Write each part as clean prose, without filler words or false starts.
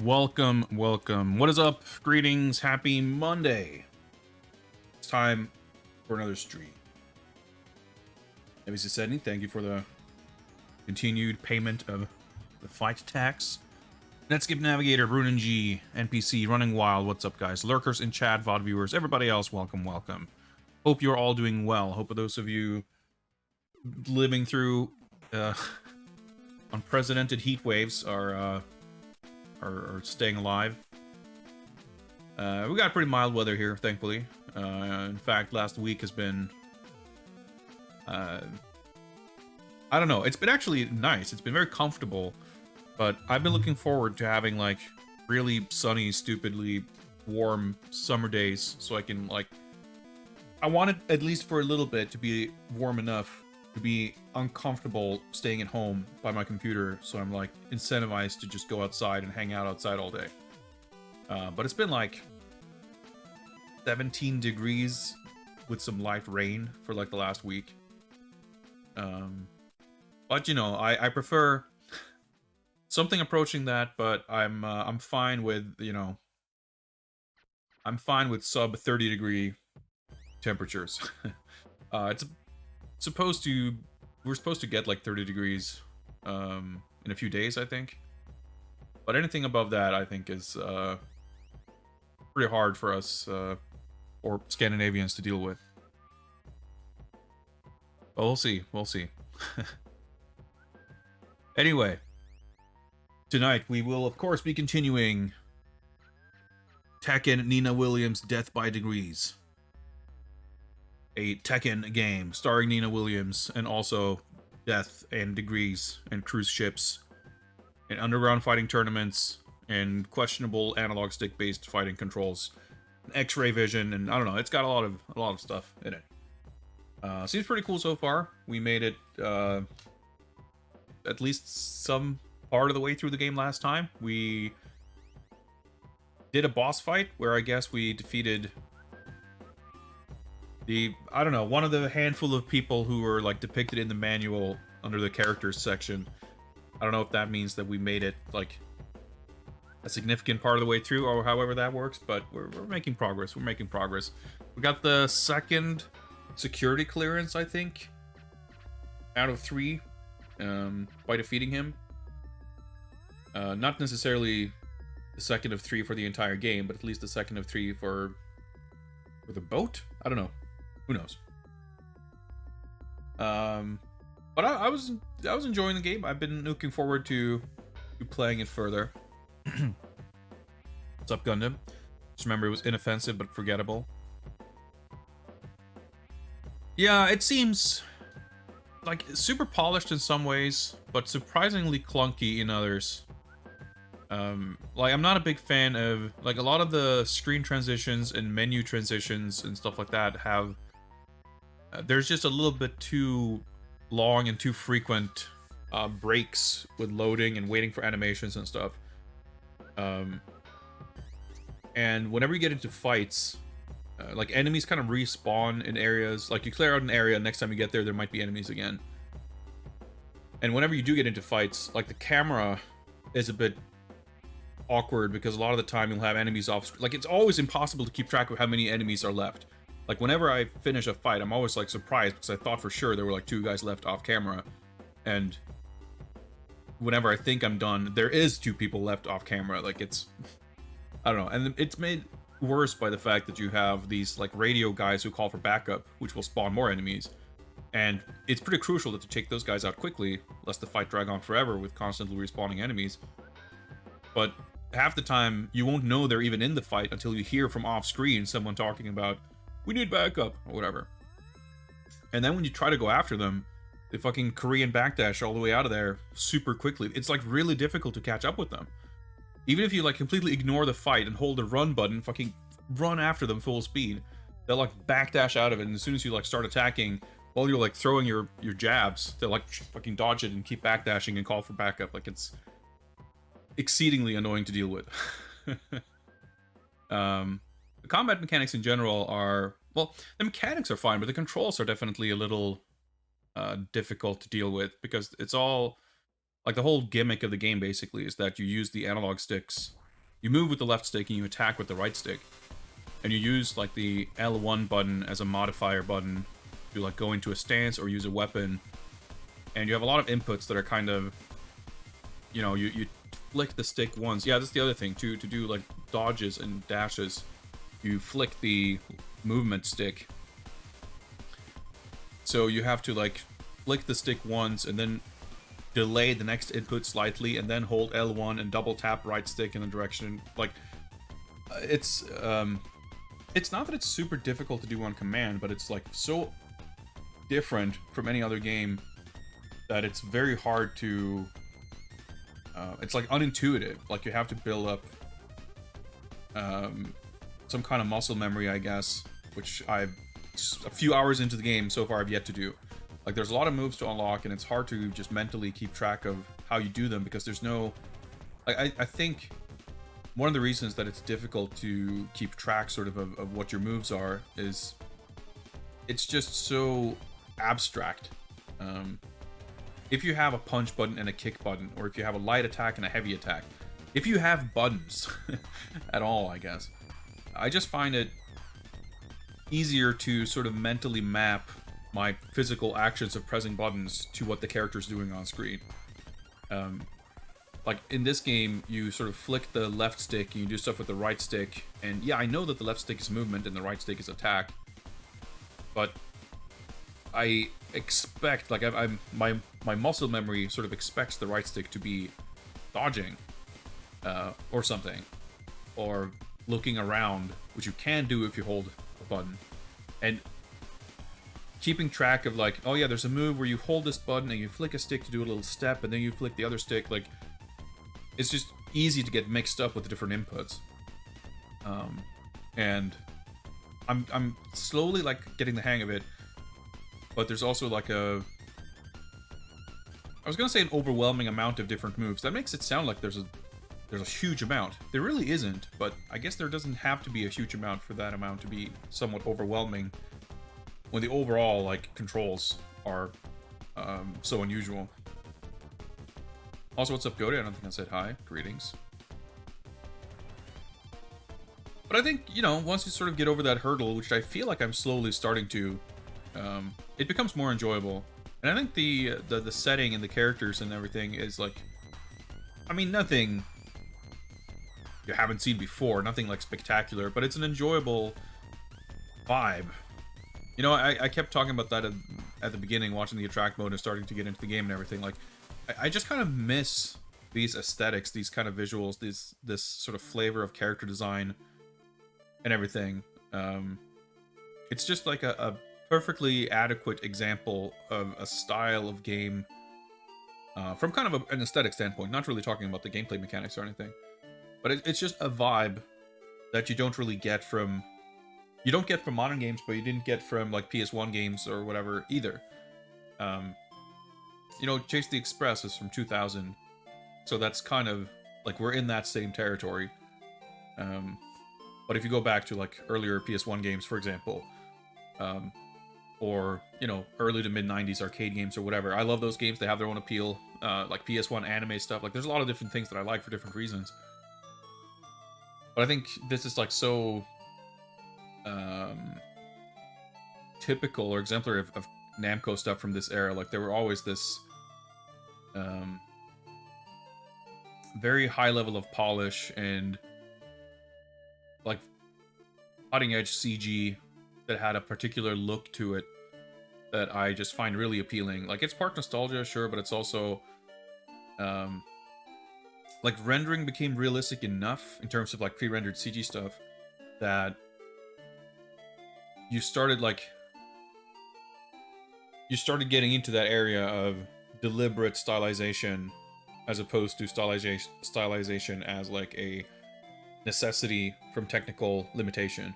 Welcome, welcome. What is up? Greetings, happy Monday. It's time for another stream. Maybe Sydney, thank you for the continued payment of the fight tax. Netscape Navigator, Brunin G, NPC, Running Wild, what's up guys? Lurkers in chat, VOD viewers, everybody else, welcome, welcome. Hope you're all doing well. Hope those of you living through unprecedented heat waves are staying alive. We got pretty mild weather here, thankfully. In fact, last week has been... I don't know, it's been actually nice. It's been very comfortable, but I've been looking forward to having, like, really sunny, stupidly warm summer days, so I can, like... I want it, at least for a little bit, to be warm enough to be uncomfortable staying at home by my computer, so I'm like incentivized to just go outside and hang out outside all day. But it's been like 17 degrees with some light rain for like the last week. But you know, I prefer something approaching that, but I'm fine with, you know, I'm fine with sub 30 degree temperatures. It's supposed to, we're supposed to get like 30 degrees in a few days, I think. But anything above that, I think, is pretty hard for us or Scandinavians to deal with. But we'll see, we'll see. Anyway, tonight we will of course be continuing Tekken Nina Williams' Death by Degrees. A Tekken game starring Nina Williams, and also death and degrees and cruise ships and underground fighting tournaments and questionable analog stick based fighting controls, X-ray vision, and I don't know, it's got a lot of stuff in it. Seems pretty cool so far. We made it at least some part of the way through the game last time. We did a boss fight where I guess we defeated I don't know, one of the handful of people who were like depicted in the manual under the characters section. I don't know if that means that we made it like a significant part of the way through, or however that works, but we're making progress. We're making progress. We got the second security clearance, I think, out of 3 by defeating him. Not necessarily the second of 3 for the entire game, but at least the second of 3 for the boat? I don't know. Who knows? But I was enjoying the game. I've been looking forward to playing it further. What's up, Gundam? Just remember, it was inoffensive but forgettable. Yeah, it seems like super polished in some ways, but surprisingly clunky in others. Like, I'm not a big fan of, like, a lot of the screen transitions and menu transitions and stuff like that have there's just a little bit too long and too frequent breaks with loading and waiting for animations and stuff. And whenever you get into fights, like, enemies kind of respawn in areas. Like, you clear out an area, next time you get there might be enemies again. And whenever you do get into fights, like, the camera is a bit awkward because a lot of the time you'll have enemies off. Like, it's always impossible to keep track of how many enemies are left. Like, whenever I finish a fight, I'm always, like, surprised because I thought for sure there were, like, 2 guys left off camera. And whenever I think I'm done, there is 2 people left off camera. Like, it's... I don't know. And it's made worse by the fact that you have these, like, radio guys who call for backup, which will spawn more enemies. And it's pretty crucial that you take those guys out quickly, lest the fight drag on forever with constantly respawning enemies. But half the time, you won't know they're even in the fight until you hear from off-screen someone talking about, we need backup, or whatever. And then when you try to go after them, they fucking Korean backdash all the way out of there super quickly. It's, like, really difficult to catch up with them. Even if you, like, completely ignore the fight and hold the run button, fucking run after them full speed, they'll, like, backdash out of it, and as soon as you, like, start attacking, while you're, like, throwing your jabs, they'll, like, fucking dodge it and keep backdashing and call for backup. Like, it's exceedingly annoying to deal with. The combat mechanics in general are... Well, the mechanics are fine, but the controls are definitely a little difficult to deal with, because it's all... Like, the whole gimmick of the game, basically, is that you use the analog sticks you move with the left stick and you attack with the right stick. And you use like the L1 button as a modifier button to like go into a stance or use a weapon. And you have a lot of inputs that are kind of, you know, you flick the stick once. Yeah, that's the other thing too, to do like dodges and dashes. You flick the movement stick. So you have to like flick the stick once and then delay the next input slightly and then hold L1 and double tap right stick in a direction. Like, it's not that it's super difficult to do on command, but it's like so different from any other game that it's very hard to, it's like unintuitive. Like you have to build up some kind of muscle memory, I guess, which a few hours into the game so far I've yet to do. Like there's a lot of moves to unlock and it's hard to just mentally keep track of how you do them because there's no, like, I think one of the reasons that it's difficult to keep track sort of what your moves are is it's just so abstract. If you have a punch button and a kick button, or if you have a light attack and a heavy attack, if you have buttons at all, I guess, I just find it easier to sort of mentally map my physical actions of pressing buttons to what the character's doing on screen. Like in this game, you sort of flick the left stick and you do stuff with the right stick. And yeah, I know that the left stick is movement and the right stick is attack. But I expect, like, my muscle memory sort of expects the right stick to be dodging or something, or looking around, which you can do if you hold a button. And keeping track of like, oh yeah, there's a move where you hold this button and you flick a stick to do a little step, and then you flick the other stick, like, it's just easy to get mixed up with the different inputs. And I'm slowly like getting the hang of it, but there's also like I was gonna say an overwhelming amount of different moves. That makes it sound like there's a huge amount. There really isn't, but I guess there doesn't have to be a huge amount for that amount to be somewhat overwhelming when the overall like controls are so unusual. Also, what's up, Goaty? I don't think I said hi. Greetings. But I think, you know, once you sort of get over that hurdle, which I feel like I'm slowly starting to, it becomes more enjoyable. And I think the setting and the characters and everything is like, I mean, nothing you haven't seen before, nothing like spectacular, but it's an enjoyable vibe. You know, I kept talking about that at the beginning, watching the attract mode and starting to get into the game and everything. Like, I just kind of miss these aesthetics, these kind of visuals, this sort of flavor of character design and everything. It's just like a perfectly adequate example of a style of game from kind of an aesthetic standpoint. Not really talking about the gameplay mechanics or anything, but it's just a vibe that you don't really get from... You don't get from modern games, but you didn't get from like PS1 games or whatever either. You know, Chase the Express is from 2000, so that's kind of like we're in that same territory. But if you go back to like earlier PS1 games, for example, or, you know, early to mid 90s arcade games or whatever, I love those games. They have their own appeal. Like PS1 anime stuff, like there's a lot of different things that I like for different reasons. But I think this is like so typical or exemplary of Namco stuff from this era. Like there were always this very high level of polish and like cutting edge CG that had a particular look to it that I just find really appealing. Like it's part nostalgia, sure, but it's also like rendering became realistic enough in terms of like pre-rendered CG stuff that you started getting into that area of deliberate stylization as opposed to stylization as like a necessity from technical limitation.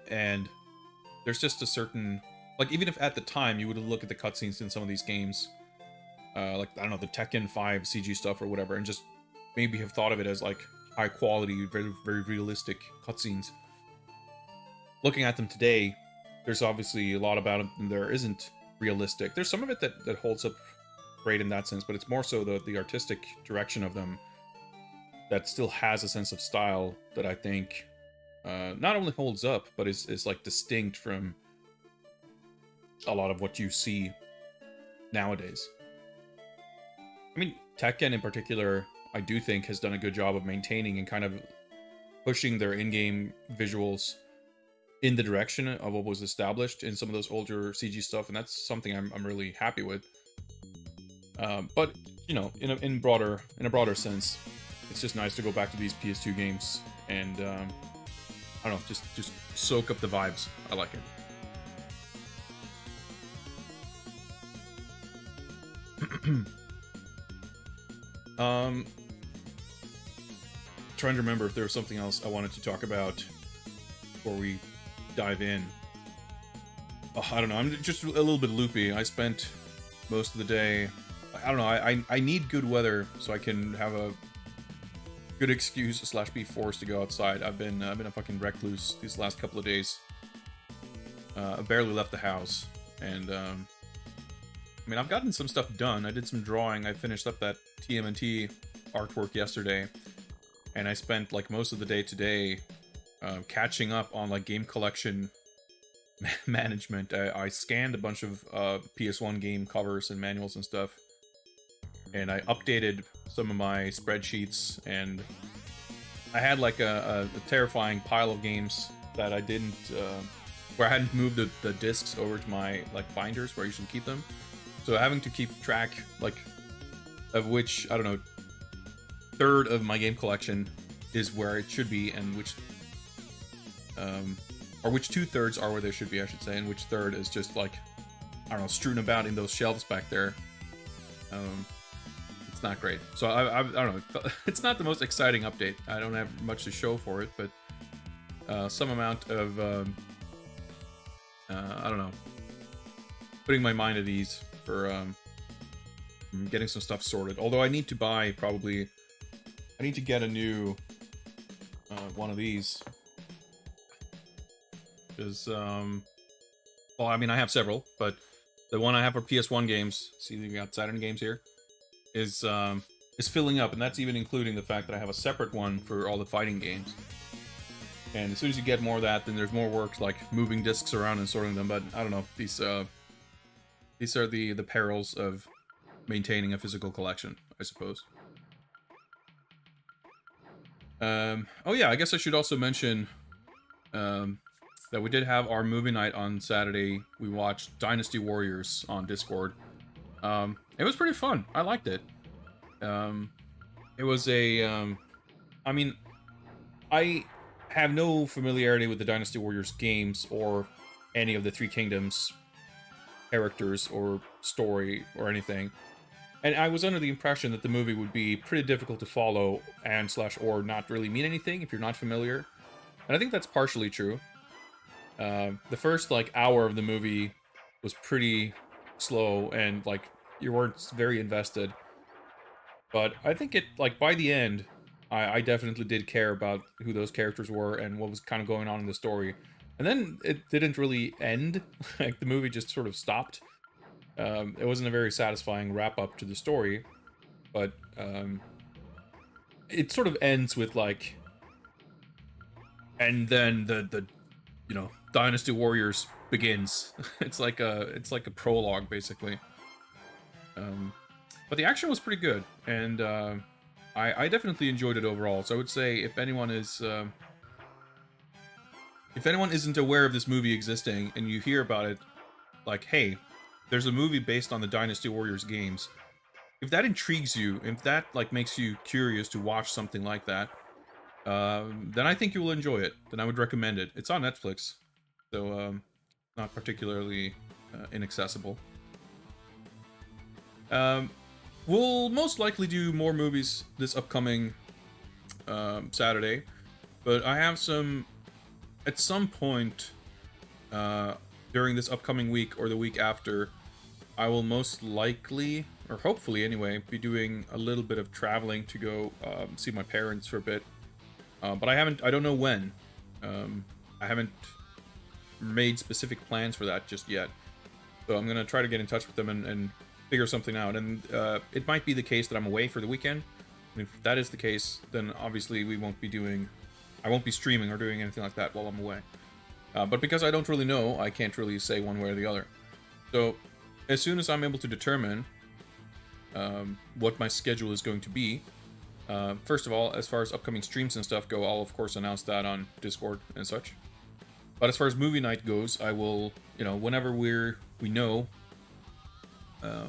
And there's just a certain, like, even if at the time you would look at the cutscenes in some of these games, like, I don't know, the Tekken 5 CG stuff or whatever, and just maybe have thought of it as like high quality, very, very realistic cutscenes. Looking at them today, there's obviously a lot about them that isn't realistic. There's some of it that holds up great in that sense, but it's more so the artistic direction of them that still has a sense of style that I think not only holds up, but is like distinct from a lot of what you see nowadays. I mean, Tekken in particular, I do think has done a good job of maintaining and kind of pushing their in-game visuals in the direction of what was established in some of those older CG stuff, and that's something I'm really happy with. But you know, in a broader sense, it's just nice to go back to these PS2 games and I don't know, just soak up the vibes. I like it. Trying to remember if there was something else I wanted to talk about before we dive in. Oh, I don't know. I'm just a little bit loopy. I spent most of the day. I don't know. I need good weather so I can have a good excuse / be forced to go outside. I've been a fucking recluse these last couple of days. I barely left the house, and I mean, I've gotten some stuff done. I did some drawing. I finished up that TMNT artwork yesterday, and I spent like most of the day today catching up on like game collection management. I scanned a bunch of PS1 game covers and manuals and stuff, and I updated some of my spreadsheets, and I had like a terrifying pile of games that I didn't, where I hadn't moved the discs over to my like binders where I usually keep them. So having to keep track like of which, I don't know, third of my game collection is where it should be, and which or which 2/3 are where they should be, I should say, and which third is just like, I don't know, strewn about in those shelves back there. It's not great. So I don't know. It's not the most exciting update. I don't have much to show for it, but some amount of I don't know, putting my mind at ease for getting some stuff sorted. Although I need to buy probably, I need to get a new one of these. Because, well, I mean, I have several, but the one I have for PS1 games, see, we got Saturn games here, is filling up, and that's even including the fact that I have a separate one for all the fighting games. And as soon as you get more of that, then there's more work, like moving discs around and sorting them. But I don't know, these are the perils of maintaining a physical collection, I suppose. Oh yeah, I guess I should also mention that we did have our movie night on Saturday. We watched Dynasty Warriors on Discord. It was pretty fun. I liked it. It was a, I mean, I have no familiarity with the Dynasty Warriors games or any of the Three Kingdoms characters or story or anything. And I was under the impression that the movie would be pretty difficult to follow and / or not really mean anything if you're not familiar. And I think that's partially true. The first like hour of the movie was pretty slow and like you weren't very invested. But I think it, like, by the end, I definitely did care about who those characters were and what was kind of going on in the story. And then it didn't really end. Like, the movie just sort of stopped. It wasn't a very satisfying wrap-up to the story. But it sort of ends with, like... And then the you know, Dynasty Warriors begins. It's like a prologue, basically. But the action was pretty good, and I definitely enjoyed it overall. So I would say if anyone isn't aware of this movie existing and you hear about it, like, hey, there's a movie based on the Dynasty Warriors games. If that intrigues you, if that like makes you curious to watch something like that, then I think you will enjoy it. Then I would recommend it. It's on Netflix, so not particularly inaccessible. We'll most likely do more movies this upcoming Saturday, but I have some, at some point during this upcoming week or the week after, I will most likely, or hopefully anyway, be doing a little bit of traveling to go see my parents for a bit. But I don't know when. I haven't made specific plans for that just yet. So I'm going to try to get in touch with them and figure something out. And it might be the case that I'm away for the weekend. And if that is the case, then obviously we won't be doing, I won't be streaming or doing anything like that while I'm away. But because I don't really know, I can't really say one way or the other. So as soon as I'm able to determine what my schedule is going to be, first of all, as far as upcoming streams and stuff go, I'll of course announce that on Discord and such. But as far as movie night goes, I will, you know, whenever we know,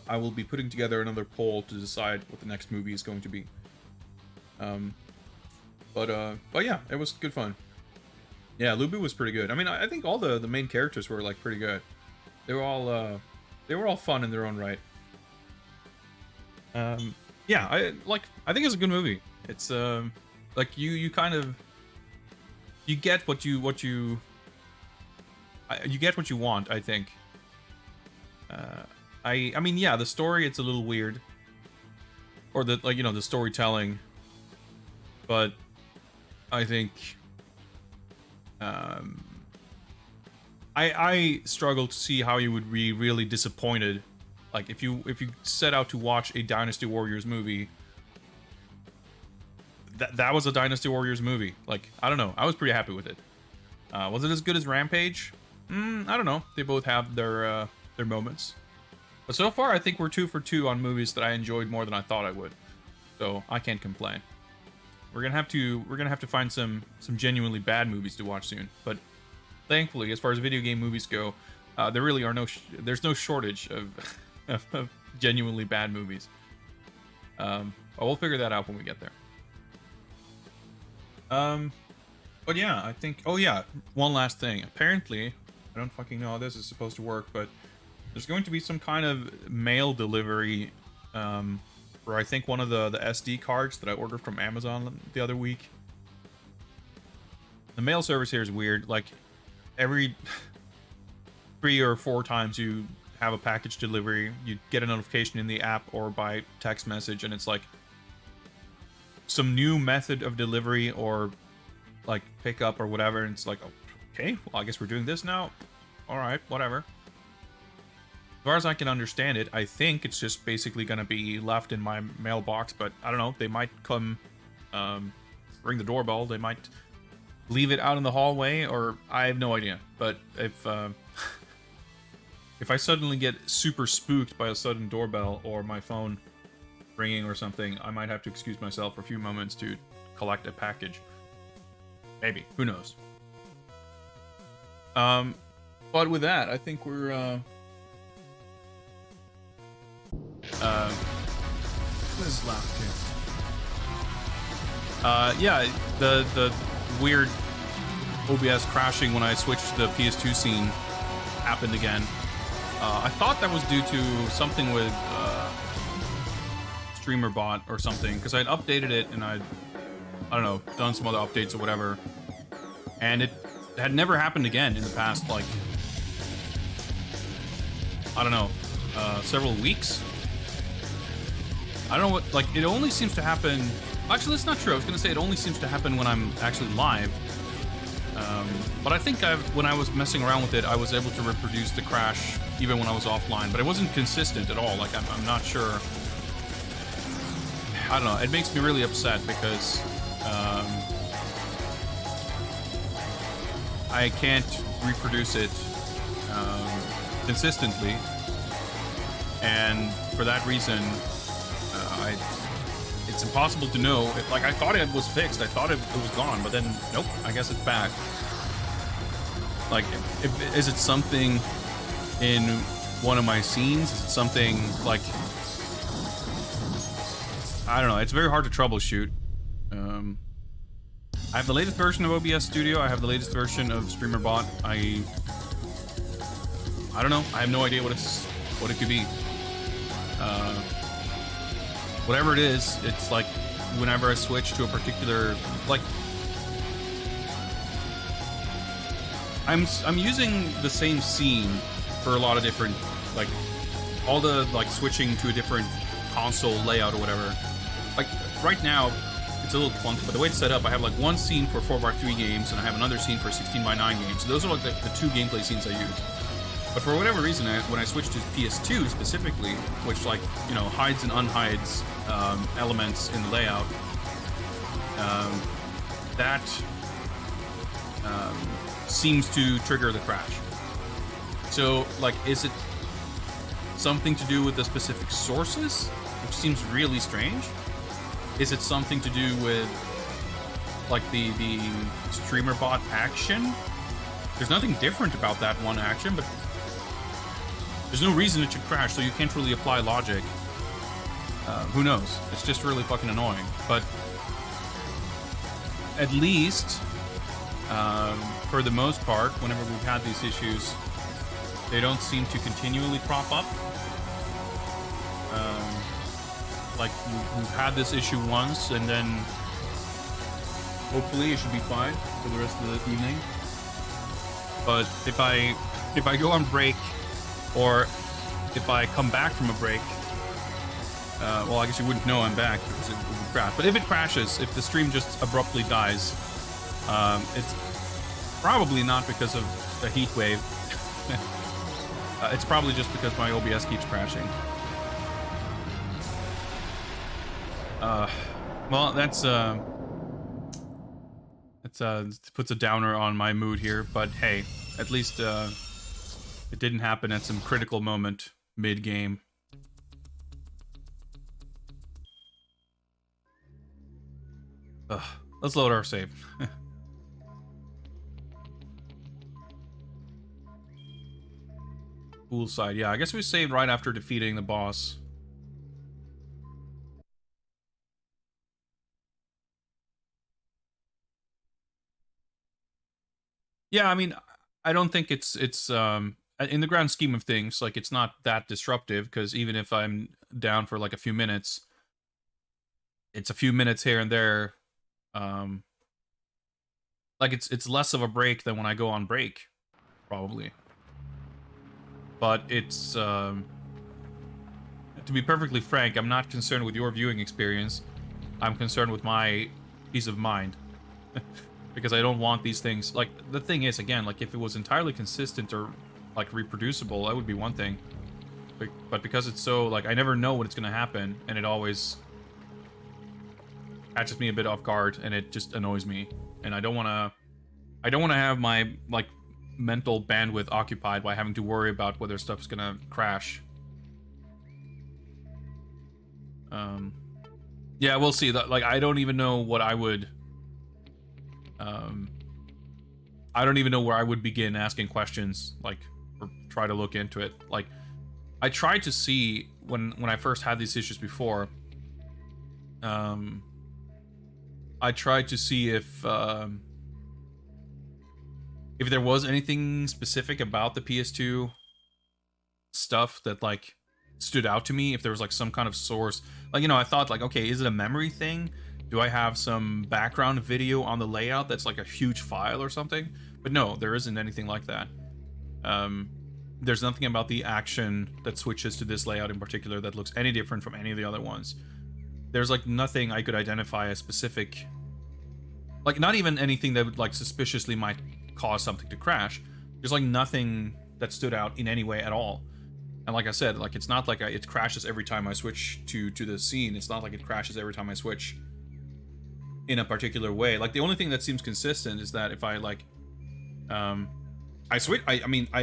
I will be putting together another poll to decide what the next movie is going to be. But yeah, it was good fun. Yeah, Lubu was pretty good. I mean, I think all the main characters were like pretty good. They were all fun in their own right. Yeah, I think it's a good movie. It's like you kind of get what you get what you want, I think. I mean, yeah, the story, it's a little weird, or the, like, you know, the storytelling, but I think I struggle to see how you would be really disappointed, like if you set out to watch a Dynasty Warriors movie. That was a Dynasty Warriors movie. Like, I don't know, I was pretty happy with it. Was it as good as Rampage? I don't know. They both have their moments. But so far, I think we're 2 for 2 on movies that I enjoyed more than I thought I would. So I can't complain. We're gonna have to find some genuinely bad movies to watch soon. But thankfully, as far as video game movies go, there really are there's no shortage of genuinely bad movies. But we'll figure that out when we get there. But yeah, I think. Oh yeah, one last thing. Apparently, I don't fucking know how this is supposed to work, but there's going to be some kind of mail delivery for, I think, one of the SD cards that I ordered from Amazon the other week. The mail service here is weird. Like, every 3 or 4 times you have a package delivery, you get a notification in the app or by text message, and it's like some new method of delivery or like pickup or whatever, and it's like, oh, okay, well, I guess we're doing this now. All right, whatever. As far as I can understand it, I think it's just basically going to be left in my mailbox, but I don't know. They might come ring the doorbell. They might leave it out in the hallway, or I have no idea. But if I suddenly get super spooked by a sudden doorbell or my phone ringing or something, I might have to excuse myself for a few moments to collect a package. Maybe. Who knows? But with that, I think we're what is left here? Yeah, the weird OBS crashing when I switched to the PS2 scene happened again. I thought that was due to something with streamer bot or something, because I'd updated it and I don't know, done some other updates or whatever, and it had never happened again in the past, like, I don't know, several weeks. I don't know what, like, it only seems to happen, actually that's not true, I was gonna say it only seems to happen when I'm actually live, but I think when I was messing around with it, I was able to reproduce the crash even when I was offline, but it wasn't consistent at all. Like, I'm not sure, I don't know, it makes me really upset because I can't reproduce it consistently, and for that reason, it's impossible to know. Like, I thought it was fixed, I thought it was gone, but then nope, I guess it's back. Like, is it something in one of my scenes? Is it something like, I don't know, it's very hard to troubleshoot. I have the latest version of OBS Studio, I have the latest version of StreamerBot. I don't know, I have no idea what it could be. Whatever it is, it's like whenever I switch to a particular, like, I'm using the same scene for a lot of different, like, all the, like, switching to a different console layout or whatever. Like, right now, it's a little clunky, but the way it's set up, I have, like, one scene for 4x3 games, and I have another scene for 16x9 games. So those are, like, the 2 gameplay scenes I use. But for whatever reason, when I switched to PS2 specifically, which, like, you know, hides and unhides elements in the layout, that seems to trigger the crash. So, like, is it something to do with the specific sources, which seems really strange? Is it something to do with, like, the streamer bot action? There's nothing different about that one action, but there's no reason it should crash, so you can't really apply logic. Who knows? It's just really fucking annoying. But at least, for the most part, whenever we've had these issues, they don't seem to continually crop up. Like, we've had this issue once, and then hopefully it should be fine for the rest of the evening. But if I go on break, or if I come back from a break, well, I guess you wouldn't know I'm back because it would crash. But if it crashes, if the stream just abruptly dies, it's probably not because of the heat wave. It's probably just because my OBS keeps crashing. Well, that's puts a downer on my mood here, but hey, at least it didn't happen at some critical moment mid-game. Let's load our save. Poolside, yeah, I guess we saved right after defeating the boss. Yeah, I mean, I don't think it's in the grand scheme of things, like, it's not that disruptive, because even if I'm down for like a few minutes, it's a few minutes here and there. Like, it's less of a break than when I go on break, probably. But it's to be perfectly frank, I'm not concerned with your viewing experience. I'm concerned with my peace of mind. Because I don't want these things, like, the thing is, again, like, if it was entirely consistent or, like, reproducible, that would be one thing. But because it's so, like, I never know when it's gonna happen, and it always catches me a bit off guard, and it just annoys me. And I don't wanna have my, like, mental bandwidth occupied by having to worry about whether stuff's gonna crash. Yeah, we'll see. That, like, I don't even know what I would... I don't even know where I would begin asking questions, like, or try to look into it. Like, I tried to see, when I first had these issues before, I tried to see if there was anything specific about the PS2 stuff that, like, stood out to me, if there was, like, some kind of source. Like, you know, I thought, like, okay, is it a memory thing? Do I have some background video on the layout that's like a huge file or something? But no, there isn't anything like that. There's nothing about the action that switches to this layout in particular that looks any different from any of the other ones. There's, like, nothing I could identify as specific. Like, not even anything that would, like, suspiciously might cause something to crash. There's, like, nothing that stood out in any way at all. And like I said, like, it's not like it crashes every time I switch to the scene. It's not like it crashes every time I switch in a particular way. Like, the only thing that seems consistent is that if I, like, I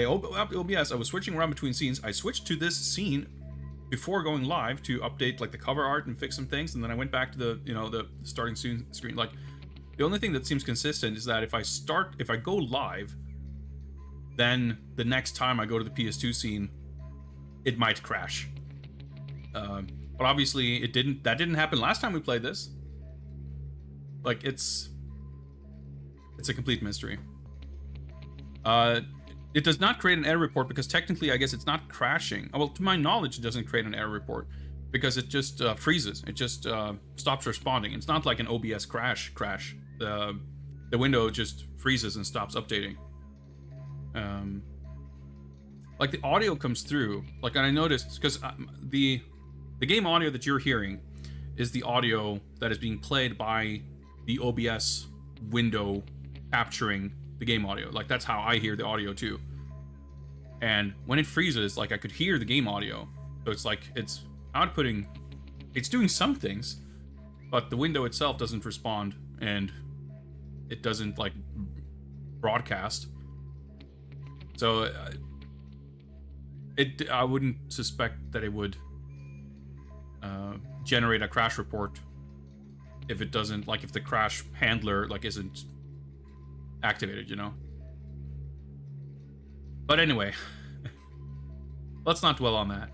opened up OBS, I was switching around between scenes, I switched to this scene before going live to update, like, the cover art and fix some things, and then I went back to the, you know, the starting screen. Like, the only thing that seems consistent is that if I go live, then the next time I go to the PS2 scene, it might crash. But obviously that didn't happen last time we played this. Like, it's a complete mystery. It does not create an error report because technically, I guess, it's not crashing. Well, to my knowledge, it doesn't create an error report because it just freezes. It just stops responding. It's not like an OBS crash. The window just freezes and stops updating. Like, the audio comes through. Like, and I noticed, because the game audio that you're hearing is the audio that is being played by the OBS window capturing the game audio. Like, that's how I hear the audio too. And when it freezes, like I could hear the game audio. So it's like it's outputting, it's doing some things, but the window itself doesn't respond and it doesn't like broadcast. So I wouldn't suspect that it would generate a crash report if it doesn't, like if the crash handler like isn't activated, you know. But anyway, let's not dwell on that.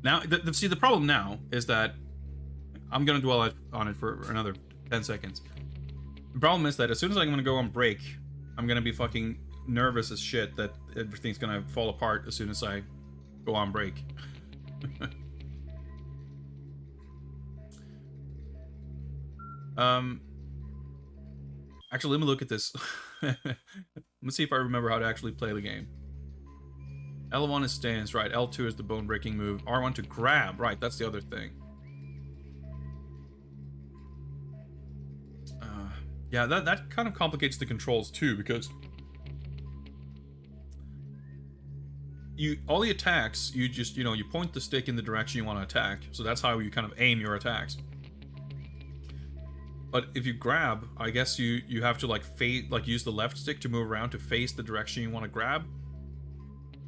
Now, see, the problem now is that I'm gonna dwell on it for another 10 seconds. The problem is that as soon as I'm gonna go on break, I'm gonna be fucking nervous as shit that everything's gonna fall apart as soon as I go on break. Actually, let me look at this. Let's see if I remember how to actually play the game. L1 is stance, right. L2 is the bone-breaking move. R1 to grab, right. That's the other thing. Yeah, that kind of complicates the controls too, because all the attacks, you just, you know, you point the stick in the direction you want to attack. So that's how you kind of aim your attacks. But if you grab, I guess you have to like use the left stick to move around to face the direction you want to grab.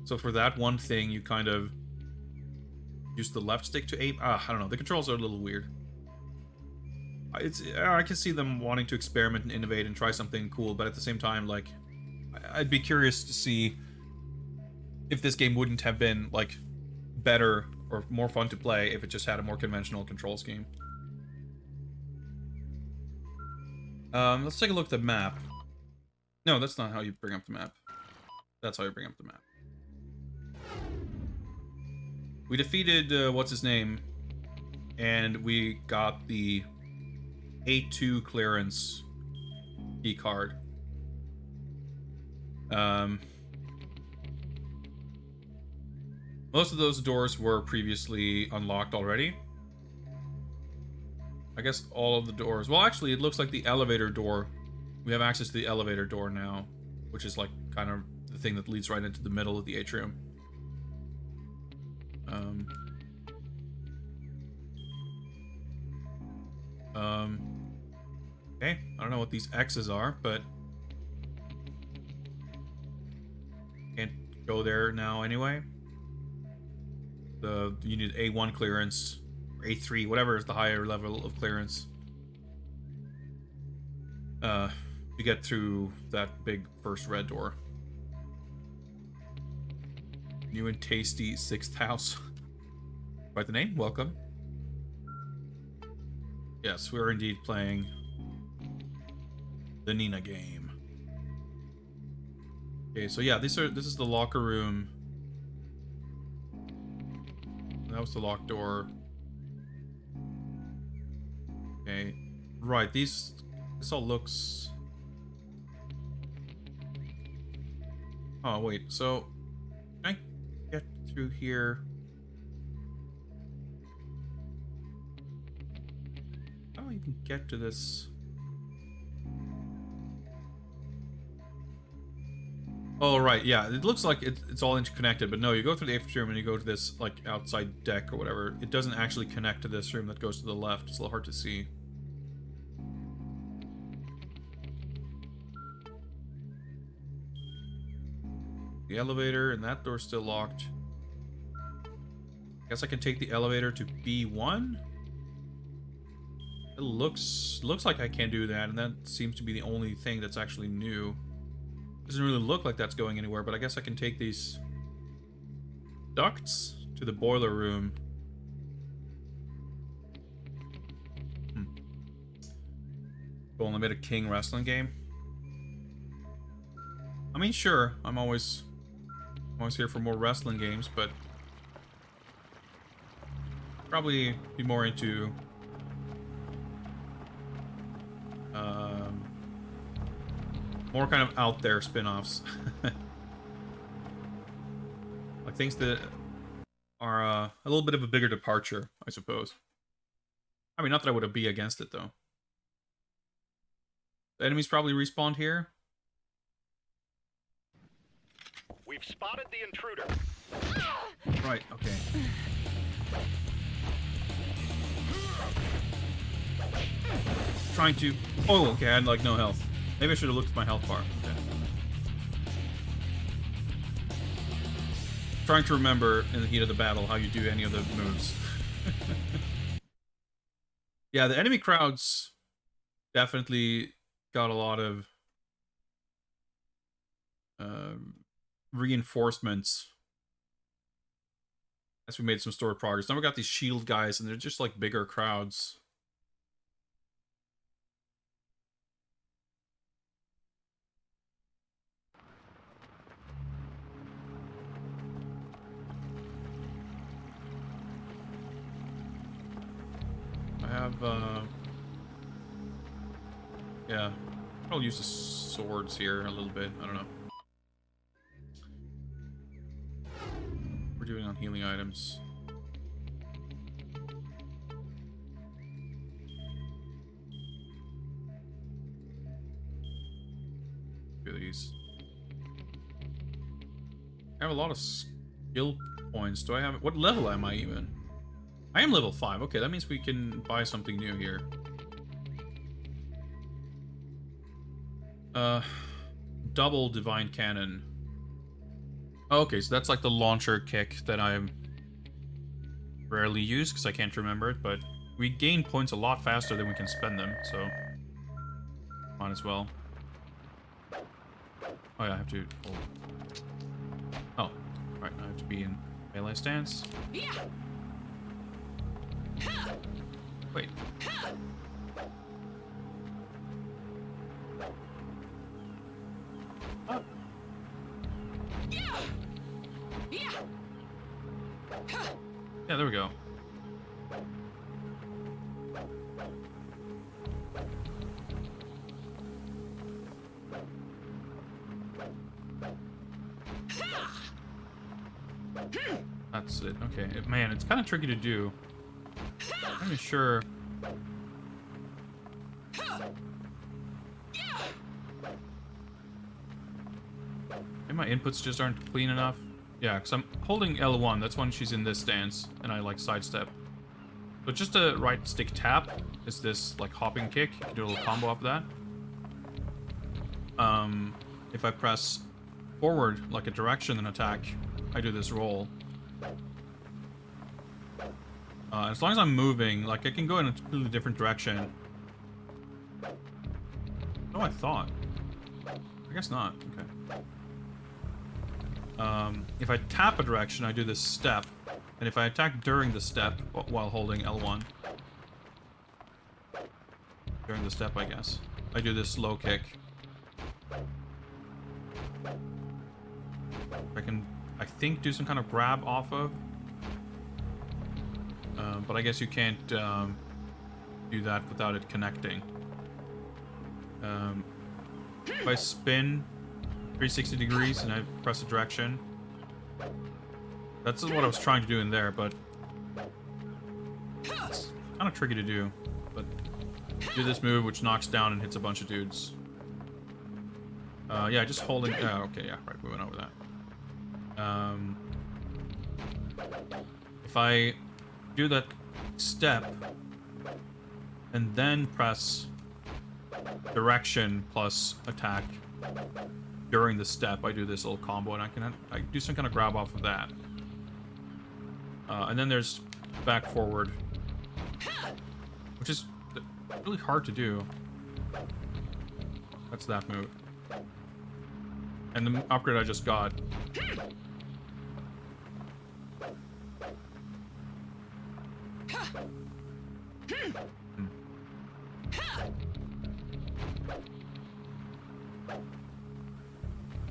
So for that one thing, you kind of use the left stick to aim. I don't know. The controls are a little weird. I can see them wanting to experiment and innovate and try something cool, but at the same time, like, I'd be curious to see if this game wouldn't have been like better or more fun to play if it just had a more conventional control scheme. Let's take a look at the map. No, that's not how you bring up the map. That's how you bring up the map. We defeated, what's his name? And we got the A2 clearance key card. Most of those doors were previously unlocked already. I guess all of the doors. Well, actually, it looks like the elevator door. We have access to the elevator door now, which is like kind of the thing that leads right into the middle of the atrium. Okay, I don't know what these X's are, but can't go there now anyway. You need A1 clearance, or A3, whatever is the higher level of clearance. To get through that big first red door. New and tasty 6th house. Quite the name, welcome. Yes, we are indeed playing the Nina game. Okay, so yeah, this is the locker room. That was the locked door. Okay, right. This all looks. Oh wait, so can I get through here? Oh, you can get to this. Oh, right, yeah. It looks like it's all interconnected, but no, you go through the atrium and you go to this, like, outside deck or whatever. It doesn't actually connect to this room that goes to the left. It's a little hard to see. The elevator, and that door's still locked. Guess I can take the elevator to B1? It looks like I can do that, and that seems to be the only thing that's actually new. Doesn't really look like that's going anywhere, but I guess I can take these ducts to the boiler room. Cool, and I made a King wrestling game. I mean, sure, I'm always here for more wrestling games, but probably be more into more kind of out there spin-offs. Like things that are a little bit of a bigger departure, I suppose. I mean, not that I would be against it, though. The enemies probably respawned here. We've spotted the intruder. Right, okay. Trying to... Oh, okay, I had, like, no health. Maybe I should have looked at my health bar. Okay. Trying to remember in the heat of the battle how you do any of the moves. Yeah, the enemy crowds definitely got a lot of reinforcements as we made some story progress. Now we got these shield guys, and they're just like bigger crowds. I have, yeah, I'll use the swords here a little bit. I don't know. We're doing on healing items. Do these. I have a lot of skill points. Do I have... What level am I even? I am level 5. Okay, that means we can buy something new here. Double Divine Cannon. Okay, so that's like the launcher kick that I rarely use because I can't remember it, but we gain points a lot faster than we can spend them, so might as well. Oh yeah, I have to... Oh, right, I have to be in melee stance. Wait. Oh. Yeah, there we go. That's it. Okay, man, it's kind of tricky to do. I'm not even sure. Maybe my inputs just aren't clean enough. Yeah, because I'm holding L1. That's when she's in this stance, and I like sidestep. But just a right stick tap is this like hopping kick. You can do a little combo off of that. If I press forward like a direction and attack, I do this roll. As long as I'm moving, like I can go in a completely different direction. Oh, I thought. I guess not. Okay. If I tap a direction, I do this step. And if I attack during the step, while holding L1. During the step, I guess. I do this low kick. I can, I think, do some kind of grab off of. But I guess you can't do that without it connecting. If I spin 360 degrees and I press a direction, that's what I was trying to do in there, but it's kind of tricky to do. But do this move, which knocks down and hits a bunch of dudes. Yeah, just holding. Okay, yeah, right, we went over that. If I do that step and then press direction plus attack during the step, I do this little combo, and I do some kind of grab off of that. And then there's back forward, which is really hard to do. That's that move. And the upgrade I just got.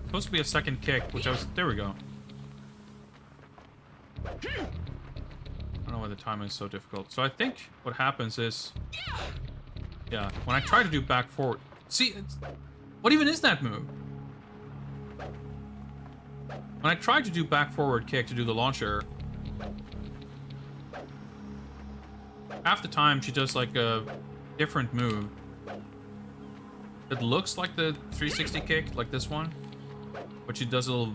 Supposed to be a second kick, which I was... There we go. I don't know why the timing is so difficult. So I think what happens is... Yeah, when I try to do back forward... See, what even is that move? When I tried to do back forward kick to do the launcher... Half the time she does like a different move. It looks like the 360 kick, like this one. But she does a little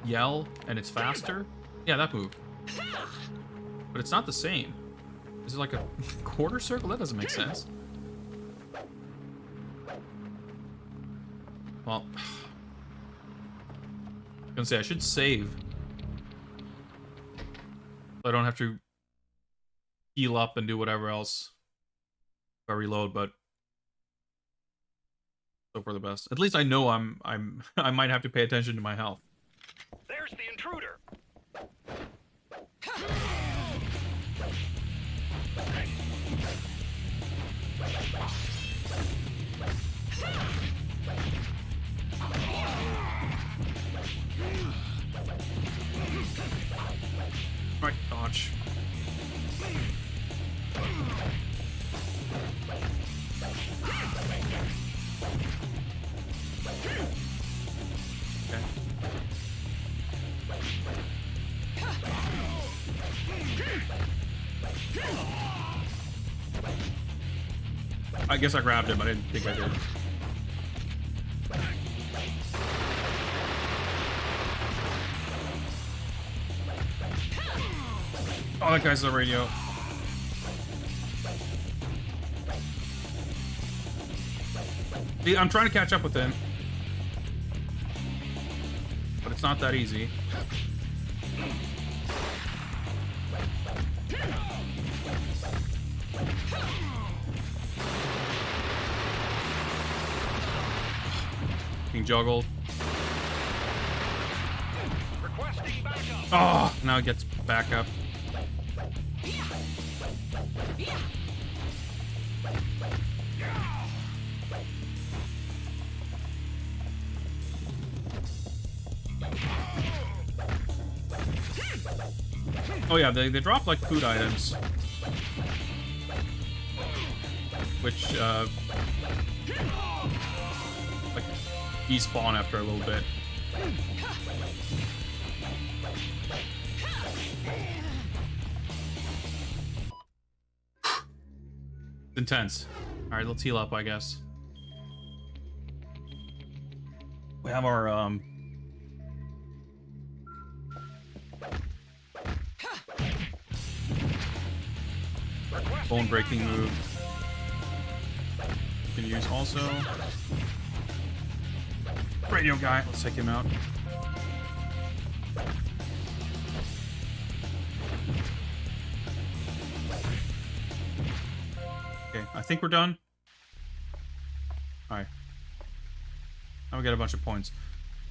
yell and it's faster. Yeah, that move. But it's not the same. Is it like a quarter circle? That doesn't make sense. Well, I was gonna say I should save. So I don't have to heal up and do whatever else if I reload, but so for the best. At least I know I might have to pay attention to my health. There's the intruder. Right, dodge. Okay. I guess I grabbed him. I didn't think I did. Oh, that guy's the radio. See, I'm trying to catch up with him. But it's not that easy. Being juggled. Requesting backup. Oh, now it gets back up. Oh yeah, they drop like food items. Which, like, despawn after a little bit. It's intense. Alright, let's heal up, I guess. We have our, bone breaking move. You can use also. Radio guy, let's take him out. Okay, I think we're done. Alright. Now we got a bunch of points.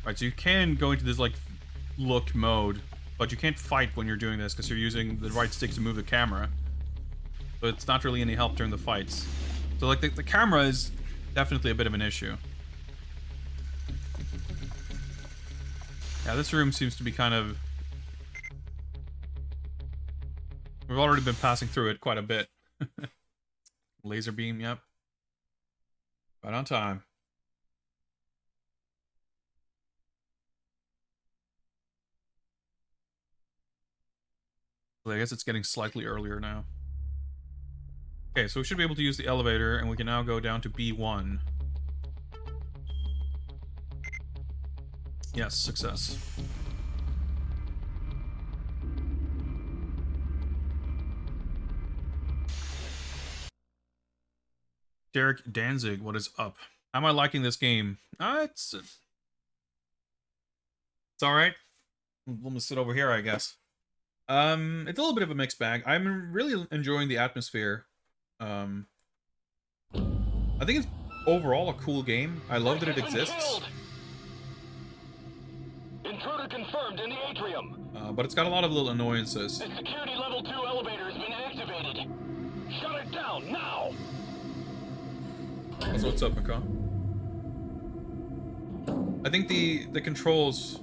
Alright, so you can go into this, like, look mode, but you can't fight when you're doing this because you're using the right stick to move the camera. So it's not really any help during the fights. So, like, the camera is definitely a bit of an issue. Yeah, this room seems to be kind of... We've already been passing through it quite a bit. Laser beam, yep. Right on time. Well, I guess it's getting slightly earlier now. Okay, so we should be able to use the elevator, and we can now go down to B1. Yes, success. Derek Danzig, what is up? How am I liking this game? It's alright. I'm gonna sit over here, I guess. It's a little bit of a mixed bag. I'm really enjoying the atmosphere. I think it's overall a cool game. I love that it exists. Intruder confirmed in the atrium. But it's got a lot of little annoyances. The security level 2 elevator has been activated. Shut it down now. So what's up, McCall? I think the controls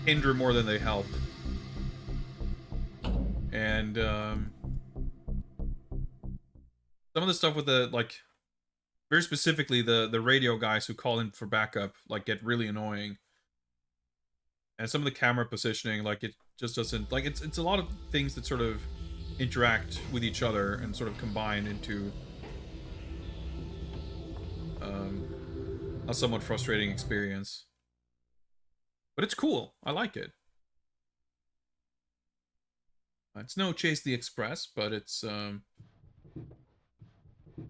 hinder more than they help. And some of the stuff with the, like, very specifically the radio guys who call in for backup, like, get really annoying. And some of the camera positioning, like, it just doesn't, like, it's a lot of things that sort of interact with each other and sort of combine into a somewhat frustrating experience. But it's cool. I like it. It's no Chase the Express, but it's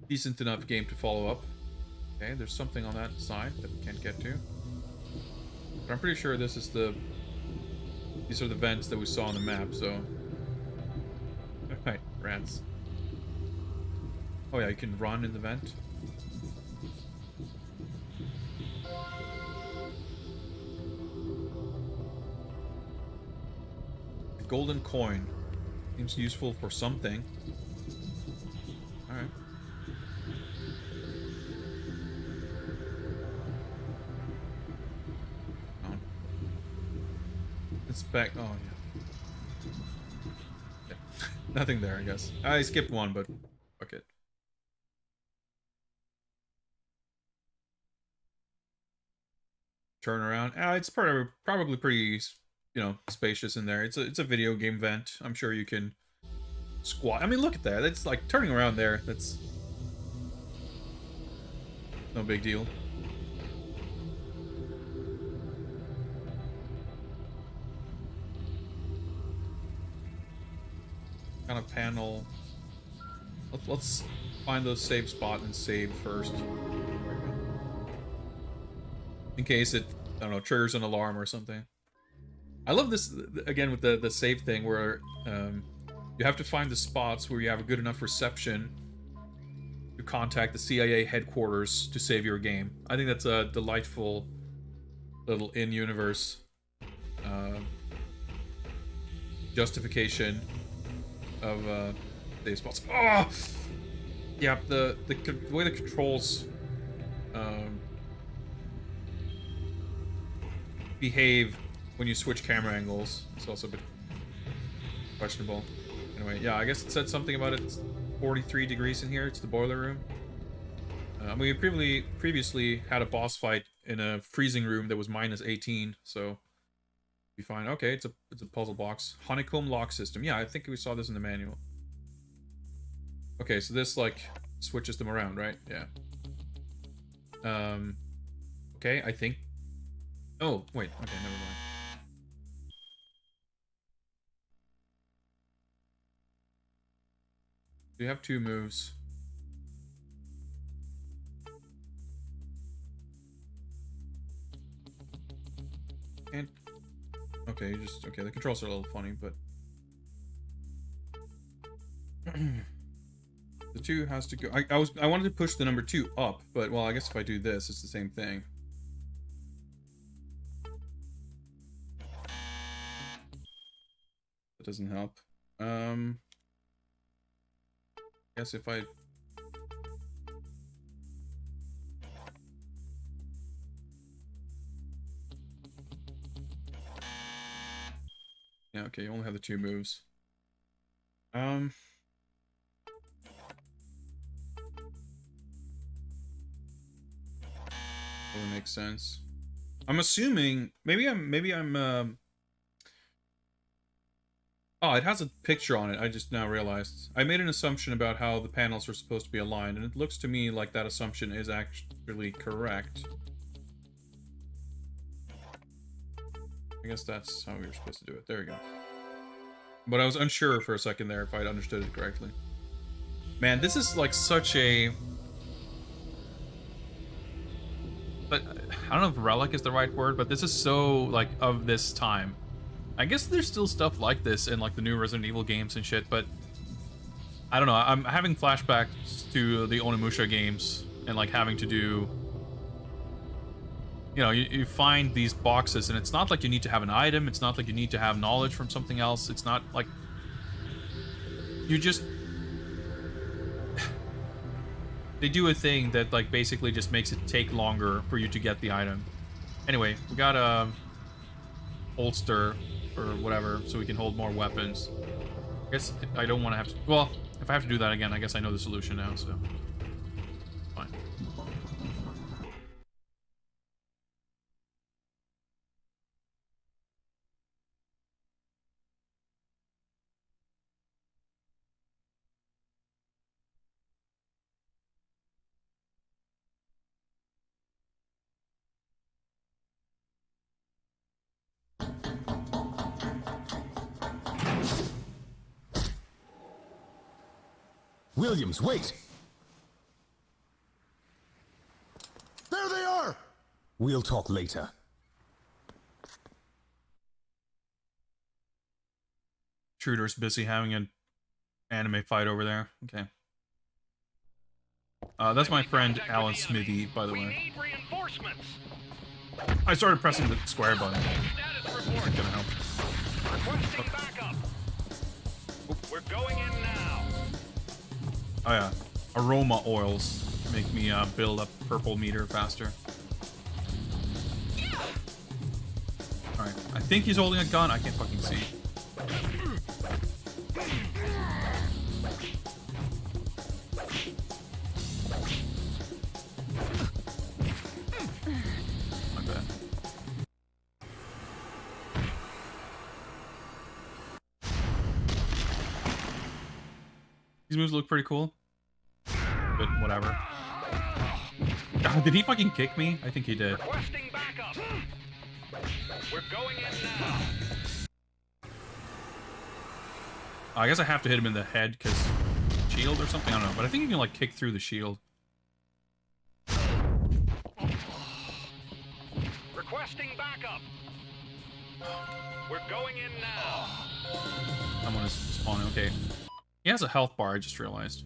decent enough game to follow up. Okay, there's something on that side that we can't get to. But I'm pretty sure this is these are the vents that we saw on the map, so. Alright, rats. Oh yeah, you can run in the vent. The golden coin. Seems useful for something. Alright. On. It's back. Oh, yeah. Nothing there, I guess. I skipped one, but fuck it. Turn around. It's probably pretty, you know, spacious in there. It's a video game vent. I'm sure you can squat. I mean, look at that. It's like turning around there. That's no big deal. Kind of panel. Let's find those save spot and save first. In case it, I don't know, triggers an alarm or something. I love this, again, with the save thing, where you have to find the spots where you have a good enough reception to contact the CIA headquarters to save your game. I think that's a delightful little in-universe justification of save spots. Oh! Yeah, the way the controls behave when you switch camera angles is also a bit questionable. Anyway, yeah, I guess it said something about it's 43 degrees in here. It's the boiler room. We previously had a boss fight in a freezing room that was minus 18, so be fine. Okay, it's a puzzle box. Honeycomb lock system. Yeah, I think we saw this in the manual. Okay, so this like switches them around, right? Yeah. Okay, I think. Oh, wait. Okay, never mind. You have two moves. And okay, you just okay. The controls are a little funny, but the two has to go. I wanted to push the number 2 up, but well, I guess if I do this, it's the same thing. That doesn't help. Guess if I. Yeah, okay, you only have the 2 moves. Doesn't make sense. I'm assuming maybe I'm oh, it has a picture on it. I just now realized. I made an assumption about how the panels are supposed to be aligned, and it looks to me like that assumption is actually correct. I guess that's how we were supposed to do it. There we go. But I was unsure for a second there if I'd understood it correctly. Man, this is like such a... But I don't know if relic is the right word, but this is so, like, of this time. I guess there's still stuff like this in, like, the new Resident Evil games and shit, but... I don't know, I'm having flashbacks to the Onimusha games, and, like, having to do... You know, you find these boxes, and it's not like you need to have an item, it's not like you need to have knowledge from something else, it's not like... You just... They do a thing that, like, basically just makes it take longer for you to get the item. Anyway, we got a holster or whatever, so we can hold more weapons. I guess I don't want to have to... Well, if I have to do that again, I guess I know the solution now, so... Fine. Williams, wait! There they are! We'll talk later. Intruder's busy having an anime fight over there. Okay. That's my friend Alan Smithy, by the way. I started pressing the square button. That's gonna help. Requesting backup. We're going in now. Oh yeah. Aroma oils make me build up purple meter faster. Alright. I think he's holding a gun. I can't fucking see. My bad. These moves look pretty cool. But whatever. Did he fucking kick me? I think he did. Requesting backup. We're going in now. I guess I have to hit him in the head because shield or something. I don't know, but I think you can like kick through the shield. Requesting backup. We're going in now. Someone is spawning. Okay, he has a health bar. I just realized.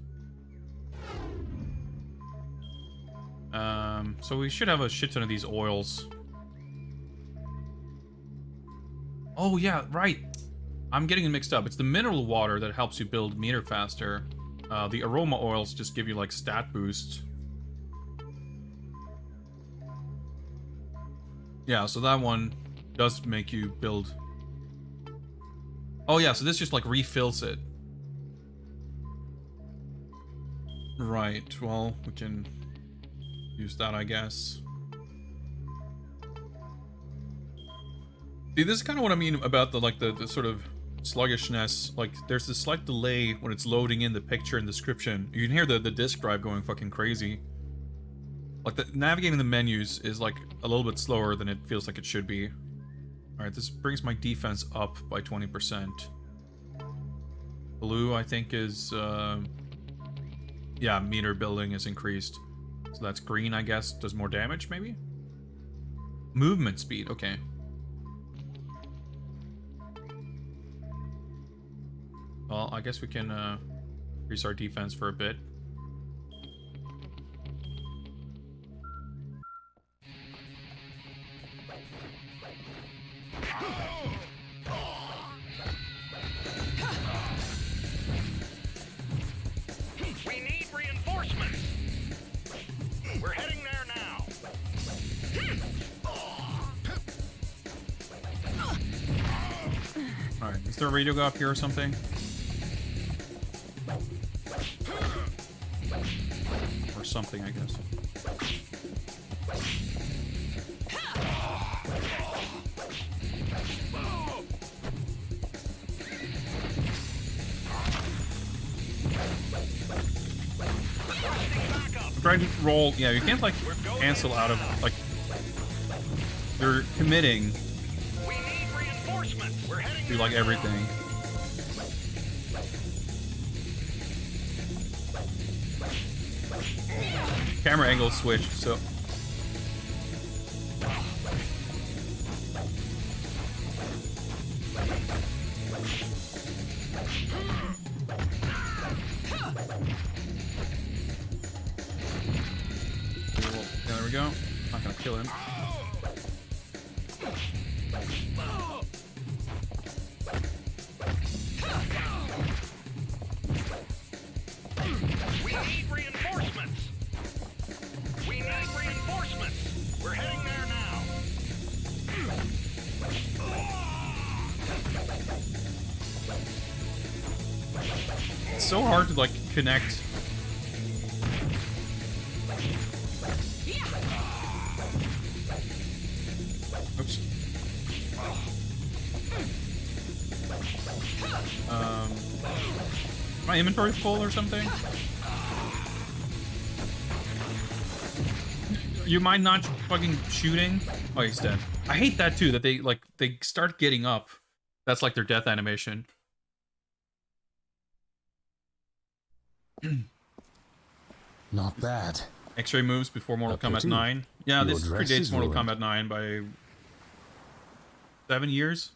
So we should have a shit ton of these oils. Oh yeah, right. I'm getting it mixed up. It's the mineral water that helps you build meter faster. The aroma oils just give you like stat boost. Yeah, so that one does make you build. Oh yeah, so this just like refills it. Right, well, we can use that, I guess. See, this is kind of what I mean about the like the sort of sluggishness. Like, there's this slight delay when it's loading in the picture and description. You can hear the disk drive going fucking crazy. Like, navigating the menus is like a little bit slower than it feels like it should be. Alright, this brings my defense up by 20%. Blue, I think, is... yeah, meter building is increased. So that's green, I guess. Does more damage, maybe? Movement speed, okay. Well, I guess we can increase our defense for a bit. We need reinforcements. We're heading there now. Alright, is there a radio go up here or something? Or something, I guess. Try to roll. Yeah, you can't like cancel out of like. You're committing We need reinforcements. We're heading to like everything. Camera angle switched, so. Cool. There we go. Not gonna kill him. We need reinforcements. We need reinforcements. We're heading there now. It's so hard to like connect. Oops. My inventory full or something? You mind not fucking shooting? Oh, he's dead. I hate that too, that they start getting up. That's like their death animation. Not bad. X-ray moves before Mortal Kombat pity. 9. Yeah, Your this dress predates is Mortal ruined. Kombat 9 by 7 years.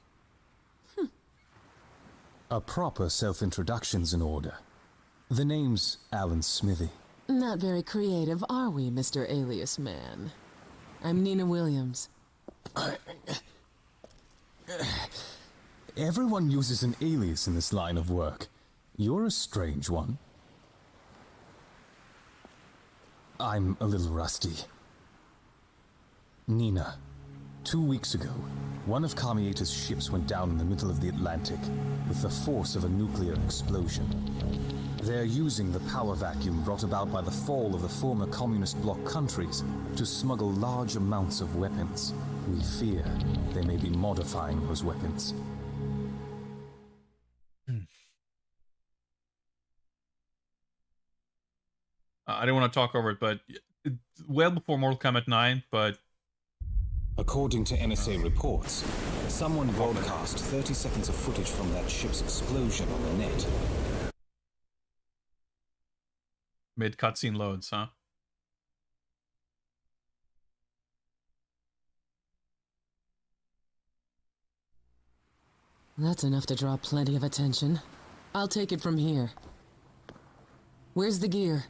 A proper self-introduction's in order. The name's Alan Smithy. Not very creative, are we, Mr. Alias Man? I'm Nina Williams. Everyone uses an alias in this line of work. You're a strange one. I'm a little rusty. Nina, 2 weeks ago, one of Carmieta's ships went down in the middle of the Atlantic with the force of a nuclear explosion. They're using the power vacuum brought about by the fall of the former communist bloc countries to smuggle large amounts of weapons. We fear they may be modifying those weapons. I didn't want to talk over it, but well before Mortal Kombat 9, but According to NSA reports, someone broadcast 30 seconds of footage from that ship's explosion on the net. mid cutscene loads, huh? That's enough to draw plenty of attention. I'll take it from here. Where's the gear?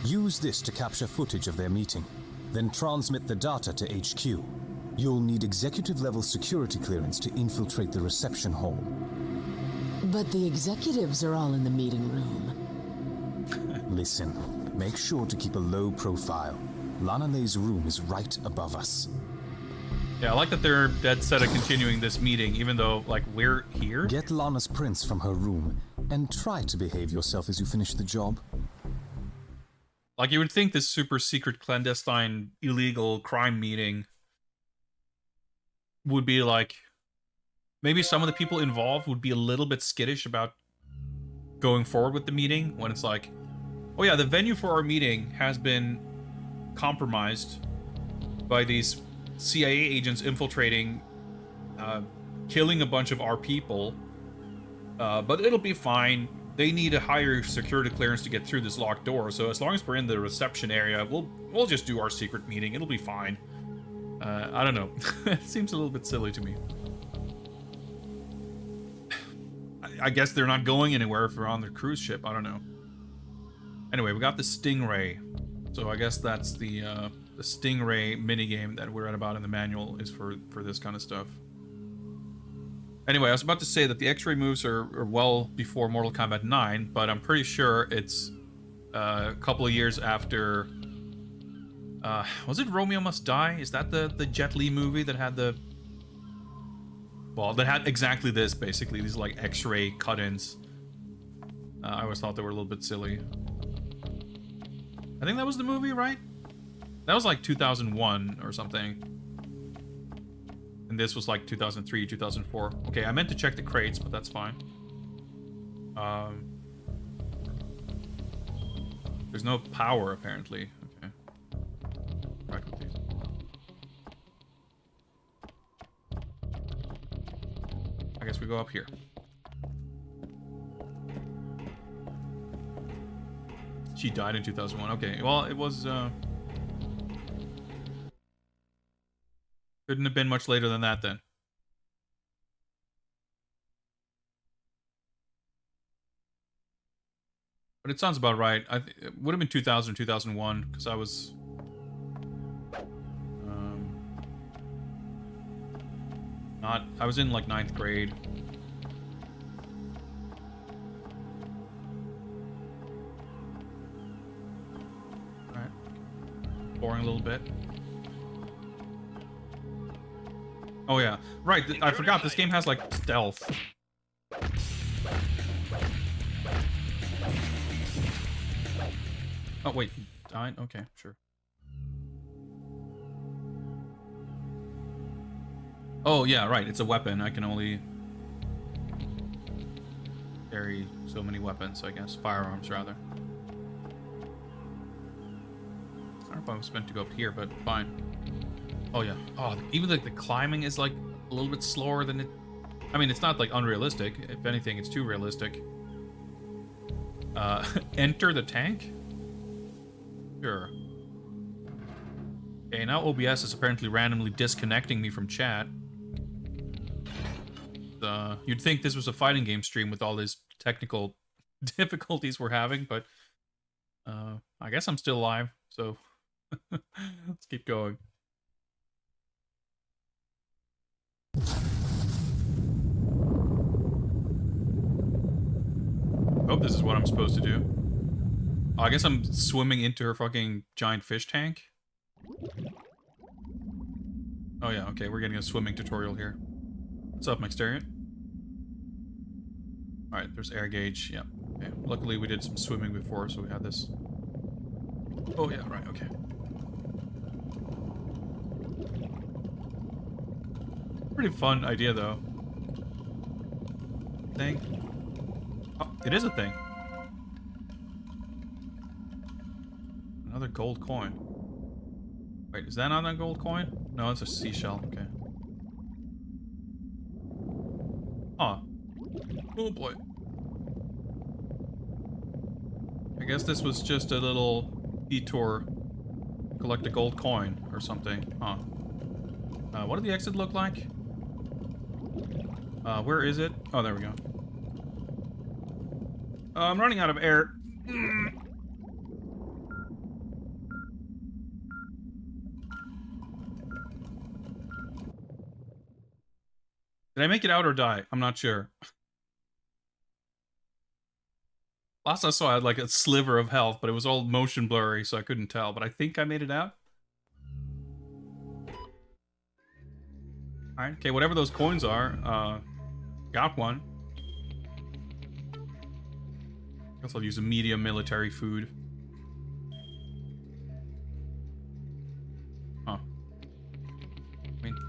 Use this to capture footage of their meeting, then transmit the data to HQ. You'll need executive-level security clearance to infiltrate the reception hall. But the executives are all in the meeting room. Listen, make sure to keep a low profile. Lana Leigh's room is right above us. Yeah, I like that they're dead set of continuing this meeting, even though, like, we're here. Get Lana's prints from her room, and try to behave yourself as you finish the job. Like, you would think this super secret, clandestine, illegal crime meeting would be like, maybe some of the people involved would be a little bit skittish about going forward with the meeting, when it's like, oh yeah, the venue for our meeting has been compromised by these CIA agents infiltrating, killing a bunch of our people, but it'll be fine. They need a higher security clearance to get through this locked door, so as long as we're in the reception area, we'll just do our secret meeting. It'll be fine. I don't know. It seems a little bit silly to me. I guess they're not going anywhere if they're on their cruise ship. I don't know. Anyway, we got the Stingray. So I guess that's the Stingray minigame that we're at about in the manual is for this kind of stuff. Anyway, I was about to say that the X-ray moves are well before Mortal Kombat 9, but I'm pretty sure it's a couple of years after... was it Romeo Must Die? Is that the Jet Li movie that had the... Well, that had exactly this, basically. These, like, X-ray cut-ins. I always thought they were a little bit silly. I think that was the movie, right? That was, like, 2001 or something. And this was, like, 2003, 2004. Okay, I meant to check the crates, but that's fine. There's no power, apparently. Okay. Right with these. I guess we go up here. She died in 2001. Okay, well, it was, couldn't have been much later than that, then. But it sounds about right. It would have been 2000 or 2001, because I was... I was in, like, 9th grade. Alright. Boring a little bit. Oh, yeah. Right, I forgot, this game has, like, stealth. Oh, wait. Died? Okay, sure. Oh, yeah, right. It's a weapon. I can only carry so many weapons, I guess. Firearms, rather. I don't know if I was meant to go up here, but fine. Oh, yeah. Oh, even like the climbing is like a little bit slower than it... I mean, it's not like unrealistic. If anything, it's too realistic. Enter the tank? Sure. Okay, now OBS is apparently randomly disconnecting me from chat. You'd think this was a fighting game stream with all these technical difficulties we're having, but I guess I'm still live, so let's keep going. Hope this is what I'm supposed to do. Oh, I guess I'm swimming into her fucking giant fish tank. Oh yeah, okay, we're getting a swimming tutorial here. What's up, Maxterian? Alright, there's air gauge, yeah. Okay. Luckily we did some swimming before, so we had this. Oh yeah, right, okay. Pretty fun idea, though. Thing. Oh, it is a thing. Another gold coin. Wait, is that not a gold coin? No, it's a seashell, okay. Oh. Oh boy. I guess this was just a little detour. Collect a gold coin or something. Huh. What did the exit look like? Where is it? Oh, there we go. I'm running out of air. Did I make it out or die? I'm not sure. Last I saw, I had like a sliver of health, but it was all motion blurry, so I couldn't tell. But I think I made it out. Alright, okay, whatever those coins are, got one. Guess I'll use a medium military food. Huh.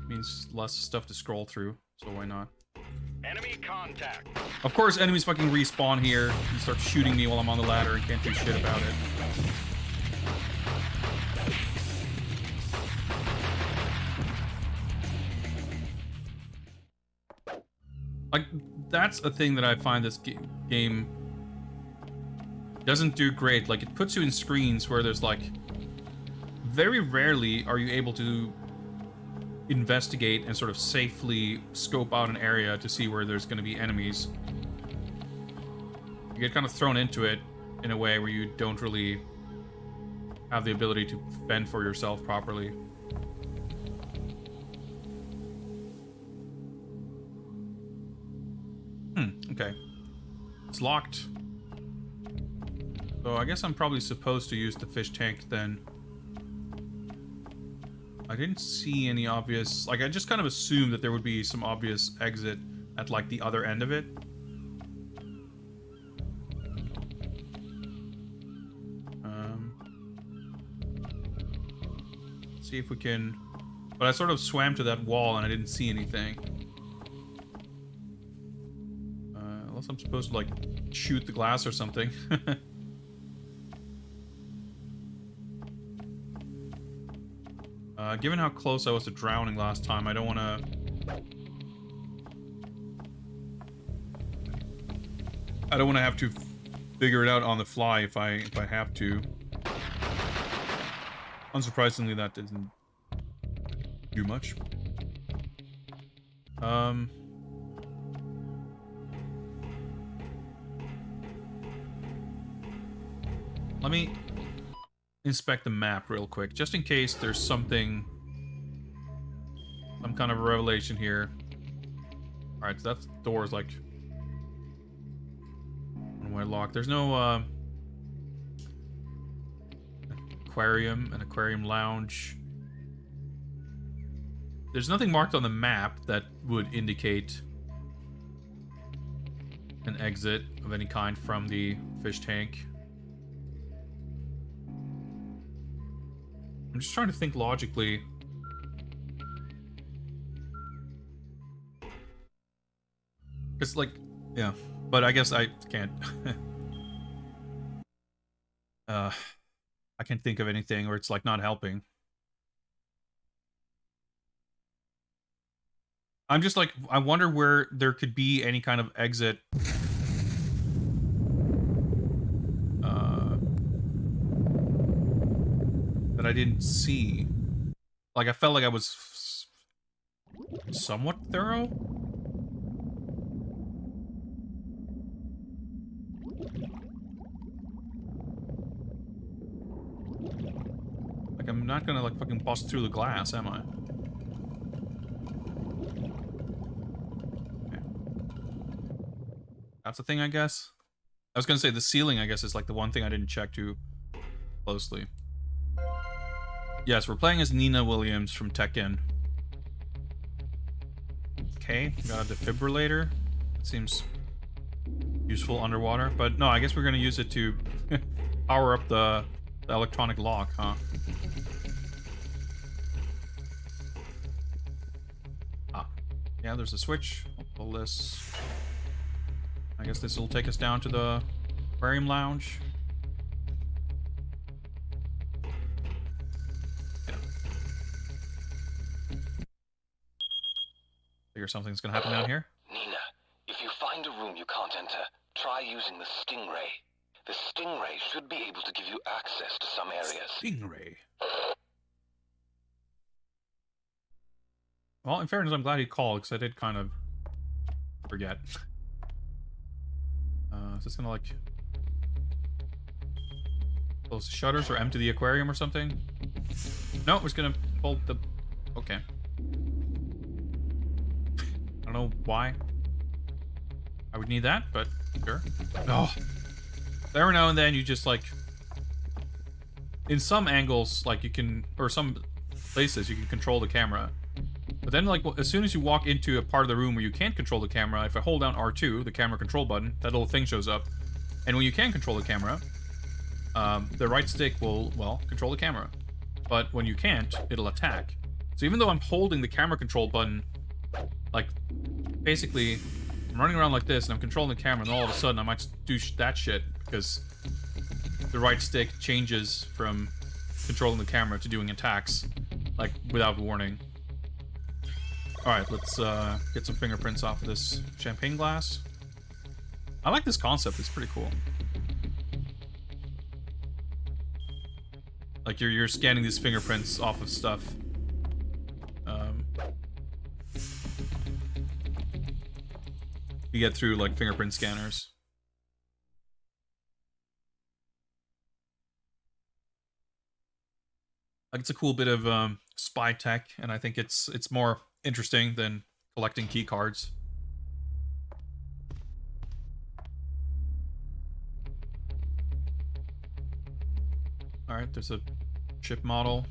Means less stuff to scroll through, so why not? Enemy contact. Of course, enemies fucking respawn here and start shooting me while I'm on the ladder and can't do shit about it. Like, that's a thing that I find this game doesn't do great. Like, it puts you in screens where there's, like, very rarely are you able to investigate and sort of safely scope out an area to see where there's going to be enemies. You get kind of thrown into it in a way where you don't really have the ability to fend for yourself properly. Okay. It's locked. So I guess I'm probably supposed to use the fish tank then. I didn't see any obvious... Like, I just kind of assumed that there would be some obvious exit at, like, the other end of it. Let's see if we can... But I sort of swam to that wall and I didn't see anything. Unless I'm supposed to, like, shoot the glass or something. Given how close I was to drowning last time, I don't want to... I don't want to have to figure it out on the fly if I have to. Unsurprisingly, that doesn't do much. Let me inspect the map real quick, just in case there's something, some kind of a revelation here. Alright, so that door's like one way locked. There's no aquarium, an aquarium lounge. There's nothing marked on the map that would indicate an exit of any kind from the fish tank. I'm just trying to think logically. It's like, yeah, but I guess I can't. I can't think of anything where it's like not helping. I'm just like, I wonder where there could be any kind of exit that I didn't see. Like, I felt like I was somewhat thorough. Like, I'm not gonna, like, fucking bust through the glass, am I? Okay. That's the thing, I guess. I was gonna say the ceiling, I guess, is, like, the one thing I didn't check too closely. Yes, we're playing as Nina Williams from Tekken. Okay, got a defibrillator. It seems useful underwater, but no, I guess we're gonna use it to power up the electronic lock, huh? Ah, yeah, there's a switch. I'll pull this. I guess this will take us down to the aquarium lounge. Yeah. Figure something's gonna happen down here. Nina, if you find a room you can't enter, try using the stingray. The stingray should be able to give you access to some areas. Stingray. Well, in fairness, I'm glad he called, because I did kind of forget. Is this gonna, like, close the shutters or empty the aquarium or something? No, we're just gonna pull the... Okay. I don't know why I would need that, but sure. Oh. Every now and then you just, like... In some angles, like, you can... Or some places, you can control the camera. But then, like, as soon as you walk into a part of the room where you can't control the camera, if I hold down R2, the camera control button, that little thing shows up. And when you can control the camera, the right stick will, well, control the camera. But when you can't, it'll attack. So even though I'm holding the camera control button, like, basically, I'm running around like this, and I'm controlling the camera, and all of a sudden I might do that shit, because the right stick changes from controlling the camera to doing attacks, like, without warning. Alright, let's get some fingerprints off of this champagne glass. I like this concept, it's pretty cool. Like, you're scanning these fingerprints off of stuff. You get through, like, fingerprint scanners. Like, it's a cool bit of spy tech, and I think it's more interesting than collecting key cards. Alright, there's a ship model.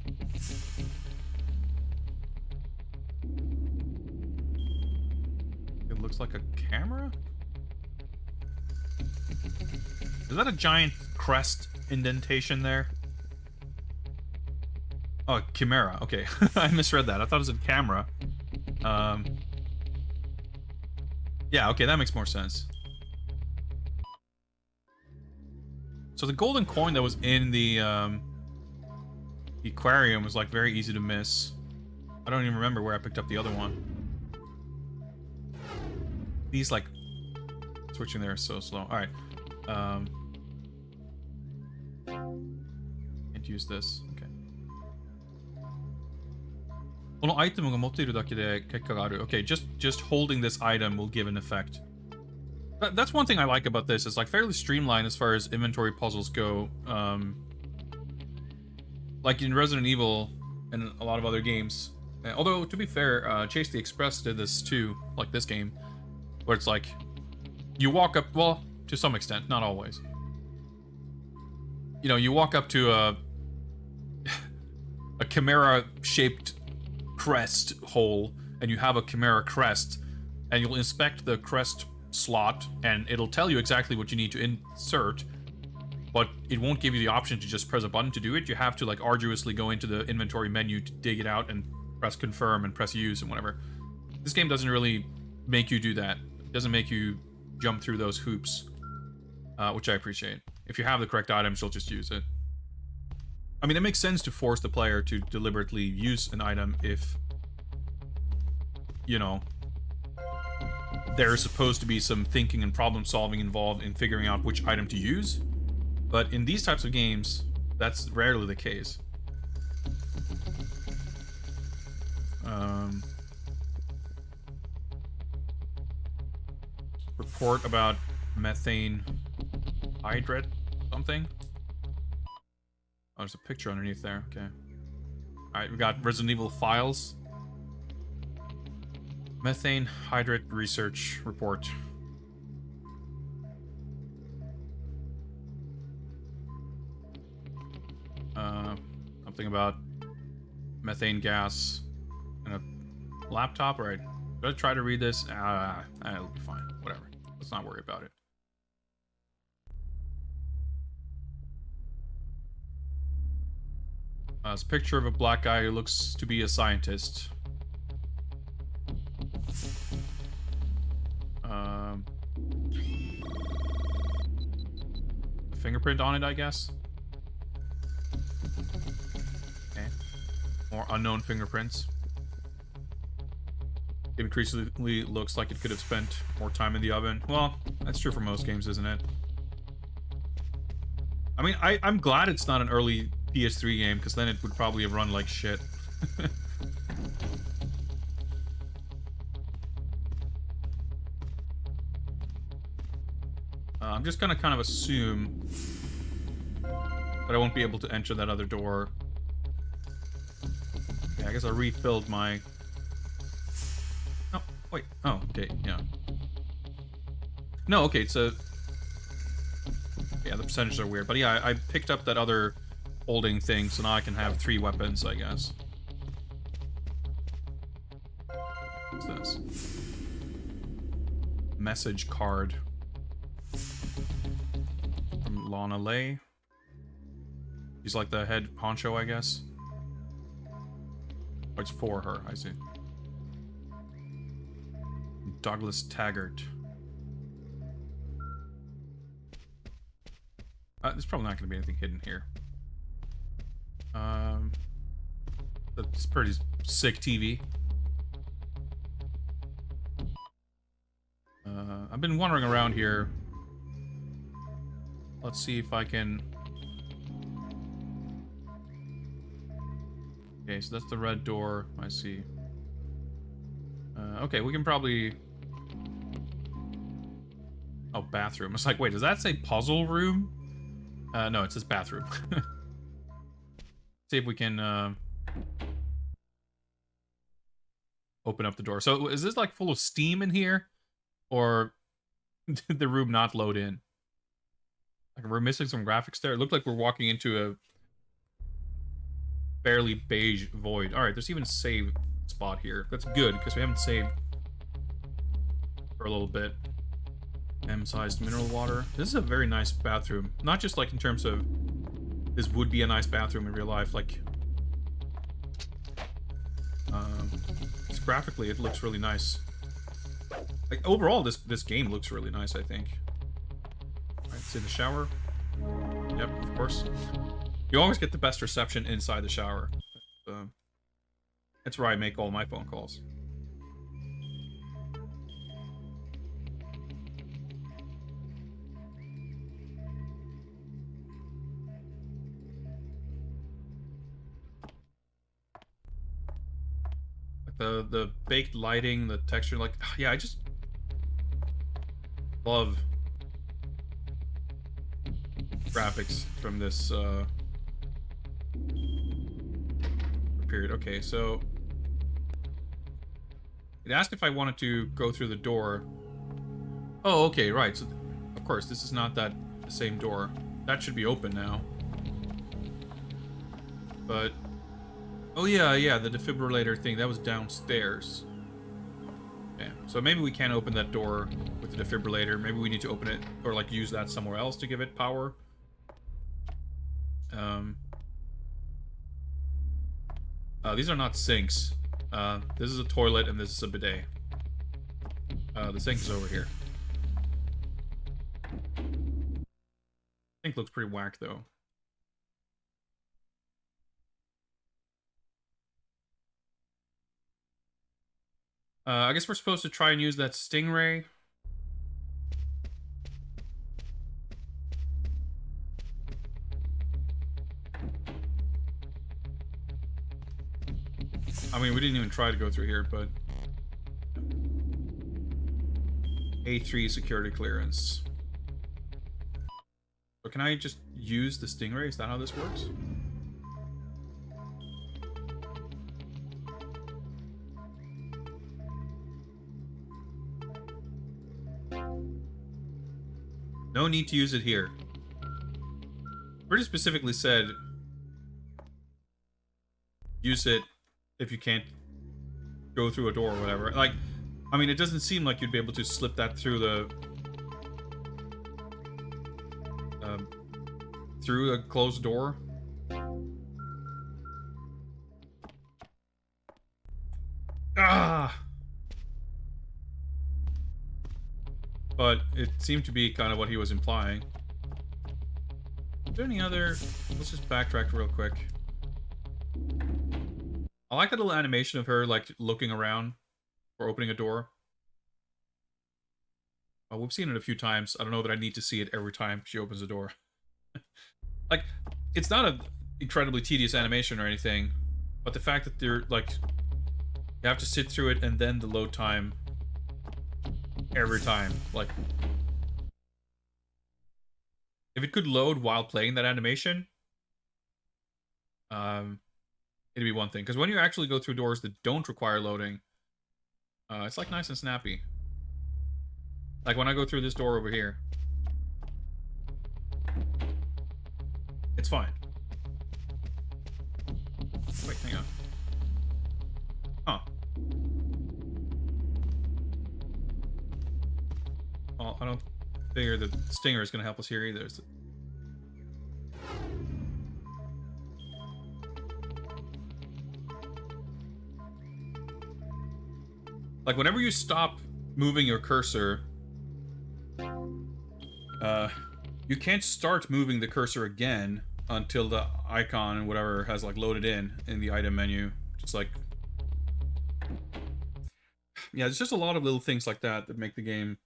It looks like a camera? Is that a giant crest indentation there? Oh, chimera. Okay, I misread that. I thought it was a camera. Yeah, okay, that makes more sense. So the golden coin that was in the aquarium was, like, very easy to miss. I don't even remember where I picked up the other one. These, like, switching there is so slow. Alright. Can't use this. Okay. このアイテムが持っているだけで結果がある. Okay, just holding this item will give an effect. That's one thing I like about this. It's, like, fairly streamlined as far as inventory puzzles go. Like in Resident Evil and a lot of other games. Although, to be fair, Chase the Express did this too, like this game. Where it's like, you walk up, well, to some extent, not always. You know, you walk up to a chimera-shaped crest hole, and you have a chimera crest, and you'll inspect the crest slot, and it'll tell you exactly what you need to insert, but it won't give you the option to just press a button to do it. You have to, like, arduously go into the inventory menu to dig it out and press confirm and press use and whatever. This game doesn't really make you do that. It doesn't make you jump through those hoops, which I appreciate. If you have the correct items, you'll just use it. I mean, it makes sense to force the player to deliberately use an item if, you know, there's supposed to be some thinking and problem solving involved in figuring out which item to use. But in these types of games, that's rarely the case. report about methane hydrate something. Oh, there's a picture underneath there. Okay. Alright, we got Resident Evil files. Methane hydrate research report. Something about methane gas and a laptop. All right. Should I try to read this? It'll be fine. Whatever. Let's not worry about it. It's a picture of a black guy who looks to be a scientist. A fingerprint on it, I guess. Okay. More unknown fingerprints. It increasingly looks like it could have spent more time in the oven. Well, that's true for most games, isn't it? I mean, I'm glad it's not an early PS3 game, because then it would probably have run like shit. I'm just gonna kind of assume that I won't be able to enter that other door. Okay, I guess I refilled my... Oh, wait. Oh, okay, yeah. No, okay, it's a... Yeah, the percentages are weird. But yeah, I picked up that other holding thing, so now I can have 3 weapons, I guess. What's this? Message card. From Lana Lay. She's like the head honcho, I guess. Oh, it's for her, I see. Douglas Taggart. There's probably not going to be anything hidden here. That's pretty sick TV. I've been wandering around here. Let's see if I can... Okay, so that's the red door. I see. Okay, we can probably... Oh, bathroom. It's like, wait, does that say puzzle room? No, it says bathroom. See if we can open up the door. So is this like full of steam in here? Or did the room not load in? Like, we're missing some graphics there. It looked like we're walking into a fairly beige void. Alright, there's even a save spot here. That's good, because we haven't saved for a little bit. M-sized mineral water. This is a very nice bathroom. Not just like in terms of this would be a nice bathroom in real life, like just graphically it looks really nice. Like overall this game looks really nice, I think. Alright, see the shower. Yep, of course. You always get the best reception inside the shower. That's where I make all my phone calls. The baked lighting, the texture, like, yeah, I just love graphics from this period. Okay, so it asked if I wanted to go through the door. Oh, okay, right. So of course, this is not the same door. That should be open now. But oh yeah, the defibrillator thing, that was downstairs. Yeah, so maybe we can't open that door with the defibrillator. Maybe we need to open it, or like use that somewhere else to give it power. These are not sinks. This is a toilet and this is a bidet. The sink is over here. Sink looks pretty whack though. I guess we're supposed to try and use that stingray. I mean, we didn't even try to go through here, but... A3 security clearance. So can I just use the Stingray? Is that how this works? No need to use it here. Pretty specifically said, use it if you can't go through a door or whatever. Like, I mean, it doesn't seem like you'd be able to slip that through the through a closed door. Ah! But it seemed to be kind of what he was implying. Is there any other... Let's just backtrack real quick. I like that little animation of her, like, looking around or opening a door. Oh, we've seen it a few times. I don't know that I need to see it every time she opens a door. Like, it's not an incredibly tedious animation or anything, but the fact that they're, like, you have to sit through it and then the load time every time. Like, if it could load while playing that animation, it'd be one thing. Because when you actually go through doors that don't require loading, it's like nice and snappy. Like when I go through this door over here, it's fine. Wait, hang on. Huh. Well, I don't figure the Stinger is going to help us here either. Like, whenever you stop moving your cursor, you can't start moving the cursor again until the icon and whatever has, like, loaded in the item menu. Just like... Yeah, there's just a lot of little things like that that make the game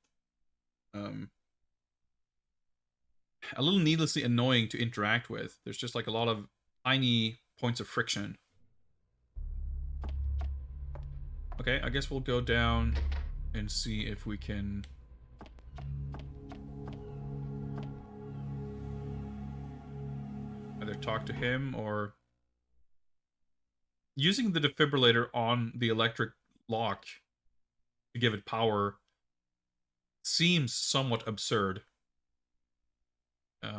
a little needlessly annoying to interact with. There's just, like, a lot of tiny points of friction. Okay, I guess we'll go down and see if we can... either talk to him or... Using the defibrillator on the electric lock to give it power seems somewhat absurd. But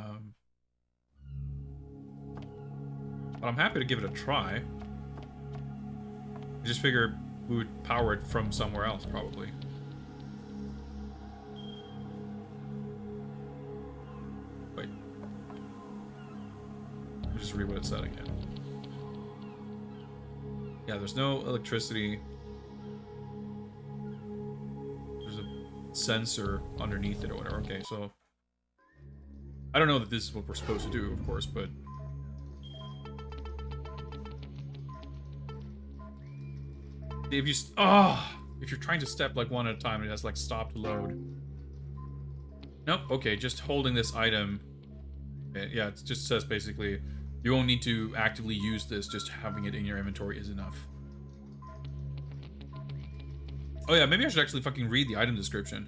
I'm happy to give it a try. I just figure we would power it from somewhere else, probably. Wait. Let me just read what it said again. Yeah, there's no electricity. There's a sensor underneath it or whatever. Okay, so... I don't know that this is what we're supposed to do, of course, but... If you... if you're trying to step, like, one at a time, it has, like, stop to load. Nope, okay, just holding this item... Okay, yeah, it just says, basically, you won't need to actively use this, just having it in your inventory is enough. Oh yeah, maybe I should actually fucking read the item description.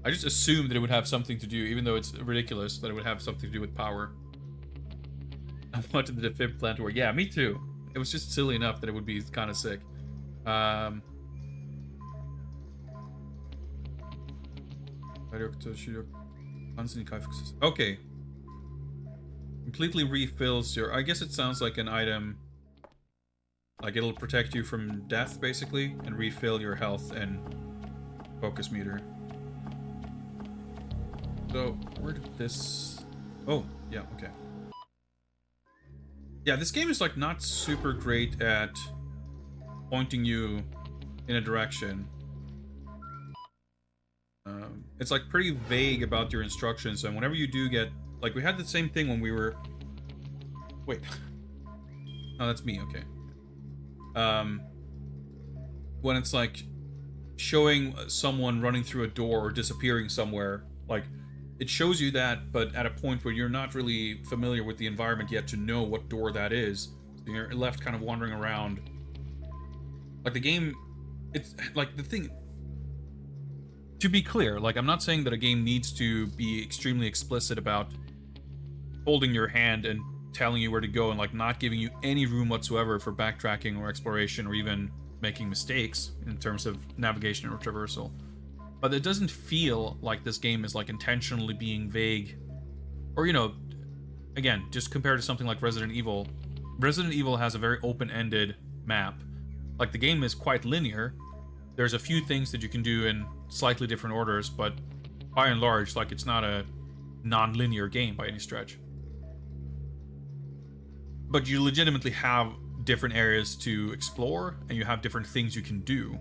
I just assumed that it would have something to do, even though it's ridiculous, that it would have something to do with power. I wanted the defib plant to work. Yeah, me too. It was just silly enough that it would be kind of sick. Okay. Completely refills your... I guess it sounds like an item... Like, it'll protect you from death, basically, and refill your health and focus meter. So, where did this... Oh, yeah, okay. Yeah, this game is, like, not super great at pointing you in a direction. It's, like, pretty vague about your instructions, and whenever you do get... Like, we had the same thing when we were... Wait. Oh, that's me, okay. When it's, like, showing someone running through a door or disappearing somewhere, like... It shows you that, but at a point where you're not really familiar with the environment yet to know what door that is. So you're left kind of wandering around. Like, the game... It's... Like, the thing... to be clear, like, I'm not saying that a game needs to be extremely explicit about holding your hand and telling you where to go and, like, not giving you any room whatsoever for backtracking or exploration or even making mistakes in terms of navigation or traversal. But it doesn't feel like this game is, like, intentionally being vague. Or, you know, again, just compared to something like Resident Evil. Resident Evil has a very open-ended map. Like, the game is quite linear. There's a few things that you can do in slightly different orders, but by and large, like, it's not a non-linear game by any stretch. But you legitimately have different areas to explore, and you have different things you can do.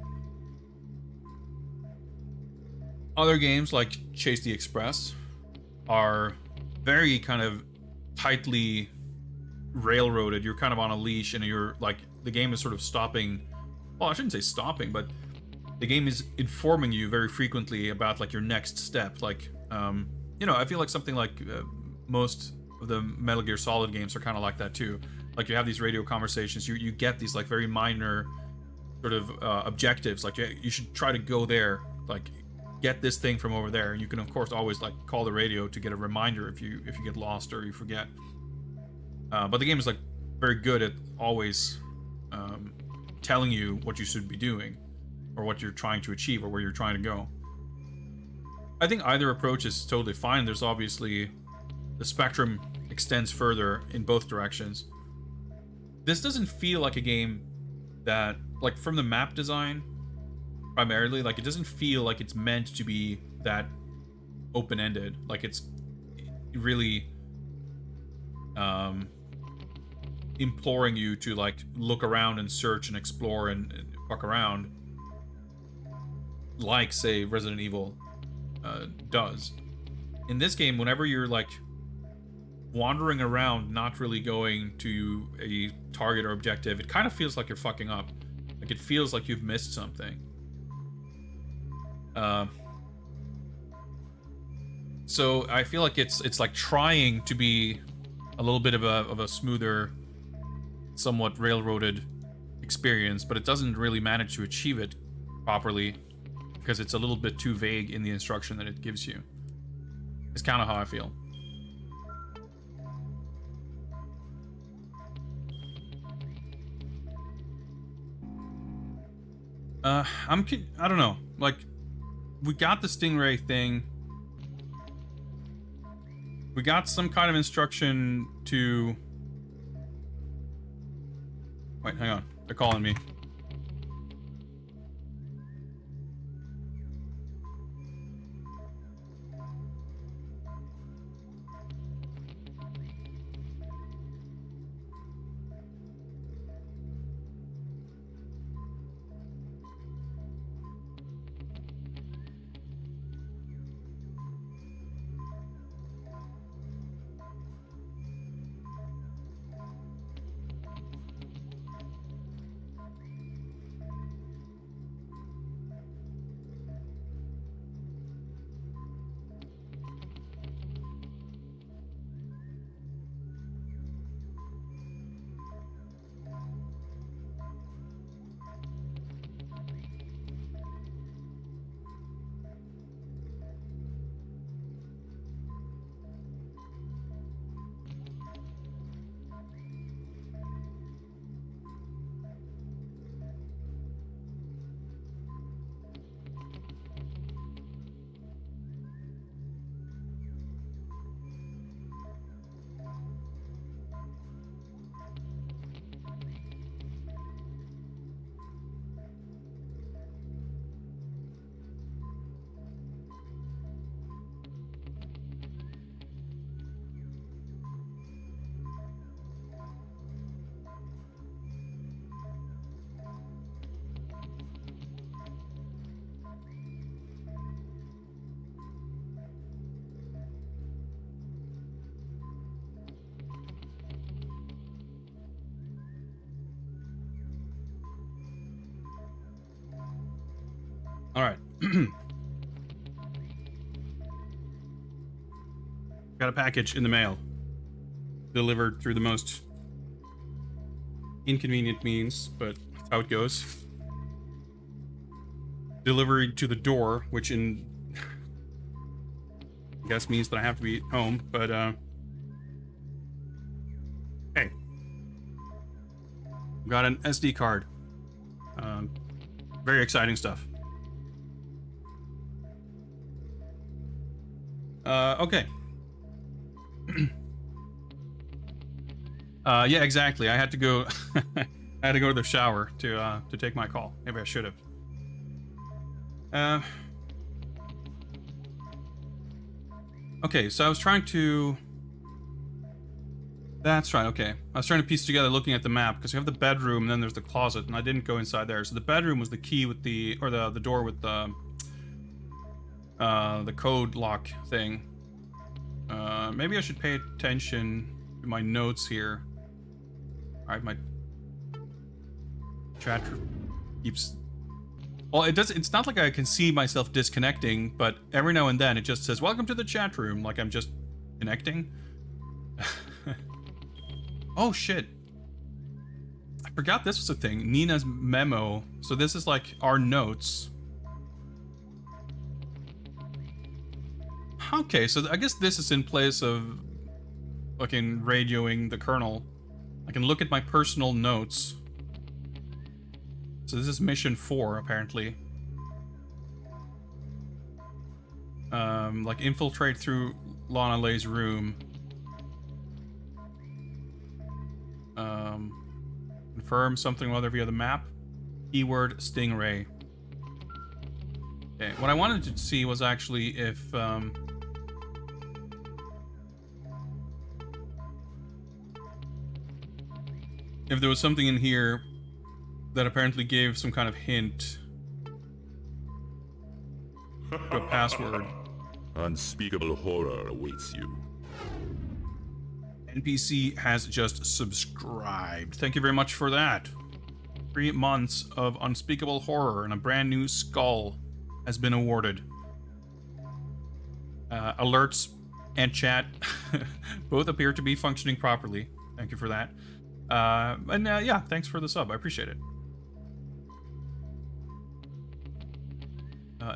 Other games, like Chase the Express, are very kind of tightly railroaded. You're kind of on a leash, and you're, like, the game is sort of stopping. Well, I shouldn't say stopping, but the game is informing you very frequently about, like, your next step. Like, you know, I feel like something like most of the Metal Gear Solid games are kind of like that too. Like, you have these radio conversations, you get these, like, very minor sort of objectives. Like, you should try to go there, like, get this thing from over there. And you can, of course, always, like, call the radio to get a reminder if you get lost or you forget. But the game is, like, very good at always telling you what you should be doing, or what you're trying to achieve, or where you're trying to go. I think either approach is totally fine. There's obviously, the spectrum extends further in both directions. This doesn't feel like a game that, like, from the map design primarily, like, it doesn't feel like it's meant to be that open-ended. Like, it's really imploring you to, like, look around and search and explore and fuck around, like, say, Resident Evil does. In this game, whenever you're, like, wandering around, not really going to a target or objective, it kind of feels like you're fucking up. Like, it feels like you've missed something. So I feel like it's like trying to be a little bit of a smoother, somewhat railroaded experience, but it doesn't really manage to achieve it properly because it's a little bit too vague in the instruction that it gives you. It's kind of how I feel. I don't know. Like, we got the Stingray thing. We got some kind of instruction to... Wait, hang on. They're calling me. All right. Got a package in the mail. Delivered through the most inconvenient means, but that's how it goes. delivery to the door, which in I guess means that I have to be home, but hey. Got an SD card. Very exciting stuff. Okay. Yeah, exactly. I had to go. I had to go to the shower to take my call. Maybe I should have. Okay, so I was trying to. That's right. Okay, I was trying to piece together looking at the map because we have the bedroom and then there's the closet, and I didn't go inside there. So the bedroom was the key with the the door with the code lock thing. Maybe I should pay attention to my notes here. Alright, my chat keeps... Well, it does. It's not like I can see myself disconnecting, but every now and then it just says, "Welcome to the chat room," like I'm just connecting. Oh, shit. I forgot this was a thing. Nina's memo. So this is like our notes. Okay, so I guess this is in place of fucking radioing the kernel. I can look at my personal notes. So this is mission 4, apparently. Like infiltrate through Lana Leigh's room. Confirm something or other via the map. Keyword Stingray. Okay, what I wanted to see was actually if there was something in here that apparently gave some kind of hint to a password. Unspeakable horror awaits you. NPC has just subscribed. Thank you very much for that. 3 months of unspeakable horror and a brand new skull has been awarded. Alerts and chat both appear to be functioning properly. Thank you for that. Yeah, thanks for the sub. I appreciate it.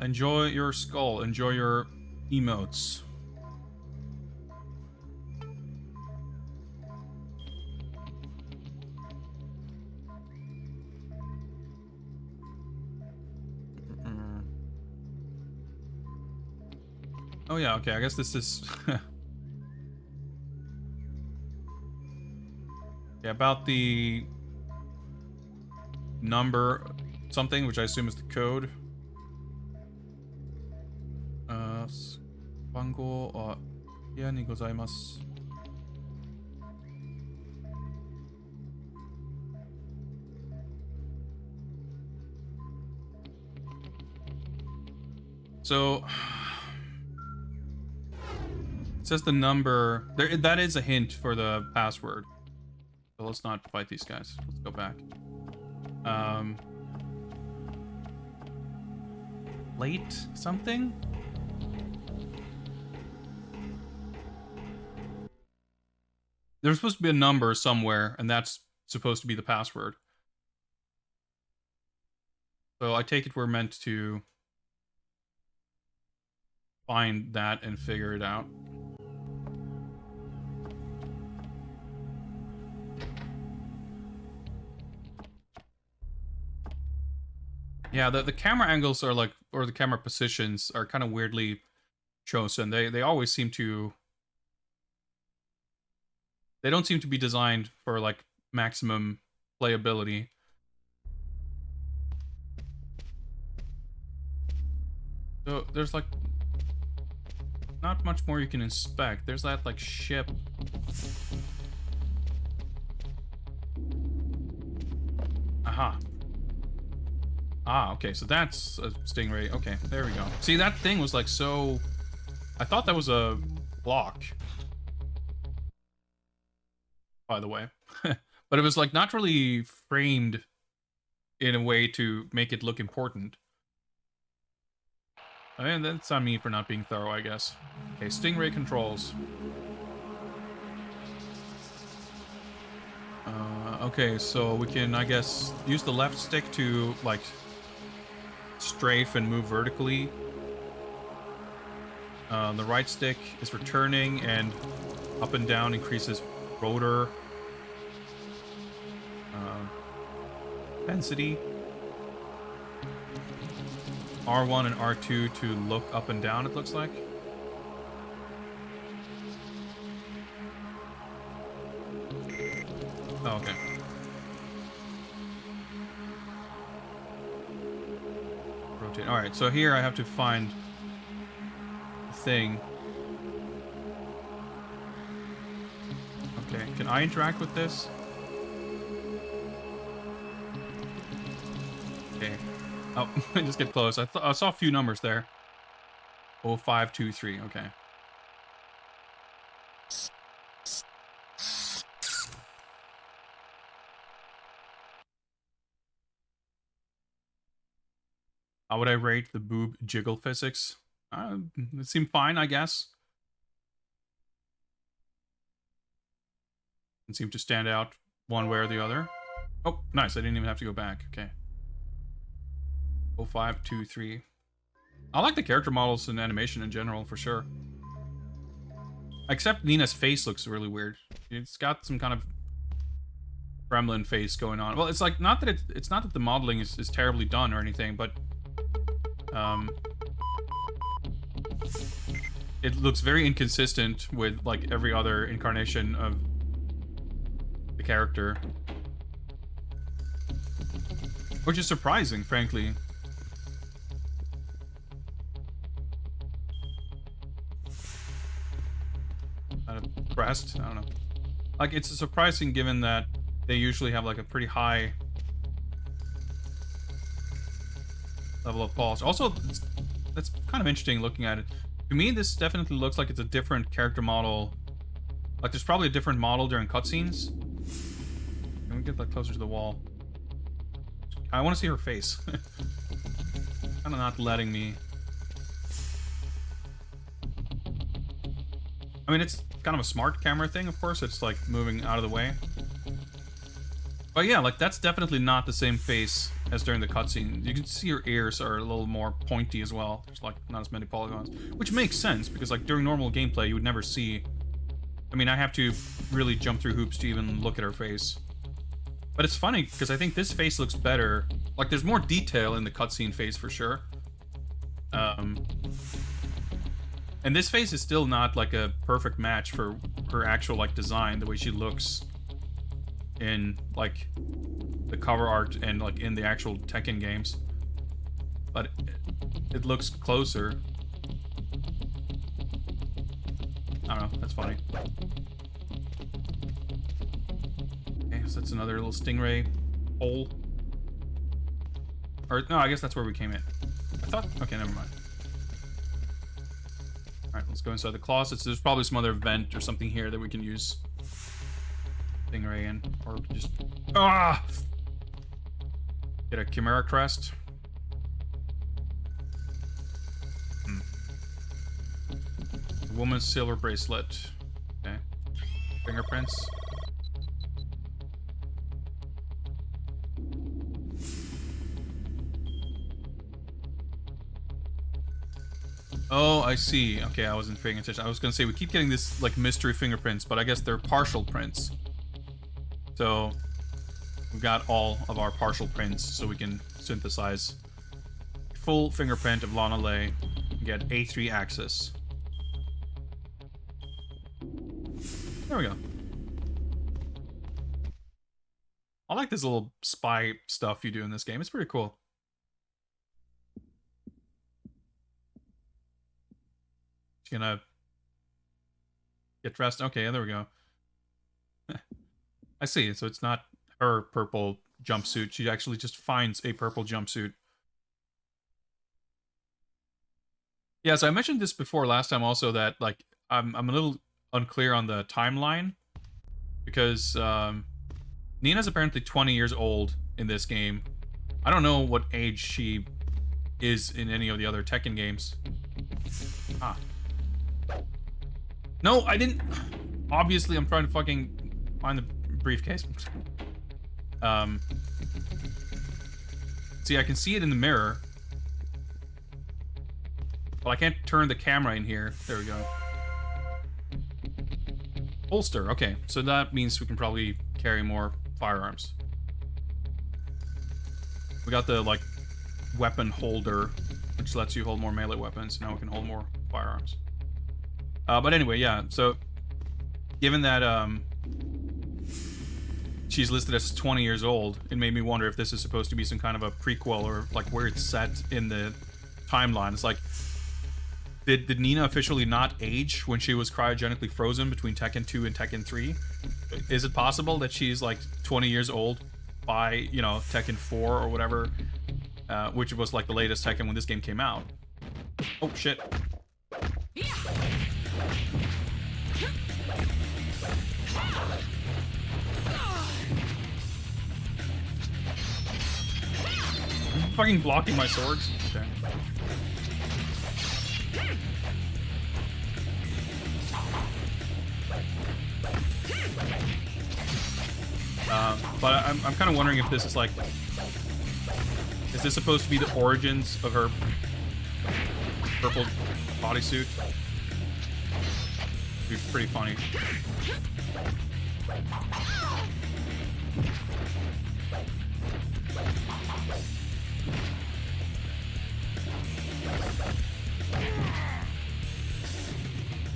Enjoy your skull. Enjoy your emotes. Oh yeah, okay, I guess this is... yeah, about the number something, which I assume is the code. Bango wa here ni gozaimasu. So... it says the number... There, that is a hint for the password. So let's not fight these guys. Let's go back. Late something? There's supposed to be a number somewhere, and that's supposed to be the password. So I take it we're meant to find that and figure it out. Yeah, the camera angles are like, or the camera positions are kind of weirdly chosen. They always seem to... They don't seem to be designed for like maximum playability. So there's like not much more you can inspect. There's that like ship. Aha. Ah, okay, so that's a stingray. Okay, there we go. See, that thing was like so... I thought that was a block. By the way. But it was like not really framed in a way to make it look important. And that's on me for not being thorough, I guess. Okay, stingray controls. Okay, so we can, I guess, use the left stick to, like, strafe and move vertically. The right stick is for turning, and up and down increases rotor density. R1 and R2 to look up and down, it looks like. Oh, okay. Rotate. Alright, so here I have to find the thing. Okay, can I interact with this? Okay. Oh, just get close. I saw a few numbers there. 0523, okay. How would I rate the boob jiggle physics? It seemed fine, I guess. It seemed to stand out one way or the other. Oh, nice. I didn't even have to go back. Okay. 0523. I like the character models and animation in general, for sure. Except Nina's face looks really weird. It's got some kind of gremlin face going on. Well, it's like, not that it's not that the modeling is terribly done or anything, but it looks very inconsistent with like every other incarnation of the character, which is surprising, frankly. Pressed? I don't know. Like, it's surprising given that they usually have like a pretty high level of polish. Also, that's kind of interesting looking at it. To me, this definitely looks like it's a different character model. Like, there's probably a different model during cutscenes. Can we get that closer to the wall? I want to see her face. Kind of not letting me. I mean, it's kind of a smart camera thing, of course. It's like moving out of the way. But yeah, like, that's definitely not the same face as during the cutscene. You can see her ears are a little more pointy as well. There's like not as many polygons, which makes sense because like during normal gameplay you would never see. I mean, I have to really jump through hoops to even look at her face. But it's funny because I think this face looks better. Like, there's more detail in the cutscene face for sure. And this face is still not like a perfect match for her actual like design, the way she looks in like the cover art and like in the actual Tekken games. But it looks closer. I don't know, that's funny. Okay, so that's another little stingray hole. Or no, I guess that's where we came in. I thought, okay, never mind. Alright, let's go inside the closets. There's probably some other vent or something here that we can use stingray in. Or just... Ah! Get a Chimera crest. Woman's silver bracelet. Okay. Fingerprints. Oh, I see. Okay, I wasn't paying attention. I was gonna say, we keep getting this, like, mystery fingerprints, but I guess they're partial prints. So, we've got all of our partial prints, so we can synthesize full fingerprint of Lana Ley and get A3 access. There we go. I like this little spy stuff you do in this game. It's pretty cool. She's gonna get dressed. Okay, there we go. I see. So it's not her purple jumpsuit. She actually just finds a purple jumpsuit. Yeah, so I mentioned this before last time also that, like, I'm a little unclear on the timeline because Nina's apparently 20 years old in this game. I don't know what age she is in any of the other Tekken games. Ah. No, I didn't. Obviously, I'm trying to fucking find the briefcase. See, I can see it in the mirror. Well, I can't turn the camera in here. There we go. Holster. Okay, so that means we can probably carry more firearms. We got the, like, weapon holder, which lets you hold more melee weapons. Now we can hold more firearms. But anyway, yeah, so given that she's listed as 20 years old, it made me wonder if this is supposed to be some kind of a prequel or like where it's set in the timeline. It's like, did Nina officially not age when she was cryogenically frozen between Tekken 2 and Tekken 3? Is it possible that she's like 20 years old by, you know, Tekken 4 or whatever, which was like the latest Tekken when this game came out? Oh shit. Fucking blocking my swords. Okay. But I'm kind of wondering if this is like, is this supposed to be the origins of her purple bodysuit? It'd be pretty funny.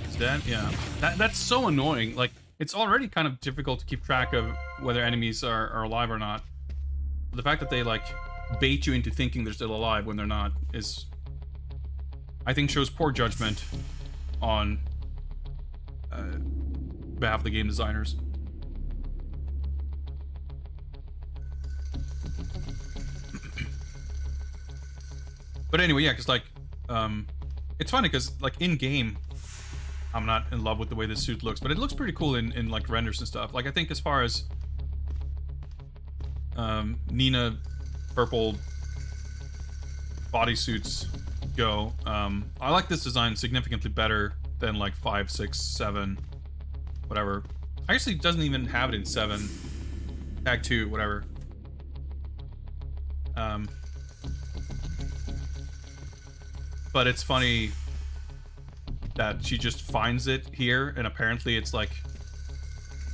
Is that? Yeah. That's so annoying. Like, it's already kind of difficult to keep track of whether enemies are alive or not. The fact that they, like, bait you into thinking they're still alive when they're not is, I think, shows poor judgment on behalf of the game designers. But anyway, yeah, because, like, it's funny because, like, in-game, I'm not in love with the way this suit looks, but it looks pretty cool in like, renders and stuff. Like, I think as far as Nina purple bodysuits go, I like this design significantly better than, like, 5, 6, 7, whatever. Actually, it doesn't even have it in 7. Tag 2, whatever. But it's funny that she just finds it here, and apparently it's like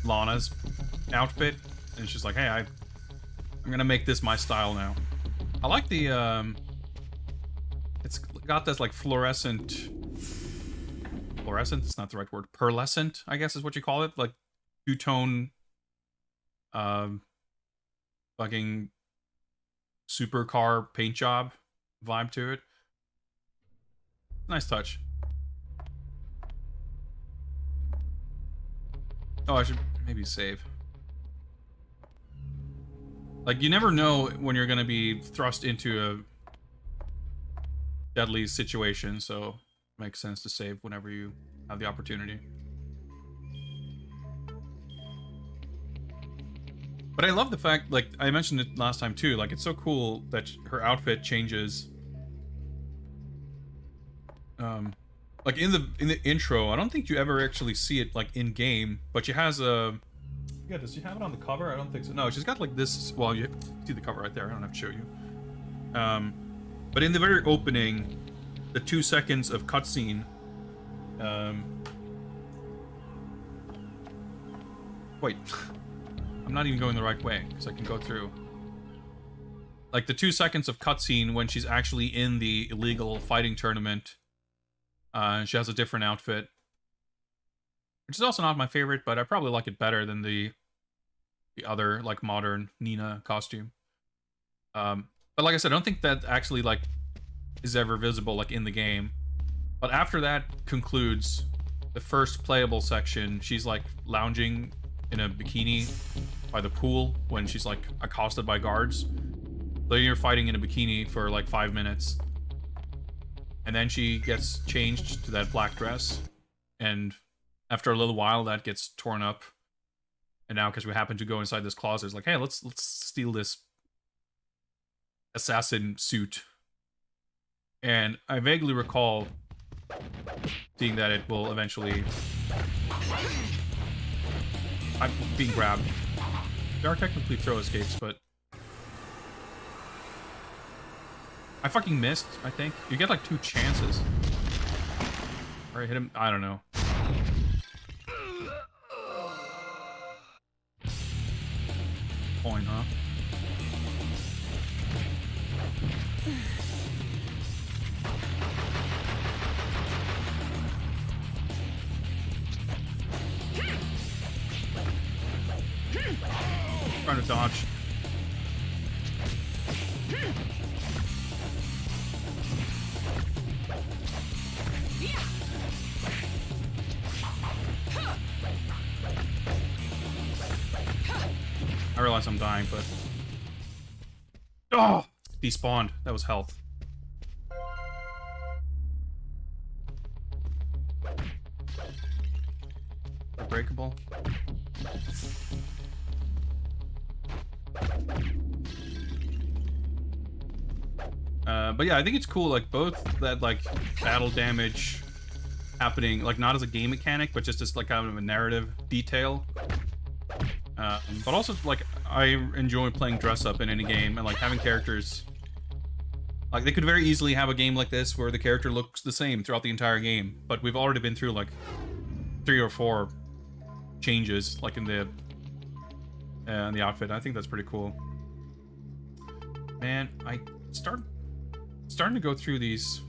Lana's outfit, and she's like, hey, I'm gonna make this my style now. I like the it's got this like fluorescent, it's not the right word, pearlescent, I guess is what you call it, like two-tone fucking supercar paint job vibe to it. Nice touch. Oh, I should maybe save. Like, you never know when you're gonna be thrust into a deadly situation, so it makes sense to save whenever you have the opportunity. But I love the fact, like, I mentioned it last time too, like, it's so cool that her outfit changes. Like in the intro, I don't think you ever actually see it like in game, but she has a. Yeah, does she have it on the cover? I don't think so. No, she's got like this. Well, you see the cover right there. I don't have to show you. But in the very opening, the 2 seconds of cutscene. Wait, I'm not even going the right way because I can go through. Like the 2 seconds of cutscene when she's actually in the illegal fighting tournament. She has a different outfit, which is also not my favorite, but I probably like it better than the other like modern Nina costume. But like I said, I don't think that actually like is ever visible like in the game. But after that concludes the first playable section, she's like lounging in a bikini by the pool when she's like accosted by guards. So you're fighting in a bikini for like 5 minutes. And then she gets changed to that black dress. And after a little while, that gets torn up. And now, because we happen to go inside this closet, it's like, hey, let's steal this assassin suit. And I vaguely recall seeing that it will eventually... I'm being grabbed. There are technically throw escapes, but... I fucking missed, I think. You get like 2 chances. Or I hit him. I don't know. Point, huh? Trying to dodge. I realize I'm dying, but... Oh! Despawned. That was health. Unbreakable. But yeah, I think it's cool, like, both that, like, battle damage happening, like, not as a game mechanic, but just as, like, kind of a narrative detail. But also, like, I enjoy playing dress-up in any game, and, like, having characters... Like, they could very easily have a game like this where the character looks the same throughout the entire game, but we've already been through, like, 3 or 4 changes, like, in the outfit. I think that's pretty cool. Man, starting to go through these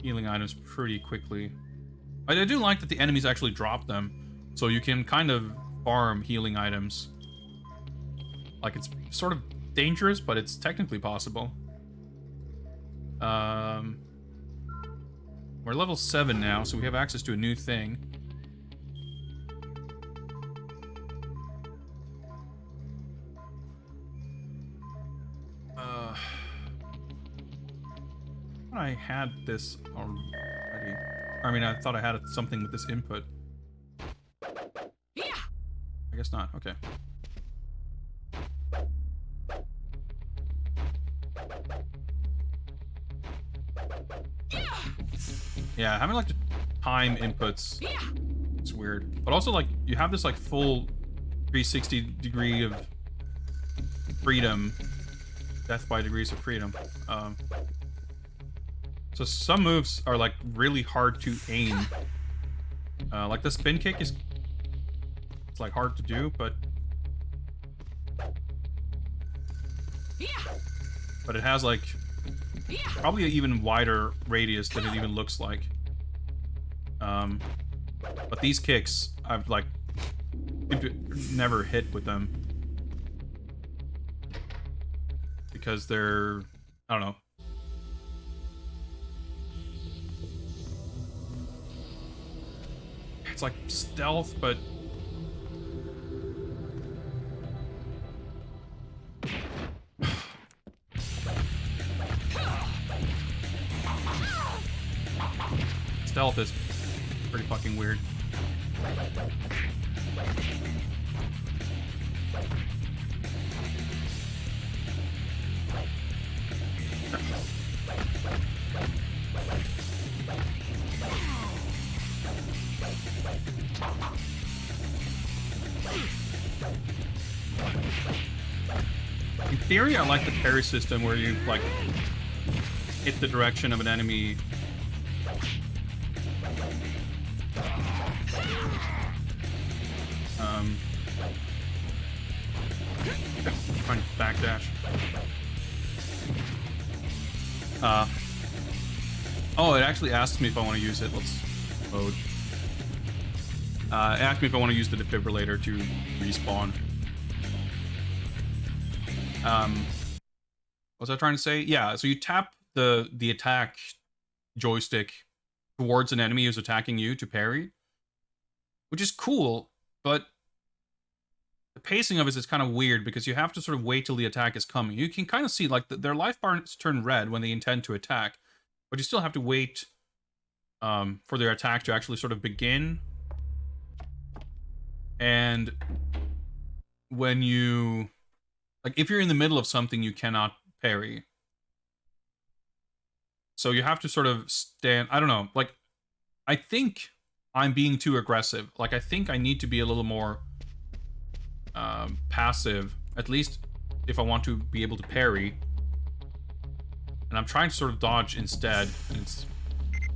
healing items pretty quickly. I do like that the enemies actually drop them, so you can kind of farm healing items. Like, it's sort of dangerous, but it's technically possible. We're level 7 now, so we have access to a new thing. I had this already. I mean, I thought I had something with this input. I guess not. Okay. Yeah, having like the time inputs, it's weird. But also, like, you have this like full 360 degree of freedom, death by degrees of freedom. So some moves are like really hard to aim. Like the spin kick it's like hard to do, but it has like probably an even wider radius than it even looks like. But these kicks, I've like never hit with them because they're, I don't know. It's like stealth, but stealth is pretty fucking weird. In theory, I like the parry system where you, like, hit the direction of an enemy. Trying to backdash. Oh, it actually asks me if I want to use it. Let's load. It asked me if I want to use the defibrillator to respawn. What was I trying to say? Yeah, so you tap the attack joystick towards an enemy who's attacking you to parry, which is cool, but the pacing of it is kind of weird because you have to sort of wait till the attack is coming. You can kind of see, like, their life bars turn red when they intend to attack, but you still have to wait for their attack to actually sort of begin. And when you... Like, if you're in the middle of something, you cannot parry. So you have to sort of stand... I don't know. Like, I think I'm being too aggressive. Like, I think I need to be a little more passive. At least if I want to be able to parry. And I'm trying to sort of dodge instead. And it's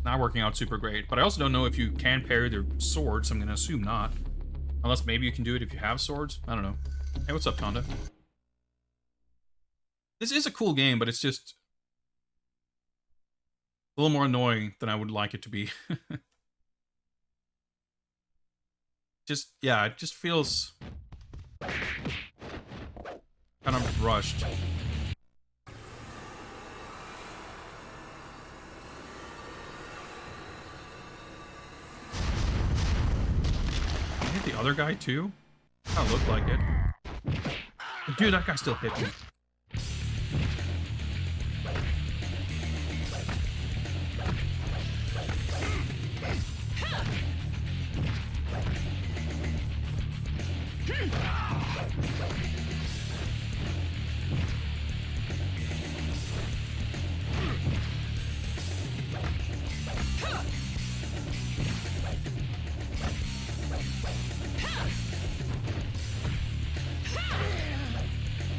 not working out super great. But I also don't know if you can parry their swords. I'm gonna assume not. Unless maybe you can do it if you have swords. I don't know. Hey, what's up, Tonda? This is a cool game, but it's just a little more annoying than I would like it to be. Yeah, it just feels kind of rushed. Hit the other guy too? Kind of looked like it. Dude, that guy still hit me.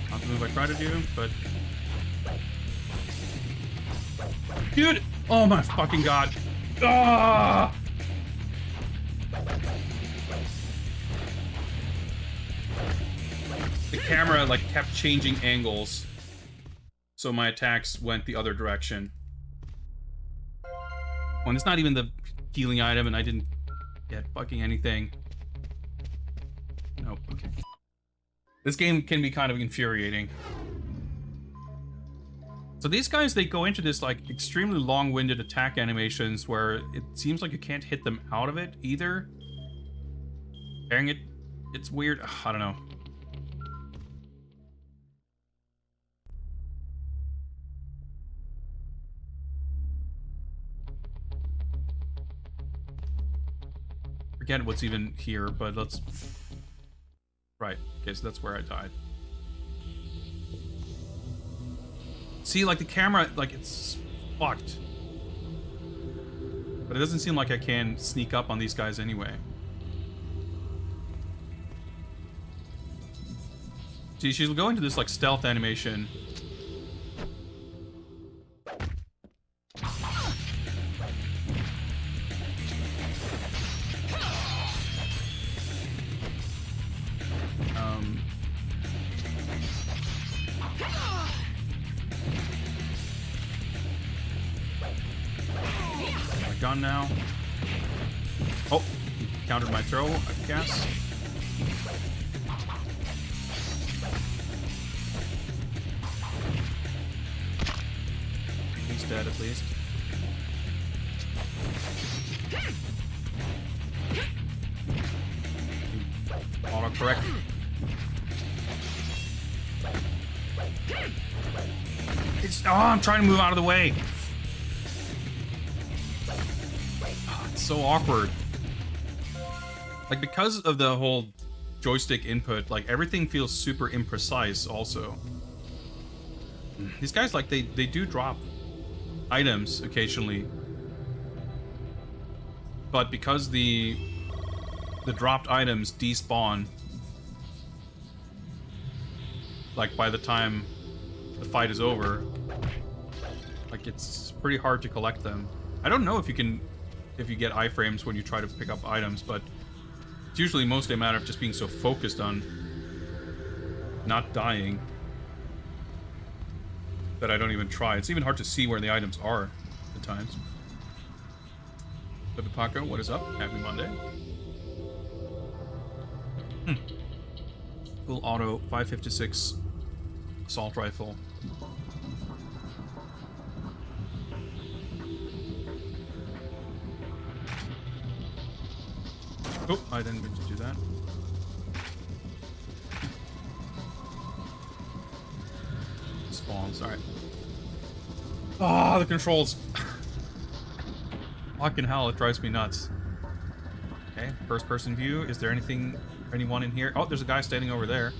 Not the move I try to do, but... Dude! Oh my fucking god! Ah! The camera, like, kept changing angles, so my attacks went the other direction. When it's not even the healing item and I didn't get fucking anything. Nope, okay. This game can be kind of infuriating. So these guys, they go into this, like, extremely long-winded attack animations where it seems like you can't hit them out of it, either. Pairing it, it's weird. Ugh, I don't know. Forget what's even here, but let's... Right, okay, so that's where I died. See, like, the camera, like, it's fucked. But it doesn't seem like I can sneak up on these guys anyway. See, she'll go into this, like, stealth animation. Gun now. Oh, countered my throw, I guess. He's dead at least. Auto-correct. Oh, I'm trying to move out of the way. So awkward. Like, because of the whole joystick input, like, everything feels super imprecise also. These guys, like, they do drop items occasionally, but because the dropped items despawn, like, by the time the fight is over, like, it's pretty hard to collect them. I don't know if you can, if you get iframes when you try to pick up items, but it's usually mostly a matter of just being so focused on not dying that I don't even try. It's even hard to see where the items are at times. But Paco, what is up? Happy Monday. Full auto 556 assault rifle. Oh, I didn't mean to do that. Spawns, alright. Ah, the controls. Fucking hell, it drives me nuts. Okay, first person view. Is there anyone in here? Oh, there's a guy standing over there.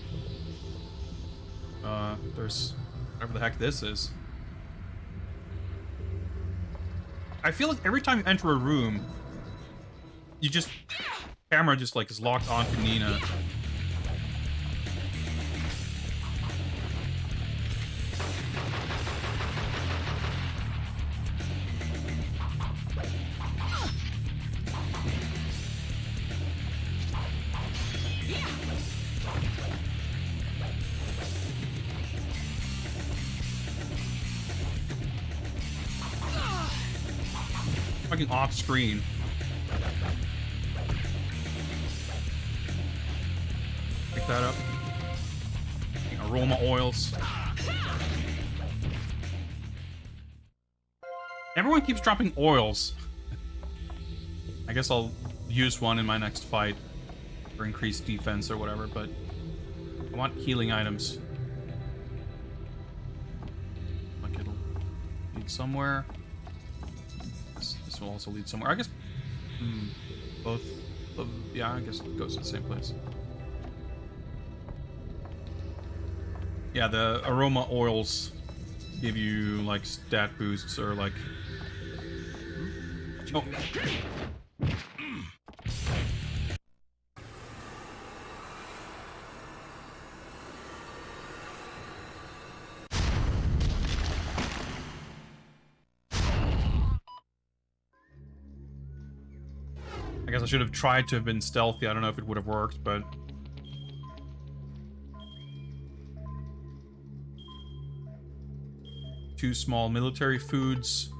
There's whatever the heck this is. I feel like every time you enter a room, you just... camera just, like, is locked onto Nina. Fucking off screen. Pick that up. Aroma oils. Everyone keeps dropping oils. I guess I'll use one in my next fight for increased defense or whatever, but I want healing items. Like it'll lead somewhere. This will also lead somewhere. I guess both. Yeah, I guess it goes to the same place. Yeah, the aroma oils give you like stat boosts or like. Oh. I guess I should have tried to have been stealthy. I don't know if it would have worked, but... Two small military foods.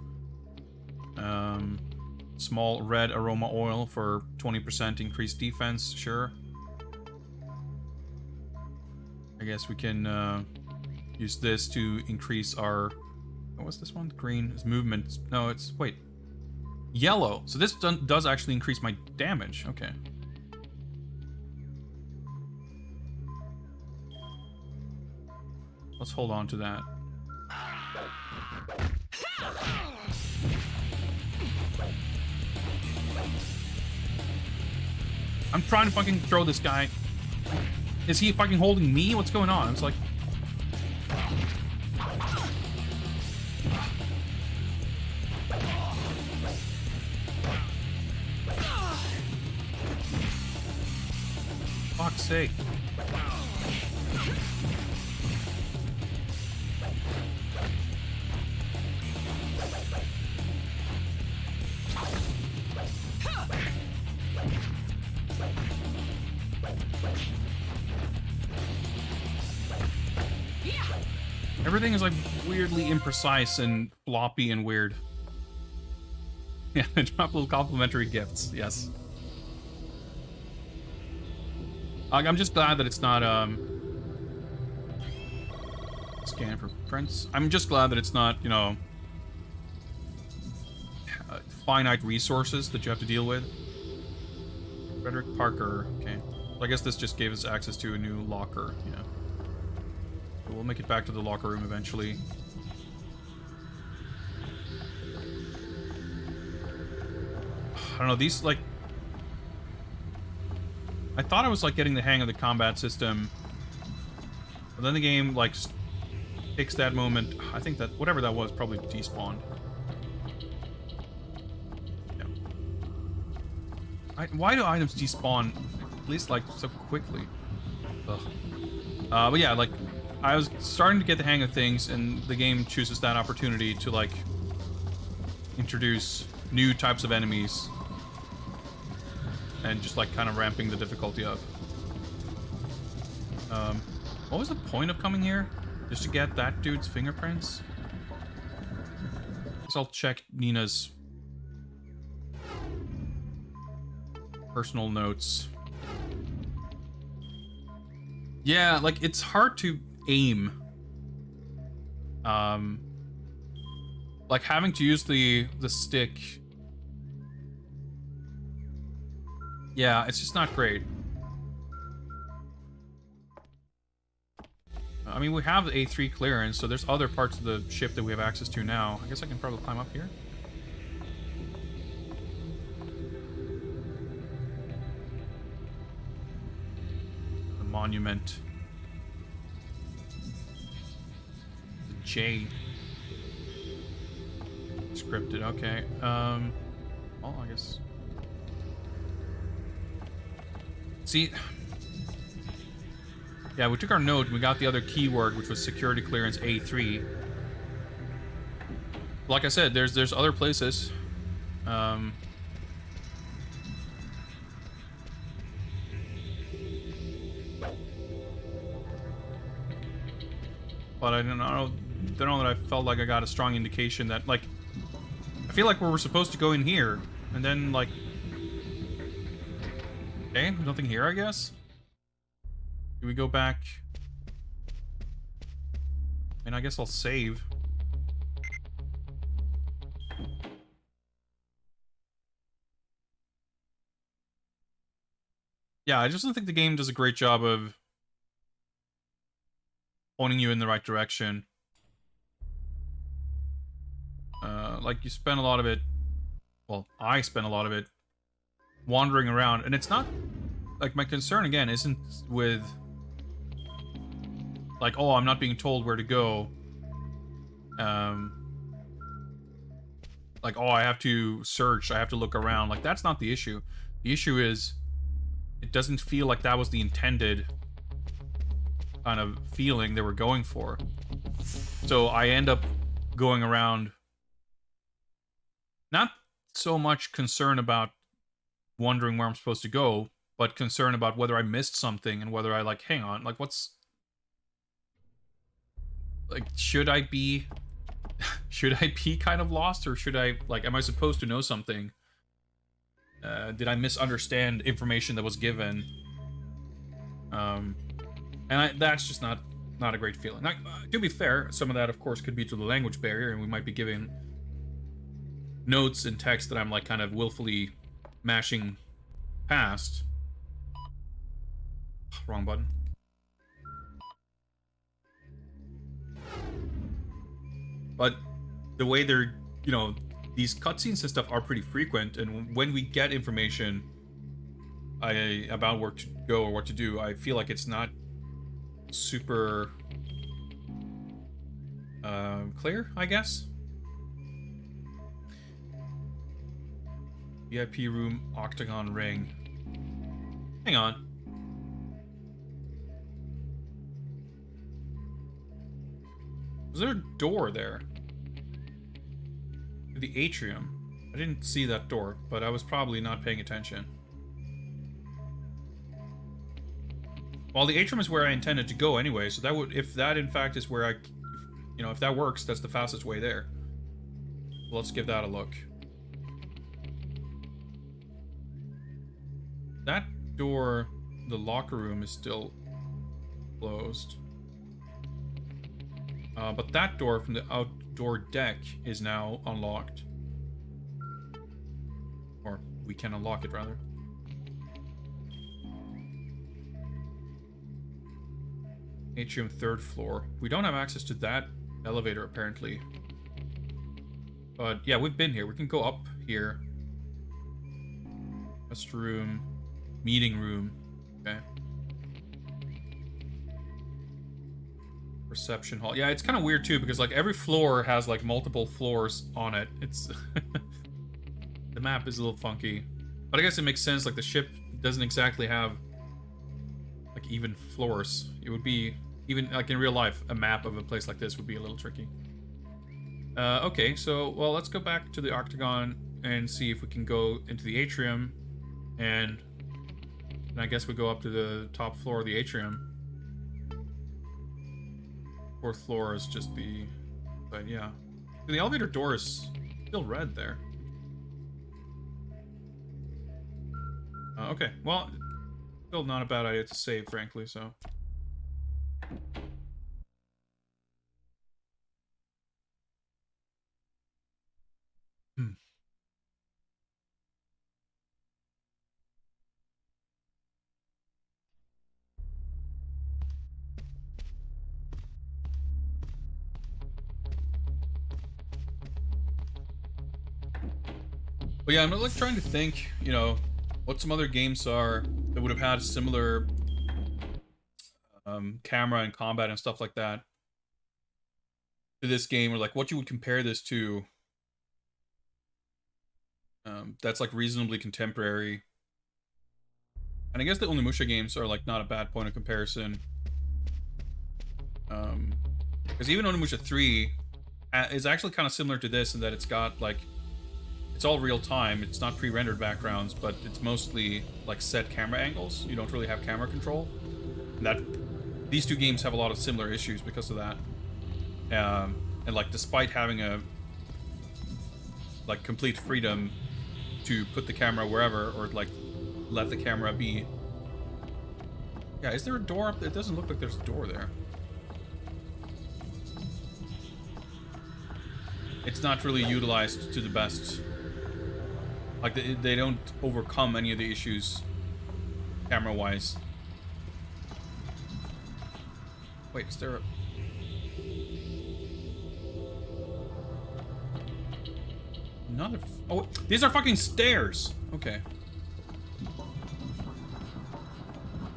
Small red aroma oil for 20% increased defense, sure. I guess we can use this to increase our... What's this one? Green is movement. No, it's... Wait. Yellow. So this does actually increase my damage. Okay. Let's hold on to that. I'm trying to fucking throw this guy. Is he fucking holding me? What's going on? It's like... Fuck's sake. Everything is like weirdly imprecise and floppy and weird. Yeah, drop little complimentary gifts, yes. I'm just glad that it's not, scan for prints. I'm just glad that it's not, you know, finite resources that you have to deal with. Frederick Parker, okay. So I guess this just gave us access to a new locker, yeah. So we'll make it back to the locker room eventually. I don't know, these, like... I thought I was, like, getting the hang of the combat system. But then the game, like, takes that moment. I think that, whatever that was, probably despawned. Yeah. Why do items despawn, at least, like, so quickly? Ugh. But yeah, like, I was starting to get the hang of things, and the game chooses that opportunity to, like, introduce new types of enemies. And just, like, kind of ramping the difficulty up. What was the point of coming here? Just to get that dude's fingerprints? Guess I'll check Nina's personal notes. Yeah, like, it's hard to aim. Like, having to use the stick... Yeah, it's just not great. I mean, we have the A3 clearance, so there's other parts of the ship that we have access to now. I guess I can probably climb up here. The monument. The J. Scripted, okay. Well, I guess... See, yeah, we took our note and we got the other keyword, which was security clearance A3. Like I said, there's other places. But I don't know that I felt like I got a strong indication that, like, I feel like we're supposed to go in here, and then, like... Okay, nothing here, I guess? Do we go back? I mean, I guess I'll save. Yeah, I just don't think the game does a great job of pointing you in the right direction. Like, you spend a lot of it... Well, I spend a lot of it wandering around, and it's not... Like, my concern, again, isn't with... Like, oh, I'm not being told where to go. Like, oh, I have to search, I have to look around. Like, that's not the issue. The issue is... It doesn't feel like that was the intended kind of feeling they were going for. So I end up going around... Not so much concern about wondering where I'm supposed to go, but concern about whether I missed something and whether I, like, hang on, like, what's... Like, should I be... should I be kind of lost, or should I, like, am I supposed to know something? Did I misunderstand information that was given? That's just not a great feeling. Like, to be fair, some of that, of course, could be to the language barrier, and we might be giving notes and text that I'm, like, kind of willfully mashing past. Wrong button. But the way they're, you know, these cutscenes and stuff are pretty frequent, and when we get information about where to go or what to do, I feel like it's not super clear, I guess. VIP room, octagon ring. Hang on. Was there a door there? The atrium. I didn't see that door, but I was probably not paying attention. Well, the atrium is where I intended to go anyway, so that would, if that in fact is where you know, if that works, that's the fastest way there. Let's give that a look. That door, the locker room, is still closed. But that door from the outdoor deck is now unlocked. Or we can unlock it, rather. Atrium, 3rd floor. We don't have access to that elevator, apparently. But yeah, we've been here. We can go up here. Restroom. Meeting room. Okay. Reception hall. Yeah, it's kind of weird too, because like every floor has like multiple floors on it. It's the map is a little funky, but I guess it makes sense. Like the ship doesn't exactly have like even floors. It would be, even like in real life, a map of a place like this would be a little tricky. Okay, so well, let's go back to the octagon and see if we can go into the atrium, and I guess we go up to the top floor of the atrium. 4th floor is just the... But yeah. The elevator door is still red there. Okay, well, still not a bad idea to save, frankly, so... But yeah, I'm like trying to think, you know, what some other games are that would have had similar camera and combat and stuff like that to this game, or like what you would compare this to. That's like reasonably contemporary. And I guess the Onimusha games are like not a bad point of comparison. Because even Onimusha 3 is actually kind of similar to this in that it's got like, it's all real time. It's not pre-rendered backgrounds, but it's mostly like set camera angles. You don't really have camera control. And these two games have a lot of similar issues because of that. And like, despite having a like complete freedom to put the camera wherever, or like let the camera be. Yeah, is there a door up there? It doesn't look like there's a door there. It's not really utilized to the best. Like, they don't overcome any of the issues camera-wise. Wait, is there a... Another... Oh, these are fucking stairs! Okay.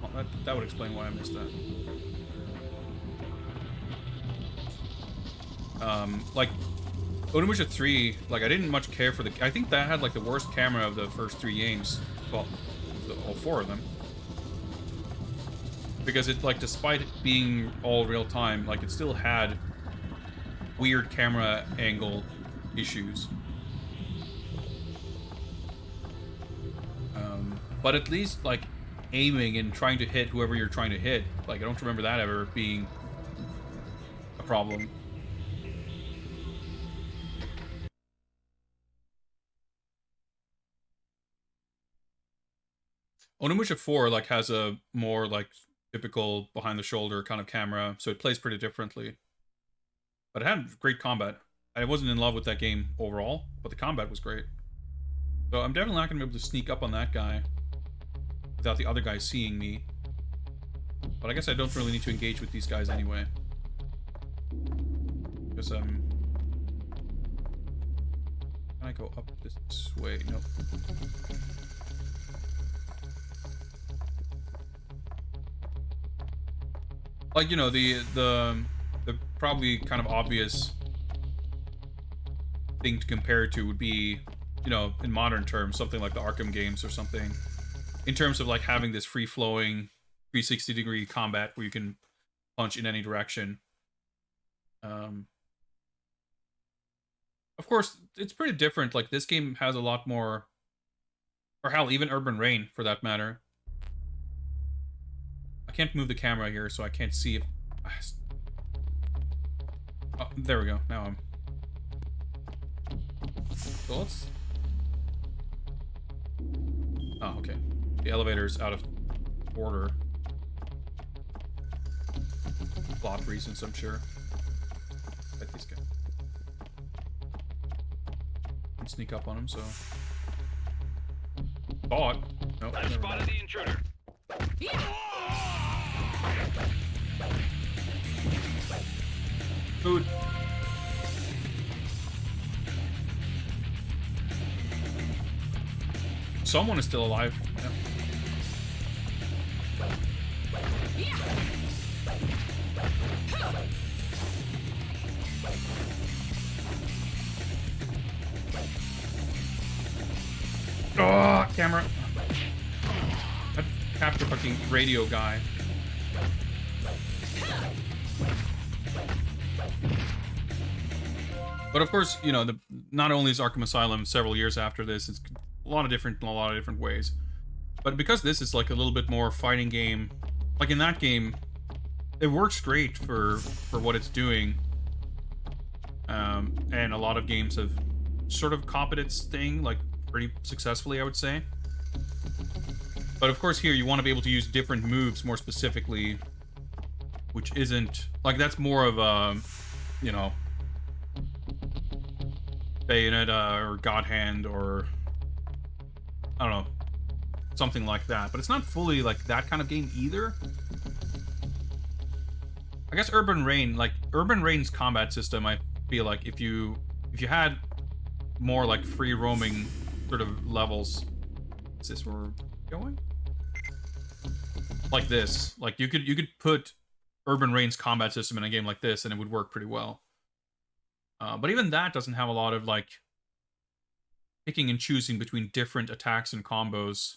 Well, that would explain why I missed that. Like... Onimusha 3, like, I didn't much care for the... I think that had, like, the worst camera of the first 3 games. Well, all 4 of them. Because it, like, despite it being all real-time, like, it still had weird camera angle issues. But at least, like, aiming and trying to hit whoever you're trying to hit, like, I don't remember that ever being a problem. Onimusha 4 like has a more like typical behind the shoulder kind of camera, so it plays pretty differently. But it had great combat. I wasn't in love with that game overall, but the combat was great. So I'm definitely not gonna be able to sneak up on that guy without the other guy seeing me. But I guess I don't really need to engage with these guys anyway. Because can I go up this way? Nope. Like, you know, the probably kind of obvious thing to compare it to would be, you know, in modern terms, something like the Arkham games or something. In terms of, like, having this free-flowing 360-degree combat where you can punch in any direction. Of course, it's pretty different. Like, this game has a lot more... Or hell, even Urban Reign, for that matter. I can't move the camera here, so I can't see if... Oh, there we go. Now I'm... So let's... Oh, okay. The elevator's out of order. Plot reasons, I'm sure. Like these guys. Can sneak up on him, so... Thought. Nope. I've spotted the intruder. Food. Someone is still alive. Yeah. Oh, camera. That capture fucking radio guy. But of course, you know, not only is Arkham Asylum several years after this, it's a lot of different ways. But because this is like a little bit more fighting game, like in that game, it works great for what it's doing. And a lot of games have sort of copied its thing, like pretty successfully, I would say. But of course here you want to be able to use different moves more specifically, which isn't, like, that's more of a, you know, Bayonetta or God Hand or, I don't know, something like that. But it's not fully like that kind of game either. I guess Urban Reign's combat system, I feel like if you had more like free roaming sort of levels, is this where we're going? Like this, like you could put Urban Reign's combat system in a game like this and it would work pretty well. But even that doesn't have a lot of like picking and choosing between different attacks and combos.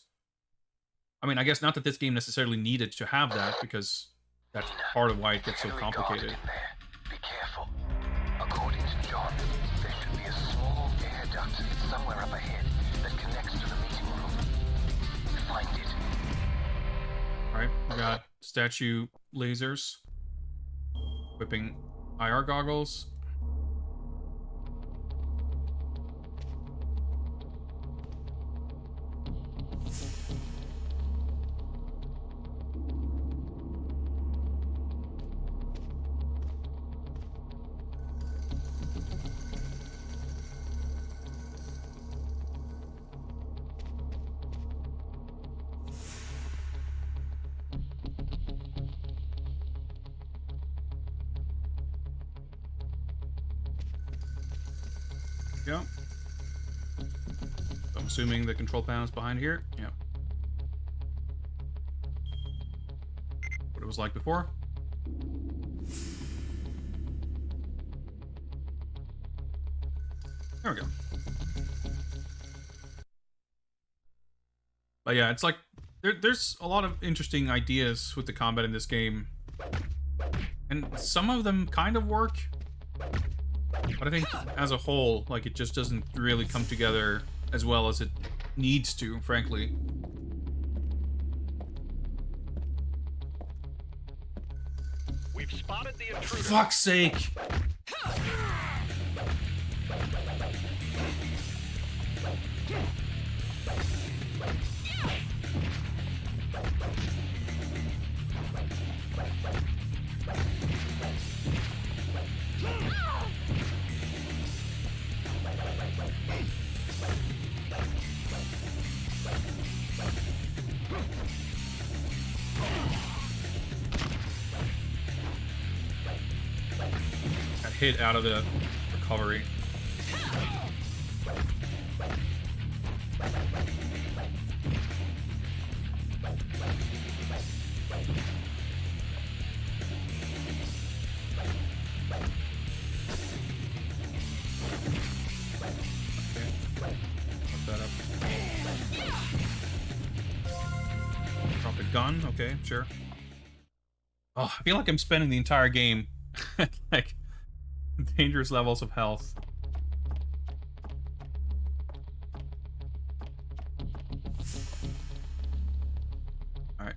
I mean, I guess not that this game necessarily needed to have that, because that's part of why it gets so complicated. Be careful. According to John, there should be a small air duct somewhere up ahead that connects to the meeting room. Find it. Alright, we got statue lasers. Whipping IR goggles. go. I'm assuming the control panel is behind here. Yeah. What it was like before. There we go. But yeah, it's like there's a lot of interesting ideas with the combat in this game, and some of them kind of work. But I think as a whole, like, it just doesn't really come together as well as it needs to, frankly. We've spotted the For intruder. fuck's sake! Got hit out of the recovery. Drop a gun, okay, sure. Oh, I feel like I'm spending the entire game like dangerous levels of health. Alright.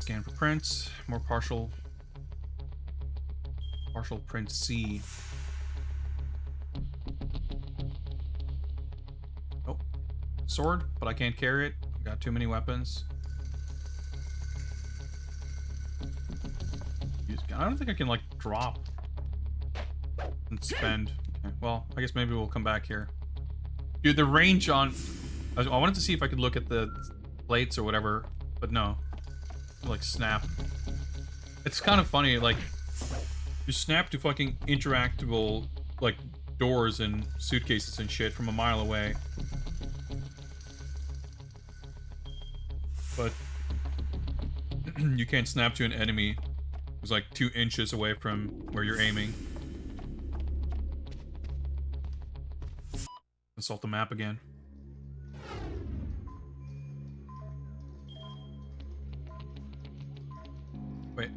Scan for prints, more partial print C. Oh, sword, but I can't carry it. Got too many weapons. I don't think I can, like, drop and spend. Okay, well, I guess maybe we'll come back here. Dude, the range on... I wanted to see if I could look at the plates or whatever, but no. Like, snap. It's kind of funny, like, you snap to fucking interactable, like, doors and suitcases and shit from a mile away. But you can't snap to an enemy who's like 2 inches away from where you're aiming. Assault the map again. Wait.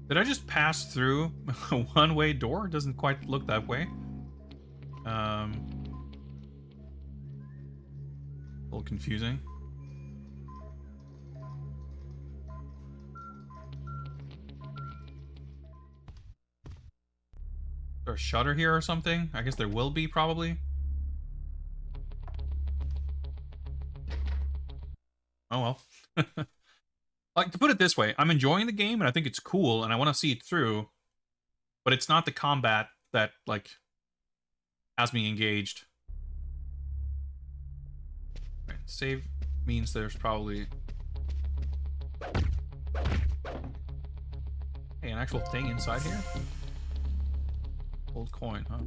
Did I just pass through a one-way door? It doesn't quite look that way. A little confusing. Is there a shutter here or something? I guess there will be, probably. Oh well. Like, to put it this way, I'm enjoying the game and I think it's cool and I want to see it through, but it's not the combat that, like, has me engaged. Right, save means there's probably... Hey, an actual thing inside here? Old coin, huh?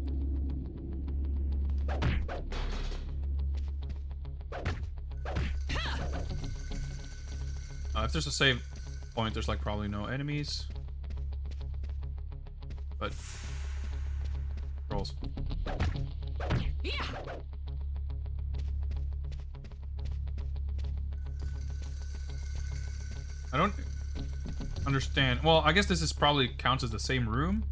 If there's a save point, there's, like, probably no enemies. But... rolls. I don't understand. Well, I guess this is probably counts as the same room.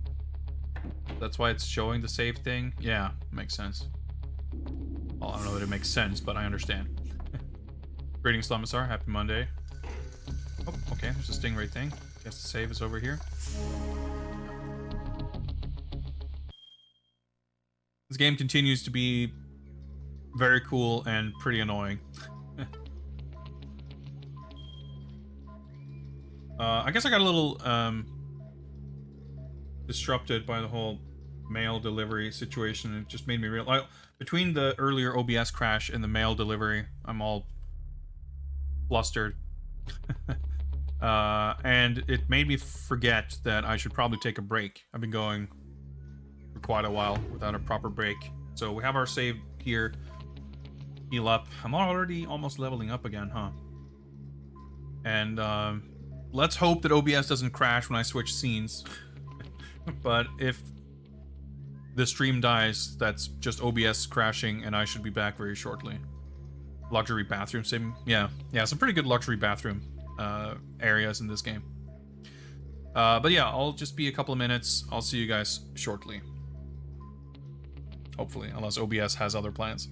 That's why it's showing the save thing. Yeah, makes sense. Well, I don't know that it makes sense, but I understand. Greetings, Slamisar. Happy Monday. Oh, okay. There's a stingray thing. Guess the save is over here. This game continues to be very cool and pretty annoying. I guess I got a little disrupted by the whole mail delivery situation. It just made me realize, between the earlier OBS crash and the mail delivery, I'm all flustered. And it made me forget that I should probably take a break. I've been going for quite a while without a proper break. So we have our save here. Heal up. I'm already almost leveling up again, huh? And let's hope that OBS doesn't crash when I switch scenes. But if the stream dies, that's just OBS crashing, and I should be back very shortly. Luxury bathroom sim. Yeah, some pretty good luxury bathroom areas in this game. But yeah, I'll just be a couple of minutes. I'll see you guys shortly. Hopefully, unless OBS has other plans.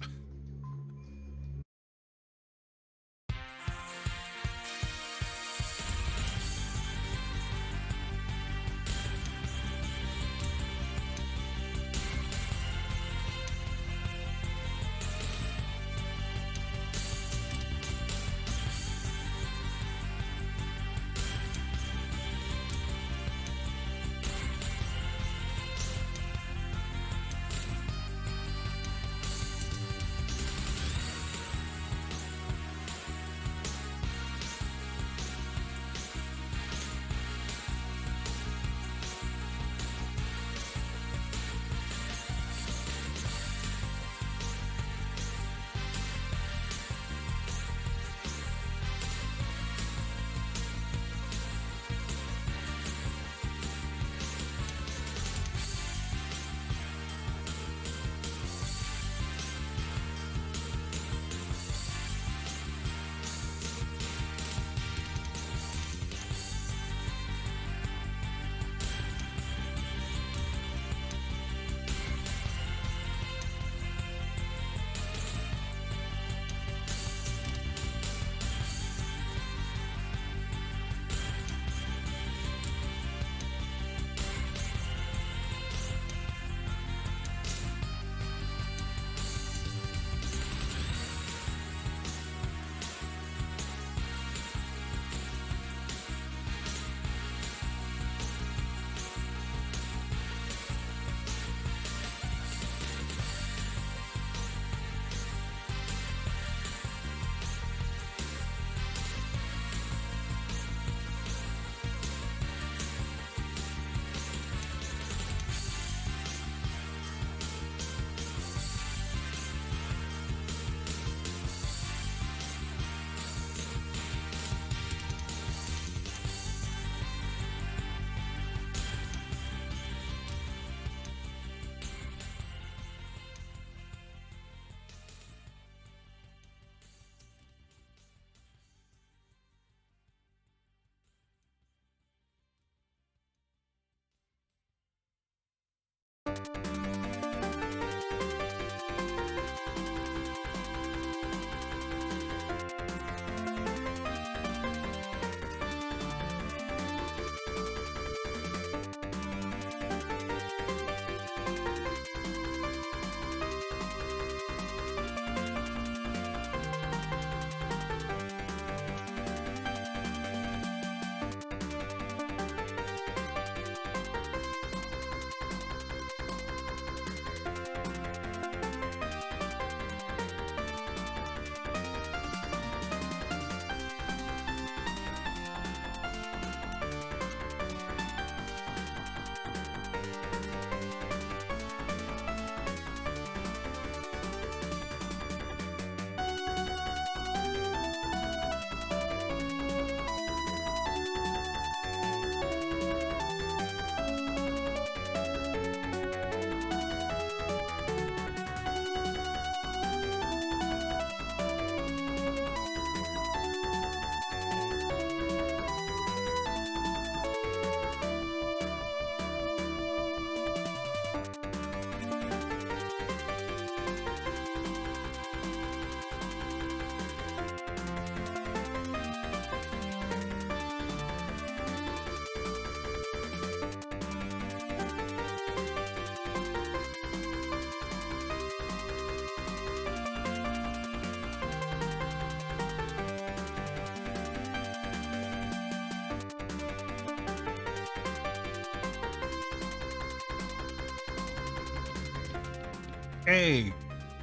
Hey,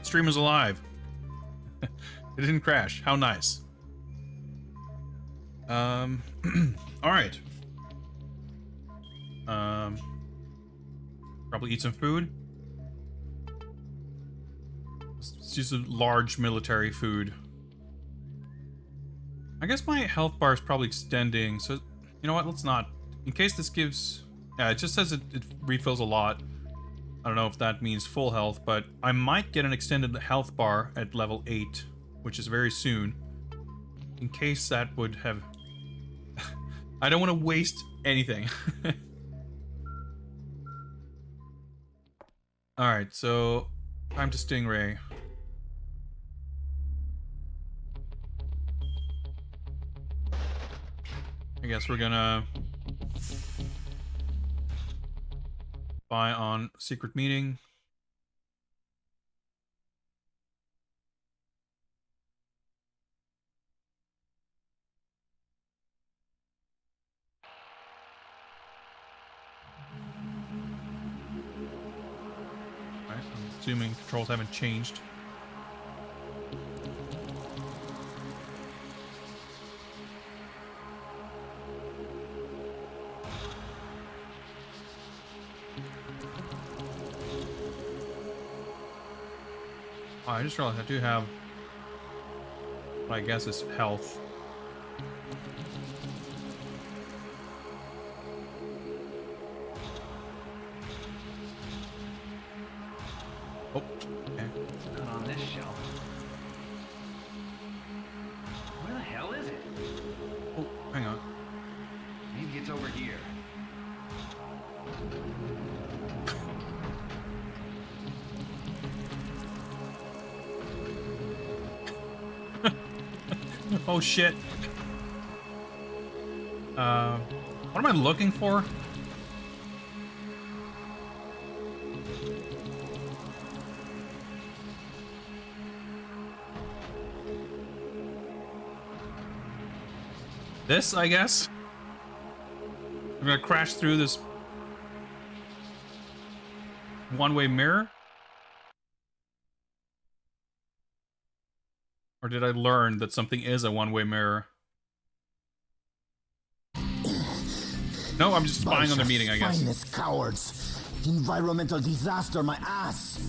stream is alive. It didn't crash. How nice. All right. Probably eat some food. It's just a large military food. I guess my health bar is probably extending, so you know what? Let's not. In case this gives, yeah, it just says it refills a lot. I don't know if that means full health, but I might get an extended health bar at level 8, which is very soon. In case that would have... I don't want to waste anything. Alright, so... time to Stingray. I guess we're gonna... buy on secret meeting. Alright, I'm assuming controls haven't changed. Oh, I just realized I do have what I guess is health. Oh, okay. Not on this shelf. Where the hell is it? Oh, hang on. Maybe it's over here. Oh shit. What am I looking for? This, I guess? I'm gonna crash through this one-way mirror? Or did I learn that something is a one-way mirror? No, I'm just spying on their meeting, I guess. Finest cowards. Environmental disaster, my ass.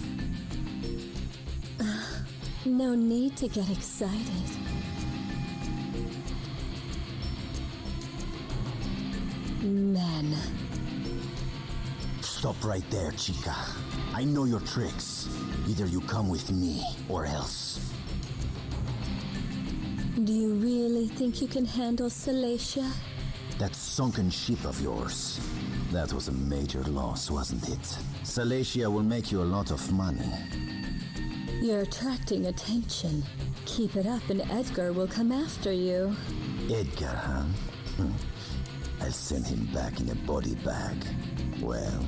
No need to get excited. Men. Stop right there, chica. I know your tricks. Either you come with me or else. Do you really think you can handle Salacia? That sunken ship of yours. That was a major loss, wasn't it? Salacia will make you a lot of money. You're attracting attention. Keep it up and Edgar will come after you. Edgar, huh? I'll send him back in a body bag. Well,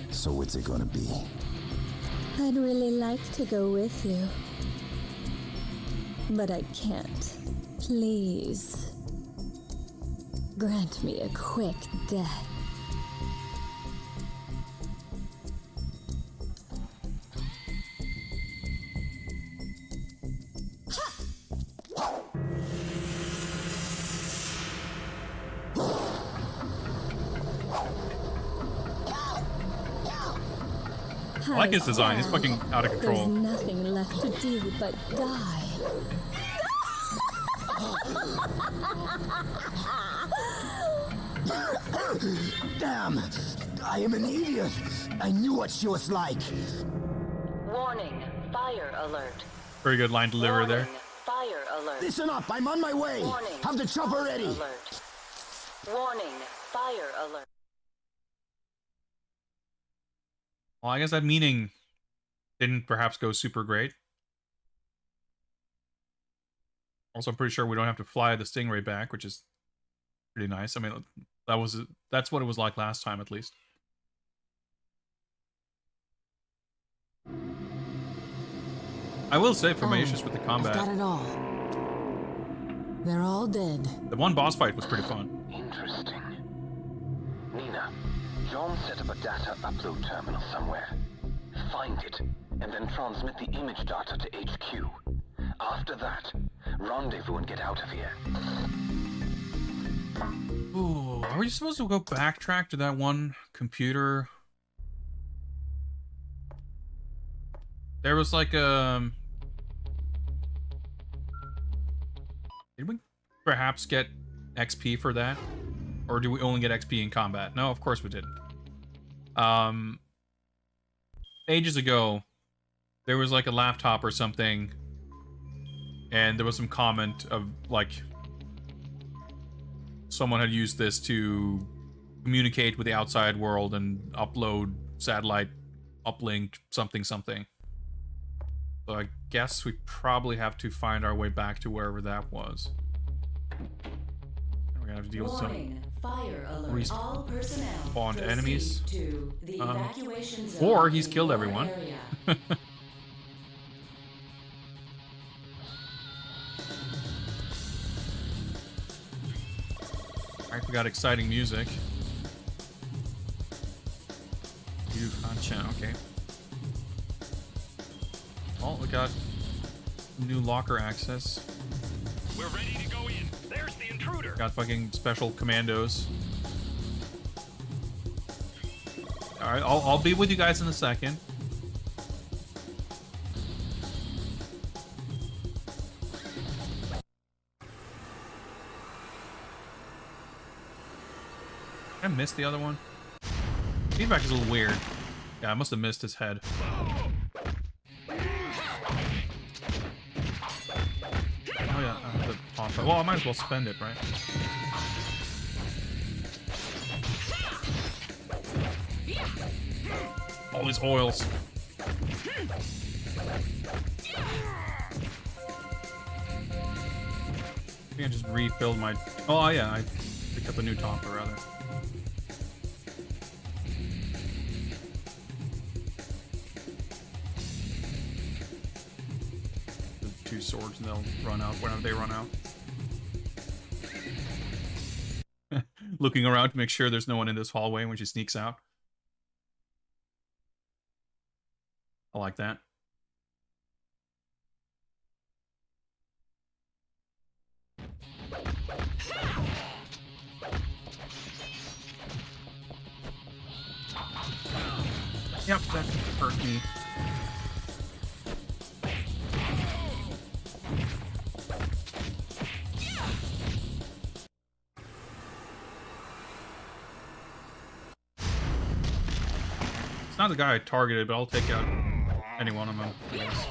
so what's it gonna be? I'd really like to go with you. But I can't. Please. Grant me a quick death. I like his design. He's fucking out of control. There's nothing left to do but die. Damn! I am an idiot! I knew what she was like! Warning, fire alert. Very good line delivery there. Fire alert. Listen up, I'm on my way! Warning, Have the chopper fire ready! Alert. Warning, fire alert. Well, I guess that meeting didn't perhaps go super great. Also, I'm pretty sure we don't have to fly the Stingray back, which is pretty nice. I mean, that's what it was like last time, at least. I will say, for my issues with the combat, I've got it all. They're all dead. the one boss fight was pretty fun. Interesting. Nina, John set up a data upload terminal somewhere. Find it, and then transmit the image data to HQ. After that, rendezvous and get out of here. Ooh, are we supposed to go backtrack to that one computer? There was like a... Did we perhaps get XP for that? Or do we only get XP in combat? No, of course we didn't. Ages ago, there was like a laptop or something, and there was some comment of like someone had used this to communicate with the outside world and upload satellite uplink something something. So I guess we probably have to find our way back to wherever that was. We're gonna have to deal with some Fire alert. All personnel spawned proceed enemies. To the evacuation zone Or he's in killed your everyone. area. Alright, we got exciting music. Okay. Oh, we got new locker access. We're ready to go in. There's the intruder. Got fucking special commandos. Alright, I'll be with you guys in a second. Did I miss the other one? Feedback is a little weird. Yeah, I must have missed his head. Oh yeah, the taunt. Well, I might as well spend it, right? All these oils. I think I just refilled my... Oh yeah, I picked up a new topper, rather. The 2 swords and they'll run out whenever they run out. Looking around to make sure there's no one in this hallway when she sneaks out. I like that. Yep, that hurt me. It's not the guy I targeted, but I'll take out any one of them. Yes.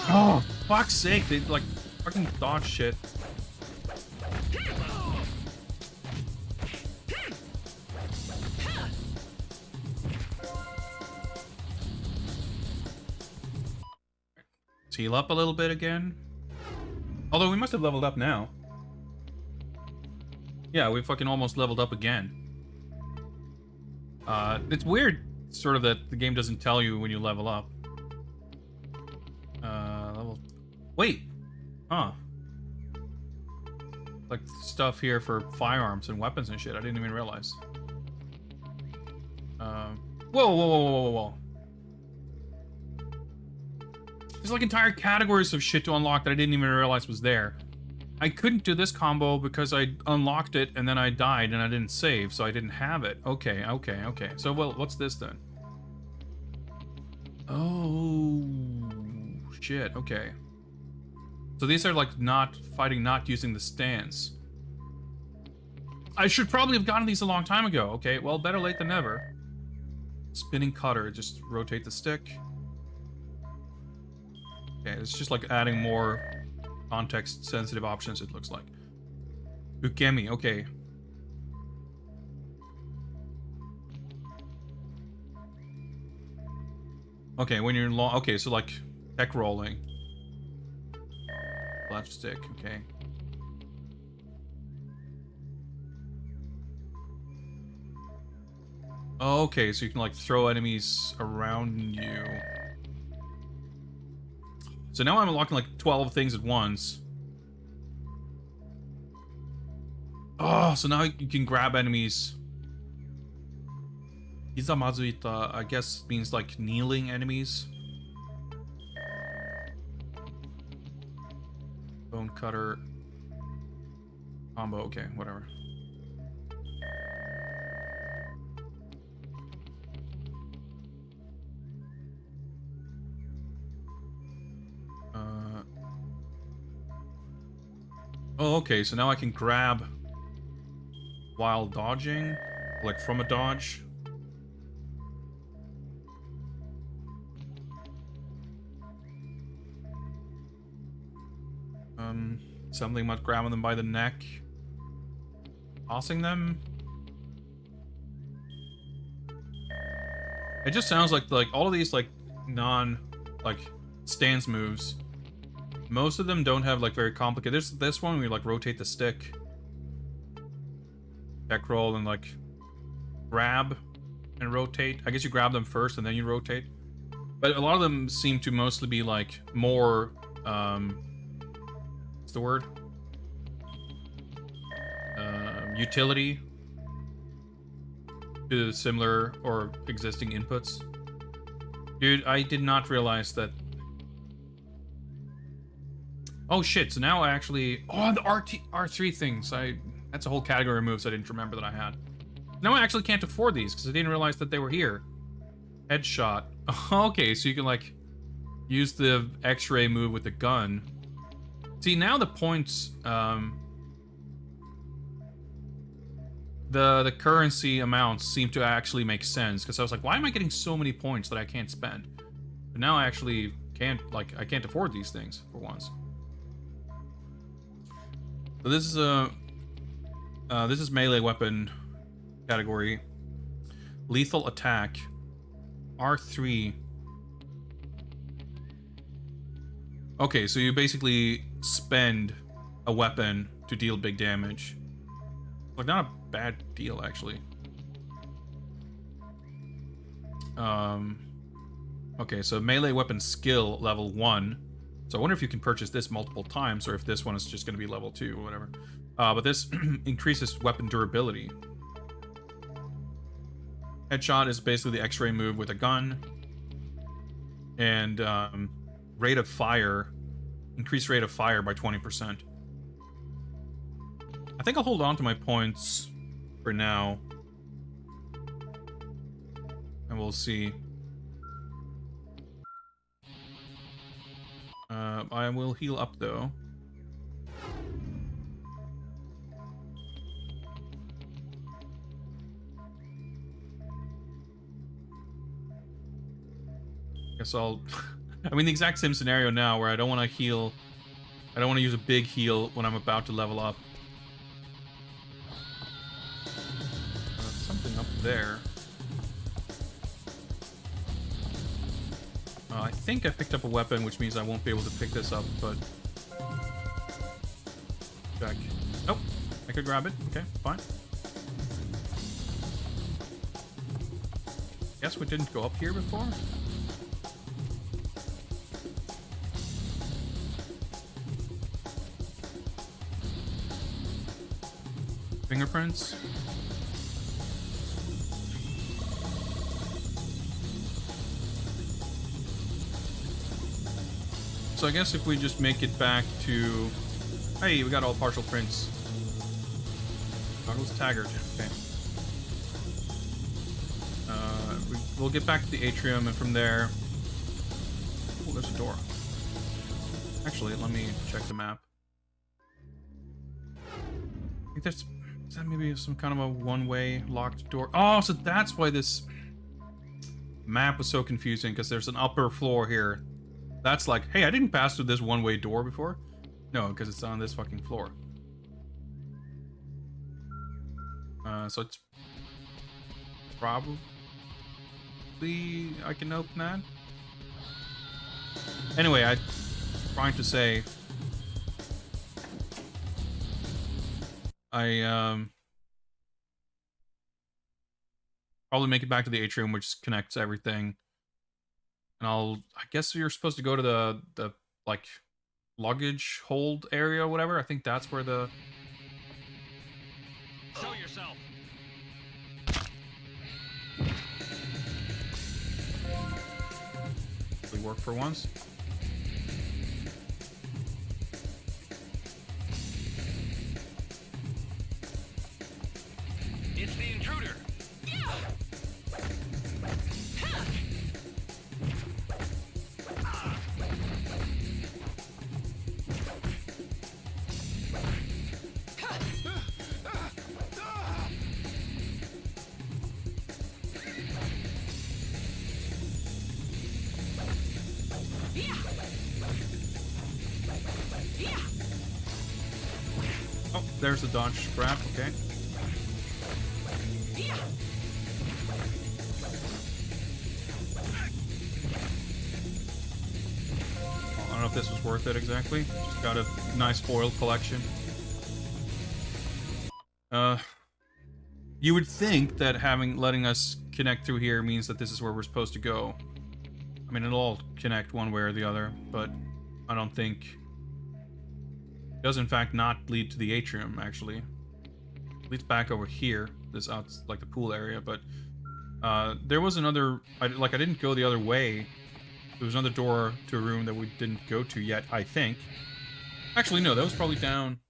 Oh, fuck's sake, they like fucking dodge shit. Let's heal up a little bit again. Although we must have leveled up now. Yeah, we fucking almost leveled up again. It's weird, sort of, that the game doesn't tell you when you level up. Level... Wait! Huh. Like, stuff here for firearms and weapons and shit, I didn't even realize. Whoa. There's like entire categories of shit to unlock that I didn't even realize was there. I couldn't do this combo because I unlocked it and then I died and I didn't save, so I didn't have it. Okay. So, well, what's this then? Oh, shit, okay. So these are like not fighting, not using the stance. I should probably have gotten these a long time ago. Okay, well, better late than never. Spinning cutter, just rotate the stick. Okay, it's just like adding more context-sensitive options, it looks like. Ukemi, okay. Okay, when you're in long... Okay, so like tech rolling. Left stick, okay. Okay, so you can like throw enemies around you. So now I'm unlocking like 12 things at once. Oh, so now you can grab enemies. Izamazuita, I guess, means like kneeling enemies. sword cutter combo. Okay, whatever. Oh, okay, so now I can grab while dodging, like from a dodge. Something about grabbing them by the neck, tossing them. It just sounds like all of these like stance moves. Most of them don't have like very complicated. There's this one where you like rotate the stick, deck roll, and like grab and rotate. I guess you grab them first and then you rotate. But a lot of them seem to mostly be like more what's the word? Utility to similar or existing inputs. Dude, I did not realize that. Oh shit, so now I actually... Oh, the R3 things. That's a whole category of moves I didn't remember that I had. Now I actually can't afford these, because I didn't realize that they were here. Headshot. Okay, so you can, like, use the X-ray move with the gun. See, now the points... the currency amounts seem to actually make sense, because I was like, why am I getting so many points that I can't spend? But now I actually can't, like, I can't afford these things, for once. So this is melee weapon category. Lethal attack. R3. Okay, so you basically spend a weapon to deal big damage. Like, not a bad deal, actually. Okay, so melee weapon skill level 1. So I wonder if you can purchase this multiple times, or if this one is just going to be level 2 or whatever. But this increases weapon durability. Headshot is basically the X-ray move with a gun. And rate of fire, increased rate of fire by 20%. I think I'll hold on to my points for now. And we'll see. I will heal up though. Guess I'll... I'm in the exact same scenario now where I don't want to heal. I don't want to use a big heal when I'm about to level up. Something up there. I think I picked up a weapon, which means I won't be able to pick this up, but... Check. Nope. I could grab it. Okay, fine. Guess we didn't go up here before? Fingerprints? So I guess if we just make it back to... Hey, we got all partial prints. Goggles Taggart. Okay. We'll get back to the atrium, and from there... Oh, there's a door. Actually, let me check the map. I think there's... Is that maybe some kind of a one-way locked door? Oh, so that's why this map was so confusing, because there's an upper floor here. That's like, hey, I didn't pass through this one-way door before. No, because it's on this fucking floor. So it's probably I can open that. Anyway, I'm trying to say I probably make it back to the atrium, which connects everything. And I guess you're supposed to go to the like luggage hold area or whatever. I think that's where the... Show yourself. Work for once. It's the intruder. Oh, there's the dodge grab. Okay. I don't know if this was worth it exactly. Just got a nice foil collection. You would think that letting us connect through here means that this is where we're supposed to go. I mean, it'll all connect one way or the other, but I don't think... It does in fact not lead to the atrium, actually. It leads back over here, this out, like the pool area, but there was another... I didn't go the other way. There was another door to a room that we didn't go to yet, I think. Actually, no, that was probably down...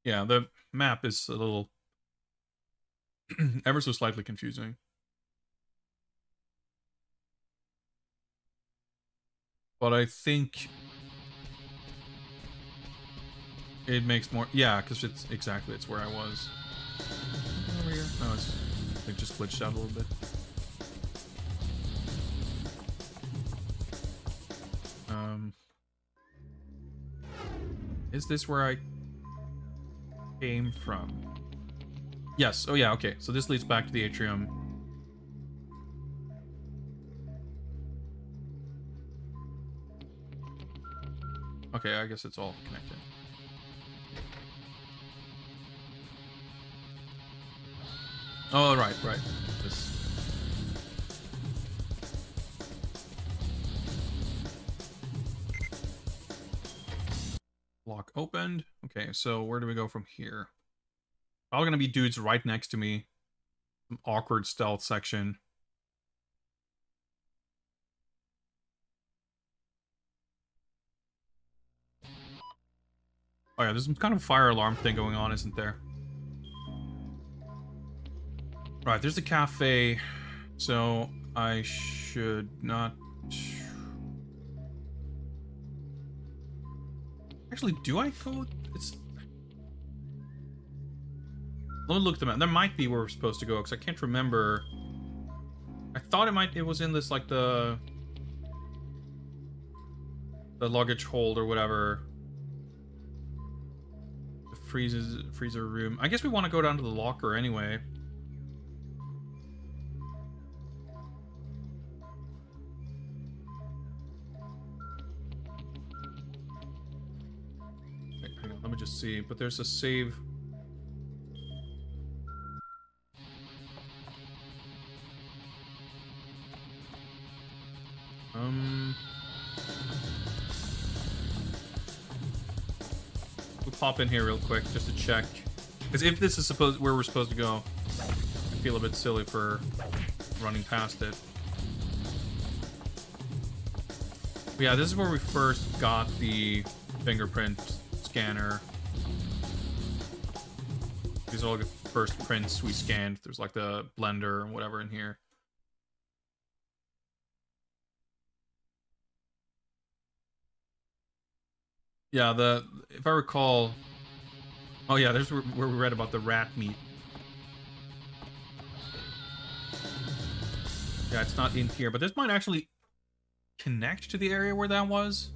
Yeah, the map is a little... ever so slightly confusing. But I think... it makes more... Yeah, because it's where I was. Over here? No, it just glitched out a little bit. Is this where I came from? Yes. Oh yeah, okay. So this leads back to the atrium. Okay, I guess it's all connected. Oh, right. This. Lock opened. Okay, so where do we go from here? Probably gonna be dudes right next to me. Some awkward stealth section. Oh yeah, there's some kind of fire alarm thing going on, isn't there? Right, there's the cafe. So I should not... Actually, do I go... It's... Let me look at the map. There might be where we're supposed to go, because I can't remember. I thought it was in this, like, the luggage hold or whatever. The freezer room. I guess we want to go down to the locker anyway. Wait, hang on, let me just see. But there's a save... We'll pop in here real quick just to check. Because if this is where we're supposed to go, I feel a bit silly for running past it. But yeah, this is where we first got the fingerprint scanner. These are all the first prints we scanned. There's like the blender and whatever in here. Yeah, if I recall... Oh yeah, there's where we read about the rat meat. Yeah, it's not in here, but this might actually connect to the area where that was.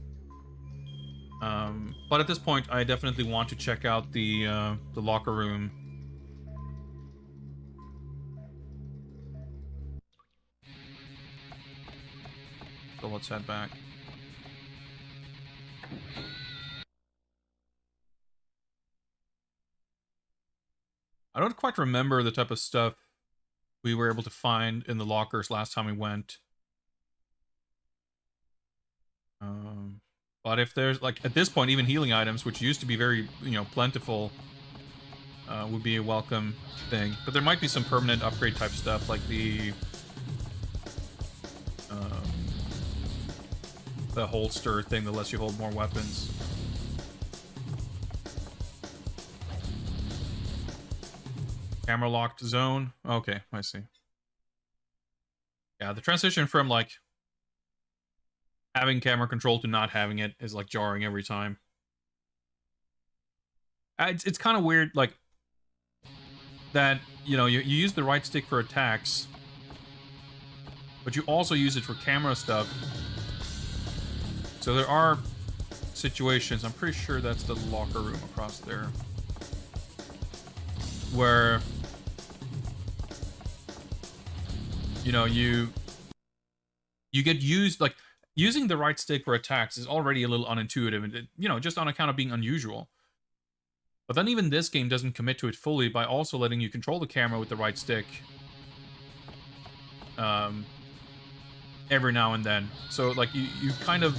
But at this point, I definitely want to check out the locker room. So let's head back. I don't quite remember the type of stuff we were able to find in the lockers last time we went. But if there's, like, at this point, even healing items, which used to be very, plentiful, would be a welcome thing. But there might be some permanent upgrade type stuff, like the holster thing that lets you hold more weapons. Camera locked zone. Okay, I see. Yeah, the transition from like having camera control to not having it is like jarring every time. It's kind of weird, like that. You know, you use the right stick for attacks, but you also use it for camera stuff. So there are situations. I'm pretty sure that's the locker room across there, where you know you get used, like using the right stick for attacks is already a little unintuitive, and you know, just on account of being unusual. But then even this game doesn't commit to it fully by also letting you control the camera with the right stick every now and then. So like you kind of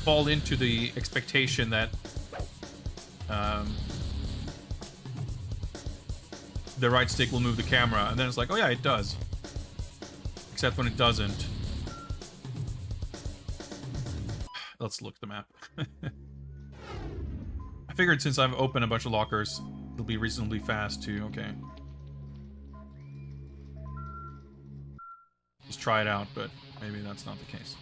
fall into the expectation that the right stick will move the camera, and then it's like, oh yeah, it does. Except when it doesn't. Let's look at the map. I figured since I've opened a bunch of lockers, it'll be reasonably fast too. Okay. Just try it out, but maybe that's not the case.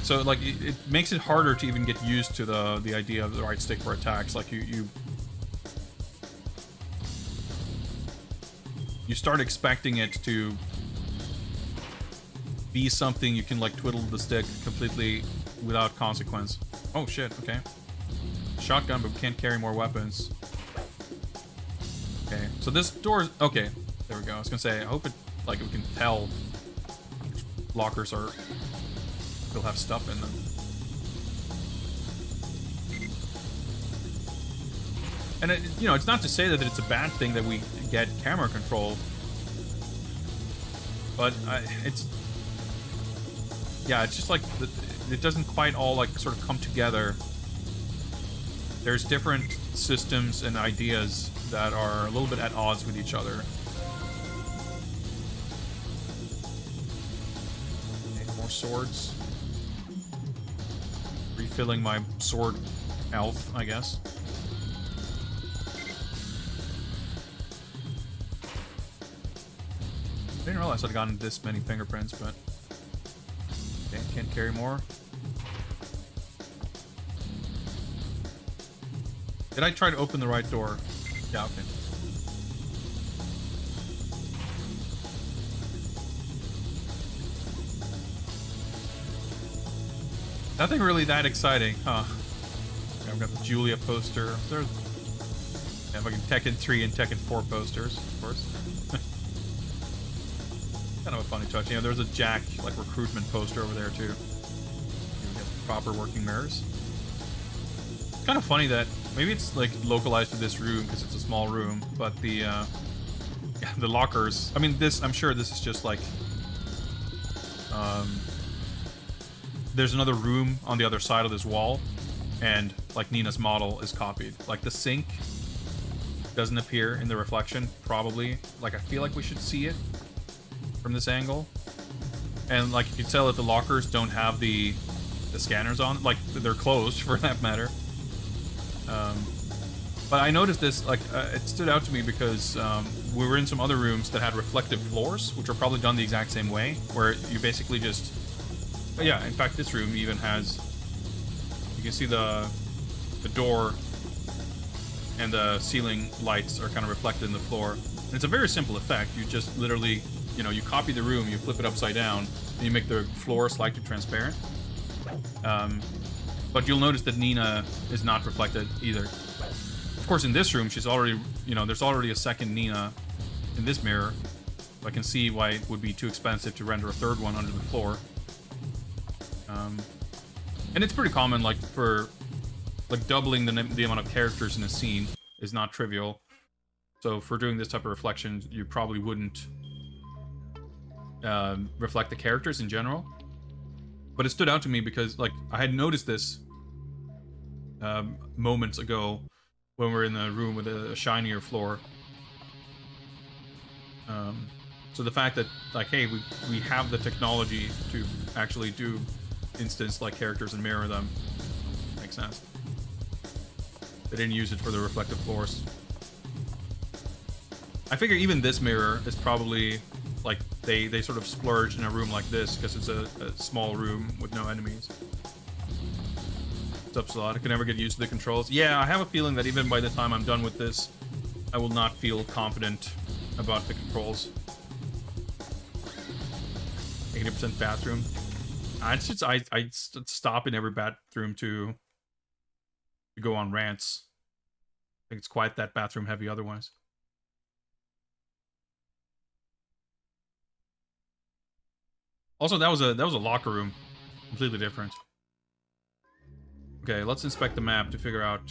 So like it makes it harder to even get used to the idea of the right stick for attacks. Like you start expecting it to be something you can like twiddle the stick completely without consequence. Oh shit, okay. Shotgun, but we can't carry more weapons. Okay, so this door, okay, there we go. I was gonna say, I hope it, like, we can tell which lockers are, still have stuff in them. And it, you know, it's not to say that it's a bad thing that we get camera control, but it's, yeah, it's just like it doesn't quite all like sort of come together. There's different systems and ideas that are a little bit at odds with each other. Okay, more swords. Refilling my sword health, I guess. I didn't realize I'd gotten this many fingerprints, but okay, can't carry more. Did I try to open the right door? Yeah, okay. Nothing really that exciting, huh? Okay, I've got the Julia poster. There's fucking Tekken 3 and Tekken 4 posters, of course. Kind of a funny touch. You know, there's a Jack like recruitment poster over there too. You get proper working mirrors. It's kind of funny that maybe it's like localized to this room because it's a small room, but the lockers. I mean, this. I'm sure this is just like there's another room on the other side of this wall, and like Nina's model is copied. Like the sink doesn't appear in the reflection. Probably. Like I feel like we should see it from this angle, and like you can tell that the lockers don't have the scanners on, like they're closed for that matter. But I noticed this, like it stood out to me because we were in some other rooms that had reflective floors, which are probably done the exact same way, where you basically just, but yeah, in fact this room even has, you can see the door and the ceiling lights are kind of reflected in the floor, and it's a very simple effect. You just literally, you know, you copy the room, you flip it upside down, and you make the floor slightly transparent. But you'll notice that Nina is not reflected either. Of course, in this room, she's already, you know, there's already a second Nina in this mirror. So I can see why it would be too expensive to render a third one under the floor. And it's pretty common, like, for, like, doubling the amount of characters in a scene is not trivial. So for doing this type of reflection, you probably wouldn't reflect the characters in general. But it stood out to me because, like, I had noticed this moments ago when we were in the room with a shinier floor. So the fact that, like, hey, we have the technology to actually do instance like characters and mirror them makes sense. They didn't use it for the reflective floors. I figure even this mirror is probably like they sort of splurged in a room like this because it's a small room with no enemies. What's up, Slot? I can never get used to the controls. Yeah, I have a feeling that even by the time I'm done with this, I will not feel confident about the controls. 80% bathroom. I stop in every bathroom to go on rants. I think it's quite that bathroom heavy otherwise. Also, that was a locker room, completely different. Okay, let's inspect the map to figure out.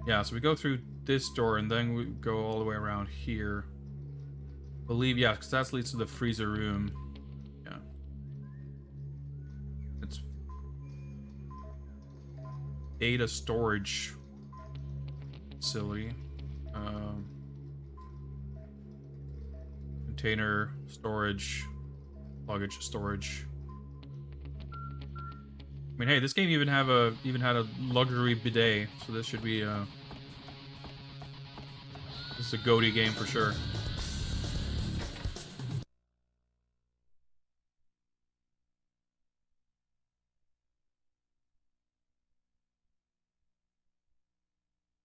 Yeah, so we go through this door and then we go all the way around here. I believe, yeah, because that leads to the freezer room. Yeah, it's data storage facility. Container storage, luggage storage. I mean, hey, this game even had a luxury bidet, so this should be this is a goaty game for sure.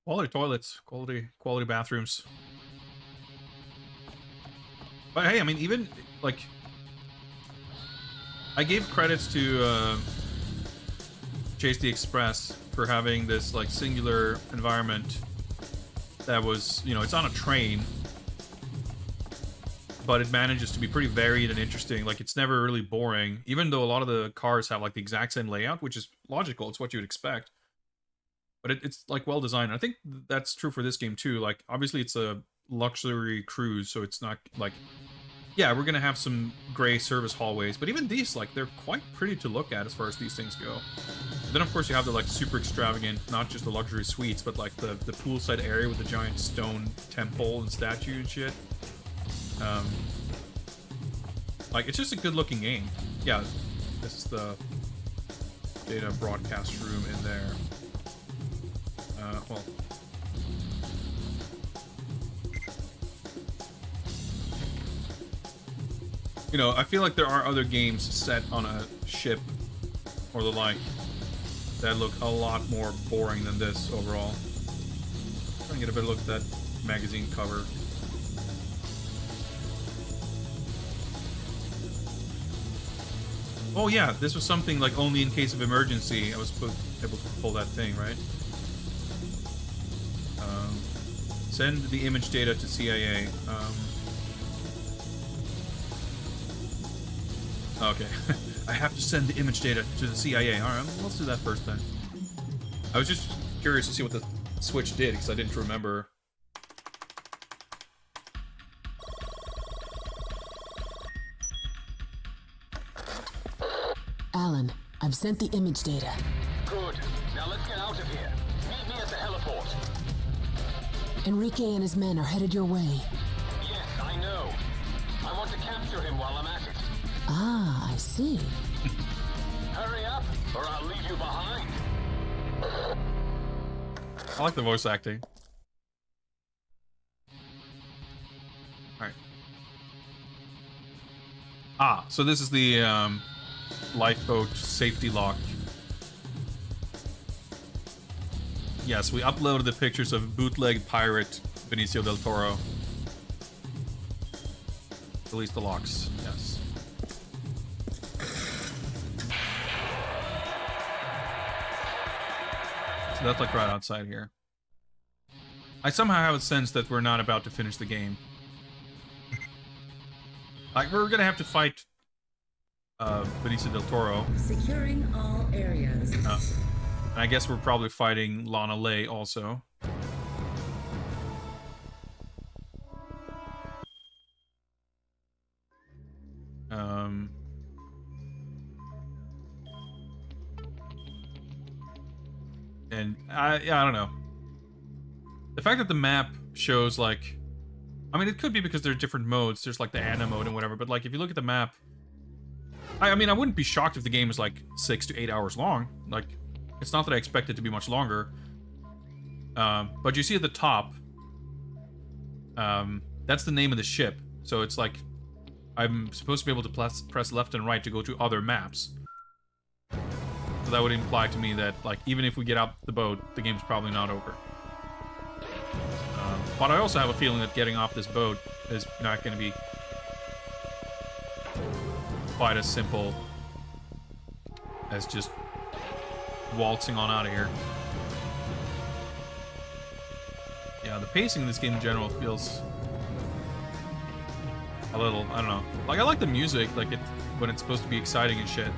Quality toilets, quality bathrooms. But hey, I mean, even, like, I gave credits to Chase the Express for having this, like, singular environment that was, you know, it's on a train, but it manages to be pretty varied and interesting. Like, it's never really boring, even though a lot of the cars have, like, the exact same layout, which is logical. It's what you would expect. But it's, like, well-designed. I think that's true for this game, too. Like, obviously, it's a luxury cruise, so it's not, like... Yeah, we're gonna have some gray service hallways, but even these, like, they're quite pretty to look at as far as these things go. Then, of course, you have the, like, super extravagant, not just the luxury suites, but, like, the poolside area with the giant stone temple and statue and shit. Like, it's just a good-looking game. Yeah, this is the data broadcast room in there. Well... You know, I feel like there are other games set on a ship or the like that look a lot more boring than this overall. I'm trying to get a better look at that magazine cover. Oh yeah, this was something like only in case of emergency I was able to pull that thing, right? Send the image data to CIA. Okay, I have to send the image data to the CIA. Alright, let's do that first then. I was just curious to see what the switch did, because I didn't remember. Alan, I've sent the image data. Good. Now let's get out of here. Meet me at the heliport. Enrique and his men are headed your way. Yes, I know. I want to capture him while I'm at it. Ah, I see. Hurry up, or I'll leave you behind. I like the voice acting. Alright. Ah, so this is the lifeboat safety lock. Yes, we uploaded the pictures of bootleg pirate Benicio del Toro. Release the locks, yes. So that's like right outside here. I somehow have a sense that we're not about to finish the game. Like, we're gonna have to fight Benicio del Toro. Securing all areas. And I guess we're probably fighting Lana Ley also. And I don't know. The fact that the map shows, like, I mean, it could be because there's different modes. There's like the Ana mode and whatever, but like if you look at the map, I mean, I wouldn't be shocked if the game is like 6 to 8 hours long. Like, it's not that I expect it to be much longer. But you see at the top, that's the name of the ship. So it's like, I'm supposed to be able to press left and right to go to other maps. So that would imply to me that, like, even if we get out the boat, the game's probably not over. But I also have a feeling that getting off this boat is not going to be quite as simple as just waltzing on out of here. Yeah, the pacing in this game in general feels a little, I don't know. Like, I like the music, like, when it's supposed to be exciting and shit.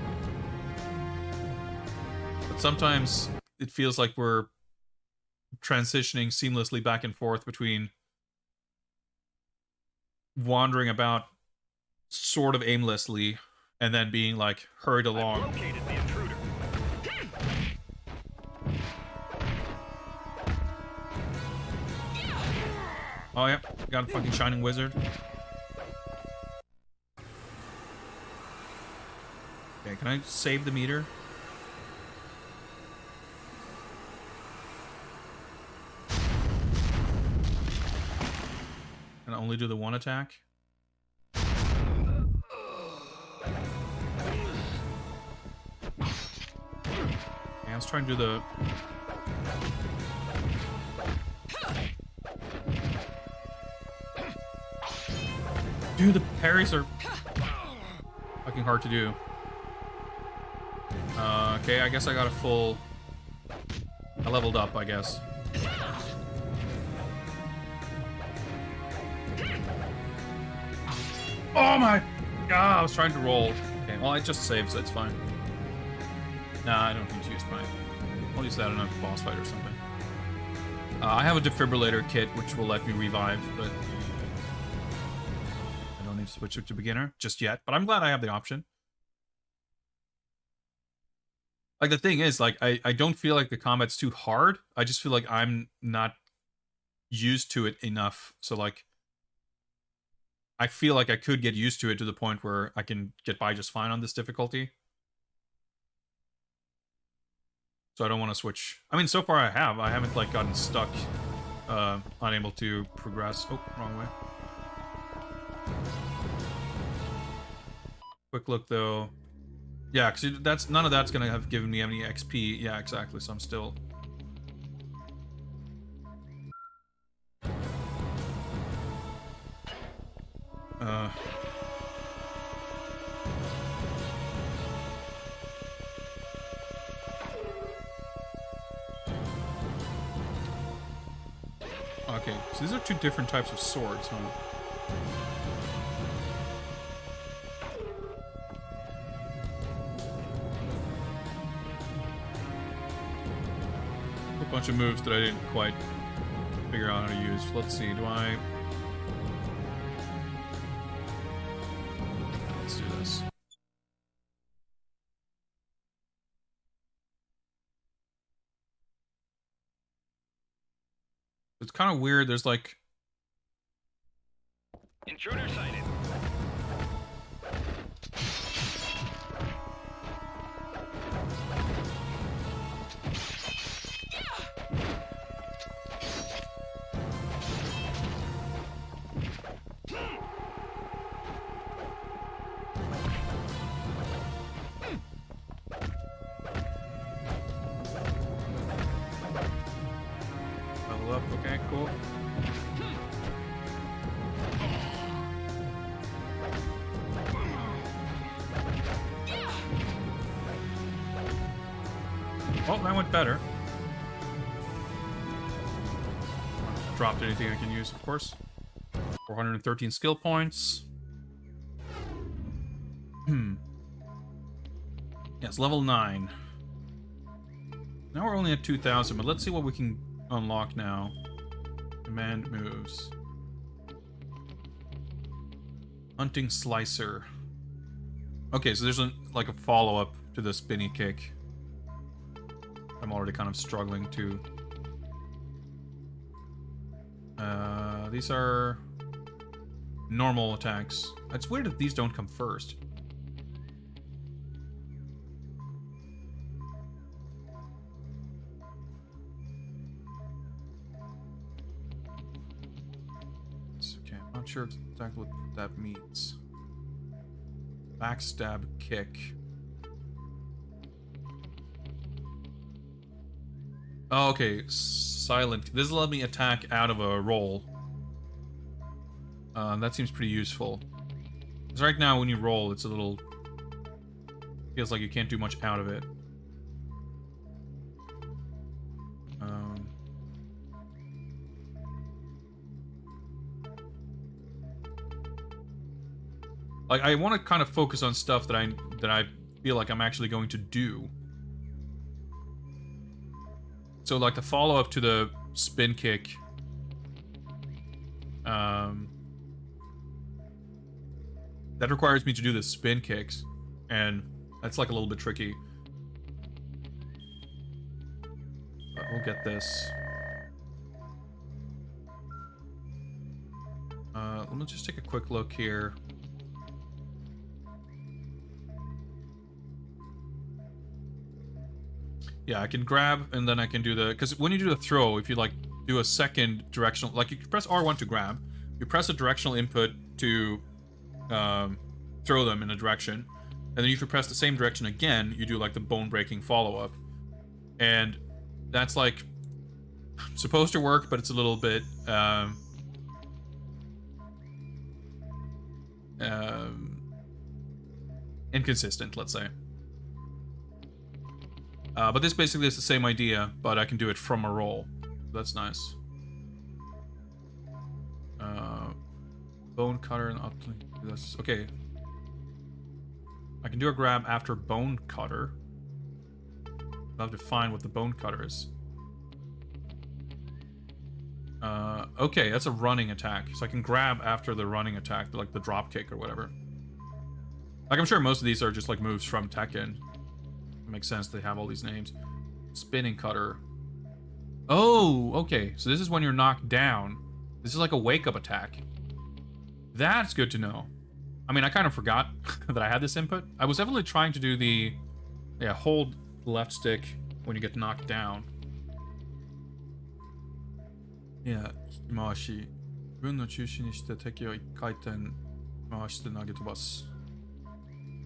But sometimes it feels like we're transitioning seamlessly back and forth between wandering about sort of aimlessly and then being, like, hurried along. I've located the intruder. Oh, yeah. Got a fucking shining wizard. Okay, can I save the meter? Can I only do the one attack? Okay, let's try and do the... Dude, the parries are fucking hard to do. Okay, I guess I got a full... I leveled up, I guess. Oh my god, I was trying to roll. Okay, well, I just saved, so it's fine. Nah, I don't need to use mine. I'll use that in a boss fight or something. I have a defibrillator kit, which will let me revive, but... I don't need to switch it to beginner just yet, but I'm glad I have the option. Like, the thing is, like, I don't feel like the combat's too hard. I just feel like I'm not used to it enough. So, like, I feel like I could get used to it to the point where I can get by just fine on this difficulty. So I don't want to switch. I mean, so far I have. I haven't, like, gotten stuck, unable to progress. Oh, wrong way. Quick look, though. Yeah, because that's none of that's gonna have given me any XP. Yeah, exactly. So I'm still. Okay, so these are two different types of swords, huh? A bunch of moves that I didn't quite figure out how to use. Let's see, do I... Let's do this. It's kind of weird, there's like... Intruder sighted. Level up, okay, cool. Oh, that went better. Dropped anything I can use, of course. 413 skill points. Yes, level 9. Now we're only at 2,000, but let's see what we can unlock now. Command moves. Hunting Slicer. Okay, so there's like a follow-up to the spinny kick. I'm already kind of struggling to... these are normal attacks. It's weird that these don't come first. sure exactly what that means. Backstab kick. Oh, okay. Silent. This will let me attack out of a roll. That seems pretty useful. Because right now, when you roll, it's a little... feels like you can't do much out of it. Like, I want to kind of focus on stuff that I feel like I'm actually going to do. So, like, the follow-up to the spin kick. That requires me to do the spin kicks. And that's, like, a little bit tricky. But we'll get this. Let me just take a quick look here. Yeah, I can grab, and then I can do the... Because when you do the throw, if you, like, do a second directional... Like, you press R1 to grab. You press a directional input to throw them in a direction. And then if you press the same direction again, you do, like, the bone-breaking follow-up. And that's, like, supposed to work, but it's a little bit... inconsistent, let's say. But this basically is the same idea, but I can do it from a roll. That's nice. Bone cutter and up. That's okay. I can do a grab after bone cutter. I'll have to find what the bone cutter is. Okay, that's a running attack. So I can grab after the running attack, like the drop kick or whatever. Like, I'm sure most of these are just like moves from Tekken. It makes sense they have all these names. Spinning cutter. Oh, okay. So this is when you're knocked down. This is like a wake-up attack. That's good to know. I mean, I kind of forgot that I had this input. I was definitely trying to do the... Yeah, hold left stick when you get knocked down. Yeah, Hikimawashi. 分の中心にして敵を一回転回して投げ飛ばす.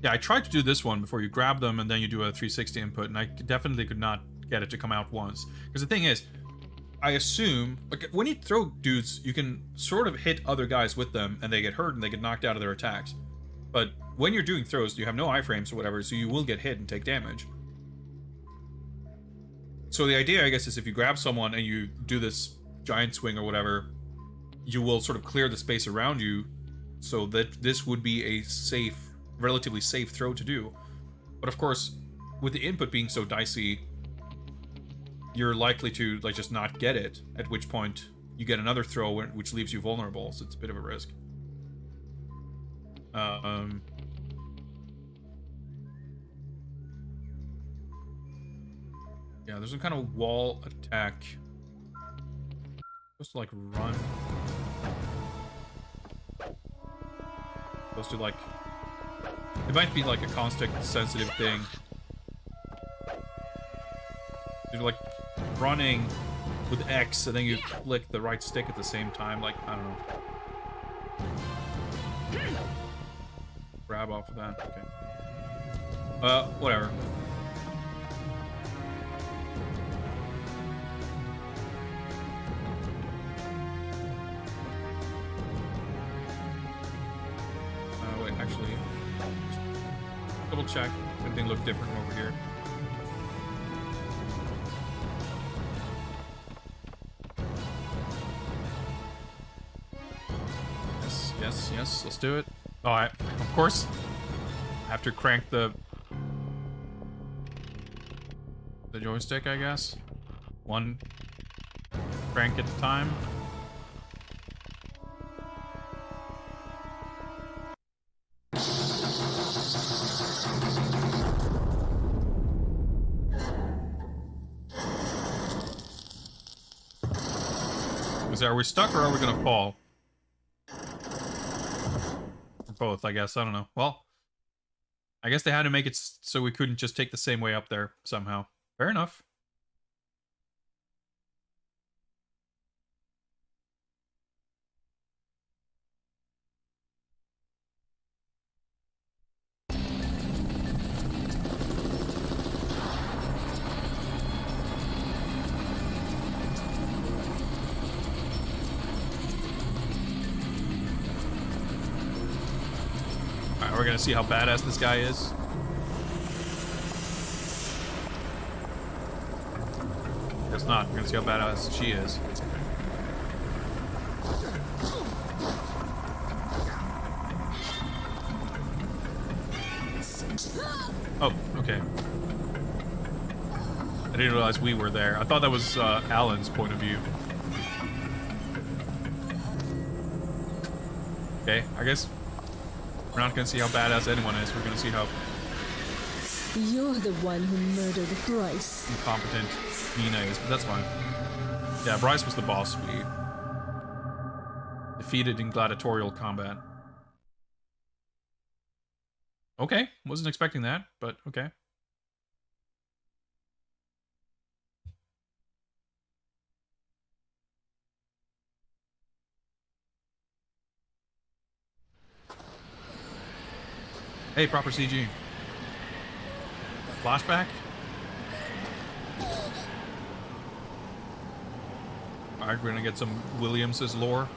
Yeah, I tried to do this one before you grab them and then you do a 360 input, and I definitely could not get it to come out once. Because the thing is, I assume, like, when you throw dudes, you can sort of hit other guys with them, and they get hurt and they get knocked out of their attacks. But when you're doing throws, you have no iframes or whatever, so you will get hit and take damage. So the idea, I guess, is if you grab someone and you do this giant swing or whatever, you will sort of clear the space around you, so that this would be a safe, relatively safe throw to do. But of course, with the input being so dicey, you're likely to, like, just not get it, at which point you get another throw which leaves you vulnerable, so it's a bit of a risk. Yeah, there's some kind of wall attack. Supposed to, like, run. Supposed to, like... It might be, like, a context-sensitive thing. You're, like, running with X, and then you click the right stick at the same time. Like, I don't know. Grab off of that. Okay. Whatever. Wait, actually, double check. Everything looked different over here. Yes, let's do it. Oh, of course, I have to crank the joystick, I guess. One crank at a time. Are we stuck or are we gonna fall? Or both, I guess. I don't know. Well, I guess they had to make it so we couldn't just take the same way up there somehow. Fair enough. Are we gonna see how badass this guy is? Guess not. We're gonna see how badass she is. Oh, okay. I didn't realize we were there. I thought that was Alan's point of view. Okay, I guess we're not gonna see how badass anyone is. We're gonna see how You're the one who murdered Bryce. incompetent Nina is, but that's fine. Yeah, Bryce was the boss we defeated in gladiatorial combat. Okay, wasn't expecting that, but okay. Hey, proper CG. Flashback? Alright, we're gonna get some Williams's lore.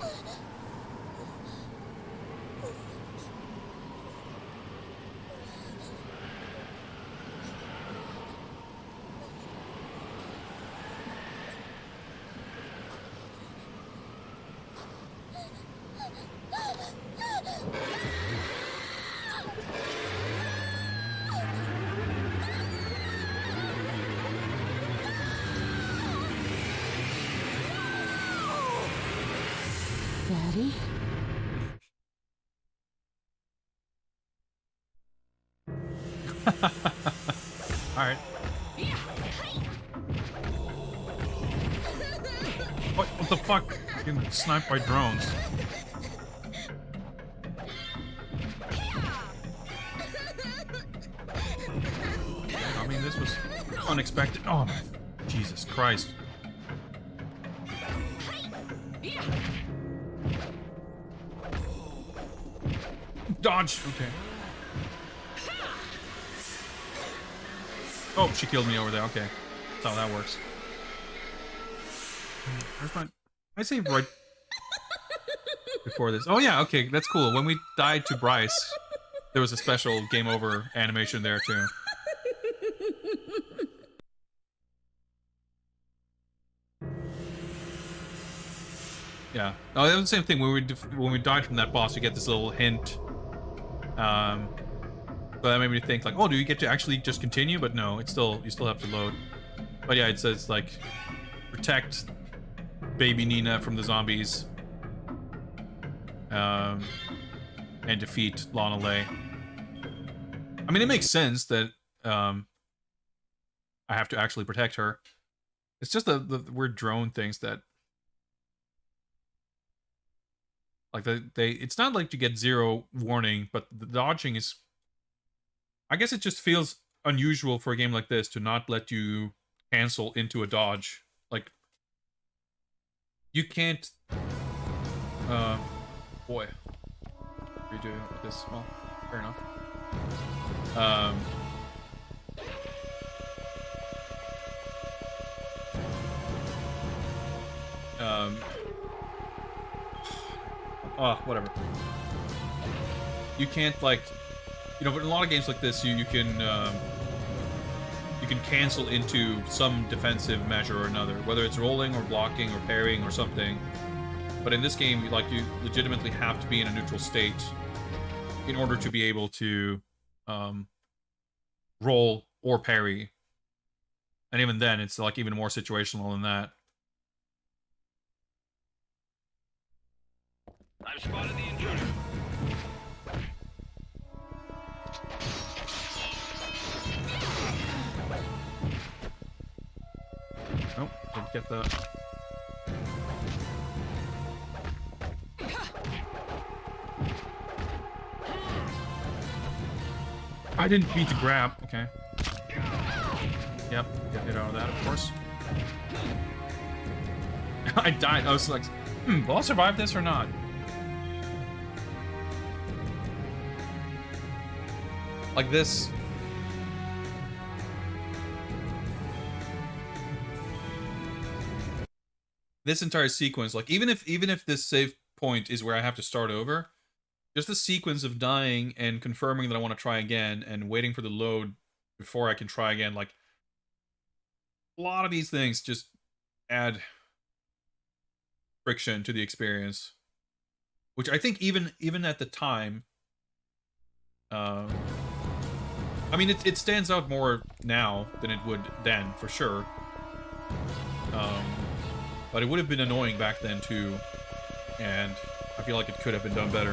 Daddy? Alright. What the fuck? Getting sniped by drones. I mean, this was unexpected. Oh, my Jesus Christ. Dodge! Okay. Oh, she killed me over there. Okay. That's how that works. Where's my... I saved right before this. Oh, yeah, okay. That's cool. When we died to Bryce, there was a special game over animation there, too. Yeah. Oh, that was the same thing. When we died from that boss, you get this little hint. But that made me think, like, oh, do you get to actually just continue? But no, it's still, you still have to load. But yeah, it says, like, protect baby Nina from the zombies. And defeat Lana Lay. I mean, it makes sense that I have to actually protect her. It's just the weird drone things that... Like, it's not like you get zero warning, but the dodging is... I guess it just feels unusual for a game like this to not let you cancel into a dodge. Like, you can't... boy. What are you doing with this? Well, fair enough. Whatever. You can't, like... You know, but in a lot of games like this, you can cancel into some defensive measure or another, whether it's rolling or blocking or parrying or something. But in this game, like, you legitimately have to be in a neutral state in order to be able to roll or parry. And even then, it's like even more situational than that. I've spotted the intruder. Nope, didn't get that. I didn't beat the grab. Okay. Yep, get hit out of that, of course. I died. I was like, will I survive this or not? Like this. This entire sequence, like even if this save point is where I have to start over, just the sequence of dying and confirming that I want to try again and waiting for the load before I can try again. Like, a lot of these things just add friction to the experience, which I think even at the time, I mean, it stands out more now than it would then, for sure. But it would have been annoying back then too, and I feel like it could have been done better.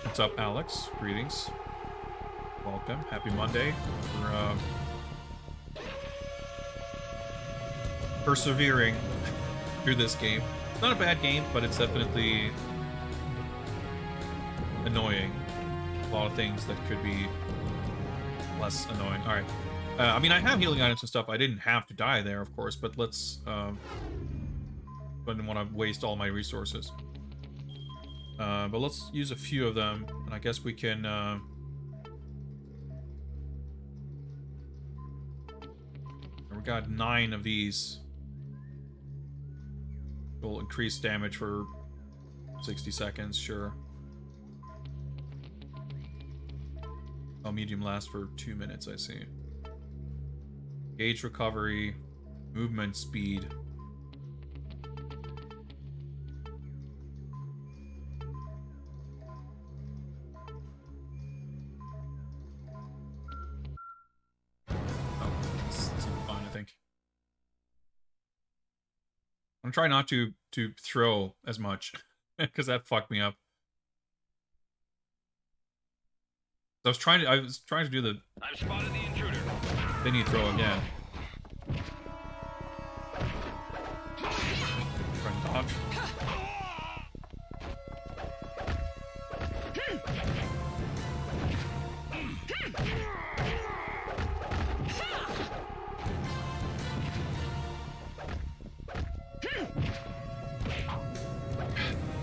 What's up, Alex? Greetings. Welcome. Happy Monday. We're persevering through this game. It's not a bad game, but it's definitely annoying. A lot of things that could be less annoying. Alright. I mean, I have healing items and stuff. I didn't have to die there, of course, but let's... I didn't want to waste all my resources. But let's use a few of them, and I guess we can... we got 9 of these. Will increase damage for 60 seconds, sure. Oh, medium lasts for 2 minutes, I see. Gauge recovery, movement speed. Oh, this will be fine, I think. I'm trying not to throw as much, because that fucked me up. I was trying to do the... I've spotted the intruder. Then you throw again. Try and dodge.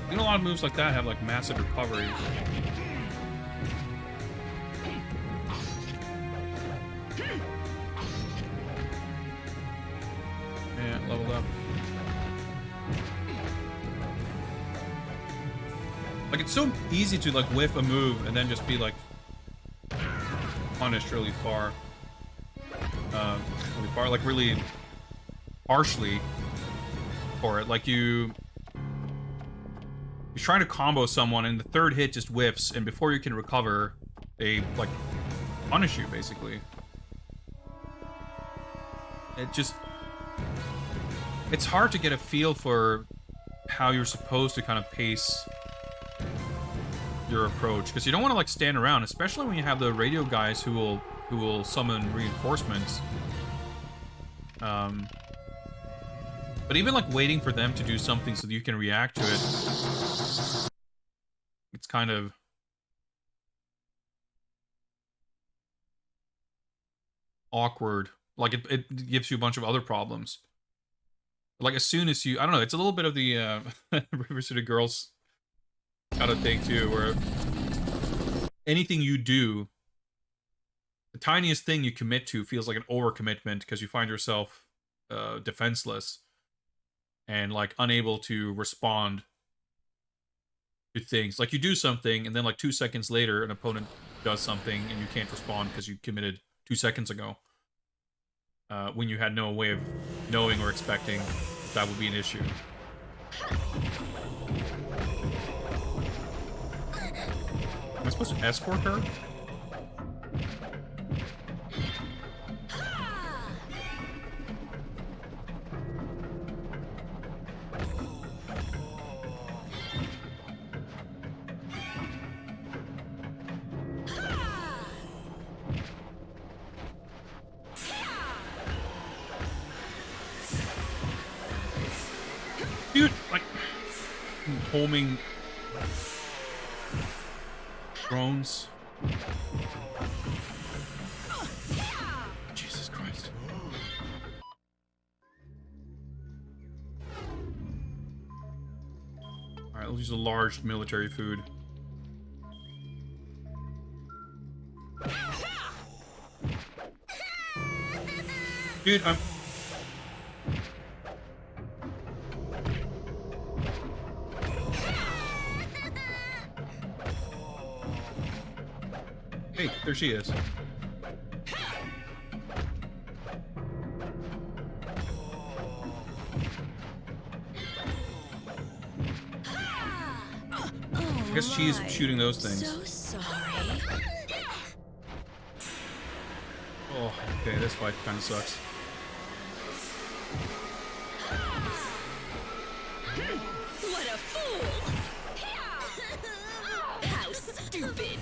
You know, a lot of moves like that have like massive recovery. Yeah, leveled up. Like, it's so easy to like whiff a move and then just be like punished really far. Like really harshly for it. Like you're trying to combo someone and the third hit just whiffs, and before you can recover, they like punish you basically. It's hard to get a feel for how you're supposed to kind of pace your approach, because you don't want to like stand around, especially when you have the radio guys who will summon reinforcements. But even like waiting for them to do something so that you can react to it, it's kind of awkward. Like it gives you a bunch of other problems. Like as soon as you, I don't know, it's a little bit of the River City Girls kind of thing too, where anything you do, the tiniest thing you commit to feels like an overcommitment because you find yourself defenseless and like unable to respond to things. Like you do something and then like 2 seconds later an opponent does something and you can't respond because you committed 2 seconds ago. When you had no way of knowing or expecting that would be an issue. Am I supposed to escort her? Dude, like, homing drones. Jesus Christ. Alright, let's use a large military food. Dude, I'm... Hey, there she is. I guess she's shooting those things. So sorry. Oh, okay, this fight kind of sucks. What a fool! How stupid!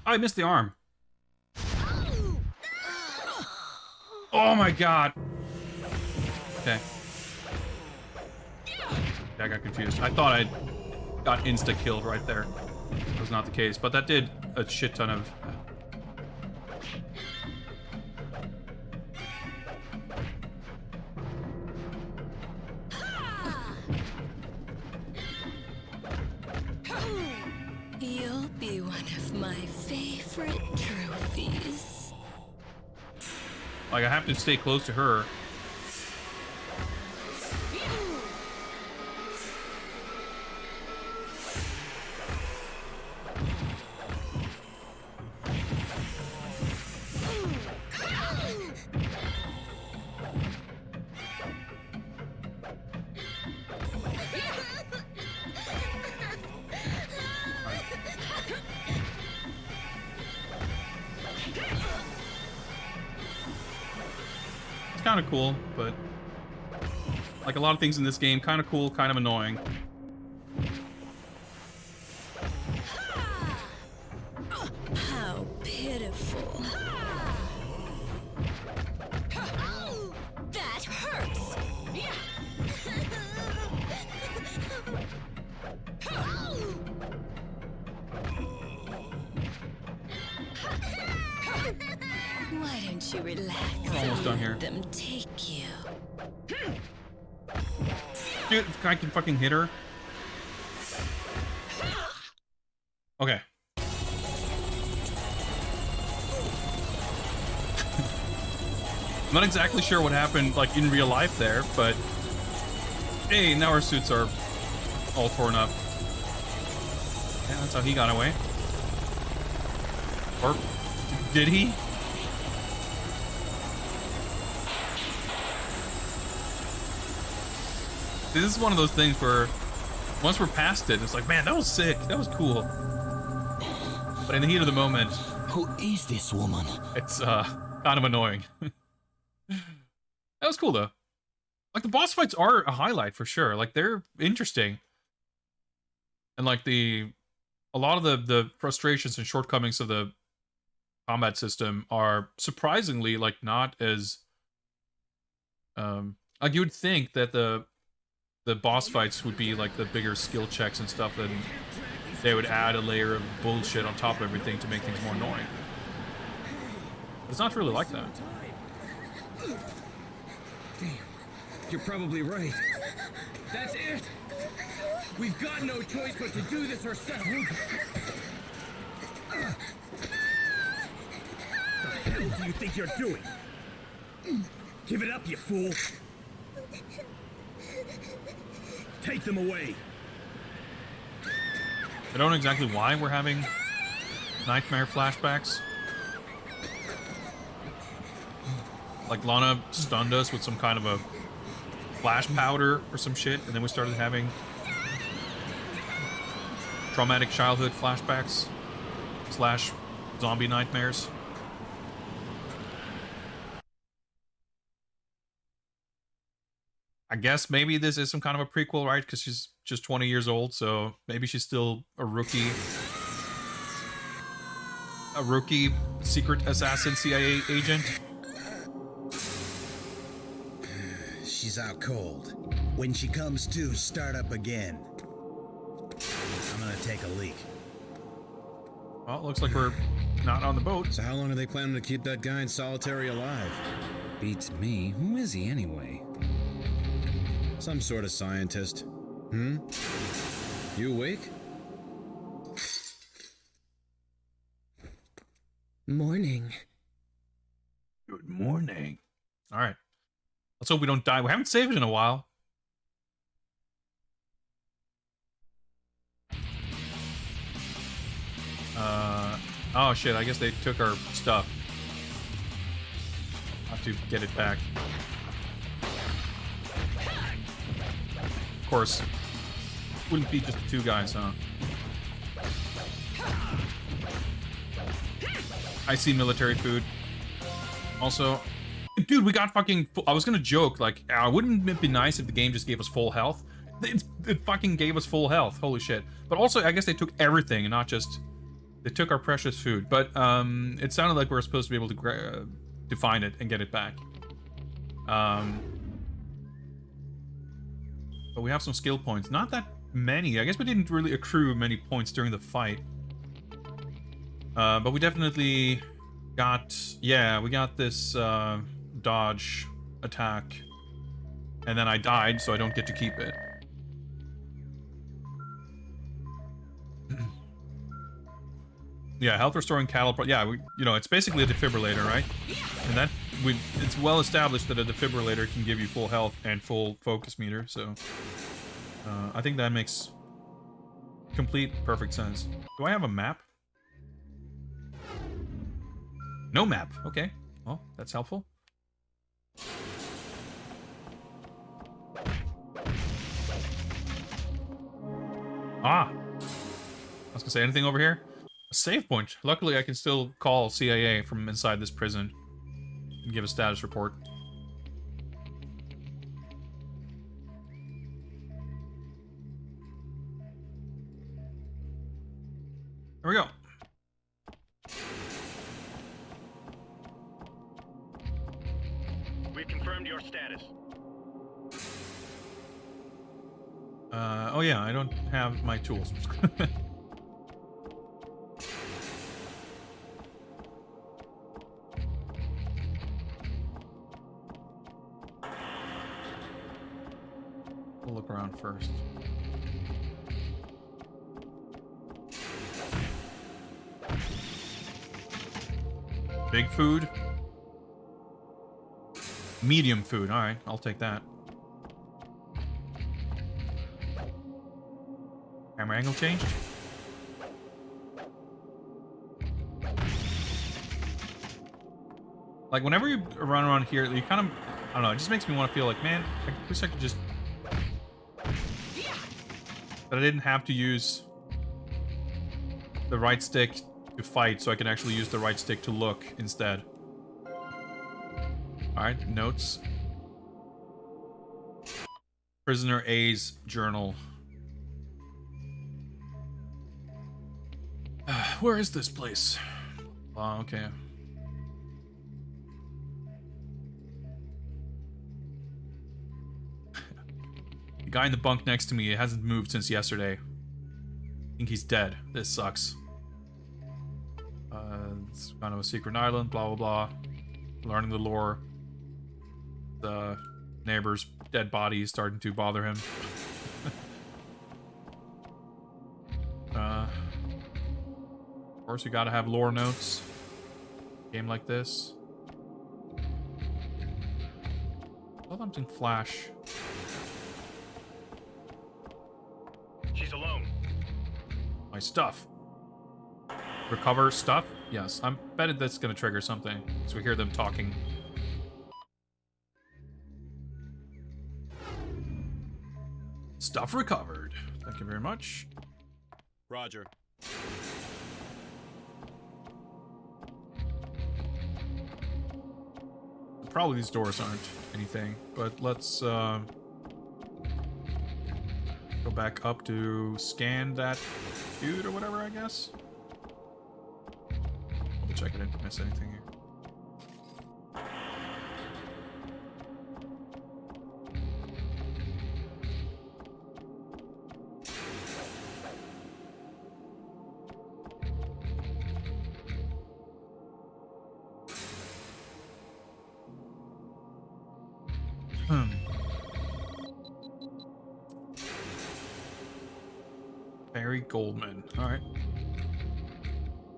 I missed the arm. Oh my god. Okay. I got confused. I thought I got insta-killed right there. That was not the case, but that did a shit ton of... You'll be one of my favorite trophies. Like, I have to stay close to her. It's kind of cool, but like a lot of things in this game, kind of cool, kind of annoying. How pitiful. That hurts! Why don't you relax? We're almost done here. Let them take you. Dude, if I can fucking hit her. Okay. I'm not exactly sure what happened, like, in real life there, but... Hey, now our suits are all torn up. Yeah, that's how he got away. Or... did he? This is one of those things where... once we're past it, it's like, man, that was sick. That was cool. But in the heat of the moment... Who is this woman? It's, kind of annoying. That was cool, though. Like, the boss fights are a highlight, for sure. Like, they're interesting. And, like, a lot of the frustrations and shortcomings of the combat system are surprisingly, like, not as... like, you would think that the boss fights would be, like, the bigger skill checks and stuff, and they would add a layer of bullshit on top of everything to make things more annoying. It's not really like that. Damn, you're probably right. That's it! We've got no choice but to do this ourselves! The hell do you think you're doing? Give it up, you fool! Take them away! I don't know exactly why we're having nightmare flashbacks. Like, Lana stunned us with some kind of a flash powder or some shit, and then we started having traumatic childhood flashbacks / zombie nightmares. I guess maybe this is some kind of a prequel, right? Because she's just 20 years old, so maybe she's still a rookie. A rookie secret assassin CIA agent. She's out cold. When she comes to, start up again. I'm gonna take a leak. Well, it looks like we're not on the boat. So how long are they planning to keep that guy in solitary alive? Beats me. Who is he anyway? Some sort of scientist. You awake? Morning. Good morning. All right. Let's hope we don't die. We haven't saved in a while. Oh shit, I guess they took our stuff. Have to get it back. Of course. Wouldn't be just the two guys, huh? I see military food. Also, dude, we got fucking... I was gonna joke, like, wouldn't it be nice if the game just gave us full health? It fucking gave us full health. Holy shit. But also, I guess they took everything and not just... They took our precious food. But it sounded like we were supposed to be able to find it and get it back. But we have some skill points. Not that many. I guess we didn't really accrue many points during the fight. But we definitely got... Yeah, we got this dodge attack. And then I died, so I don't get to keep it. Yeah, health restoring cattle... Yeah, you know, it's basically a defibrillator, right? And that... It's well established that a defibrillator can give you full health and full focus meter, so... I think that makes complete, perfect sense. Do I have a map? No map. Okay. Well, that's helpful. Ah! I was gonna say, anything over here? A save point. Luckily, I can still call CIA from inside this prison and give a status report. There we go. We've confirmed your status. Oh yeah, I don't have my tools. We'll look around first. Big food. Medium food. Alright, I'll take that. Camera angle changed. Like, whenever you run around here, you kind of... I don't know, it just makes me want to feel like, man, I wish I could just... That I didn't have to use the right stick to fight, so I can actually use the right stick to look instead. Alright, notes. Prisoner A's journal. Where is this place? Oh, okay. The guy in the bunk next to me hasn't moved since yesterday. I think he's dead. This sucks. It's kind of a secret island, blah, blah, blah. Learning the lore. The neighbor's dead body is starting to bother him. Of course, you gotta have lore notes. Game like this. Saw something flash. She's alone. My stuff. Recover stuff? Yes, I'm betting that's gonna trigger something. So we hear them talking. Stuff recovered. Thank you very much. Roger. Probably these doors aren't anything, but let's go back up to scan that dude or whatever, I guess. Double check I didn't miss anything here. Barry Goldman. Alright.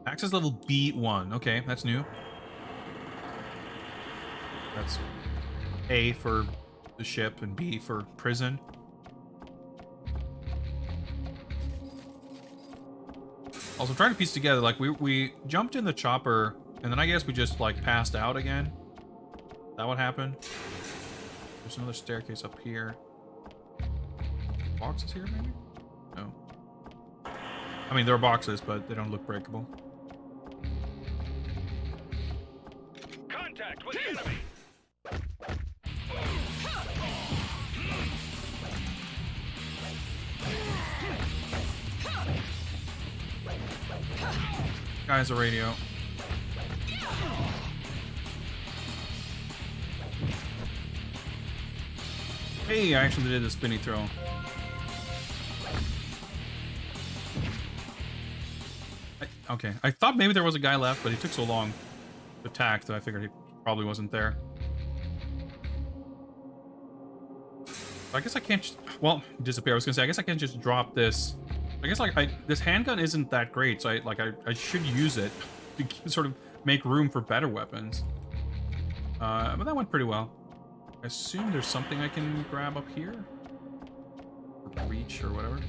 Access level B1. Okay, that's new. That's A for the ship and B for prison. Also, trying to piece together, like, we jumped in the chopper, and then I guess we just, like, passed out again. Is that what happened? There's another staircase up here. Boxes here, maybe? No. I mean, there are boxes, but they don't look breakable. Contact with enemy. Guys, a radio. Hey, I actually did a spinny throw. Okay, I thought maybe there was a guy left, but he took so long to attack that I figured he probably wasn't there. I guess I can't just, well, disappear. I was gonna say, I guess I can't just drop this. I guess like this handgun isn't that great, so I should use it to sort of make room for better weapons. But that went pretty well. I assume there's something I can grab up here, or reach or whatever.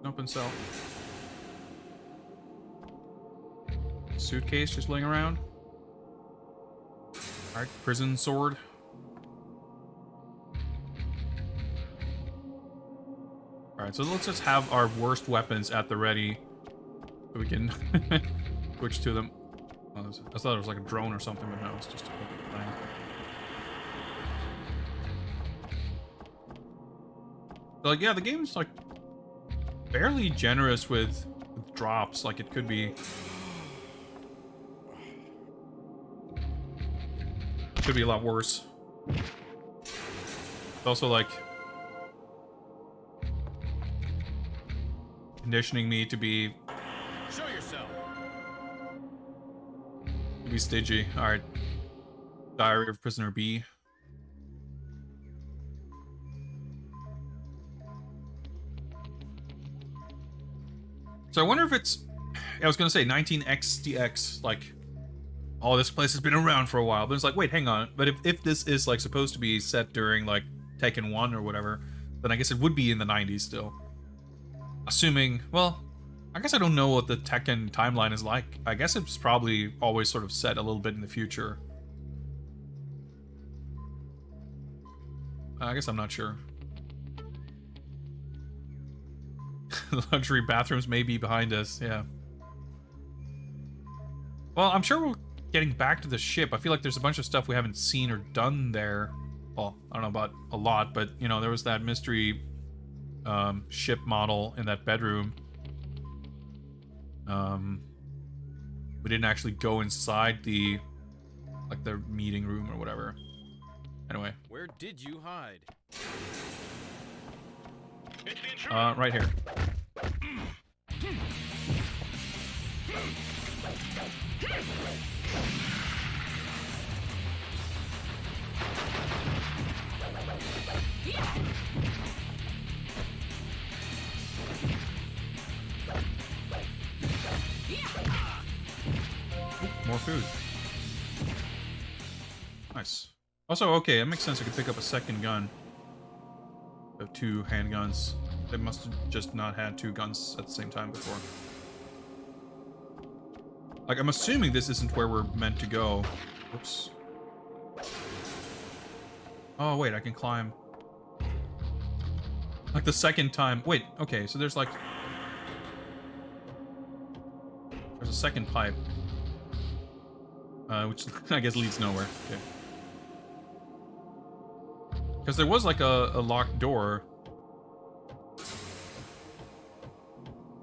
Open cell. Suitcase just laying around. All right, prison sword. Alright, so let's just have our worst weapons at the ready so we can switch to them. Oh, I thought it was like a drone or something, but no, it's just a plane. So, like, yeah, the game's like fairly generous with drops. Like, it could be a lot worse. It's also like conditioning me to be Show yourself. stingy. All right. Diary of Prisoner B. So I wonder if it's, I was gonna say 19XDX, like, oh, this place has been around for a while, but it's like, wait, hang on. But if this is like supposed to be set during like Tekken 1 or whatever, then I guess it would be in the 90s still. Assuming, well, I guess I don't know what the Tekken timeline is like. I guess it's probably always sort of set a little bit in the future. I guess I'm not sure. The luxury bathrooms may be behind us, yeah. Well, I'm sure we're getting back to the ship. I feel like there's a bunch of stuff we haven't seen or done there. Well, I don't know about a lot, but, you know, there was that mystery ship model in that bedroom. We didn't actually go inside the, like, the meeting room or whatever. Anyway. Where did you hide? Right here. Ooh, more food. Nice. Also, okay, it makes sense I could pick up a second gun. I have two handguns. They must have just not had two guns at the same time before. Like, I'm assuming this isn't where we're meant to go. Whoops. Oh, wait, I can climb. Like, the second time. Wait, okay, so there's, like... There's a second pipe. Which, I guess, leads nowhere. Okay. Because there was, like, a locked door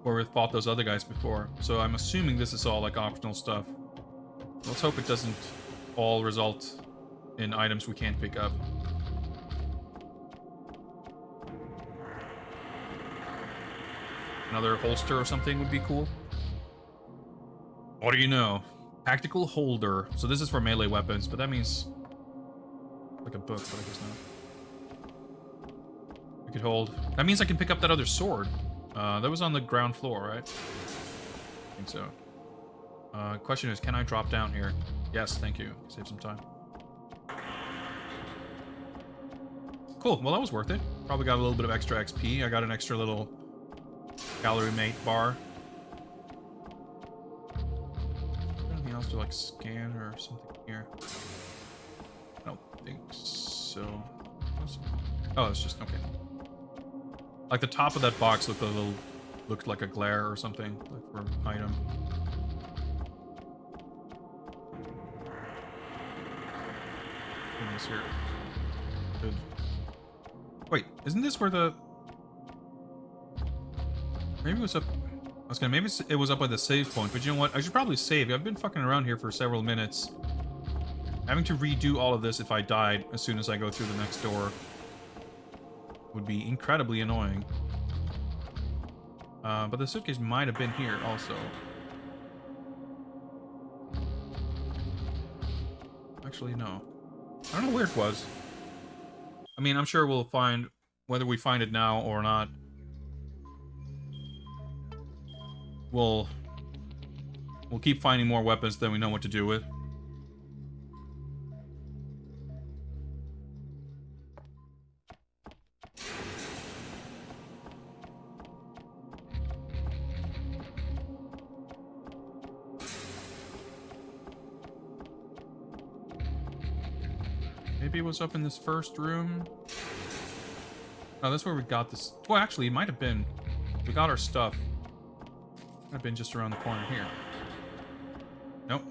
where we fought those other guys before. So I'm assuming this is all, like, optional stuff. Let's hope it doesn't all result in items we can't pick up. Another holster or something would be cool. What do you know? Tactical holder. So this is for melee weapons, but that means... like a book, but I guess not. I could hold... That means I can pick up that other sword. That was on the ground floor, right? I think so. Question is, can I drop down here? Yes, thank you. Save some time. Cool. Well, that was worth it. Probably got a little bit of extra XP. I got an extra little calorie mate bar. Anything else to like scan or something here? I don't think so. Oh, it's just okay. Like the top of that box looked like a glare or something, like for item. This here. Good. Wait, isn't this where the? Maybe it was up. I was gonna. Maybe it was up by the save point. But you know what? I should probably save. I've been fucking around here for several minutes. Having to redo all of this if I died as soon as I go through the next door would be incredibly annoying. But the suitcase might have been here also. Actually, no. I don't know where it was. I mean, I'm sure we'll find, whether we find it now or not, we'll keep finding more weapons than we know what to do with. Maybe it was up in this first room. Oh, that's where we got this. Well, actually, it might have been. We got our stuff. Might have been just around the corner here. Nope.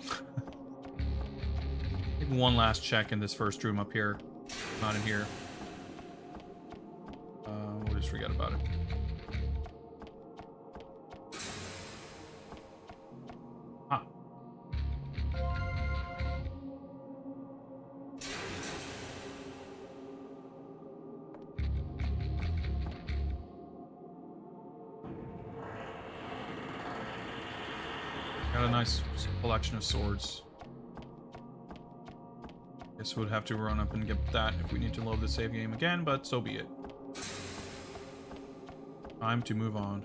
Take one last check in this first room up here. Not in here. We'll just forget about it. Ah. Got a nice collection of swords. Guess we'd have to run up and get that if we need to load the save game again, but so be it. Time to move on.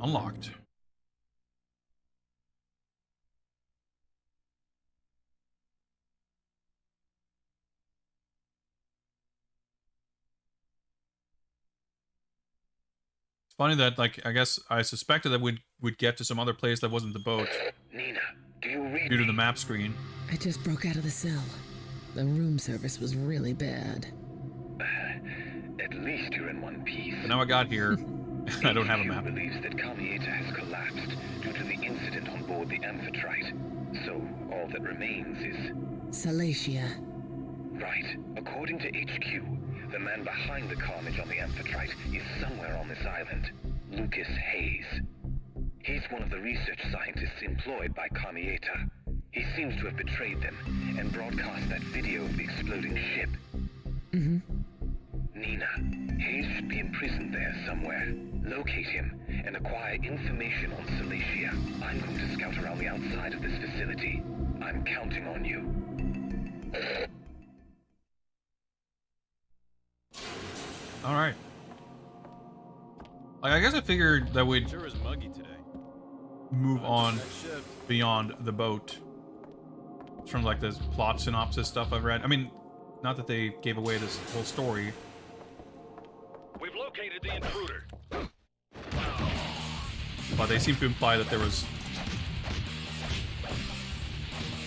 Unlocked. Funny that, like, I guess I suspected that we'd get to some other place that wasn't the boat. Nina, do you read due to the map screen. I just broke out of the cell. The room service was really bad. At least you're in one piece. But now I got here. I don't have a map. Believes that Kamieta has collapsed due to the incident on board the Amphitrite. So all that remains is Salacia. Right. According to HQ, the man behind the carnage on the Amphitrite is somewhere on this island. Lucas Hayes. He's one of the research scientists employed by Kamieta. He seems to have betrayed them and broadcast that video of the exploding ship. Mm-hmm. Nina, Hayes should be imprisoned there somewhere. Locate him and acquire information on Salacia. I'm going to scout around the outside of this facility. I'm counting on you. All right. Like, I guess I figured that we'd sure is muggy today. Move on beyond the boat. From like this plot synopsis stuff I've read. I mean, not that they gave away this whole story. We've located the intruder. But they seem to imply that there was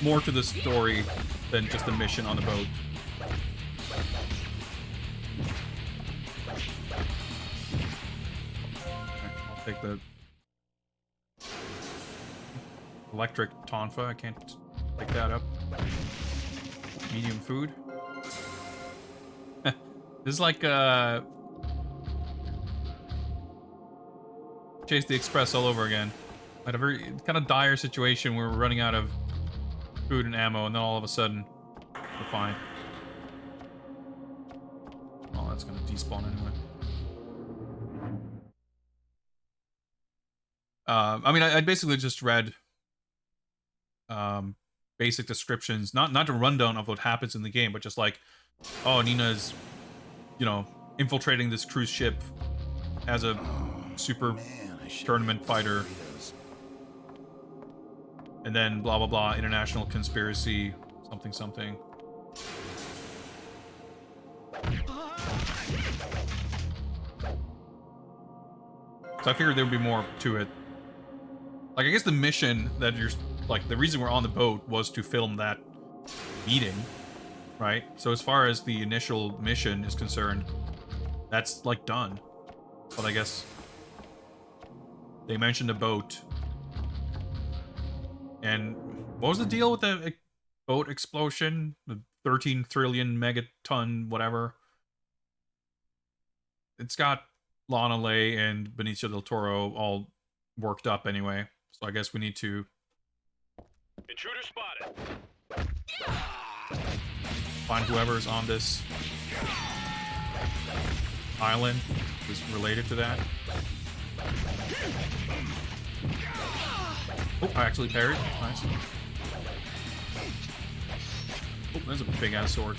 more to the story than just a mission on the boat. I'll take the electric tonfa. I can't pick that up. Medium food. This is like Chase the Express all over again. Had a very kind of dire situation where we're running out of food and ammo, and then all of a sudden we're fine. Oh, that's gonna despawn anyway. I mean, I basically just read basic descriptions, not a rundown of what happens in the game, but just like, oh, Nina's, you know, infiltrating this cruise ship as a super tournament fighter. And then blah blah blah, international conspiracy, something something. So I figured there would be more to it. Like, I guess the mission that you're, like, the reason we're on the boat was to film that meeting, right? So as far as the initial mission is concerned, that's, like, done. But I guess they mentioned a boat. And what was the deal with the boat explosion? The 13 trillion megaton whatever. It's got Lana Ley and Benicio del Toro all worked up anyway. So I guess we need to... Intruder spotted. find whoever's on this island is related to that. Oh, I actually parried. Nice. Oh, there's a big ass sword.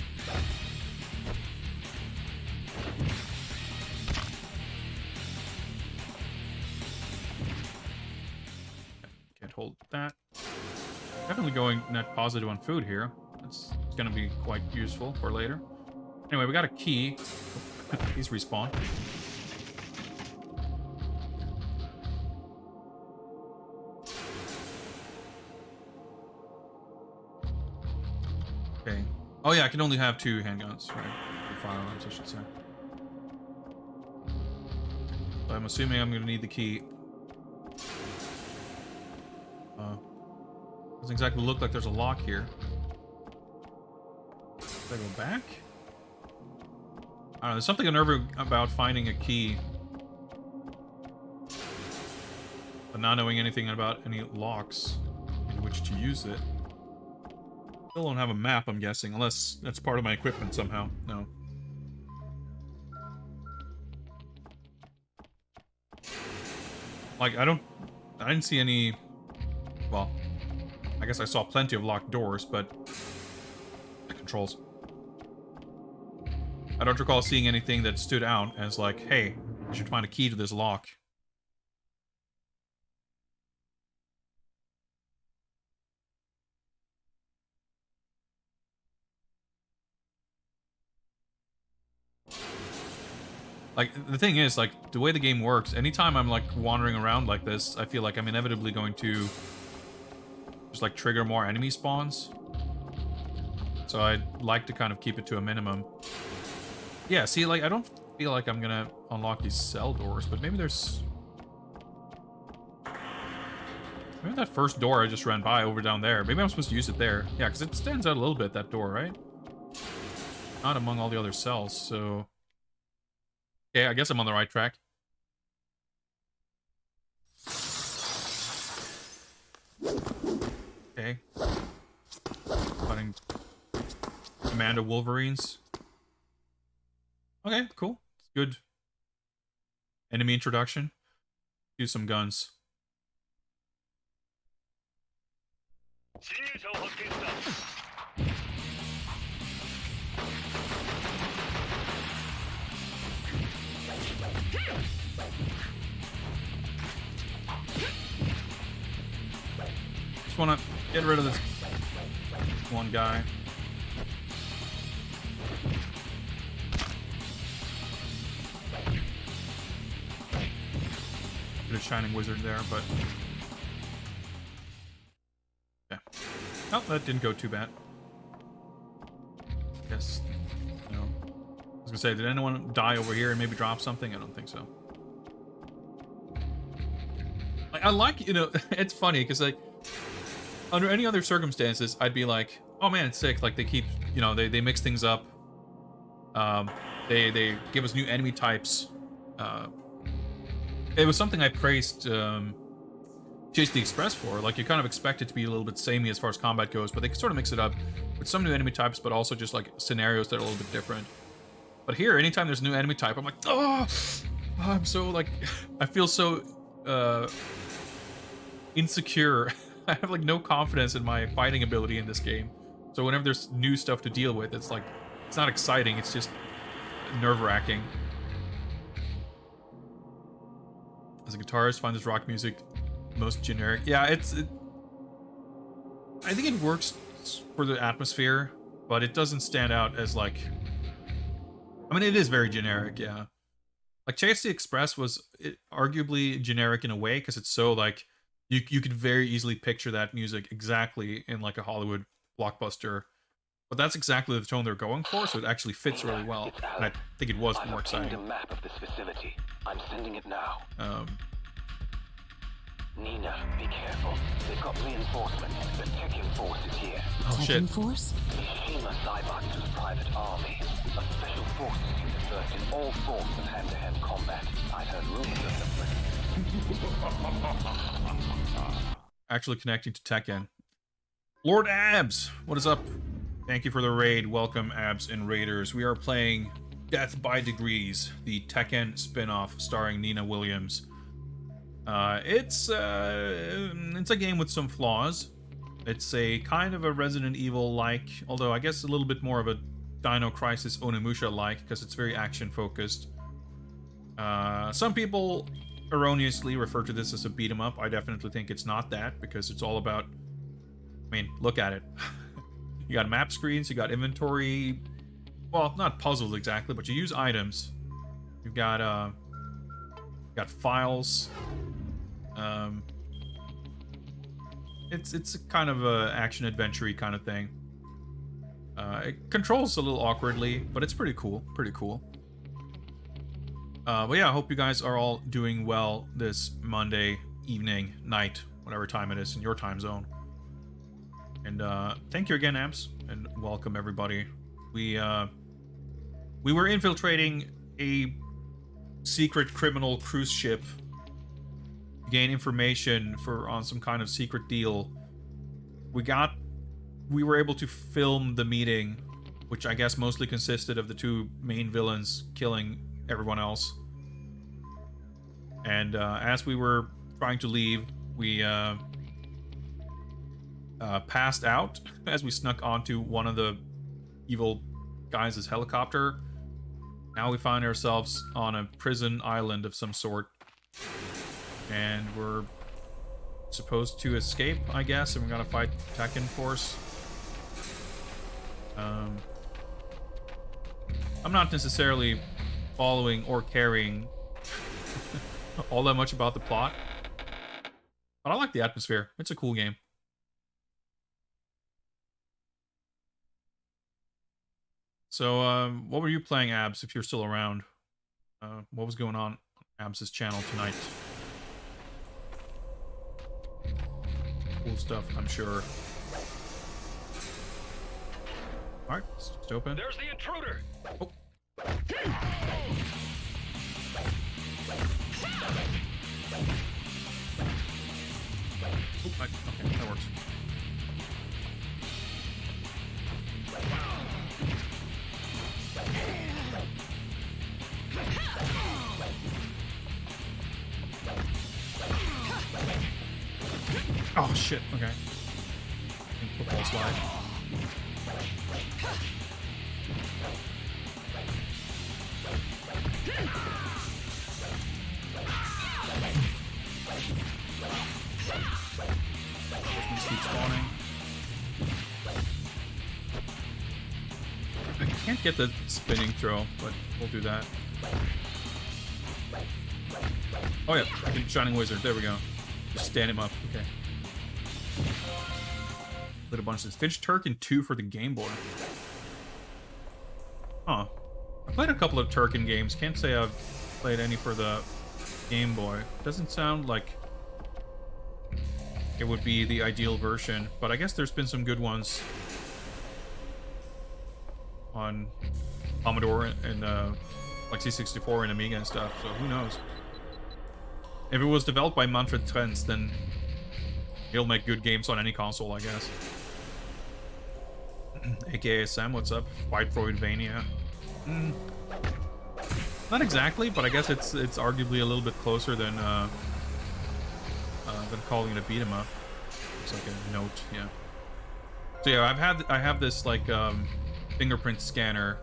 Can't hold that. Definitely going net positive on food here. It's gonna be quite useful for later. Anyway, we got a key. He's respawn. Okay. Oh yeah, I can only have 2 handguns, right? Or firearms, I should say. So I'm assuming I'm gonna need the key. Doesn't exactly look like there's a lock here. Should I go back? I don't know, there's something unnerving about finding a key but not knowing anything about any locks in which to use it. Still don't have a map, I'm guessing, unless that's part of my equipment somehow. No. Like, I didn't see any... Well, I guess I saw plenty of locked doors, but... The controls. I don't recall seeing anything that stood out as like, hey, you should find a key to this lock. Like, the thing is, like, the way the game works, anytime I'm, like, wandering around like this, I feel like I'm inevitably going to just, like, trigger more enemy spawns. So I'd like to kind of keep it to a minimum. Yeah, see, like, I don't feel like I'm gonna unlock these cell doors, but maybe there's... Maybe that first door I just ran by over down there. Maybe I'm supposed to use it there. Yeah, because it stands out a little bit, that door, right? Not among all the other cells, so... Okay, I guess I'm on the right track. Okay. Fighting Amanda Wolverines. Okay, cool. Good. Enemy introduction. Use some guns. Just want to get rid of this one guy. Bit of Shining Wizard there, but... Yeah. Oh, that didn't go too bad. Guess... No. I was gonna say, did anyone die over here and maybe drop something? I don't think so. I like, you know, it's funny, because, like, under any other circumstances, I'd be like, oh man, it's sick. Like, they keep, you know, they mix things up. They give us new enemy types. It was something I praised Chase the Express for. Like, you kind of expect it to be a little bit samey as far as combat goes, but they sort of mix it up with some new enemy types, but also just, like, scenarios that are a little bit different. But here, anytime there's a new enemy type, I'm like, oh, I'm so, like, I feel so insecure. I have, like, no confidence in my fighting ability in this game. So whenever there's new stuff to deal with, it's like, it's not exciting, it's just nerve-wracking. As a guitarist, find this rock music most generic. Yeah, I think it works for the atmosphere, but it doesn't stand out as like... I mean, it is very generic, yeah. Like, Chase the Express was arguably generic in a way, because it's so, like, you could very easily picture that music exactly in, like, a Hollywood blockbuster. But that's exactly the tone they're going for, so it actually fits really well. And I think it was more exciting. I've obtained a map of this facility. I'm sending it now. Nina, be careful. They've got reinforcements. The TEKKEN force is here. Oh, shit. TEKKEN force? Mishima Saibak's private army. A special forces unit versed in all forms of hand-to-hand combat. I've heard rumors of them. Actually connecting to TEKKEN. Lord Abs, what is up? Thank you for the raid. Welcome, Abs and Raiders. We are playing Death by Degrees, the TEKKEN spin-off starring Nina Williams. It's a game with some flaws. It's a kind of a Resident Evil-like, although I guess a little bit more of a Dino Crisis Onimusha-like, because it's very action-focused. Some people erroneously refer to this as a beat-em-up. I definitely think it's not that, because it's all about... I mean, look at it. You got map screens, you got inventory... Well, not puzzles exactly, but you use items. You've got files. It's a kind of a action-adventure-y kind of thing. It controls a little awkwardly, but it's pretty cool. Pretty cool. But yeah, I hope you guys are all doing well this Monday evening, night, whatever time it is in your time zone. And thank you again, Amps, and welcome everybody. We were infiltrating a secret criminal cruise ship to gain information on some kind of secret deal. We were able to film the meeting, which I guess mostly consisted of the two main villains killing everyone else. And as we were trying to leave, we passed out as we snuck onto one of the evil guys' helicopter. Now we find ourselves on a prison island of some sort. And we're supposed to escape, I guess, and we're gonna fight TEKKEN force. I'm not necessarily following or caring all that much about the plot, but I like the atmosphere. It's a cool game. So, what were you playing, Abs, if you're still around? What was going on Abs' channel tonight? Cool stuff, I'm sure. Alright, it's open. There's the intruder! Oh. Okay, that works. Oh shit, okay. Football slide. Let's keep spawning. I can't get the spinning throw, but we'll do that. Oh yeah, Shining Wizard, there we go. Just stand him up, okay. Lit a bunch of this. Finch Turk 2 for the Game Boy. Huh. I played a couple of Turkin games. Can't say I've played any for the Game Boy. Doesn't sound like it would be the ideal version, but I guess there's been some good ones on Commodore and like C64 and Amiga and stuff, so who knows. If it was developed by Manfred Trenz, then he'll make good games on any console, I guess. AKA Sam, what's up? Fight Freudvania. Not exactly, but I guess it's arguably a little bit closer than calling it a beat 'em up. It's like a note, yeah. So yeah, I have this like fingerprint scanner,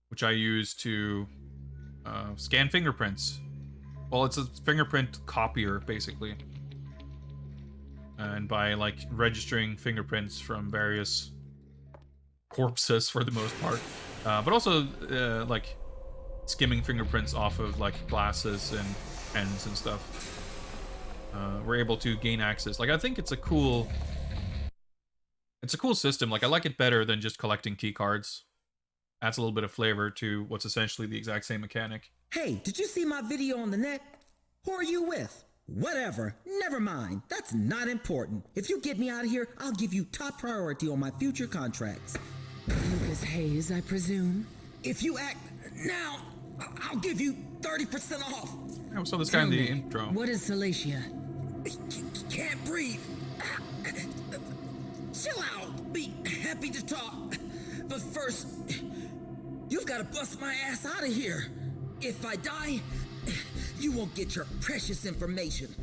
which I use to scan fingerprints. Well, it's a fingerprint copier, basically. And by, like, registering fingerprints from various corpses, for the most part. But also, like, skimming fingerprints off of, like, glasses and pens and stuff. We're able to gain access. Like, I think it's a cool... It's a cool system. Like, I like it better than just collecting key cards. Adds a little bit of flavor to what's essentially the exact same mechanic. Hey, did you see my video on the net? Who are you with? Whatever, never mind. That's not important. If you get me out of here, I'll give you top priority on my future contracts. Lucas Hayes, I presume? If you act now, I'll give you 30% off. I saw this guy in the intro. What is Salacia? Can't breathe. Chill out. Be happy to talk. But first, you've got to bust my ass out of here. If I die, you won't get your precious information.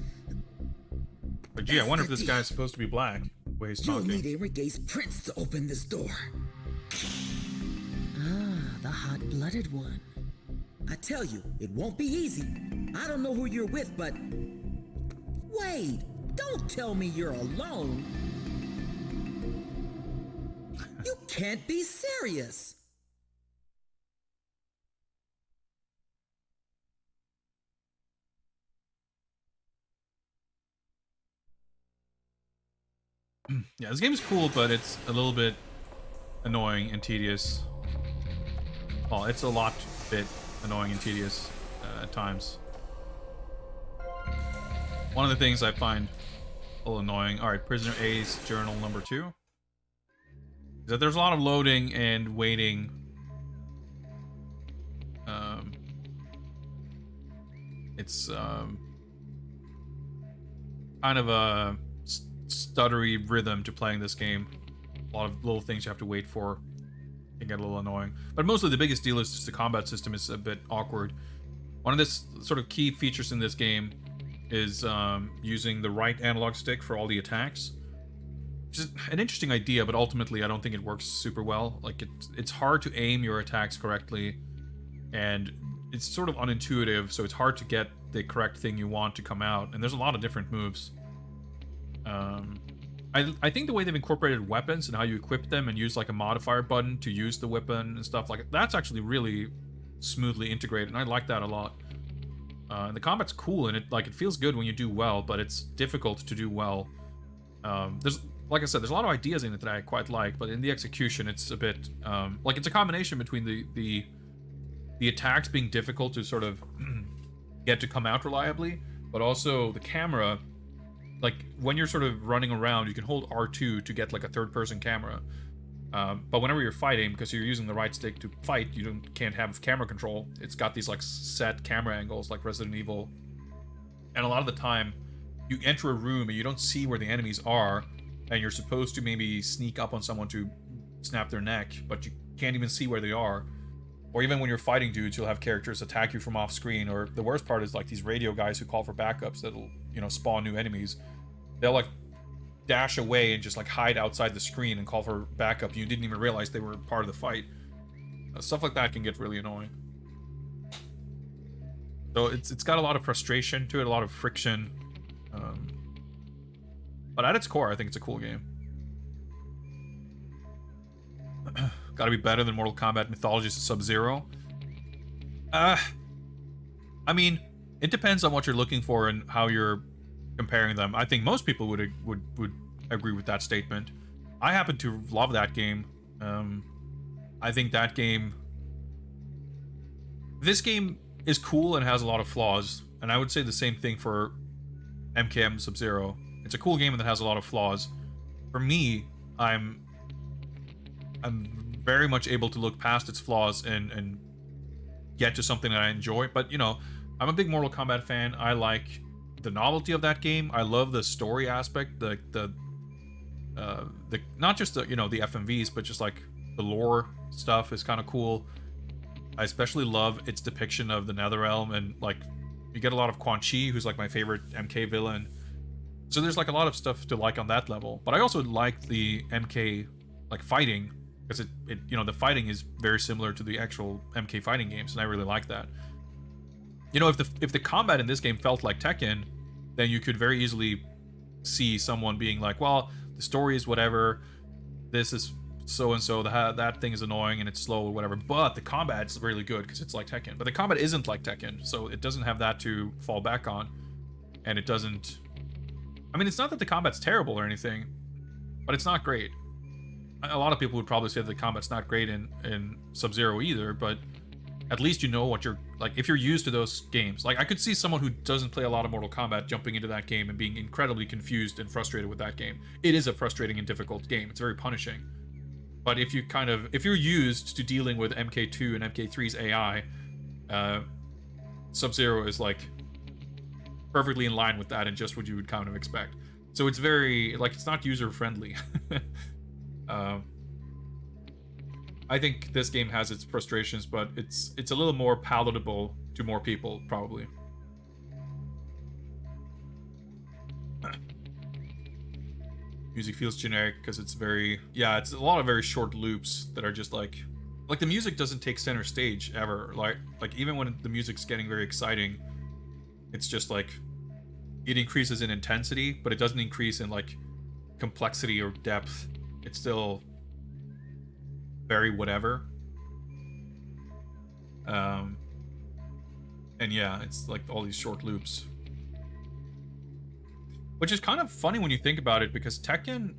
But gee, I wonder if this guy's supposed to be black. The way he's You'll talking. need Enrique's prince to open this door. Ah, the hot-blooded one. I tell you, it won't be easy. I don't know who you're with, but... Wait, don't tell me you're alone. You can't be serious. Yeah, this game's cool, but it's a little bit annoying and tedious. Well, it's a lot bit annoying and tedious at times. One of the things I find a little annoying, alright, Prisoner A's journal number 2, is that there's a lot of loading and waiting. It's kind of a stuttery rhythm to playing this game. A lot of little things you have to wait for. Can get a little annoying. But mostly the biggest deal is just the combat system is a bit awkward. One of the sort of key features in this game is using the right analog stick for all the attacks. Which is an interesting idea, but ultimately I don't think it works super well. Like, it's hard to aim your attacks correctly, and it's sort of unintuitive, so it's hard to get the correct thing you want to come out. And there's a lot of different moves. I think the way they've incorporated weapons and how you equip them and use like a modifier button to use the weapon and stuff, like that's actually really smoothly integrated, and I like that a lot. And the combat's cool, and it feels good when you do well, but it's difficult to do well. There's, like I said, there's a lot of ideas in it that I quite like, but in the execution, it's a bit like it's a combination between the attacks being difficult to sort of get to come out reliably, but also the camera. Like, when you're sort of running around, you can hold R2 to get, like, a third-person camera. But whenever you're fighting, because you're using the right stick to fight, you can't have camera control. It's got these, like, set camera angles, like Resident Evil. And a lot of the time, you enter a room and you don't see where the enemies are, and you're supposed to maybe sneak up on someone to snap their neck, but you can't even see where they are. Or even when you're fighting dudes, you'll have characters attack you from off screen, or the worst part is, like, these radio guys who call for backups that'll, you know, spawn new enemies. They'll, like, dash away and just, like, hide outside the screen and call for backup. You didn't even realize they were part of the fight. Stuff like that can get really annoying. So it's got a lot of frustration to it, a lot of friction. But at its core, I think it's a cool game. Gotta be better than Mortal Kombat Mythologies Sub-Zero. I mean, it depends on what you're looking for and how you're comparing them. I think most people would agree with that statement. I happen to love that game. I think that game... This game is cool and has a lot of flaws, and I would say the same thing for MKM Sub-Zero. It's a cool game that has a lot of flaws. For me, I'm very much able to look past its flaws and get to something that I enjoy. But, you know, I'm a big Mortal Kombat fan. I like the novelty of that game. I love the story aspect, the not just the, you know, the FMVs, but just like the lore stuff is kind of cool. I especially love its depiction of the Netherrealm, and like you get a lot of Quan Chi, who's like my favorite MK villain. So there's like a lot of stuff to like on that level. But I also like the MK like fighting, because it you know, the fighting is very similar to the actual MK fighting games, and I really like that. You know, if the combat in this game felt like Tekken, then you could very easily see someone being like, well, the story is whatever, this is so and so, that thing is annoying and it's slow or whatever, but the combat's really good because it's like Tekken. But the combat isn't like Tekken, so it doesn't have that to fall back on, and it doesn't. I mean, it's not that the combat's terrible or anything, but it's not great. A lot of people would probably say that the combat's not great in Sub-Zero either, but at least you know what you're like. If you're used to those games, like I could see someone who doesn't play a lot of Mortal Kombat jumping into that game and being incredibly confused and frustrated with that game. It is a frustrating and difficult game. It's very punishing. But if you're used to dealing with MK2 and MK3's AI, Sub-Zero is like perfectly in line with that and just what you would kind of expect. So it's very, like, it's not user friendly. I think this game has its frustrations, but it's a little more palatable to more people, probably. Music feels generic because it's very, yeah, it's a lot of very short loops that are just like the music doesn't take center stage ever. Like even when the music's getting very exciting, it's just like it increases in intensity, but it doesn't increase in like complexity or depth. It's still very whatever. And yeah, it's like all these short loops. Which is kind of funny when you think about it, because Tekken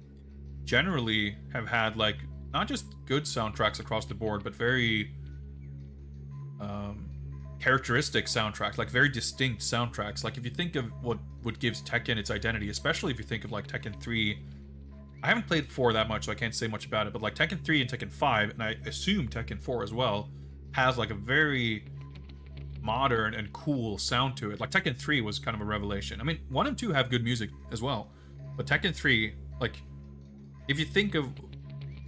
generally have had like not just good soundtracks across the board, but very characteristic soundtracks, like very distinct soundtracks. Like if you think of what gives Tekken its identity, especially if you think of like Tekken 3. I haven't played 4 that much, so I can't say much about it, but like Tekken 3 and Tekken 5, and I assume Tekken 4 as well, has like a very modern and cool sound to it. Like Tekken 3 was kind of a revelation. I mean, 1 and 2 have good music as well, but Tekken 3, like, if you think of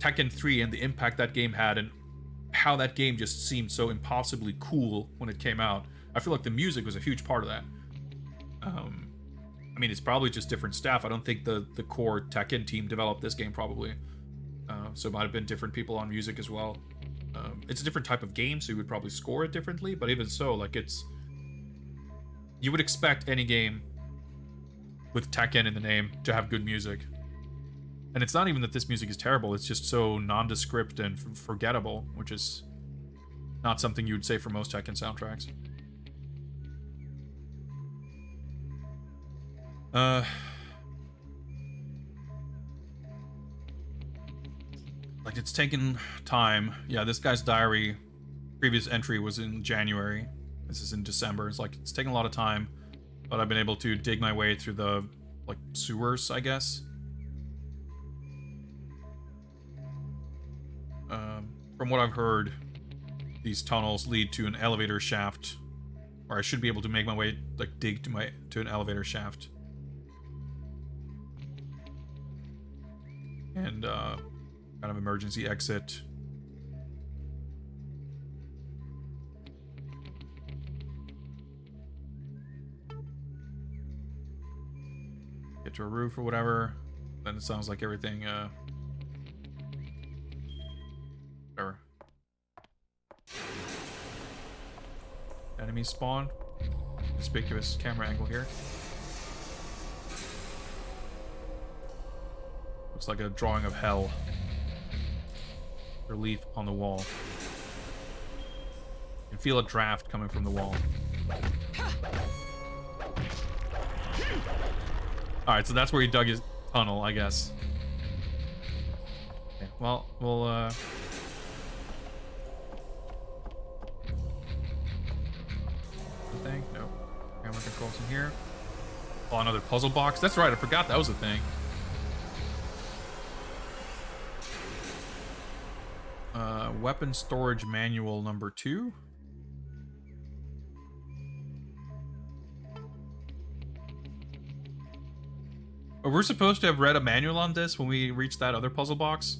Tekken 3 and the impact that game had and how that game just seemed so impossibly cool when it came out, I feel like the music was a huge part of that. I mean, it's probably just different staff. I don't think the core Tekken team developed this game, probably. So it might have been different people on music as well. It's a different type of game, so you would probably score it differently, but even so, like, it's... You would expect any game with Tekken in the name to have good music. And it's not even that this music is terrible, it's just so nondescript and forgettable, which is not something you would say for most Tekken soundtracks. Like, it's taken time. Yeah, this guy's diary, previous entry was in January. This is in December. It's like, it's taken a lot of time, but I've been able to dig my way through the, like, sewers, I guess. From what I've heard, these tunnels lead to an elevator shaft, or I should be able to make my way, like, dig to an elevator shaft. And kind of emergency exit. Get to a roof or whatever. Then it sounds like everything whatever. Enemies spawn. Conspicuous camera angle here. Looks like a drawing of hell. Relief on the wall. You can feel a draft coming from the wall. Alright, so that's where he dug his tunnel, I guess. Okay, well, we'll, thing? No. Camera controls in here. Oh, another puzzle box. That's right, I forgot that was a thing. Weapon storage manual number 2. Oh, we're supposed to have read a manual on this when we reached that other puzzle box.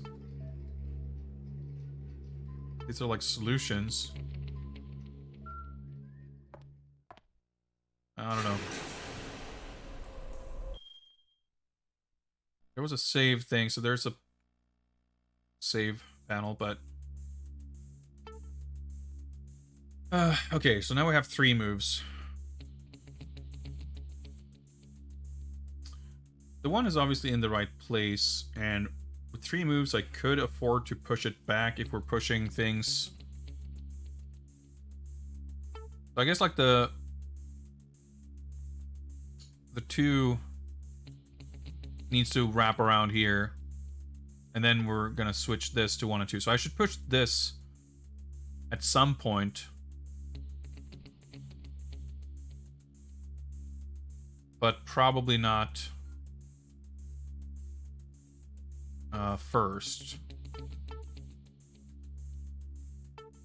These are like solutions. I don't know. There was a save thing, so there's a save panel, but... okay, so now we have 3 moves. The one is obviously in the right place, and with 3 moves, I could afford to push it back if we're pushing things. So I guess like the 2 needs to wrap around here, and then we're gonna switch this to 1 and 2. So I should push this at some point, but probably not first.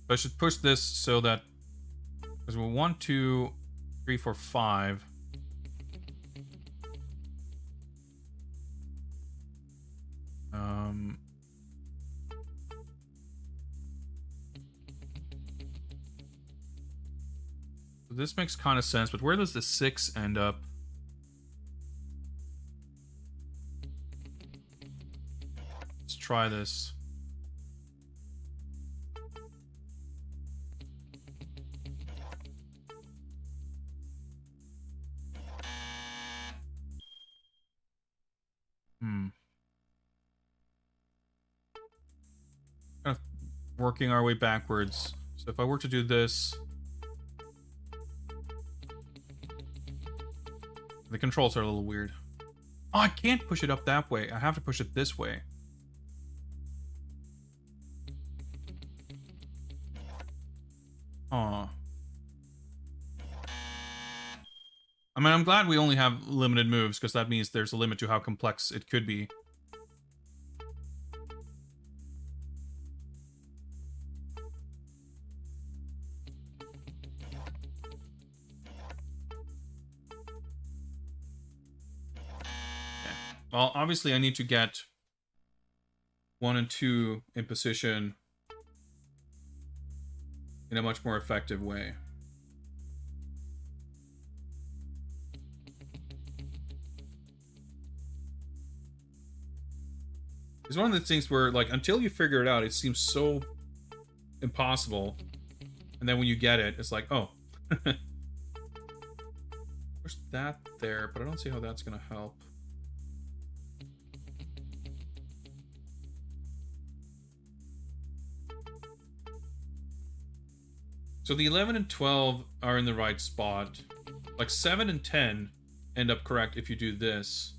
I should push this so that, because we're 1, 2, 3, 4, 5. So this makes kind of sense, but where does the 6 end up? Let's try this. Kind of working our way backwards. So if I were to do this, the controls are a little weird. Oh, I can't push it up that way. I have to push it this way. Oh. I mean, I'm glad we only have limited moves, because that means there's a limit to how complex it could be. Well, obviously I need to get 1 and 2 in position in a much more effective way. It's one of the things where, like, until you figure it out, it seems so impossible. And then when you get it, it's like, oh. Push that there, but I don't see how that's gonna help. So the 11 and 12 are in the right spot. Like 7 and 10 end up correct if you do this.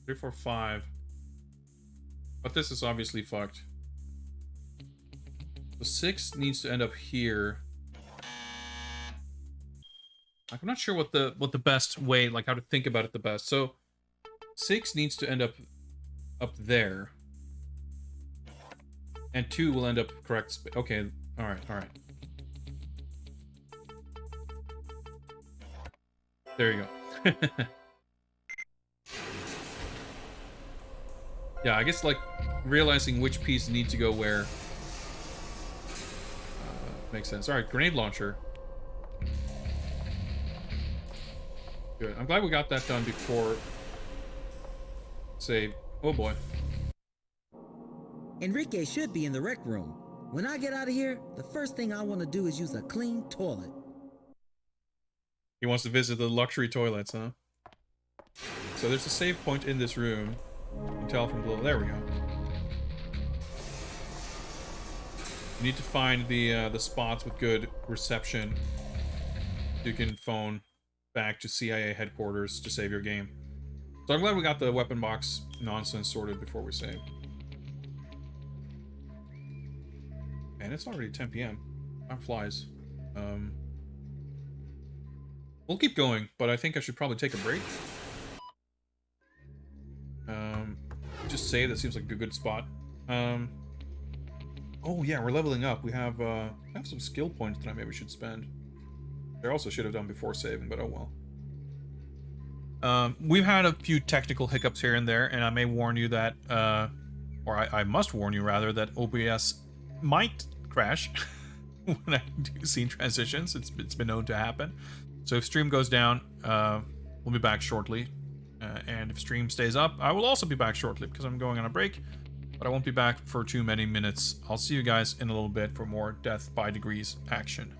Three, 4, 5. But this is obviously fucked. So 6 needs to end up here. Like, I'm not sure what the best way, like how to think about it the best. So 6 needs to end up there. And 2 will end up correct. Okay, alright. There you go. Yeah, I guess, like, realizing which piece needs to go where makes sense. Alright, grenade launcher. Good. I'm glad we got that done before, say, oh boy. Enrique should be in the rec room. When I get out of here, the first thing I want to do is use a clean toilet. He wants to visit the luxury toilets, huh? So there's a save point in this room. You can tell from below. There we go. You need to find the spots with good reception. You can phone back to CIA headquarters to save your game. So I'm glad we got the weapon box nonsense sorted before we save. And it's already 10 p.m. Time flies. We'll keep going, but I think I should probably take a break. Just say that seems like a good spot. Oh yeah, we're leveling up. We have some skill points that I maybe should spend. I also should have done before saving, but oh well. We've had a few technical hiccups here and there, and I may warn you that, or I must warn you rather, that OBS might crash when I do scene transitions. It's been known to happen. So if stream goes down, We'll be back shortly. And if stream stays up, I will also be back shortly because I'm going on a break. But I won't be back for too many minutes. I'll see you guys in a little bit for more Death by Degrees action.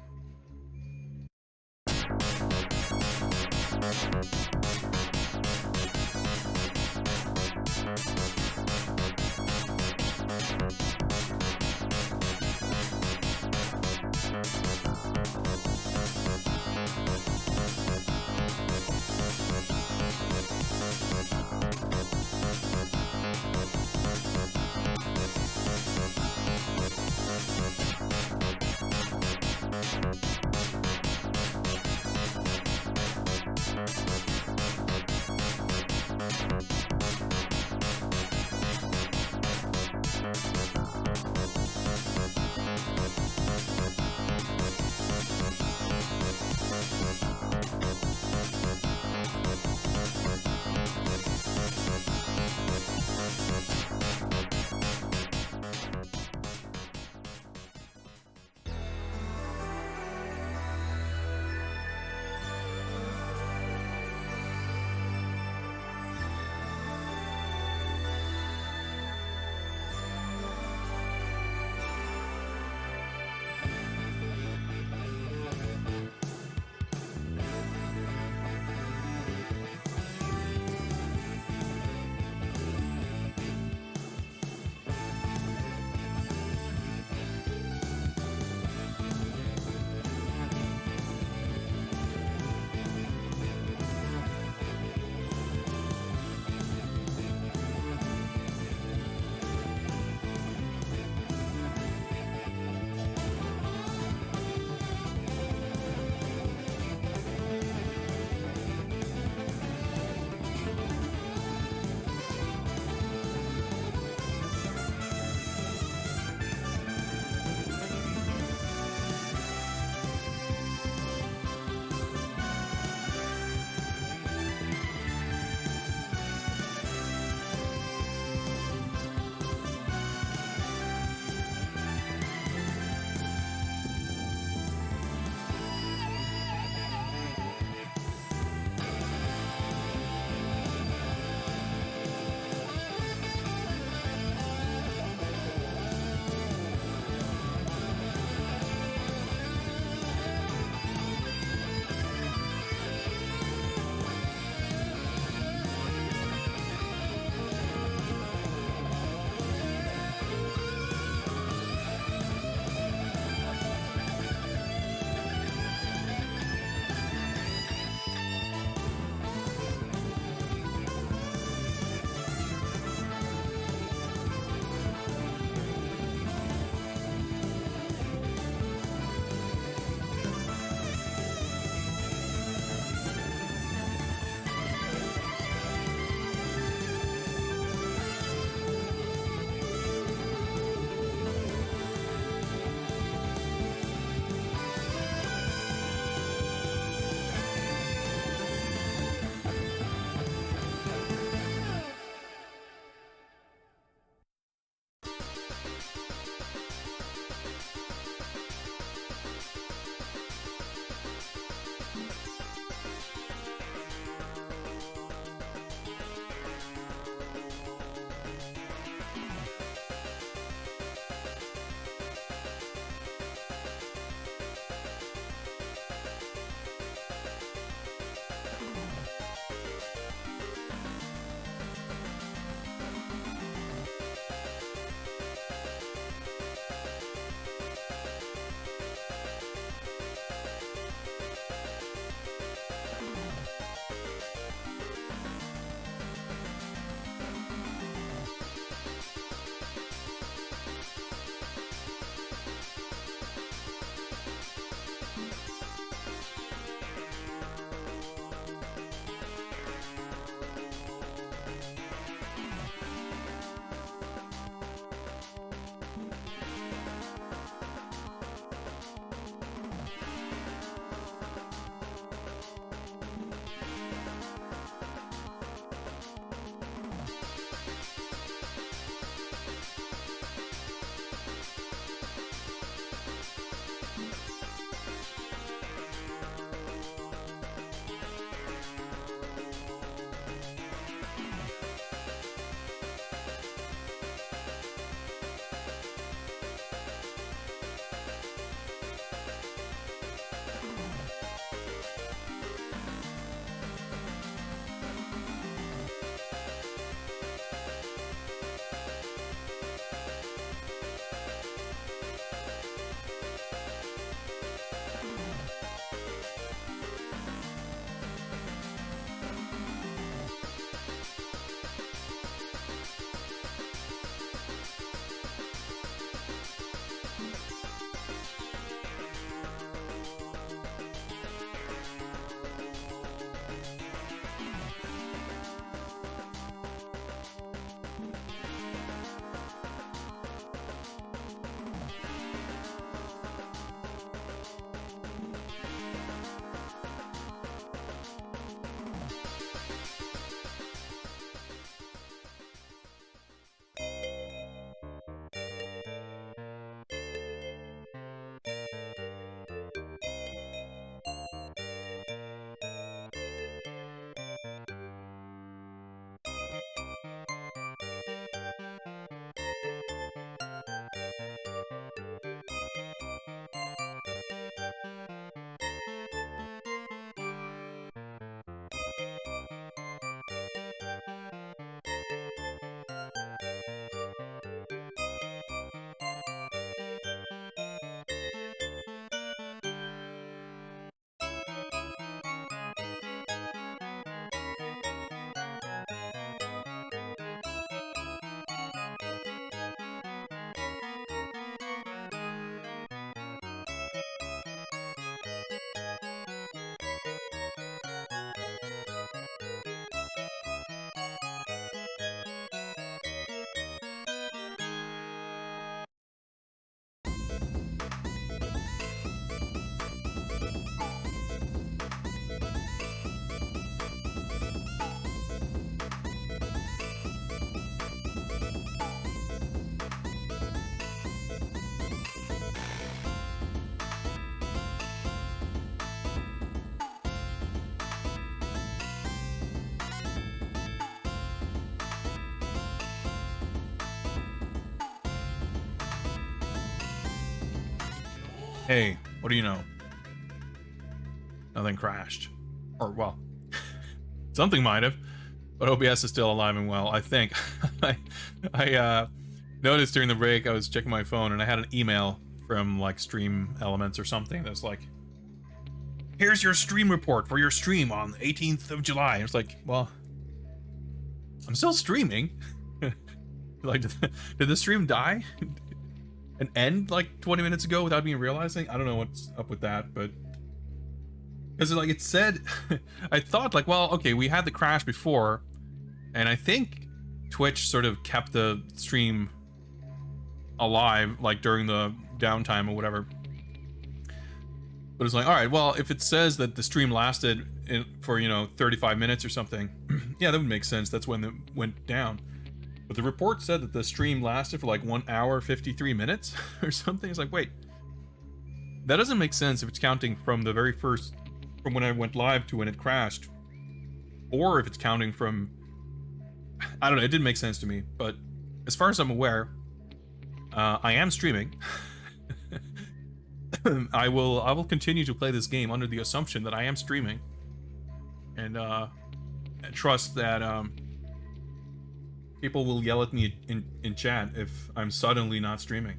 Hey, what do you know? Nothing crashed. Or, well, something might have. But OBS is still alive and well, I think. I noticed during the break I was checking my phone and I had an email from like Stream Elements or something that's like, here's your stream report for your stream on the 18th of July. It's like, well, I'm still streaming. Like, did the stream die and end like 20 minutes ago without me realizing? I don't know what's up with that, but because like it said, I thought like, well, okay, we had the crash before, and I think Twitch sort of kept the stream alive like during the downtime or whatever. But it's like, all right, well, if it says that the stream lasted for, you know, 35 minutes or something, yeah, that would make sense. That's when it went down. But the report said that the stream lasted for like 1 hour 53 minutes or something. It's like, wait, that doesn't make sense if it's counting from the very first, from when I went live to when it crashed, or if it's counting from, I don't know, it didn't make sense to me. But as far as I'm aware, I am streaming. I will continue to play this game under the assumption that I am streaming, and trust that people will yell at me in chat if I'm suddenly not streaming.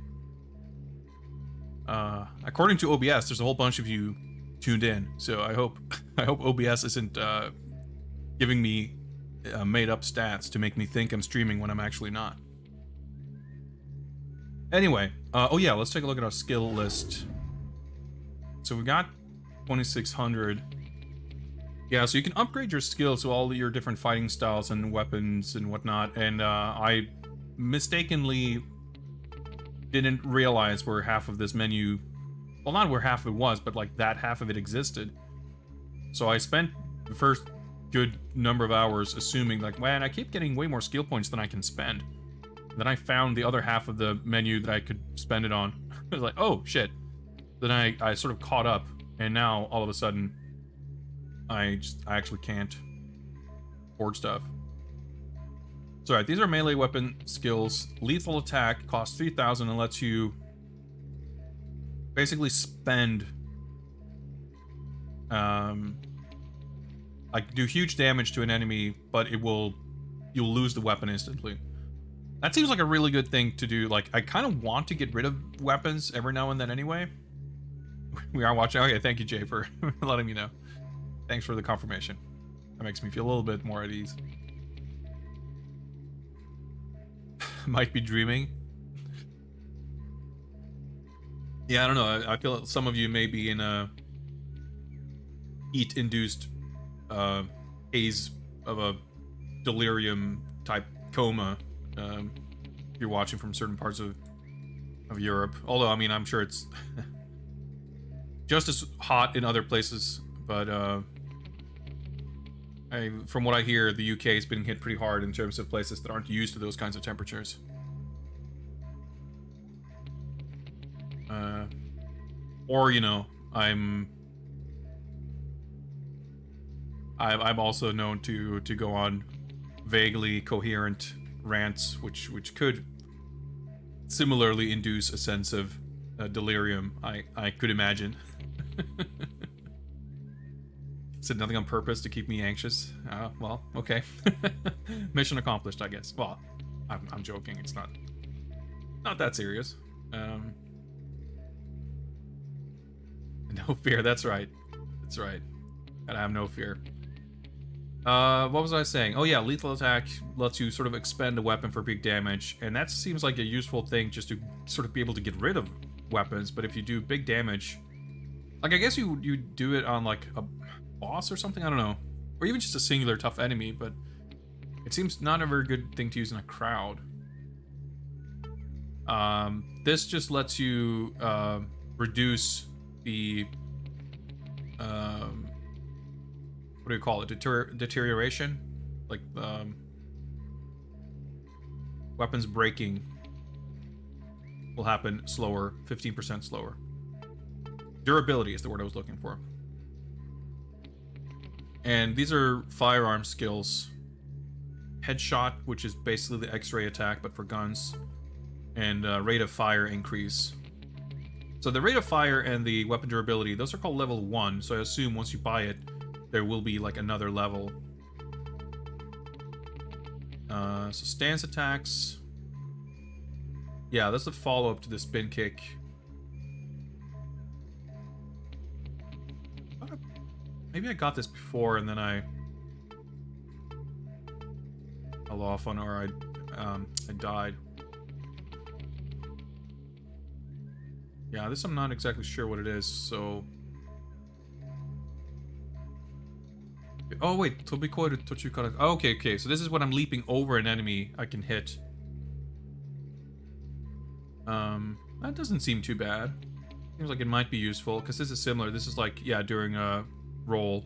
According to OBS, there's a whole bunch of you tuned in, so I hope OBS isn't giving me made up stats to make me think I'm streaming when I'm actually not. Anyway, oh yeah, let's take a look at our skill list. So we got 2600. Yeah, so you can upgrade your skills to all your different fighting styles and weapons and whatnot. And I mistakenly didn't realize where half of this menu, well, not where half of it was, but like that half of it existed. So I spent the first good number of hours assuming like, man, I keep getting way more skill points than I can spend. Then I found the other half of the menu that I could spend it on. I was like, oh shit. Then I sort of caught up, and now all of a sudden I actually can't hoard stuff. So alright, these are melee weapon skills. Lethal attack costs 3,000 and lets you basically spend like do huge damage to an enemy, but you'll lose the weapon instantly. That seems like a really good thing to do. Like, I kind of want to get rid of weapons every now and then anyway. We are watching. Okay, thank you, Jay, for letting me know. Thanks for the confirmation. That makes me feel a little bit more at ease. Might be dreaming. Yeah, I don't know. I feel like some of you may be in a heat-induced haze of a delirium-type coma. If you're watching from certain parts of Europe. Although, I mean, I'm sure it's just as hot in other places, but from what I hear, the UK has been hit pretty hard in terms of places that aren't used to those kinds of temperatures. Or, you know, I'm also known to go on vaguely coherent rants, which could similarly induce a sense of delirium. I could imagine. Said nothing on purpose to keep me anxious. Well, okay. Mission accomplished, I guess. Well, I'm joking. It's not that serious. No fear. That's right. That's right. Gotta have no fear. What was I saying? Oh yeah, lethal attack lets you sort of expend a weapon for big damage, and that seems like a useful thing just to sort of be able to get rid of weapons. But if you do big damage, like I guess you do it on like a boss or something, I don't know, or even just a singular tough enemy, but it seems not a very good thing to use in a crowd. This just lets you reduce the what do you call it? Deterioration? Like, weapons breaking will happen slower, 15% slower. Durability is the word I was looking for. And these are firearm skills. Headshot, which is basically the X-ray attack, but for guns. And rate of fire increase. So the rate of fire and the weapon durability, those are called level 1, so I assume once you buy it, there will be like another level. So stance attacks. Yeah, that's the follow-up to the spin kick. Maybe I got this before and then I fell off on, or I died. Yeah, this I'm not exactly sure what it is, so... Oh wait, Tobiko to Tochukara. Oh, okay, so this is when I'm leaping over an enemy I can hit. That doesn't seem too bad. Seems like it might be useful, because this is similar. This is like, yeah, during a roll.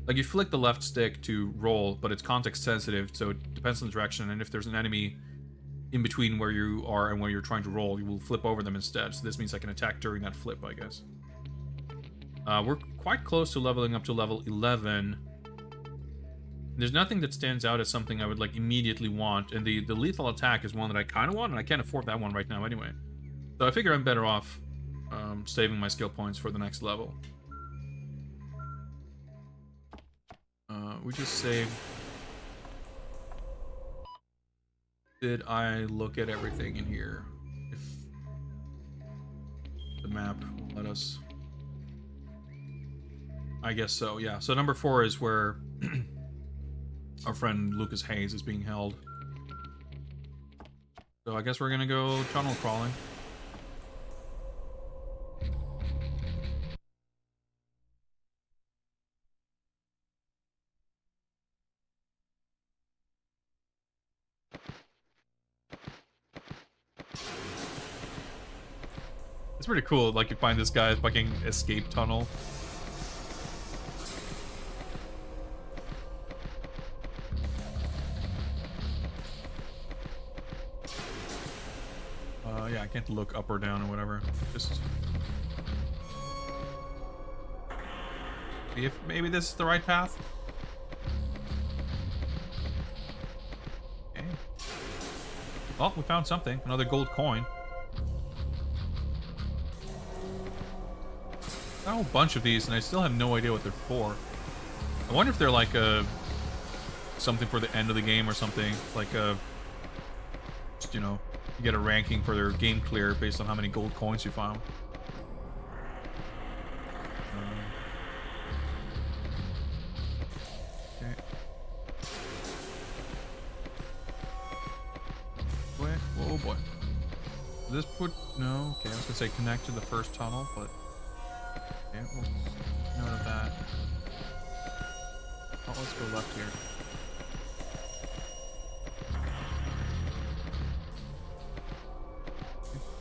Like, you flick the left stick to roll, but it's context sensitive, so it depends on the direction, and if there's an enemy in between where you are and where you're trying to roll, you will flip over them instead. So this means I can attack during that flip, I guess. We're quite close to leveling up to level 11. There's nothing that stands out as something I would, like, immediately want, and the lethal attack is one that I kind of want, and I can't afford that one right now anyway. So I figure I'm better off saving my skill points for the next level. We just saved. Did I look at everything in here? If the map will let us. I guess so, yeah. So number 4 is where our friend Lucas Hayes is being held. So I guess we're gonna go tunnel crawling. It's pretty cool, like you find this guy's fucking escape tunnel. Yeah, I can't look up or down or whatever. Just see if maybe this is the right path. Okay. Well, we found something. Another gold coin. Got a whole bunch of these, and I still have no idea what they're for. I wonder if they're like something for the end of the game or something. Like just, you know, you get a ranking for their game clear based on how many gold coins you found. Okay. Wait, oh boy. This put no. Okay, I was gonna say connect to the first tunnel, but okay, we'll note of that. Oh, let's go left here.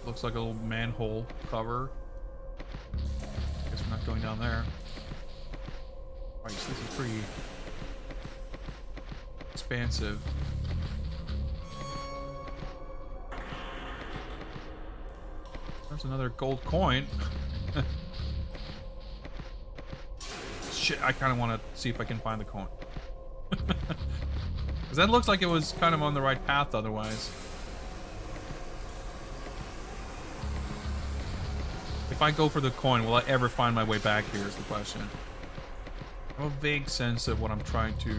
Looks like a little manhole cover. Guess we're not going down there. Alright, so this is pretty expansive. There's another gold coin. Shit, I kind of want to see if I can find the coin. Because that looks like it was kind of on the right path otherwise. If I go for the coin, will I ever find my way back here is the question. I have a vague sense of what I'm trying to...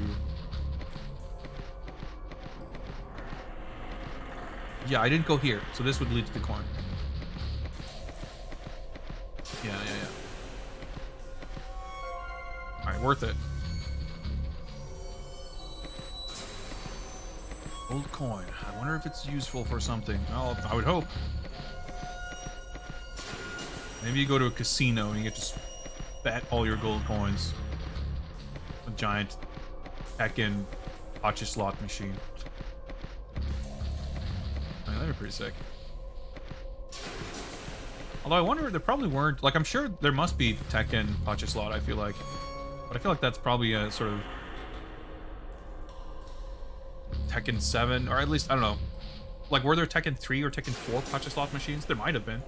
Yeah, I didn't go here, so this would lead to the coin. Yeah. Alright, worth it. Gold coin. I wonder if it's useful for something. Well, I would hope. Maybe you go to a casino and you get to bet all your gold coins. A giant TEKKEN gotcha slot machine. I mean, that'd be pretty sick. Although I wonder, there probably weren't... Like, I'm sure there must be TEKKEN gotcha slot, I feel like. But I feel like that's probably a sort of... Tekken 7, or at least, I don't know. Like, were there Tekken 3 or Tekken 4 gotcha slot machines? There might have been.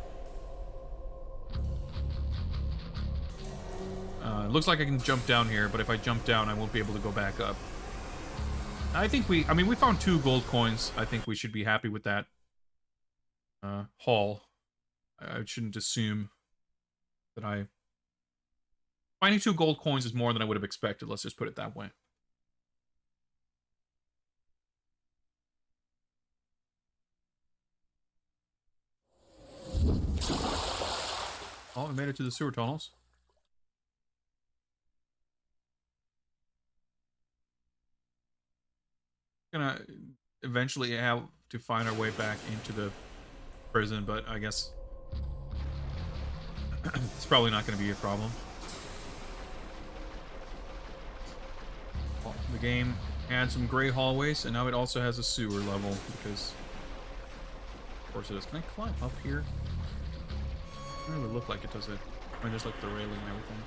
It looks like I can jump down here, but if I jump down, I won't be able to go back up. I think we found 2 gold coins. I think we should be happy with that haul. I shouldn't assume that finding 2 gold coins is more than I would have expected. Let's just put it that way. Oh, we made it to the sewer tunnels. Gonna eventually have to find our way back into the prison, but I guess it's probably not going to be a problem. Well, the game had some gray hallways, and now it also has a sewer level, because of course it is. Can I climb up here? It doesn't really look like it, does it? I mean, there's like the railing and everything.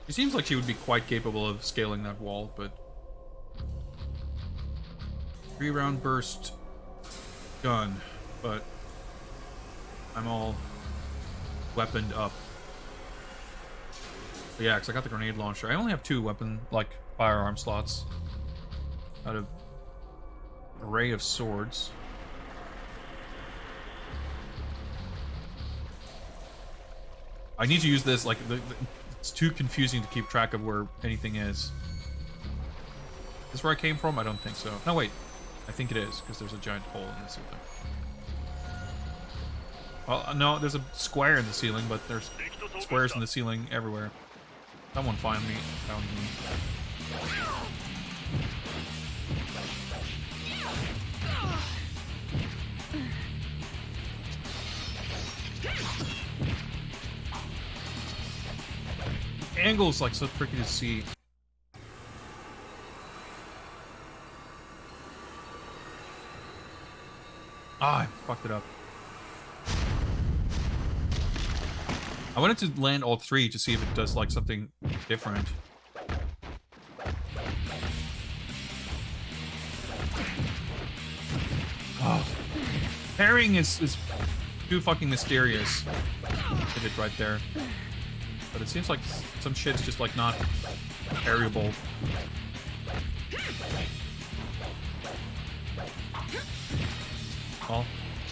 She seems like she would be quite capable of scaling that wall, but 3-round burst gun, but I'm all weaponed up. But yeah, because I got the grenade launcher. I only have 2 firearm slots out of an array of swords. I need to use this, like, it's too confusing to keep track of where anything is. Is this where I came from? I don't think so. No, wait. I think it is, because there's a giant hole in the ceiling. Well, no, there's a square in the ceiling, but there's squares in the ceiling everywhere. Someone found me. Angle's like so tricky to see. Ah, I fucked it up. I wanted to land all 3 to see if it does like something different. Oh. Parrying is too fucking mysterious. Hit it right there. But it seems like some shit's just like not parryable. Well,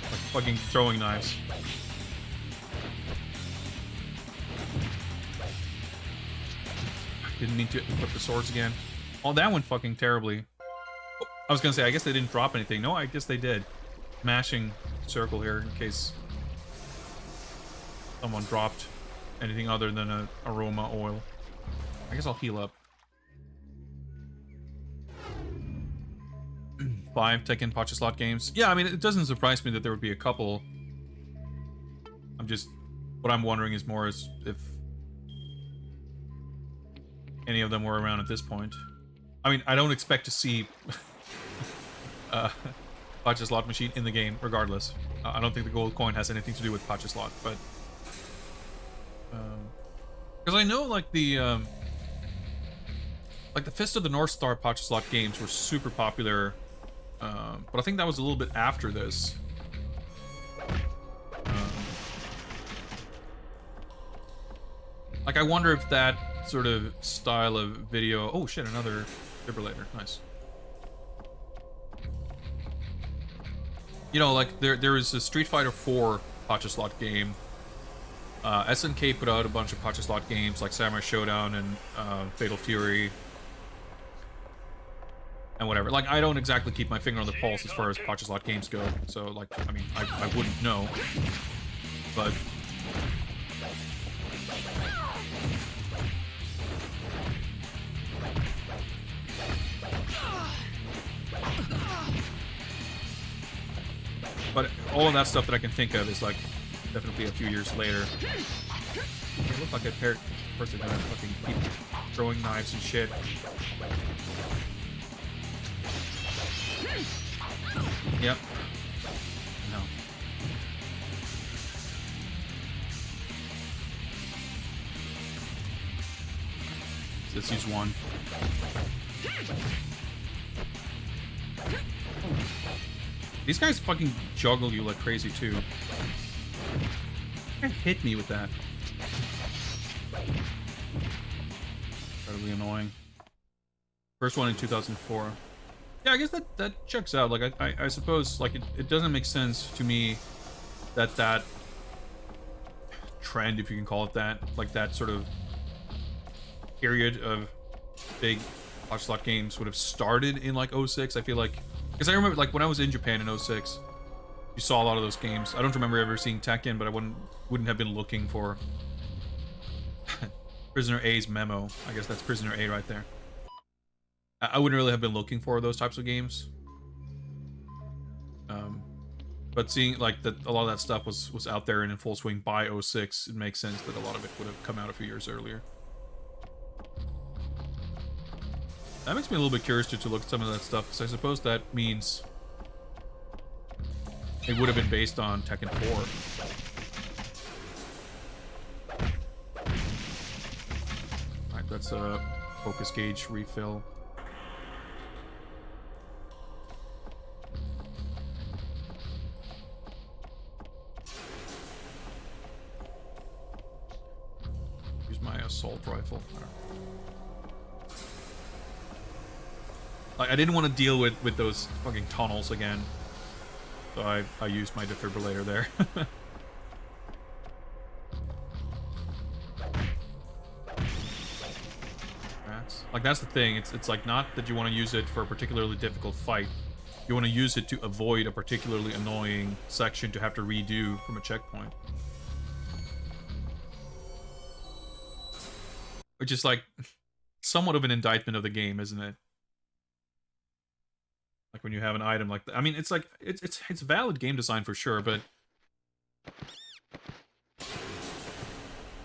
like fucking throwing knives. Didn't need to equip the swords again. Oh, that went fucking terribly. Oh, I was gonna say, I guess they didn't drop anything. No, I guess they did. Mashing circle here in case someone dropped anything other than a aroma oil. I guess I'll heal up. 5 Tekken Pacha slot games. Yeah, I mean, it doesn't surprise me that there would be a couple. What I'm wondering is more is if any of them were around at this point. I mean, I don't expect to see Pacha slot machine in the game, regardless. I don't think the gold coin has anything to do with Pacha slot, but because I know like the Fist of the North Star Pacha slot games were super popular, but I think that was a little bit after this. Like, I wonder if that sort of style of video... Oh shit, another defibrillator. Nice. You know, like, there is a Street Fighter 4 Pacha slot game. SNK put out a bunch of Pacha slot games, like Samurai Showdown and Fatal Fury. And whatever. Like, I don't exactly keep my finger on the pulse as far as Pacha slot games go. So, like, I mean, I wouldn't know. But... But all of that stuff that I can think of is like definitely a few years later. It looked like a person gonna fucking keep throwing knives and shit. Yep. No. Let's use one. These guys fucking juggle you like crazy too. They hit me with that. Incredibly annoying. First one in 2004. Yeah, I guess that checks out. Like, I suppose, like, it doesn't make sense to me that trend, if you can call it that, like, that sort of period of big watch slot games would have started in, like, '06. I feel like, because I remember, like, when I was in Japan in '06, you saw a lot of those games. I don't remember ever seeing Tekken, but I wouldn't have been looking for Prisoner A's memo. I guess that's Prisoner A right there. I wouldn't really have been looking for those types of games. But seeing like that a lot of that stuff was out there and in full swing by '06, it makes sense that a lot of it would have come out a few years earlier. That makes me a little bit curious to look at some of that stuff, because I suppose that means it would have been based on Tekken 4. Alright, that's a focus gauge refill. Use my assault rifle. Like, I didn't want to deal with those fucking tunnels again, so I used my defibrillator there. That's the thing. It's like, not that you want to use it for a particularly difficult fight. You want to use it to avoid a particularly annoying section to have to redo from a checkpoint. Which is like somewhat of an indictment of the game, isn't it? Like when you have an item like that. I mean, it's like it's valid game design for sure, but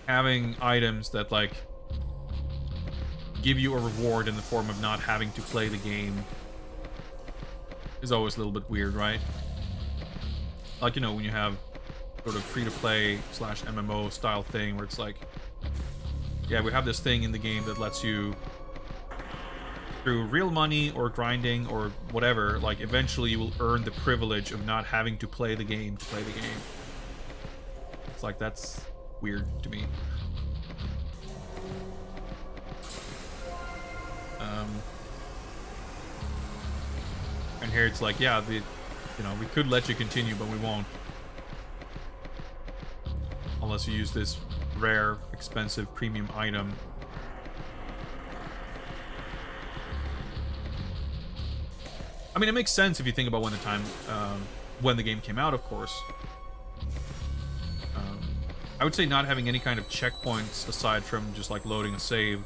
having items that like give you a reward in the form of not having to play the game is always a little bit weird, right? Like, you know, when you have sort of free-to-play / MMO style thing where it's like, yeah, we have this thing in the game that lets you, through real money or grinding or whatever, like, eventually you will earn the privilege of not having to play the game to play the game. It's like, that's weird to me. And here it's like, yeah, you know, we could let you continue, but we won't. Unless you use this rare, expensive, premium item. I mean, it makes sense if you think about when the game came out, of course. I would say not having any kind of checkpoints aside from just like loading a save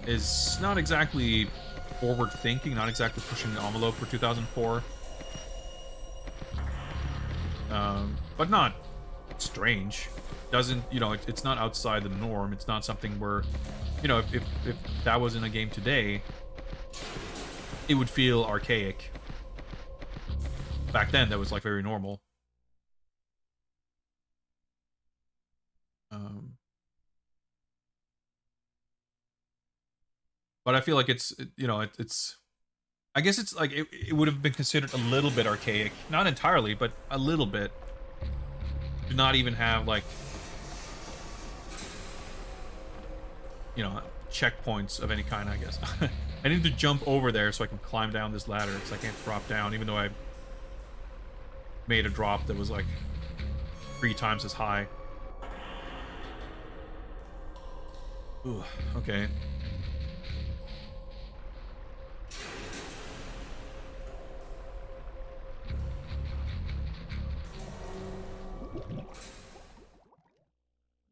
is not exactly forward thinking, not exactly pushing the envelope for 2004. But not strange. Doesn't, you know, it's not outside the norm. It's not something where, you know, if that was in a game today, it would feel archaic. Back then, that was like very normal. But I feel like it's, you know, it's I guess it's like it would have been considered a little bit archaic, not entirely, but a little bit, to not even have like, you know, checkpoints of any kind. I guess I need to jump over there so I can climb down this ladder, because I can't drop down, even though I made a drop that was like 3 times as high. Ooh, okay.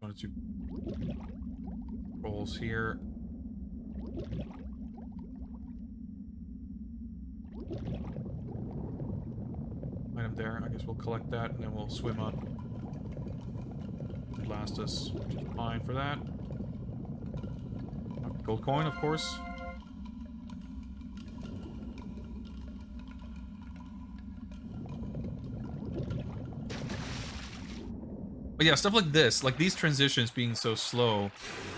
Wanted to rolls here. Item there. I guess we'll collect that and then we'll swim up. It'll last us, which is fine for that. Gold coin, of course. But yeah, stuff like this, like these transitions being so slow,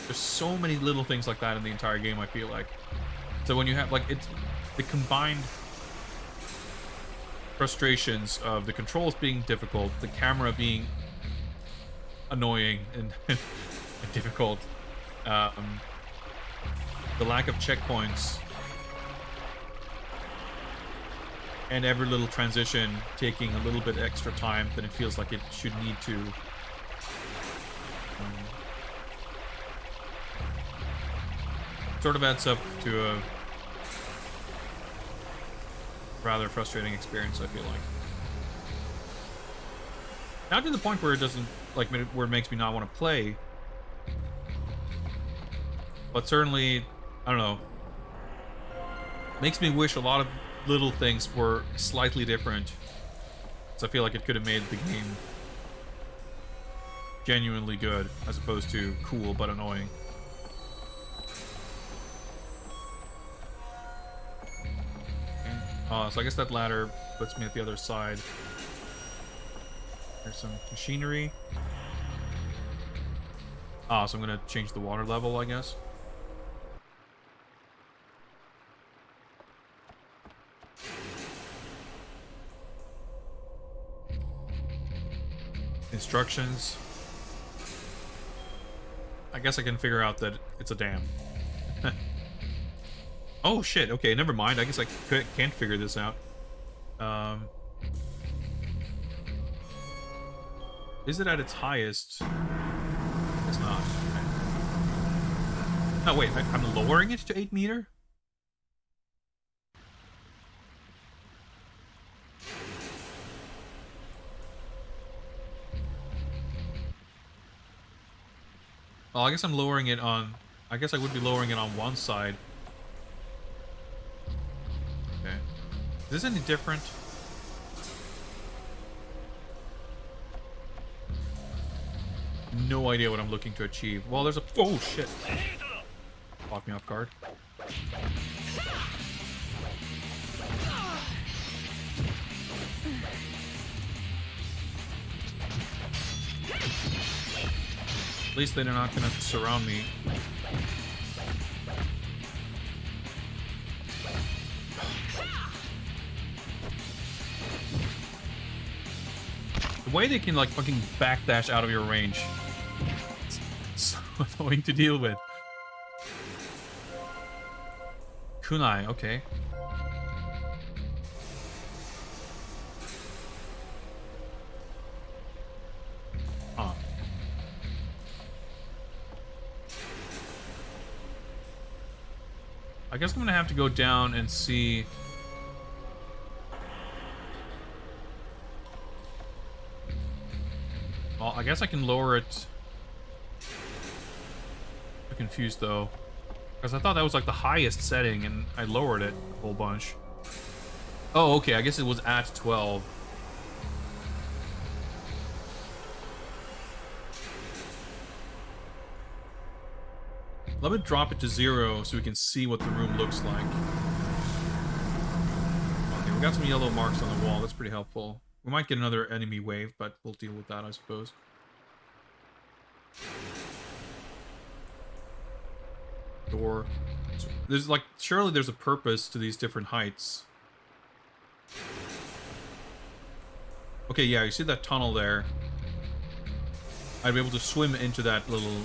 there's so many little things like that in the entire game, I feel like. So when you have, like, it's the combined frustrations of the controls being difficult, the camera being annoying and, and difficult, the lack of checkpoints, and every little transition taking a little bit extra time than it feels like it should need to. Sort of adds up to a rather frustrating experience, I feel like. Not to the point where it doesn't, like, where it makes me not want to play. But certainly, I don't know. Makes me wish a lot of little things were slightly different. So I feel like it could have made the game genuinely good, as opposed to cool but annoying. So I guess that ladder puts me at the other side. There's some machinery. So I'm gonna change the water level, I guess. Instructions. I guess I can figure out that it's a dam. Oh shit, okay, never mind. I guess I can't figure this out. Is it at its highest? It's not. Okay. No, wait, I'm lowering it to 8 meter? Well, I guess I'm lowering it on... I guess I would be lowering it on one side. Okay. Is this any different? No idea what I'm looking to achieve. Well, there's a... Oh, shit. Caught me off guard. At least they're not gonna surround me. The way they can, like, fucking backdash out of your range. It's so annoying to deal with. Kunai, okay. Huh. I guess I'm gonna have to go down and see... Well, I guess I can lower it. I'm confused though, because I thought that was like the highest setting, and I lowered it a whole bunch. Oh, okay. I guess it was at 12. Let me drop it to 0 so we can see what the room looks like. Okay, we got some yellow marks on the wall. That's pretty helpful. We might get another enemy wave, but we'll deal with that, I suppose. Door. There's like, surely there's a purpose to these different heights. Okay, yeah, you see that tunnel there? I'd be able to swim into that little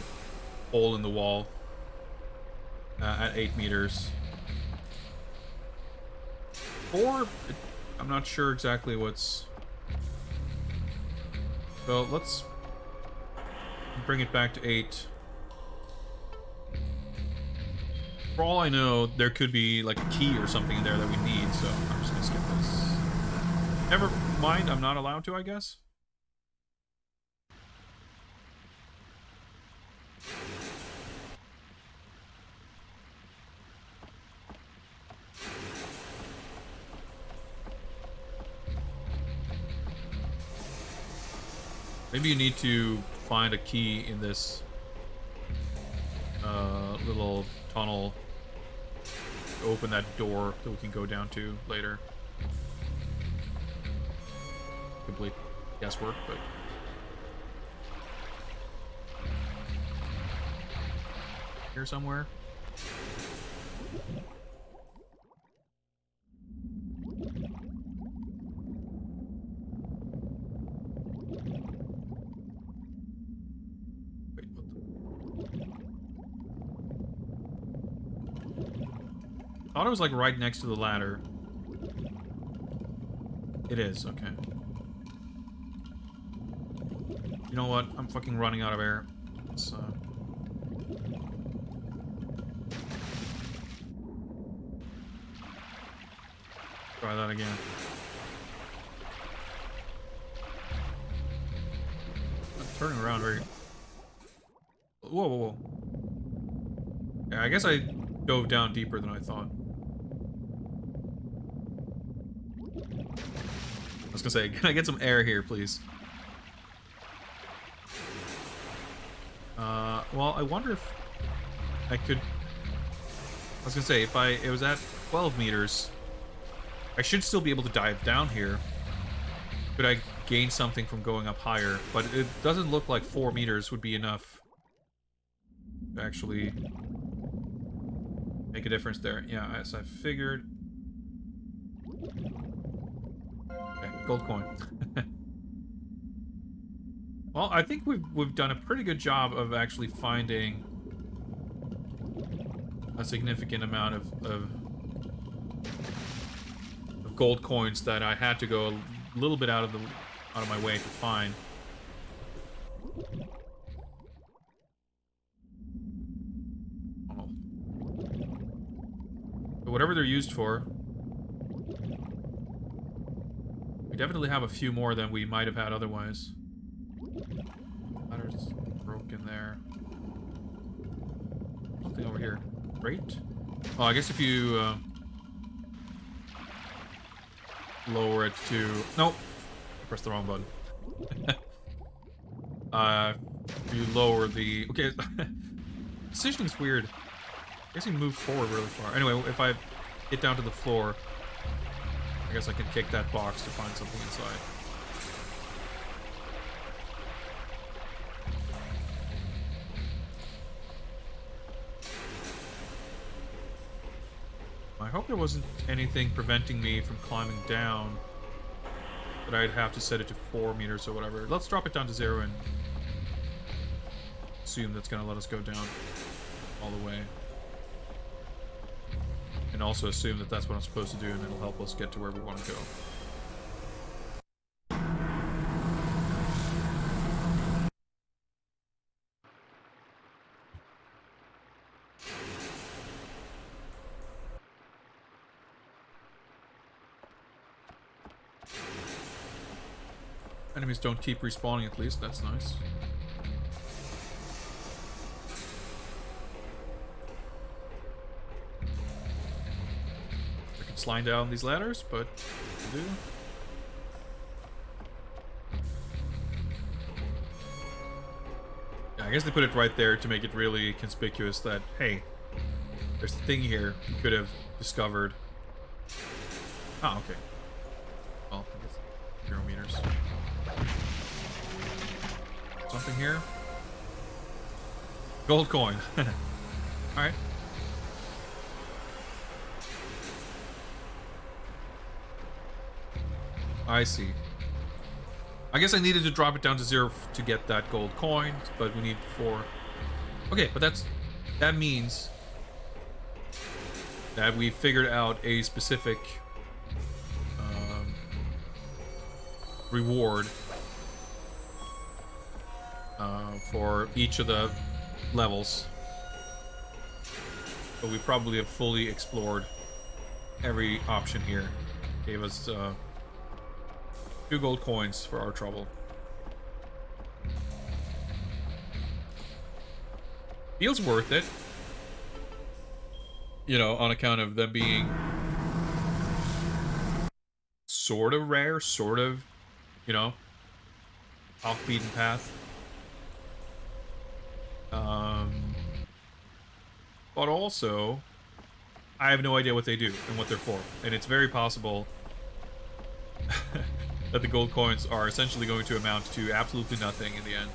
hole in the wall at 8 meters. Or, I'm not sure exactly what's... So let's bring it back to 8. For all I know, there could be like a key or something in there that we need, so I'm just gonna skip this. Never mind, I'm not allowed to, I guess? Maybe you need to find a key in this little tunnel to open that door that we can go down to later. Complete guesswork, but... Here somewhere? Thought it was like right next to the ladder. It is, okay. You know what? I'm fucking running out of air. So... try that again. I'm turning around very... Whoa, whoa, whoa. Yeah, I guess I dove down deeper than I thought. I was gonna say, can I get some air here, please? Well, I wonder if I could... I was gonna say, if it was at 12 meters, I should still be able to dive down here. Could I gain something from going up higher? But it doesn't look like 4 meters would be enough to actually make a difference there. Yeah, as I figured. Okay, gold coin. Well, I think we've done a pretty good job of actually finding a significant amount of gold coins that I had to go a little bit out of my way to find. Oh. But whatever they're used for, we definitely have a few more than we might have had otherwise. Ladder's broken there. Something over here. Great. Oh, I guess if you lower it to... Nope. I pressed the wrong button. You lower the... Okay. Positioning's weird. I guess you move forward really far. Anyway, if I get down to the floor, I guess I can kick that box to find something inside. I hope there wasn't anything preventing me from climbing down, but I'd have to set it to 4 meters or whatever. Let's drop it down to 0 and assume that's gonna let us go down all the way. And also assume that that's what I'm supposed to do and it'll help us get to where we want to go. Enemies don't keep respawning at least, that's nice. I can slide down these ladders, but I do. Yeah, I guess they put it right there to make it really conspicuous that, hey, there's a thing here you could have discovered. Oh, okay. Well, I guess 0 meters. Something here? Gold coin. Alright. I see. I guess I needed to drop it down to 0 to get that gold coin, but we need 4. Okay, but that means that we figured out a specific reward for each of the levels. But we probably have fully explored every option here. Gave us 2 gold coins for our trouble. Feels worth it. You know, on account of them being sort of rare, sort of, you know, off beaten path. But also, I have no idea what they do and what they're for. And it's very possible that the gold coins are essentially going to amount to absolutely nothing in the end.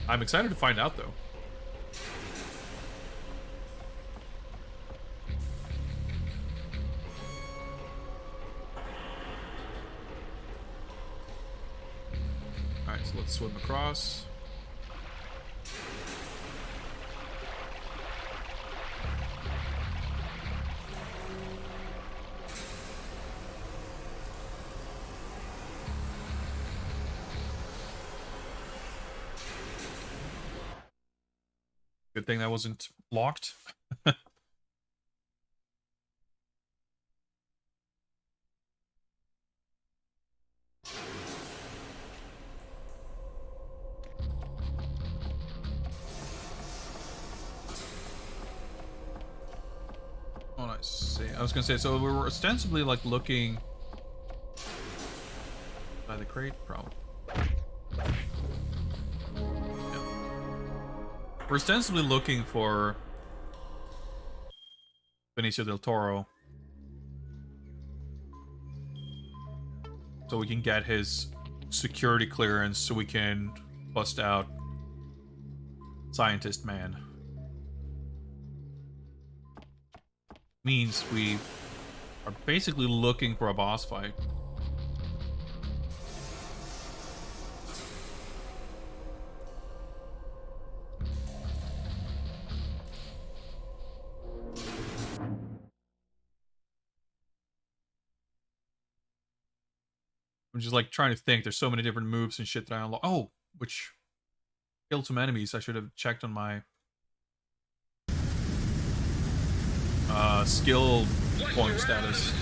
I'm excited to find out, though. Alright, so let's swim across. Good thing that wasn't locked. Oh, nice. I was gonna say, so we were ostensibly like looking by the crate, probably. Yeah. We're ostensibly looking for Benicio del Toro, so we can get his security clearance, so we can bust out Scientist Man. Means we are basically looking for a boss fight. I'm just like trying to think. There's so many different moves and shit that I unlock. Oh, which killed some enemies. I should have checked on my skill point status.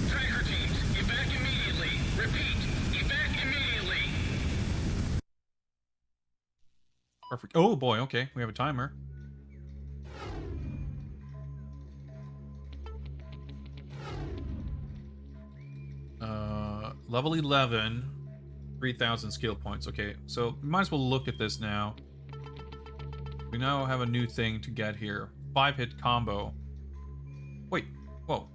Tracker teams, evac immediately. Repeat, evac immediately. Perfect. Oh boy, okay. We have a timer. Level 11, 3,000 skill points. Okay, so we might as well look at this now. We now have a new thing to get here. 5-hit combo. Wait, whoa.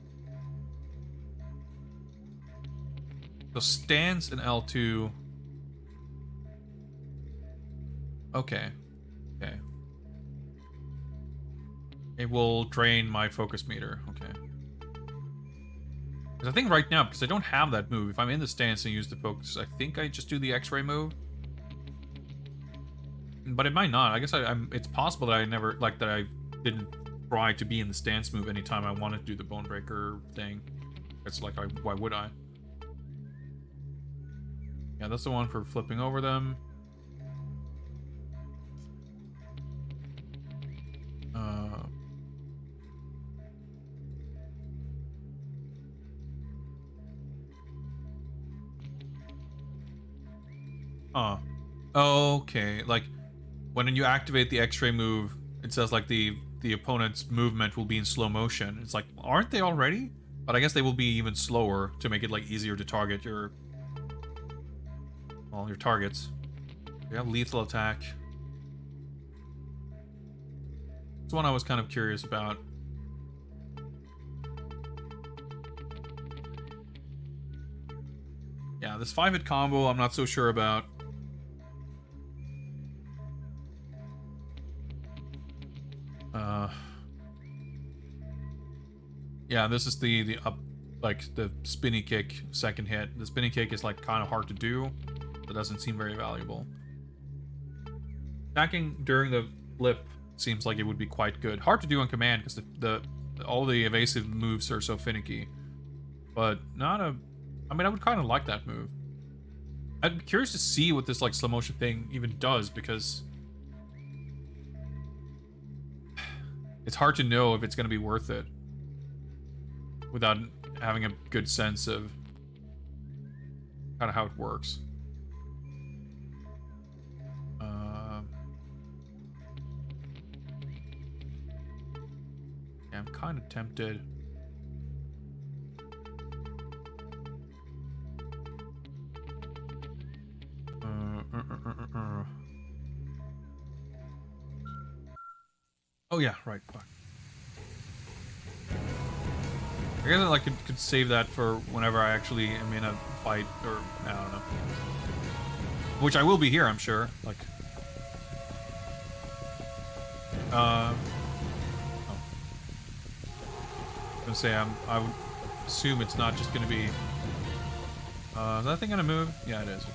So stance in L2. Okay. Okay. It will drain my focus meter. Okay. Because I think right now, because I don't have that move, if I'm in the stance and use the focus, I think I just do the X-ray move. But it might not. I guess it's possible that I never, like, that I didn't try to be in the stance move anytime I wanted to do the bone breaker thing. It's like, why would I? Yeah, that's the one for flipping over them. Okay, like, when you activate the X-ray move, it says, like, the opponent's movement will be in slow motion. It's like, aren't they already? But I guess they will be even slower to make it, like, easier to target your... well, your targets. You have lethal attack. It's one I was kind of curious about. Yeah, this 5-hit combo I'm not so sure about. Yeah, this is the up, like, the spinny kick second hit. The spinny kick is, like, kind of hard to do. It doesn't seem very valuable. Attacking during the flip seems like it would be quite good. Hard to do on command because all the evasive moves are so finicky. But not a... I mean, I would kind of like that move. I'd be curious to see what this, like, slow motion thing even does, because it's hard to know if it's going to be worth it without having a good sense of kind of how it works. Yeah, I'm kind of tempted. Oh yeah, right. Fuck. I guess I like could save that for whenever I actually am in a fight, or I don't know. Which I will be here, I'm sure. Like, oh. I was gonna say I would assume it's not just gonna be. Is that thing gonna move? Yeah, it is. Okay.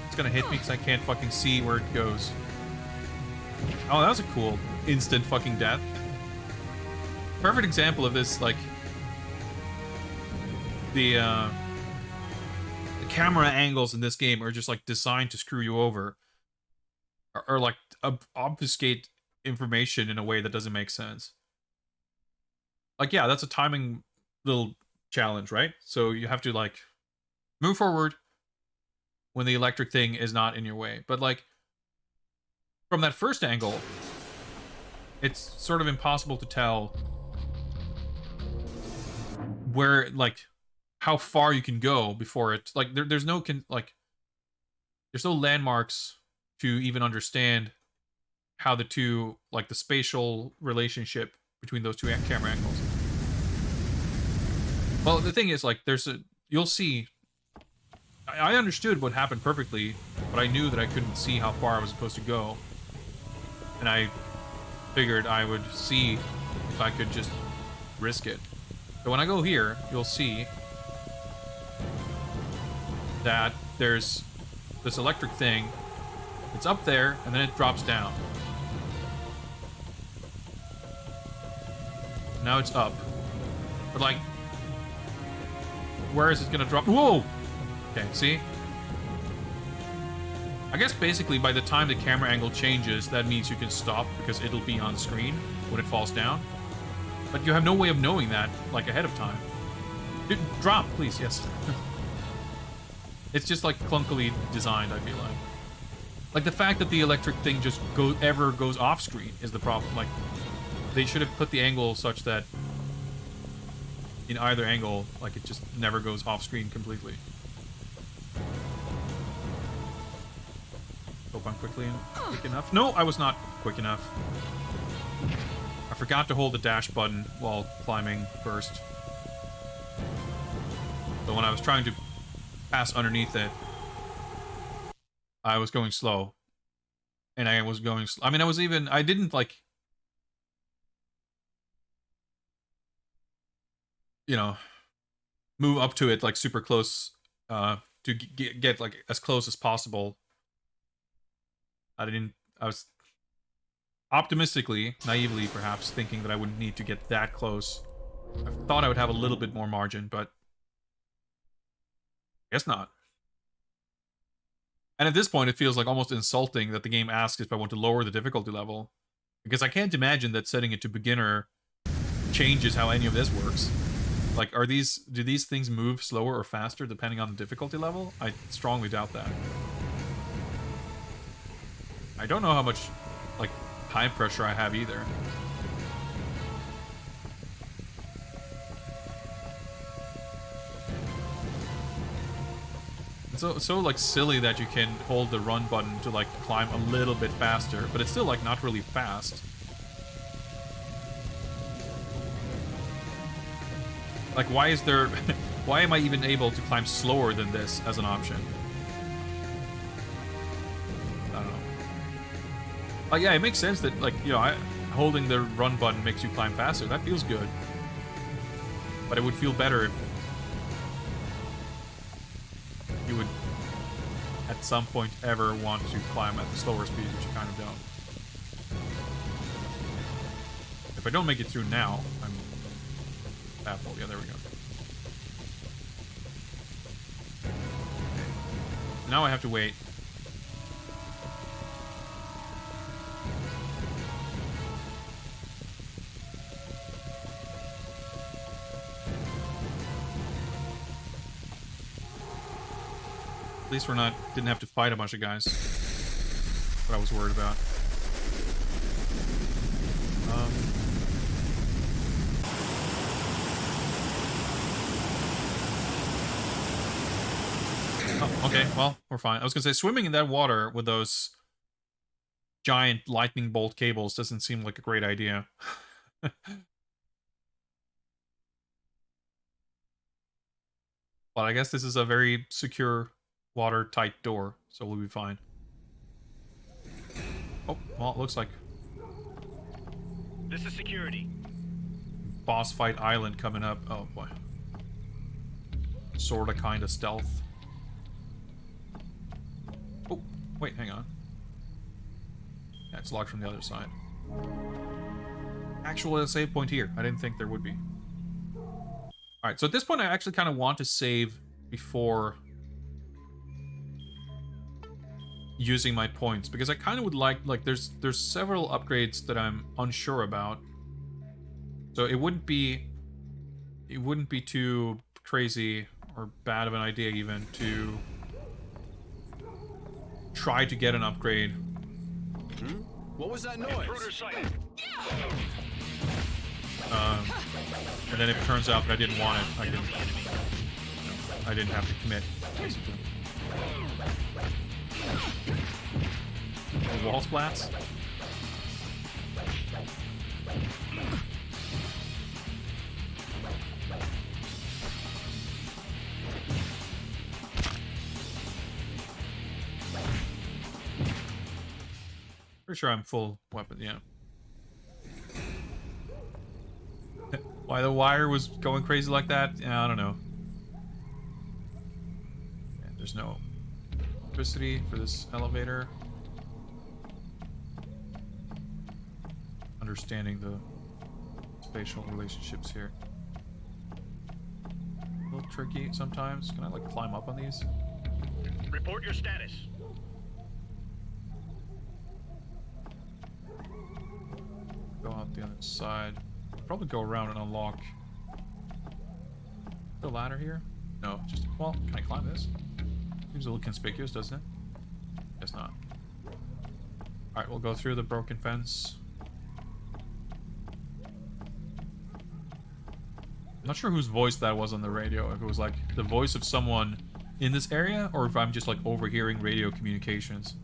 It's gonna hit me because I can't fucking see where it goes. Oh, that was a cool instant fucking death. Perfect example of this, like, the The camera angles in this game are just like designed to screw you over, or like obfuscate information in a way that doesn't make sense. Like, yeah, that's a timing little challenge, right? So you have to like move forward when the electric thing is not in your way. But like from that first angle, it's sort of impossible to tell where, like, how far you can go before it. Like, there's no there's no landmarks to even understand how the two, like, the spatial relationship between those two camera angles. Well, the thing is, like, you'll see. I understood what happened perfectly, but I knew that I couldn't see how far I was supposed to go. And I figured I would see if I could just risk it. So when I go here, you'll see that there's this electric thing. It's up there, and then it drops down. Now it's up. But, like, where is it gonna drop? Whoa! Okay, see? I guess basically by the time the camera angle changes, that means you can stop because it'll be on screen when it falls down. But you have no way of knowing that, like, ahead of time. Dude, drop, please, yes. It's just, like, clunkily designed, I feel like. Like, the fact that the electric thing just ever goes off screen is the problem. Like, they should have put the angle such that in either angle, like, it just never goes off screen completely. Hope I'm quick enough. No, I was not quick enough. I forgot to hold the dash button while climbing first. So when I was trying to pass underneath it, I was going slow. And I was going I mean, I didn't, like, you know, move up to it, like, super close, to get like, as close as possible. I was optimistically, naively perhaps, thinking that I wouldn't need to get that close. I thought I would have a little bit more margin, but guess not. And at this point, it feels like almost insulting that the game asks if I want to lower the difficulty level. Because I can't imagine that setting it to beginner changes how any of this works. Like, do these things move slower or faster depending on the difficulty level? I strongly doubt that. I don't know how much, like, time pressure I have either. It's so like silly that you can hold the run button to like climb a little bit faster, but it's still like not really fast. Like, why is there why am I even able to climb slower than this as an option? I don't know. Like, yeah, it makes sense that, like, you know, holding the run button makes you climb faster. That feels good. But it would feel better if you would at some point ever want to climb at the slower speed, which you kind of don't. If I don't make it through now, I'm baffled. Yeah, there we go. Now I have to wait. At least didn't have to fight a bunch of guys. That's what I was worried about. Oh, okay, well, we're fine. I was gonna say, swimming in that water with those giant lightning bolt cables doesn't seem like a great idea. But I guess this is a very secure, watertight door, so we'll be fine. Oh, well, it looks like this is security. Boss fight island coming up. Oh boy. Sorta, kinda stealth. Oh, wait, hang on. Yeah, it's locked from the other side. Actual save point here. I didn't think there would be. Alright, so at this point I actually kind of want to save before using my points, because I kind of would like there's several upgrades that I'm unsure about. So it wouldn't be too crazy or bad of an idea even to try to get an upgrade. What was that noise? And then if it turns out that I didn't want it, I didn't have to commit, basically. The wall splats? Pretty sure I'm full weapon, yeah. Why the wire was going crazy like that? I don't know. And there's no electricity for this elevator. Understanding the spatial relationships here. A little tricky sometimes. Can I like climb up on these? Report your status. Go out the other side. Probably go around and unlock the ladder here. No, just, well, can I climb this? Seems a little conspicuous, doesn't it? Guess not. Alright, we'll go through the broken fence. I'm not sure whose voice that was on the radio. If it was like the voice of someone in this area, or if I'm just like overhearing radio communications.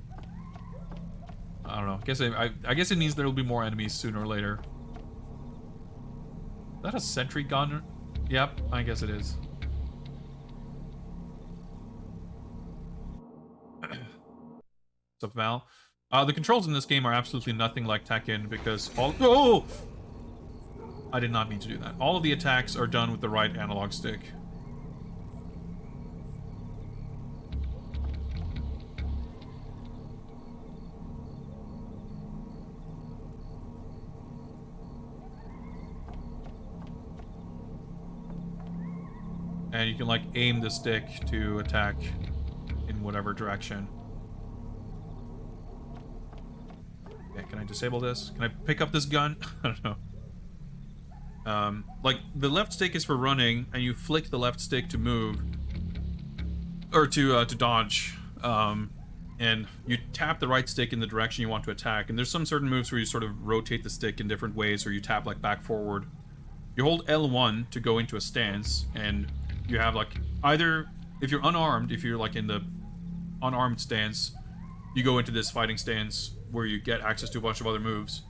I don't know. I guess it means there will be more enemies sooner or later. Is that a sentry gun? Yep, I guess it is. What's up, Val? The controls in this game are absolutely nothing like Tekken because all— oh! I did not mean to do that. All of the attacks are done with the right analog stick. And you can like aim the stick to attack in whatever direction. Okay, can I disable this? Can I pick up this gun? I don't know. Like the left stick is for running, and you flick the left stick to move, or to dodge. And you tap the right stick in the direction you want to attack. And there's some certain moves where you sort of rotate the stick in different ways, or you tap like back forward. You hold L1 to go into a stance, and you have like either, if you're unarmed, if you're like in the unarmed stance, you go into this fighting stance where you get access to a bunch of other moves.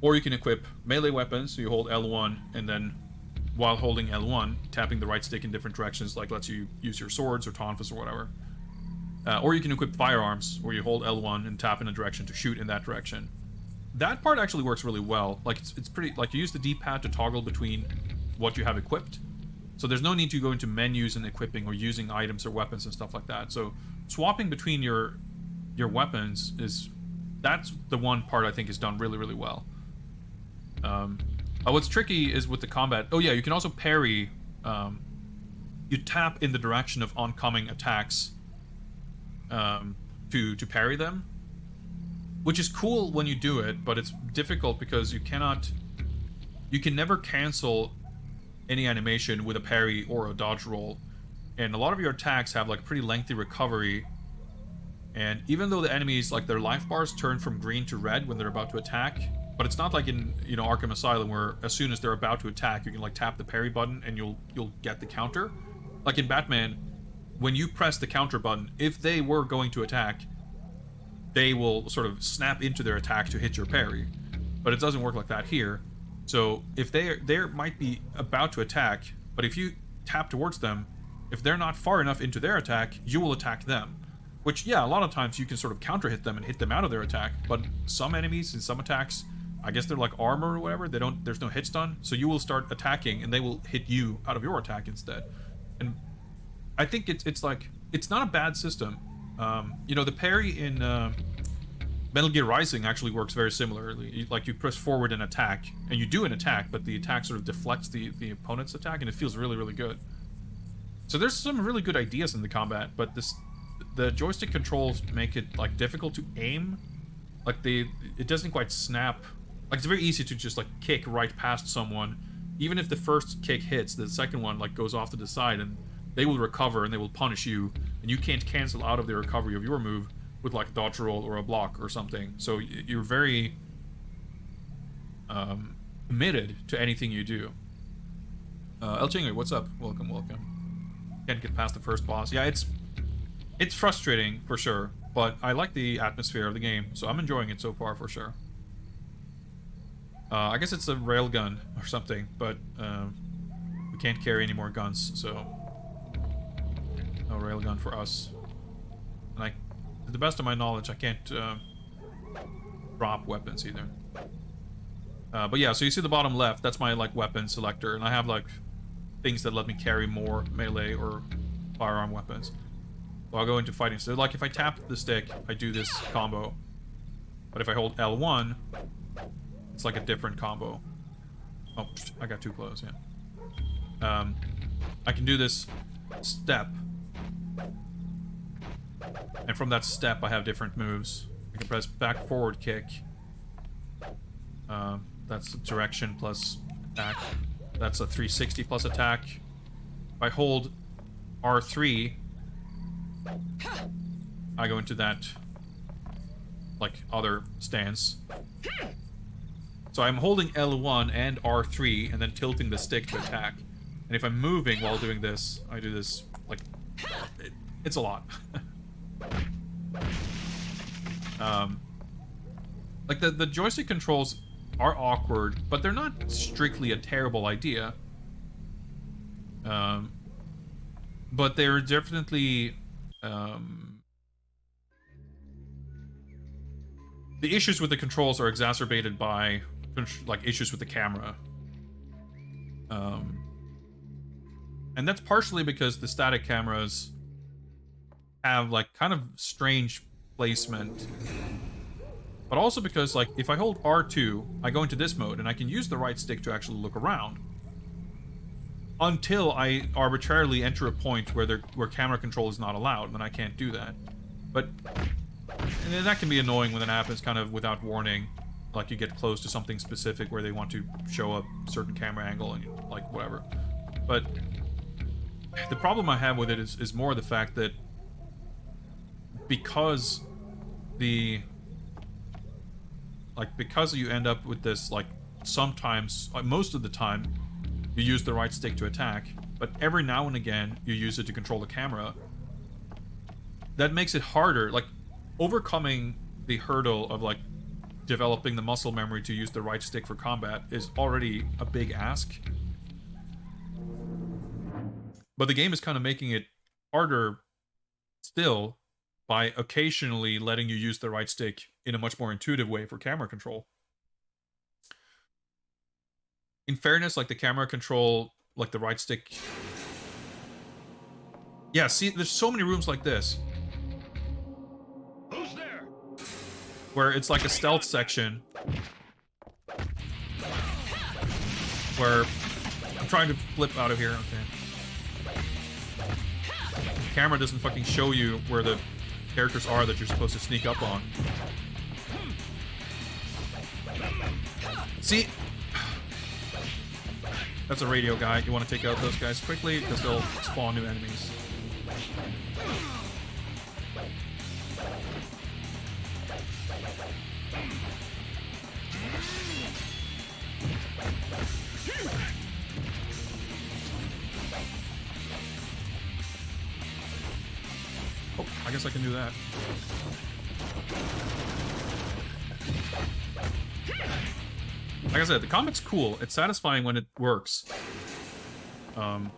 Or you can equip melee weapons, so you hold L1, and then while holding L1, tapping the right stick in different directions, like lets you use your swords or tonfas or whatever. Or you can equip firearms, where you hold L1 and tap in a direction to shoot in that direction. That part actually works really well. Like it's pretty, like you use the D-pad to toggle between what you have equipped. So there's no need to go into menus and equipping or using items or weapons and stuff like that. So swapping between your weapons that's the one part I think is done really, really well. What's tricky is with the combat. Oh yeah, you can also parry. You tap in the direction of oncoming attacks to parry them, which is cool when you do it, but it's difficult because you can never cancel any animation with a parry or a dodge roll, and a lot of your attacks have like pretty lengthy recovery. And even though the enemies, like their life bars turn from green to red when they're about to attack, but it's not like in, you know, Arkham Asylum where as soon as they're about to attack, you can like tap the parry button and you'll get the counter. Like in Batman, when you press the counter button, if they were going to attack, they will sort of snap into their attack to hit your parry. But it doesn't work like that here. So if they might be about to attack, but if you tap towards them, if they're not far enough into their attack, you will attack them. Which, yeah, a lot of times you can sort of counter hit them and hit them out of their attack, but some enemies in some attacks, I guess they're like armor or whatever, there's no hit stun, so you will start attacking and they will hit you out of your attack instead. And I think it's like, it's not a bad system. You know, the parry in Metal Gear Rising actually works very similarly. Like you press forward and attack, and you do an attack, but the attack sort of deflects the opponent's attack, and it feels really, really good. So there's some really good ideas in the combat, but the joystick controls make it like difficult to aim. Like it doesn't quite snap. Like it's very easy to just like kick right past someone. Even if the first kick hits, the second one like goes off to the side and they will recover and they will punish you, and you can't cancel out of the recovery of your move with like a dodge roll or a block or something. So you're very committed to anything you do. El Chingue, what's up? Welcome, welcome. Can't get past the first boss. Yeah, it's frustrating for sure, but I like the atmosphere of the game, so I'm enjoying it so far for sure. I guess it's a railgun or something, but we can't carry any more guns, so no railgun for us. And to the best of my knowledge, I can't drop weapons either. But yeah, so you see the bottom left, that's my like weapon selector, and I have like things that let me carry more melee or firearm weapons. So I'll go into fighting. So like if I tap the stick, I do this combo. But if I hold L1, it's like a different combo. Oh, I got too close, yeah. I can do this step. And from that step, I have different moves. I can press back, forward, kick. That's direction plus attack. That's a 360 plus attack. If I hold R3, I go into that, like, other stance. So I'm holding L1 and R3 and then tilting the stick to attack. And if I'm moving while doing this, I do this, like, it's a lot. Like, the joystick controls are awkward, but they're not strictly a terrible idea. But they're definitely... the issues with the controls are exacerbated by, like, issues with the camera. And that's partially because the static cameras have, like, kind of strange placement. But also because, like, if I hold R2, I go into this mode, and I can use the right stick to actually look around. Until I arbitrarily enter a point where camera control is not allowed, then I can't do that. But and then that can be annoying when that happens kind of without warning. Like, you get close to something specific where they want to show a certain camera angle and, like, whatever. But the problem I have with it is more the fact that because because you end up with this, like, sometimes, most of the time, you use the right stick to attack, but every now and again, you use it to control the camera. That makes it harder, like, overcoming the hurdle of, like, developing the muscle memory to use the right stick for combat is already a big ask. But the game is kind of making it harder still by occasionally letting you use the right stick in a much more intuitive way for camera control. In fairness, like, the camera control, like, the right stick... Yeah, see, there's so many rooms like this. Who's there? Where it's like a stealth section. Where... I'm trying to flip out of here, okay. The camera doesn't fucking show you where the characters are that you're supposed to sneak up on. See? That's a radio guy. You want to take out those guys quickly because they'll spawn new enemies. Oh, I guess I can do that. Like I said, the combat's cool. It's satisfying when it works. But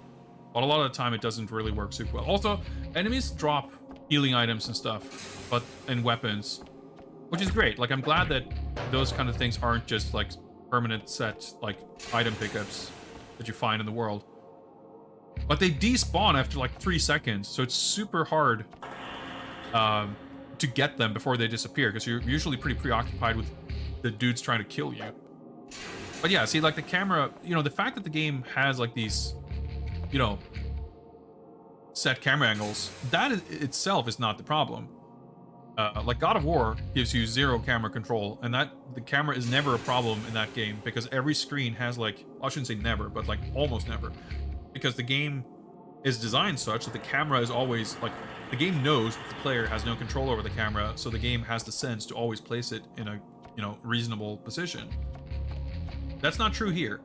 a lot of the time it doesn't really work super well. Also, enemies drop healing items and stuff, and weapons, which is great. Like, I'm glad that those kind of things aren't just, like, permanent set, like, item pickups that you find in the world. But they despawn after, like, 3 seconds, so it's super hard to get them before they disappear, because you're usually pretty preoccupied with the dudes trying to kill you. But yeah, see, like, the camera, you know, the fact that the game has, like, these, you know, set camera angles, that itself is not the problem. Like God of War gives you 0 camera control, and that the camera is never a problem in that game because every screen has like, I shouldn't say never, but like almost never, because the game is designed such that the camera is always like, the game knows that the player has no control over the camera, so the game has the sense to always place it in a, you know, reasonable position. That's not true here.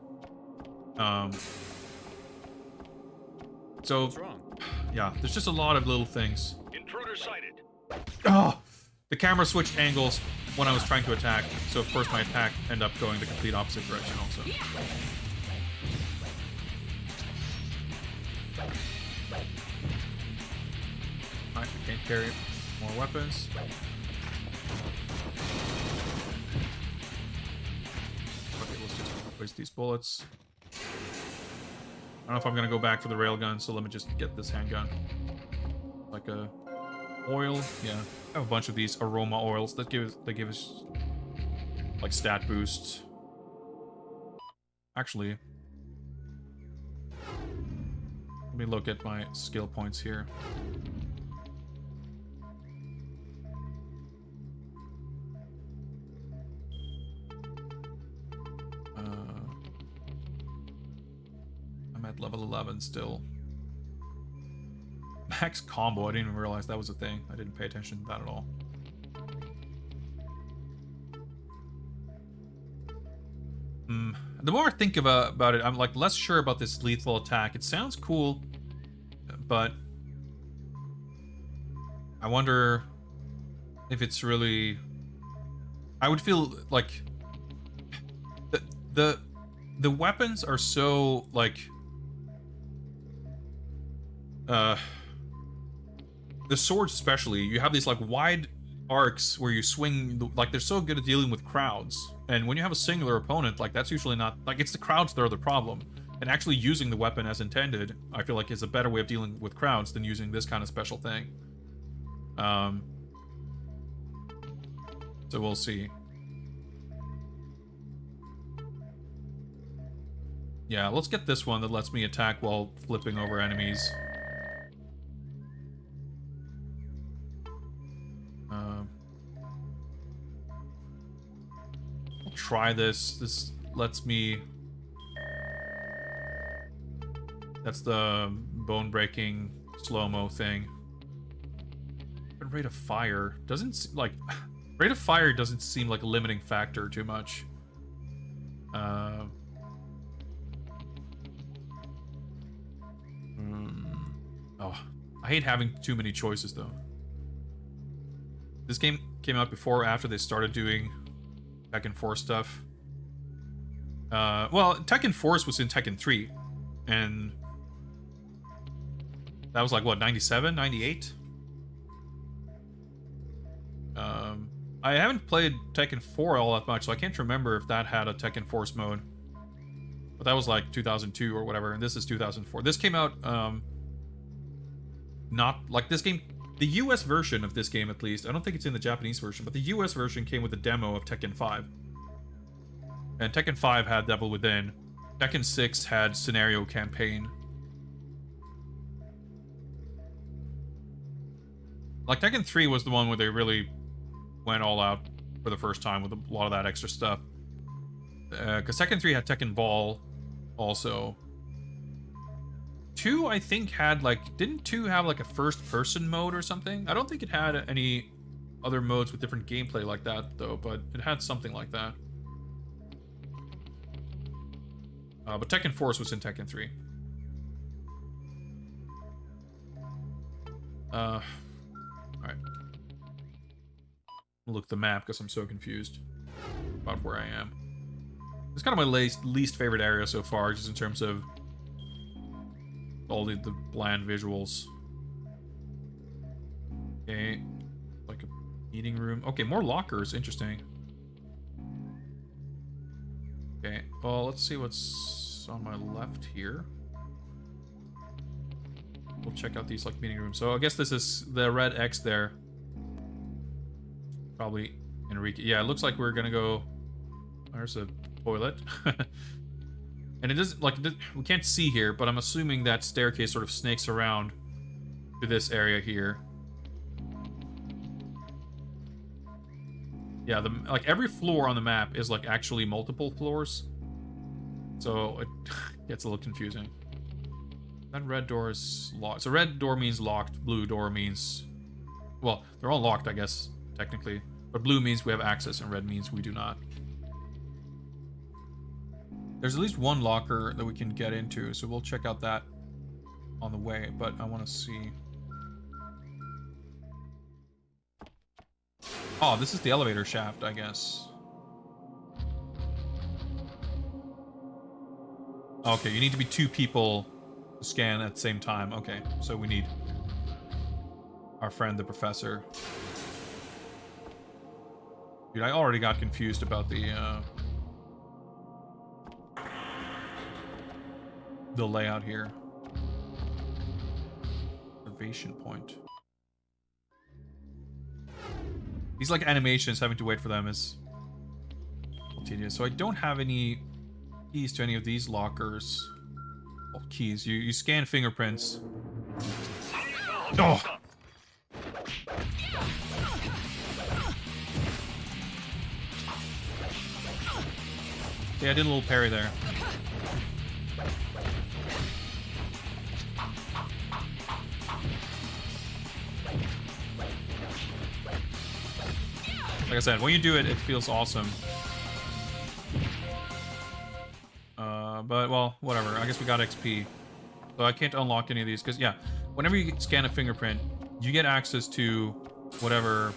So, What's wrong? yeah, there's just a lot of little things. Intruder sighted. Oh, the camera switched angles when I was trying to attack, so of course my attack ended up going the complete opposite direction also. Alright, we can't carry more weapons. Okay, let's just waste these bullets. I don't know if I'm gonna go back for the railgun, so let me just get this handgun. Like a oil, yeah. I have a bunch of these aroma oils that give us like stat boosts. Actually, let me look at my skill points here. I'm at level 11 still. Max combo, I didn't even realize that was a thing. I didn't pay attention to that at all. The more I think about it, I'm like less sure about this lethal attack. It sounds cool, but I wonder if it's really... I would feel like the weapons are so like the swords especially, you have these like wide arcs where you swing, like they're so good at dealing with crowds, and when you have a singular opponent, like that's usually not, like it's the crowds that are the problem, and actually using the weapon as intended I feel like is a better way of dealing with crowds than using this kind of special thing. So we'll see. Yeah, let's get this one that lets me attack while flipping over enemies. I'll try this. This lets me... That's the bone-breaking slow-mo thing. But rate of fire doesn't like... Rate of fire doesn't seem like a limiting factor too much. Oh, I hate having too many choices though. This game came out before or after they started doing Tekken 4 stuff. Well, Tekken Force was in Tekken 3, and that was like what, 97, 98? I haven't played Tekken 4 all that much, so I can't remember if that had a Tekken Force mode. But that was like 2002 or whatever, and this is 2004. This came out, not like this game. The US version of this game, at least, I don't think it's in the Japanese version, but the US version came with a demo of Tekken 5. And Tekken 5 had Devil Within. Tekken 6 had Scenario Campaign. Like, Tekken 3 was the one where they really went all out for the first time with a lot of that extra stuff. Because Tekken 3 had Tekken Ball also. 2, I think, had, like... Didn't 2 have, like, a first-person mode or something? I don't think it had any other modes with different gameplay like that, though, but it had something like that. But Tekken Force was in Tekken 3. Alright. Look at the map because I'm so confused about where I am. It's kind of my least favorite area so far, just in terms of all the bland visuals. Okay, like a meeting room. Okay, more lockers. Interesting. Okay, well, let's see what's on my left here. We'll check out these like meeting rooms. So I guess this is the red X there. Probably Enrique. Yeah, it looks like we're gonna go. There's a toilet. And it doesn't, like, we can't see here, but I'm assuming that staircase sort of snakes around to this area here. Yeah, like every floor on the map is like actually multiple floors, so it gets a little confusing. That red door is locked. So red door means locked. Blue door means, well, they're all locked, I guess, technically. But blue means we have access, and red means we do not. There's at least one locker that we can get into, so we'll check out that on the way. But I want to see. Oh, this is the elevator shaft, I guess. Okay, you need to be 2 people to scan at the same time. Okay, so we need our friend, the professor. Dude, I already got confused about the layout here. Observation point. These like animations, having to wait for them is tedious. So I don't have any keys to any of these lockers. Well, keys. You scan fingerprints. Oh. Yeah, I did a little parry there. Like I said, when you do it, it feels awesome. But, well, whatever. I guess we got XP. So I can't unlock any of these, because, yeah, whenever you scan a fingerprint, you get access to whatever...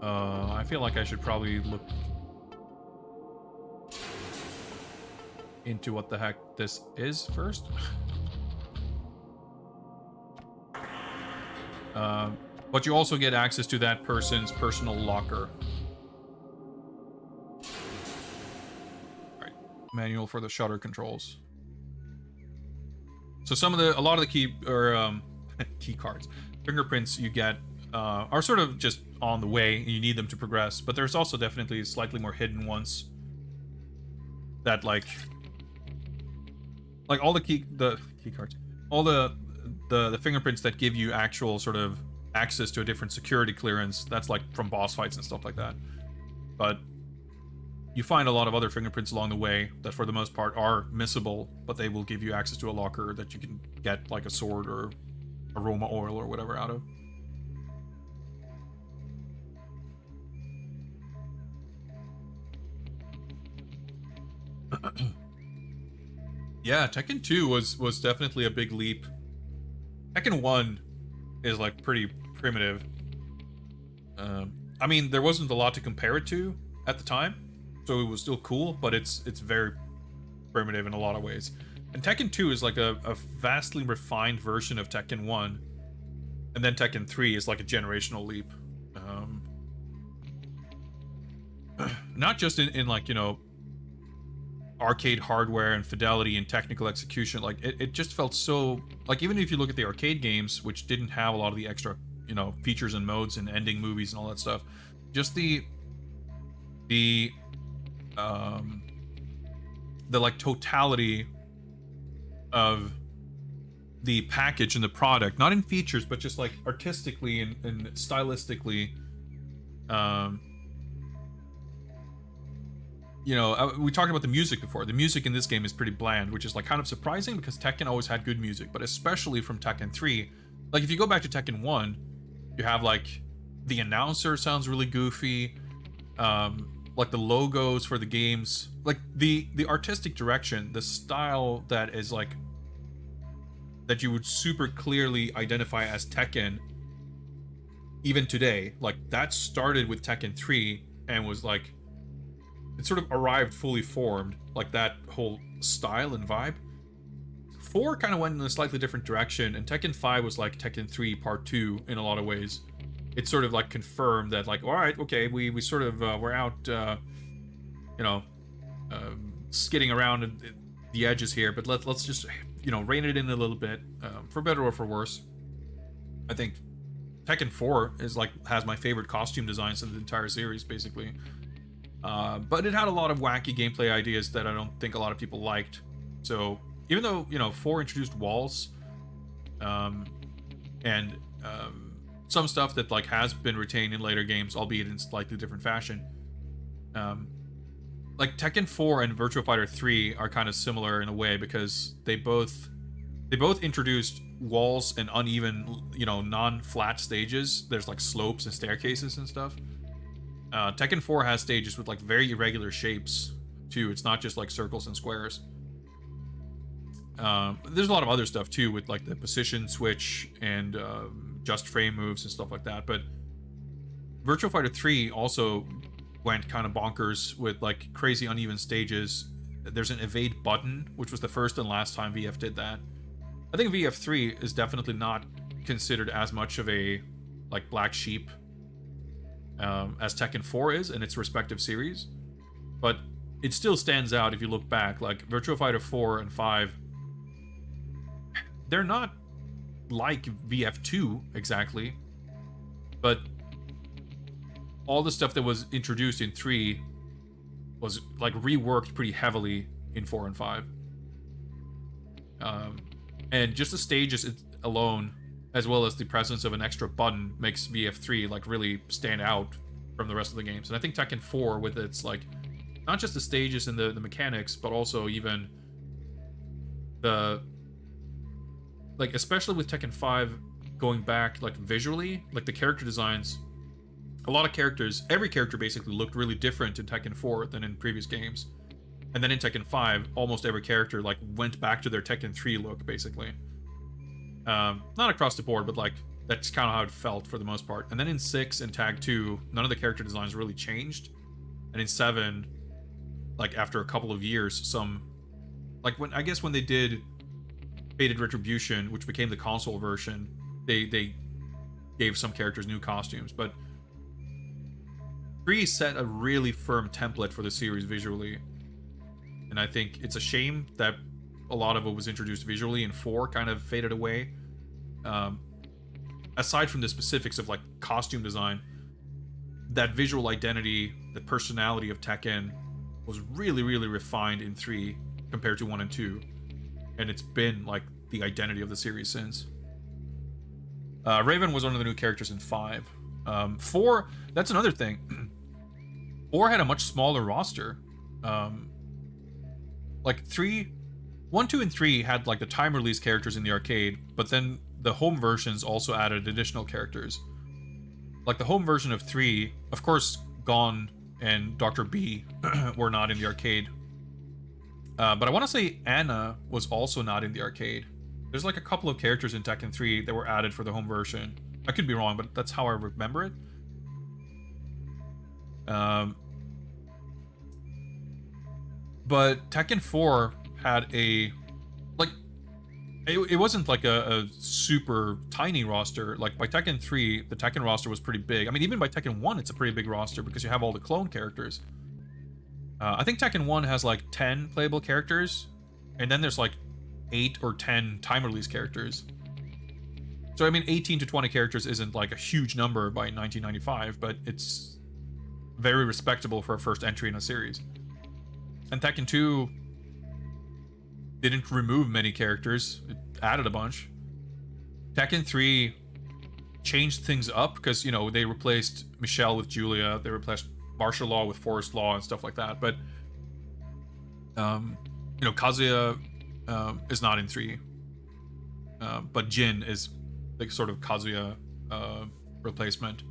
I feel like I should probably look into what the heck this is first. But you also get access to that person's personal locker. Alright, manual for the shutter controls. So a lot of the key cards, fingerprints you get are sort of just on the way, and you need them to progress. But there's also definitely slightly more hidden ones that like all the key cards, all the fingerprints that give you actual sort of access to a different security clearance. That's like from boss fights and stuff like that. But you find a lot of other fingerprints along the way that for the most part are missable, but they will give you access to a locker that you can get like a sword or aroma oil or whatever out of. Yeah, Tekken 2 was definitely a big leap. Tekken 1 is like pretty primitive. I mean, there wasn't a lot to compare it to at the time, so it was still cool, but it's very primitive in a lot of ways. And Tekken 2 is like a vastly refined version of Tekken 1, and then Tekken 3 is like a generational leap. Not just in like, you know, arcade hardware and fidelity and technical execution. Like it just felt so like, even if you look at the arcade games, which didn't have a lot of the extra, you know, features and modes and ending movies and all that stuff, just the like totality of the package and the product, not in features but just like artistically and stylistically, you know, we talked about the music before. The music in this game is pretty bland, which is like kind of surprising because Tekken always had good music, but especially from Tekken 3. Like if you go back to Tekken 1, you have like the announcer sounds really goofy, like the logos for the games, like the artistic direction, the style that is like that you would super clearly identify as Tekken even today. Like that started with Tekken 3 and was like, it sort of arrived fully formed, like that whole style and vibe. 4 kind of went in a slightly different direction, and Tekken 5 was like Tekken 3 Part 2 in a lot of ways. It sort of like confirmed that like, all right, okay, we sort of we're out, you know, skidding around the edges here, but let's just, you know, rein it in a little bit, for better or for worse. I think Tekken 4 is like has my favorite costume designs in the entire series, basically. But it had a lot of wacky gameplay ideas that I don't think a lot of people liked. So even though, you know, 4 introduced walls, and some stuff that like has been retained in later games, albeit in slightly different fashion. Like Tekken 4 and Virtua Fighter 3 are kind of similar in a way because they both introduced walls and uneven, non-flat stages. There's like slopes and staircases and stuff. Tekken 4 has stages with like very irregular shapes too. It's not just like circles and squares. There's a lot of other stuff too with like the position switch and just frame moves and stuff like that. But Virtua Fighter 3 also went kind of bonkers with like crazy uneven stages. There's an evade button, which was the first and last time VF did that. I think VF3 is definitely not considered as much of a like black sheep as Tekken 4 is in its respective series, but it still stands out if you look back. Like Virtua Fighter 4 and 5, they're not like VF2 exactly, but all the stuff that was introduced in 3 was like reworked pretty heavily in 4 and 5. And just the stages alone, as well as the presence of an extra button, makes VF3 like really stand out from the rest of the games. And I think Tekken 4, with its like not just the stages and the mechanics, but also even the like, especially with Tekken 5 going back like visually, like the character designs, a lot of characters, every character basically looked really different in Tekken 4 than in previous games. And then in Tekken 5, almost every character like went back to their Tekken 3 look, basically. Not across the board, but like that's kind of how it felt for the most part. And then in 6 and Tag 2, none of the character designs really changed. And in 7, like after a couple of years, some like when they did Fated Retribution, which became the console version, they gave some characters new costumes, but 3 set a really firm template for the series visually. And I think it's a shame that a lot of what was introduced visually in 4 kind of faded away. Aside from the specifics of like costume design, that visual identity, the personality of Tekken was really, really refined in 3 compared to 1 and 2. And it's been like the identity of the series since. Raven was one of the new characters in 5. 4, that's another thing. 4 had a much smaller roster. Like 1, 2, and 3 had like the time release characters in the arcade, but then the home versions also added additional characters. Like the home version of 3, of course, Gon and Dr. B were not in the arcade. But I want to say Anna was also not in the arcade. There's like a couple of characters in Tekken 3 that were added for the home version. I could be wrong, but that's how I remember it. But Tekken 4 had a like it wasn't like a super tiny roster. Like by Tekken 3, the Tekken roster was pretty big. I mean, even by Tekken 1, it's a pretty big roster because you have all the clone characters. I think Tekken 1 has like 10 playable characters, and then there's like 8 or 10 time release characters. So I mean, 18 to 20 characters isn't like a huge number by 1995, but it's very respectable for a first entry in a series. And Tekken 2 didn't remove many characters, it added a bunch. Tekken 3 changed things up because, they replaced Michelle with Julia, they replaced Martial Law with Forest Law and stuff like that. But, Kazuya is not in 3. But Jin is the sort of Kazuya replacement.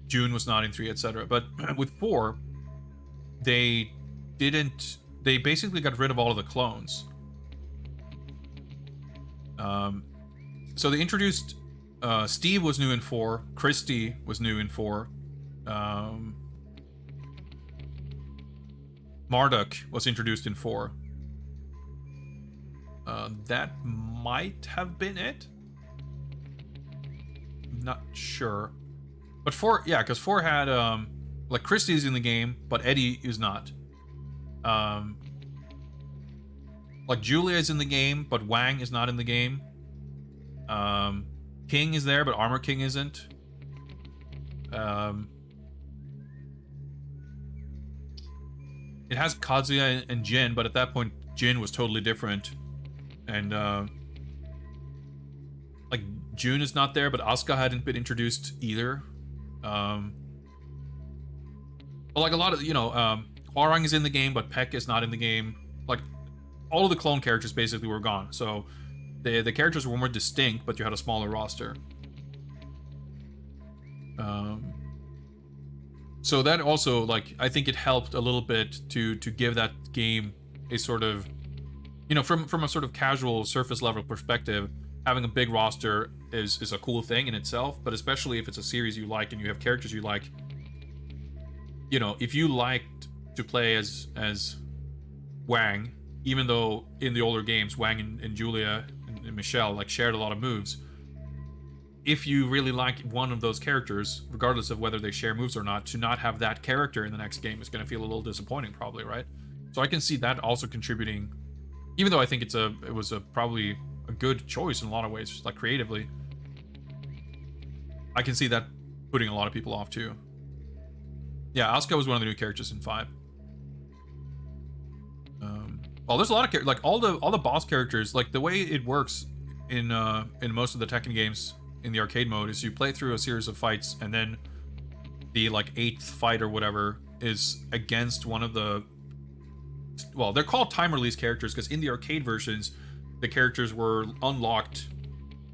June was not in 3, etc. But with 4, they basically got rid of all of the clones. So they introduced Steve was new in 4, Christy was new in 4, Marduk was introduced in 4. That might have been it. Not sure. But 4, yeah, because 4 had like Christy's in the game, but Eddie is not. Like Julia is in the game, but Wang is not in the game. King is there, but Armor King isn't. It has Kazuya and Jin, but at that point, Jin was totally different. And like June is not there, but Asuka hadn't been introduced either. But like a lot of, Hwarang is in the game, but Peck is not in the game. Like all of the clone characters basically were gone. So the characters were more distinct, but you had a smaller roster. So that also, like, I think it helped a little bit to give that game a sort of, from a sort of casual surface level perspective, having a big roster is a cool thing in itself, but especially if it's a series you like and you have characters you like. If you liked to play as Wang, even though in the older games Wang and Julia and Michelle like shared a lot of moves, if you really like one of those characters, regardless of whether they share moves or not, to not have that character in the next game is going to feel a little disappointing, probably, right? So I can see that also contributing, even though I think it was probably a good choice in a lot of ways, like creatively. I can see that putting a lot of people off too. Yeah, Asuka was one of the new characters in 5. Well, there's a lot of like all the boss characters. Like the way it works in most of the Tekken games in the arcade mode is you play through a series of fights, and then the like 8th fight or whatever is against one of the, well, they're called time release characters because in the arcade versions the characters were unlocked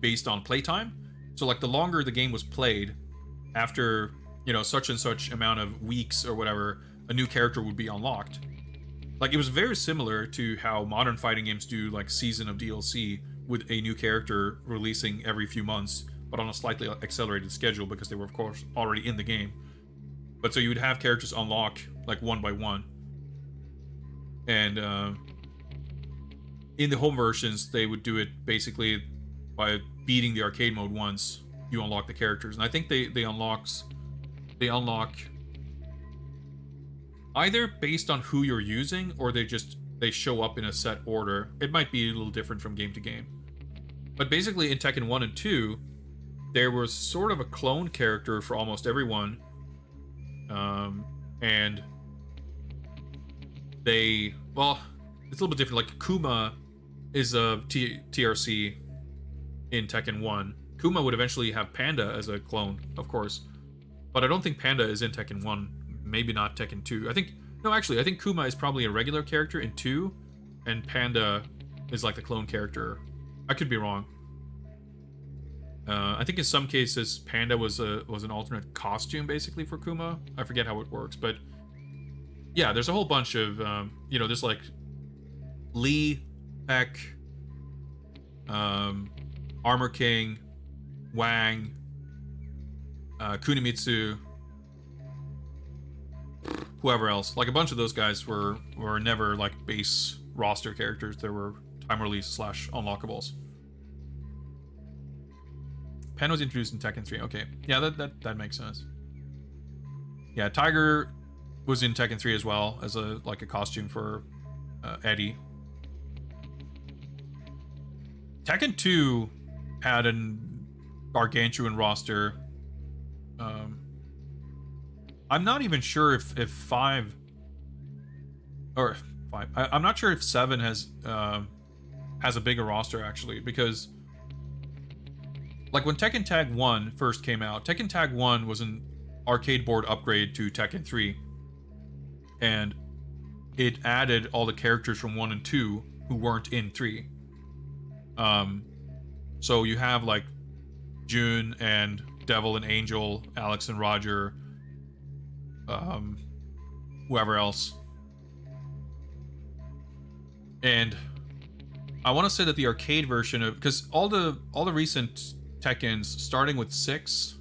based on playtime. So like the longer the game was played, after such and such amount of weeks or whatever, a new character would be unlocked. Like it was very similar to how modern fighting games do like season of DLC with a new character releasing every few months, but on a slightly accelerated schedule because they were of course already in the game. But so you would have characters unlock like one by one. And in the home versions, they would do it basically by beating the arcade mode once, you unlock the characters. And I think they unlock either based on who you're using, or they show up in a set order. It might be a little different from game to game. But basically in Tekken 1 and 2, there was sort of a clone character for almost everyone. And it's a little bit different. Like Kuma is a TRC in Tekken 1. Kuma would eventually have Panda as a clone, of course. But I don't think Panda is in Tekken 1. Maybe not Tekken 2. I think Kuma is probably a regular character in 2, and Panda is like the clone character. I could be wrong. I think in some cases Panda was an alternate costume basically for Kuma. I forget how it works, but yeah, there's a whole bunch of there's like Lee, Peck, Armor King, Wang, Kunimitsu, whoever else. Like a bunch of those guys were never like base roster characters. They were time release / unlockables. Pen was introduced in Tekken 3. Okay, yeah, that makes sense. Yeah, Tiger was in Tekken 3 as well as a costume for Eddie. Tekken 2 had an gargantuan roster. I'm not even sure if 5 or 5. I'm not sure if 7 has a bigger roster actually, because like when Tekken Tag 1 first came out, Tekken Tag 1 was an arcade board upgrade to Tekken 3, and it added all the characters from 1 and 2 who weren't in 3. So you have like June and Devil and Angel, Alex and Roger, whoever else. And I want to say that the arcade version of, because all the recent Tekkens, starting with 6,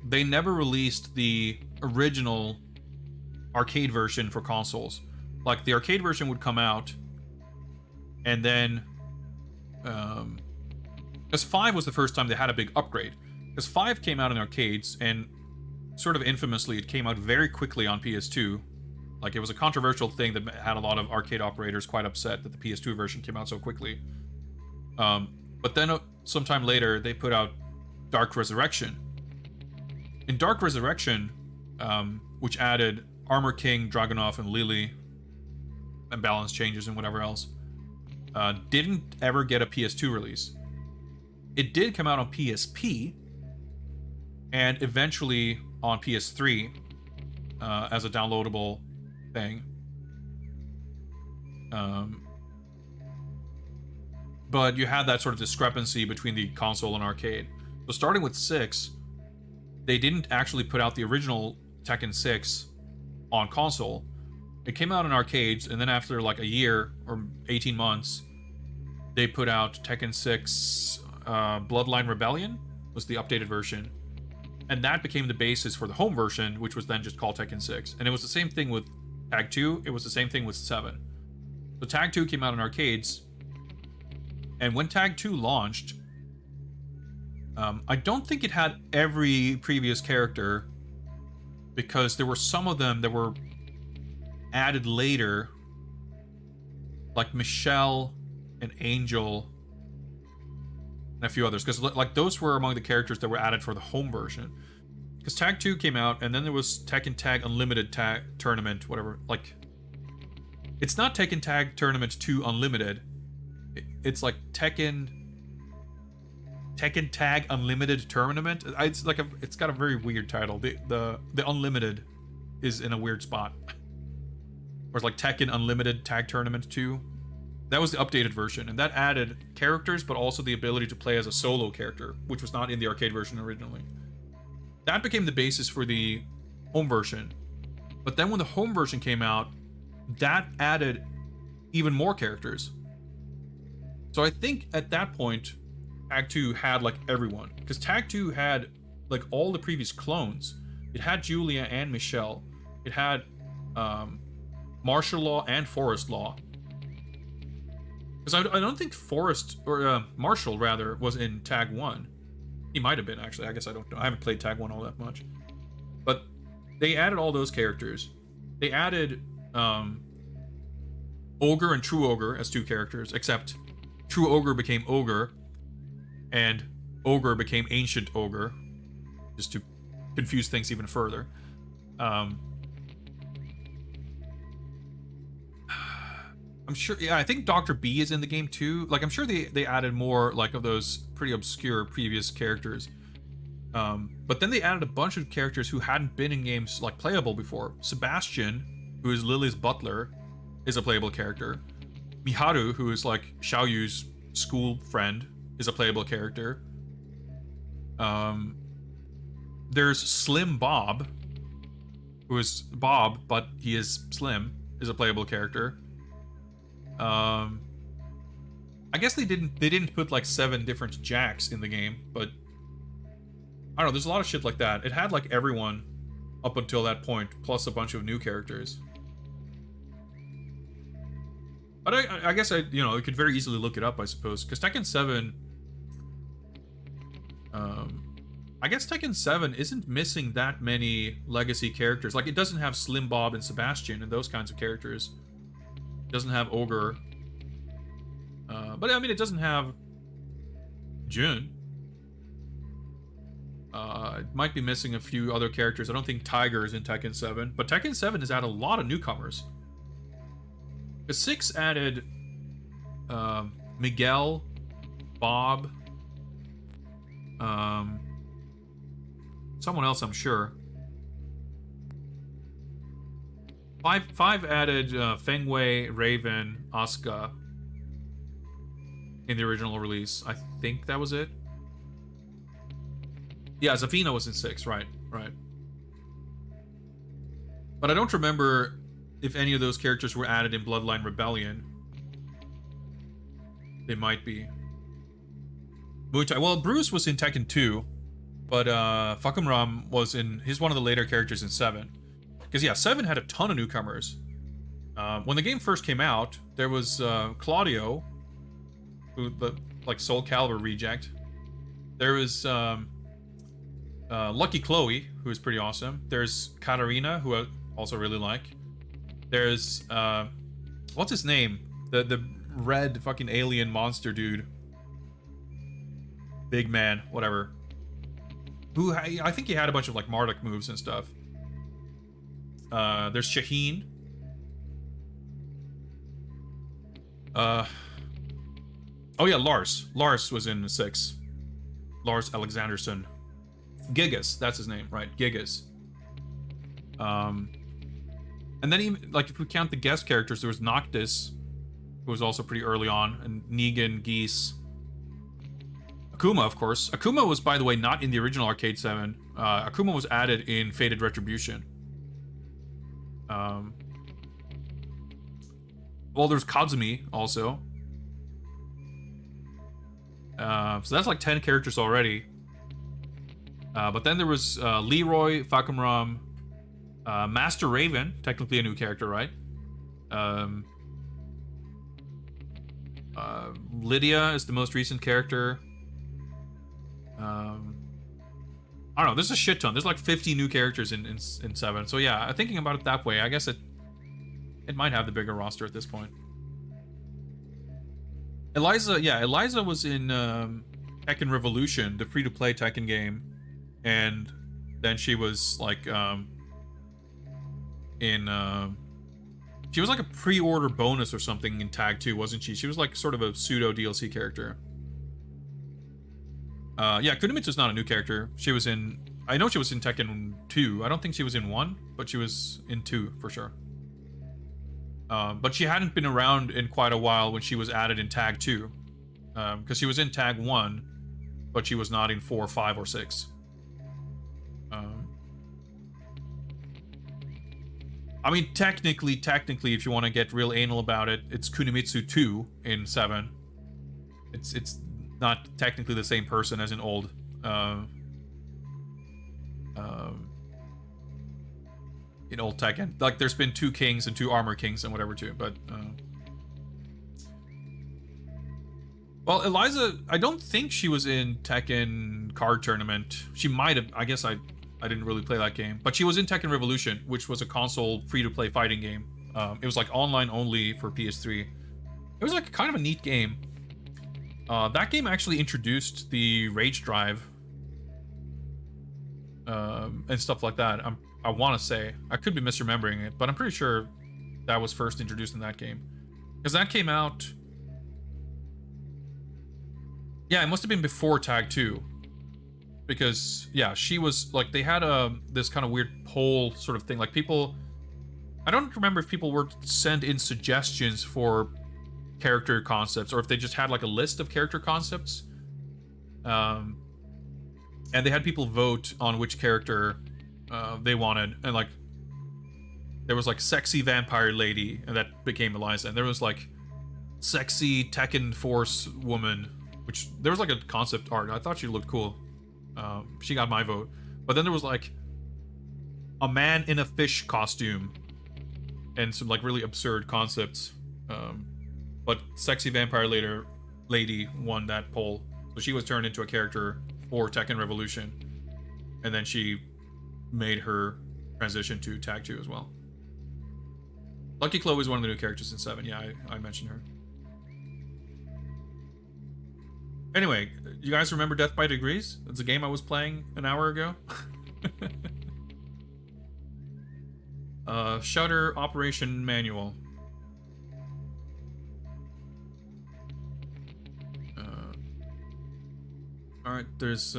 they never released the original arcade version for consoles. Like the arcade version would come out, and then because 5 was the first time they had a big upgrade. Because 5 came out in arcades, and sort of infamously, it came out very quickly on PS2. Like, it was a controversial thing that had a lot of arcade operators quite upset that the PS2 version came out so quickly. But then sometime later, they put out Dark Resurrection. In Dark Resurrection, which added Armor King, Dragunov, and Lily, and balance changes and whatever else, didn't ever get a PS2 release. It did come out on PSP, and eventually on PS3 as a downloadable thing. But you had that sort of discrepancy between the console and arcade. So starting with 6, they didn't actually put out the original Tekken 6 on console. It came out in arcades, and then after like a year or 18 months, they put out Tekken 6 Bloodline Rebellion, was the updated version. And that became the basis for the home version, which was then just called Tekken 6. And it was the same thing with Tag 2, it was the same thing with 7. So Tag 2 came out in arcades, and when Tag 2 launched, I don't think it had every previous character, because there were some of them that were added later, like Michelle and Angel and a few others, because like those were among the characters that were added for the home version. Because Tag 2 came out, and then there was Tekken Tag Unlimited Tag Tournament, whatever. Like, it's not Tekken Tag Tournament 2 Unlimited. It's like Tekken Tag Unlimited Tournament. It's like it's got a very weird title. The Unlimited is in a weird spot. Or it's like Tekken Unlimited Tag Tournament 2. That was the updated version, and that added characters, but also the ability to play as a solo character, which was not in the arcade version originally. That became the basis for the home version. But then when the home version came out, that added even more characters. So I think at that point, Tag 2 had like everyone, because Tag 2 had like all the previous clones. It had Julia and Michelle. It had Martial Law and Forest Law. Because I don't think Forest, or Marshall rather, was in Tag 1. He might have been, actually. I guess I don't know. I haven't played Tag 1 all that much. But they added all those characters. They added Ogre and True Ogre as 2 characters, except True Ogre became Ogre, and Ogre became Ancient Ogre, just to confuse things even further. I'm sure, yeah, I think Dr. B is in the game too. Like, I'm sure they added more, like, of those pretty obscure previous characters. But then they added a bunch of characters who hadn't been in games, like, playable before. Sebastian, who is Lily's butler, is a playable character. Miharu, who is, like, Xiaoyu's school friend, is a playable character. There's Slim Bob, who is Bob, but he is slim, is a playable character. I guess they didn't put like 7 different Jacks in the game, but I don't know, there's a lot of shit like that. It had like everyone up until that point, plus a bunch of new characters. But I guess you know, you could very easily look it up, I suppose, because Tekken 7, I guess Tekken 7 isn't missing that many legacy characters. Like, it doesn't have Slim Bob and Sebastian and those kinds of characters. It doesn't have Ogre. But I mean, it doesn't have Jun. It might be missing a few other characters. I don't think Tiger is in Tekken 7. But Tekken 7 has added a lot of newcomers. The 6 added Miguel, Bob, someone else, I'm sure. 5 added Feng Wei, Raven, Asuka in the original release. I think that was it. Yeah, Zafina was in 6, right. But I don't remember if any of those characters were added in Bloodline Rebellion. They might be. Well, Bruce was in Tekken 2, but Fakumram was in... He's one of the later characters in 7. Because, yeah, 7 had a ton of newcomers. When the game first came out, there was Claudio, who the like Soul Calibur reject. There was Lucky Chloe, who is pretty awesome. There's Katarina, who I also really like. There's what's his name? The red fucking alien monster dude. Big man, whatever. Who I think he had a bunch of like Marduk moves and stuff. There's Shaheen. Oh yeah, Lars. Lars was in 6. Lars Alexanderson. Gigas, that's his name, right? Gigas. And then even, like, if we count the guest characters, there was Noctis, who was also pretty early on, and Negan, Geese. Akuma, of course. Akuma was, by the way, not in the original Arcade 7. Akuma was added in Fated Retribution. Well, there's Kazumi, also. So that's like 10 characters already. But then there was Leroy, Fakumram, Master Raven, technically a new character, right? Lydia is the most recent character. I don't know, there's a shit ton. There's like 50 new characters in 7. So yeah, thinking about it that way, I guess it might have the bigger roster at this point. Eliza was in Tekken Revolution, the free-to-play Tekken game. And then she was like she was like a pre-order bonus or something in Tag 2, wasn't she? She was like sort of a pseudo DLC character. Yeah, Kunimitsu's not a new character. She was in, I know she was in Tekken 2. I don't think she was in 1, but she was in 2 for sure. But she hadn't been around in quite a while when she was added in Tag 2. Because she was in Tag 1, but she was not in 4, 5, or 6. I mean, technically, if you want to get real anal about it, it's Kunimitsu 2 in 7. It's not technically the same person as in old. In old Tekken, like there's been 2 kings and 2 armor kings and whatever too, but well, Eliza, I don't think she was in Tekken Card Tournament. She might have. I guess I didn't really play that game, but she was in Tekken Revolution, which was a console free-to-play fighting game. It was like online only for PS3. It was like kind of a neat game. That game actually introduced the Rage Drive and stuff like that. I want to say, I could be misremembering it, but I'm pretty sure that was first introduced in that game, because that came out. Yeah, it must have been before Tag 2. Because, yeah, she was, like, they had this kind of weird poll sort of thing. Like, people... I don't remember if people were sent in suggestions for character concepts, or if they just had, like, a list of character concepts. And they had people vote on which character they wanted. And, like, there was, like, sexy vampire lady, and that became Eliza. And there was, like, sexy Tekken Force woman, which... There was, like, a concept art. I thought she looked cool. She got my vote. But then there was like a man in a fish costume and some like really absurd concepts. But sexy vampire lady won that poll. So she was turned into a character for Tekken Revolution. And then she made her transition to Tag 2 as well. Lucky Chloe is one of the new characters in 7. Yeah, I mentioned her. Anyway, you guys remember Death by Degrees? It's a game I was playing an hour ago. Shutter Operation Manual. Alright, there's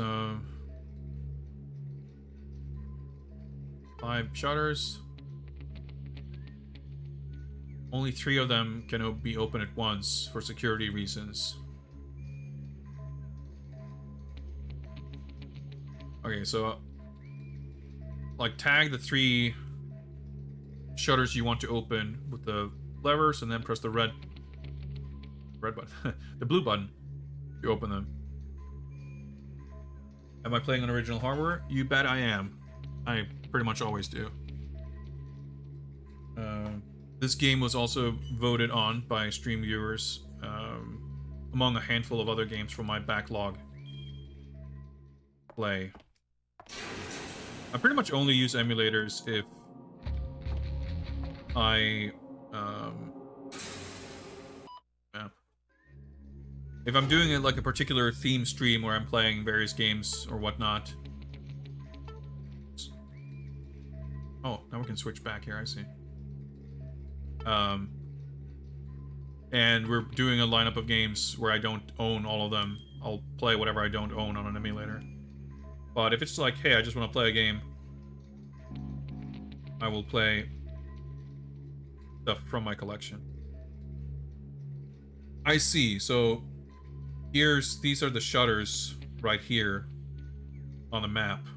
5 shutters. Only 3 of them can be open at once for security reasons. Okay, so like tag the 3 shutters you want to open with the levers, and then press the red button, the blue button to open them. Am I playing on original hardware? You bet I am. I pretty much always do. This game was also voted on by stream viewers among a handful of other games from my backlog play. I pretty much only use emulators if I if I'm doing it like a particular theme stream where I'm playing various games or whatnot. Oh, now we can switch back here, I see. and we're doing a lineup of games where I don't own all of them, I'll play whatever I don't own on an emulator. But if it's like, hey, I just want to play a game, I will play stuff from my collection. I see. So these are the shutters right here on the map.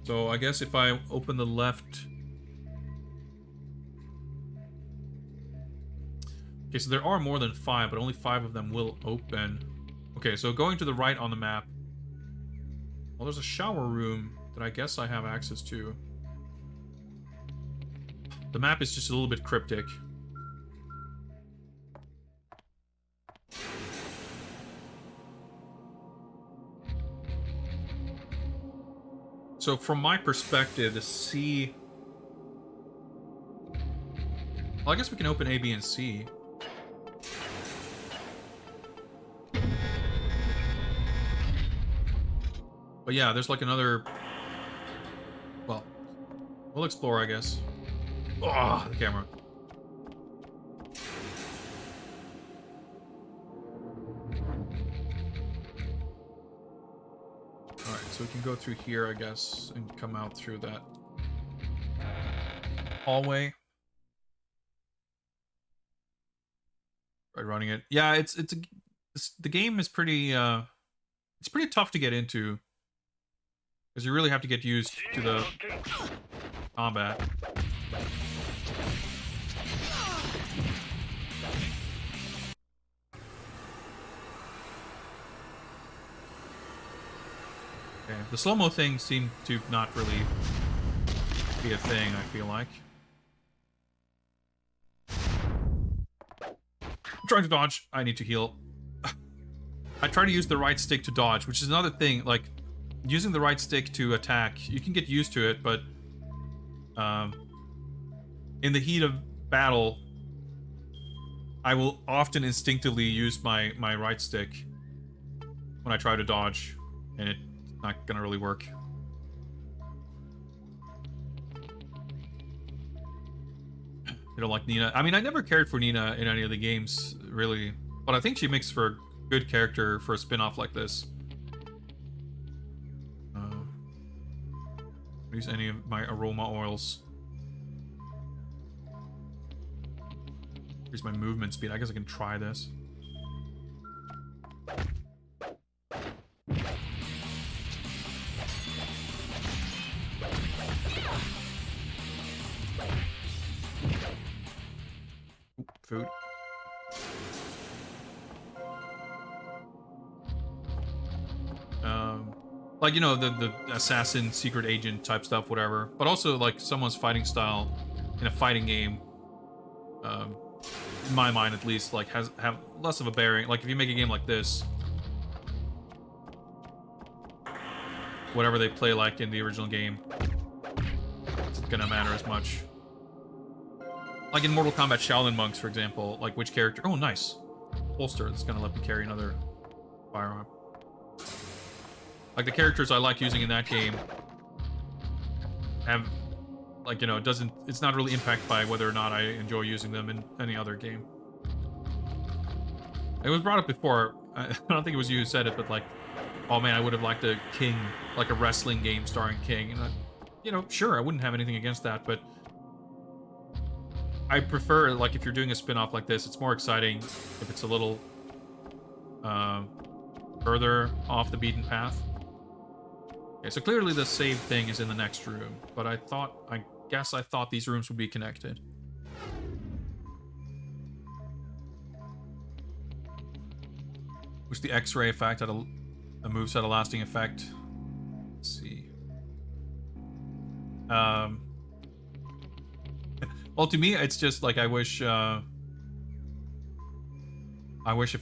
So I guess if I open the left... Okay, so there are more than 5, but only 5 of them will open. Okay, so going to the right on the map. Well, there's a shower room that I guess I have access to. The map is just a little bit cryptic. So from my perspective, the C... Well, I guess we can open A, B, and C. But yeah, there's like another... Well, we'll explore, I guess. Oh, the camera. Alright, so we can go through here, I guess, and come out through that hallway. By running it. Yeah, the game is pretty, it's pretty tough to get into. Because you really have to get used to the combat. Okay, the slow-mo thing seemed to not really be a thing, I feel like. I'm trying to dodge. I need to heal. I try to use the right stick to dodge, which is another thing, like, using the right stick to attack, you can get used to it, but in the heat of battle, I will often instinctively use my right stick when I try to dodge, and it's not gonna really work. You don't like Nina? I mean, I never cared for Nina in any of the games, really, but I think she makes for a good character for a spin-off like this. Use any of my aroma oils. Here's my movement speed. I guess I can try this. Ooh, food. Like, you know, the assassin, secret agent type stuff, whatever. But also, like, someone's fighting style in a fighting game, in my mind at least, like, have less of a bearing. Like, if you make a game like this, whatever they play like in the original game, it's gonna matter as much. Like in Mortal Kombat Shaolin Monks, for example, like which character... Oh, nice. Holster that's gonna let me carry another firearm. Like, the characters I like using in that game have, like, you know, it's not really impacted by whether or not I enjoy using them in any other game. It was brought up before, I don't think it was you who said it, but like, oh man, I would have liked a King, like a wrestling game starring King, and you know, sure, I wouldn't have anything against that, but I prefer, like, if you're doing a spin-off like this, it's more exciting if it's a little further off the beaten path. Okay, so clearly the save thing is in the next room, but I guess I thought these rooms would be connected. Which the X-ray effect had a moveset, a lasting effect. Let's see. Well, to me, it's just like I wish if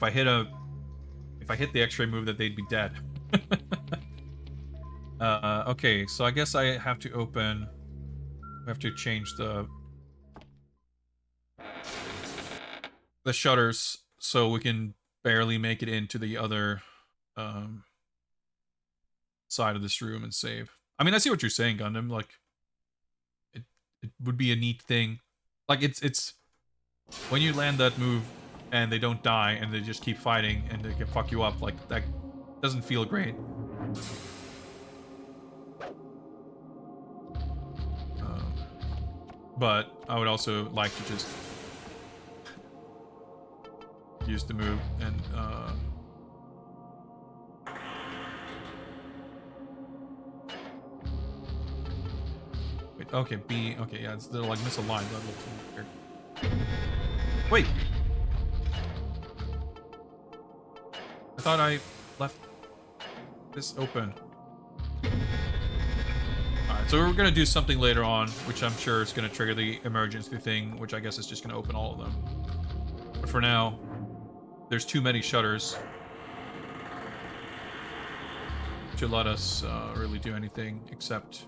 I hit the X-ray move that they'd be dead. Okay, so I guess I have to open... I have to change the shutters so we can barely make it into the other side of this room and save. I mean, I see what you're saying, Gundam. Like, it would be a neat thing. Like, it's when you land that move and they don't die and they just keep fighting and they can fuck you up, like, that doesn't feel great. But I would also like to just use the move and wait, okay, B, okay, yeah, they're like misaligned. That looks weird. Wait! I thought I left this open. Alright, so we're gonna do something later on, which I'm sure is gonna trigger the emergency thing, which I guess is just gonna open all of them. But for now, there's too many shutters to let us really do anything except...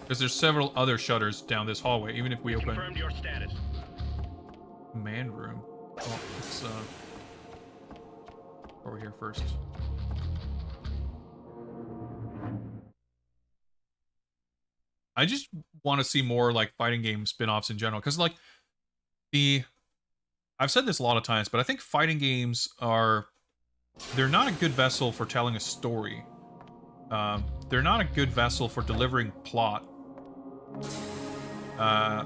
Because there's several other shutters down this hallway, even if we open... Confirmed your status. Command room. Oh, let's over here first. I just want to see more like fighting game spin-offs in general, because like I've said this a lot of times, but I think fighting games they're not a good vessel for telling a story. They're not a good vessel for delivering plot.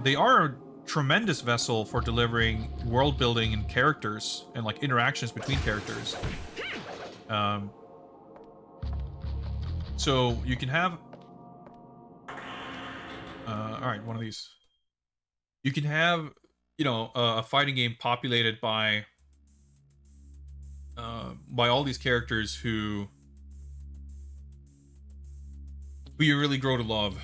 They are a tremendous vessel for delivering world building and characters and like interactions between characters. So you can have all right, one of these. You can have, you know, a fighting game populated by all these characters who you really grow to love.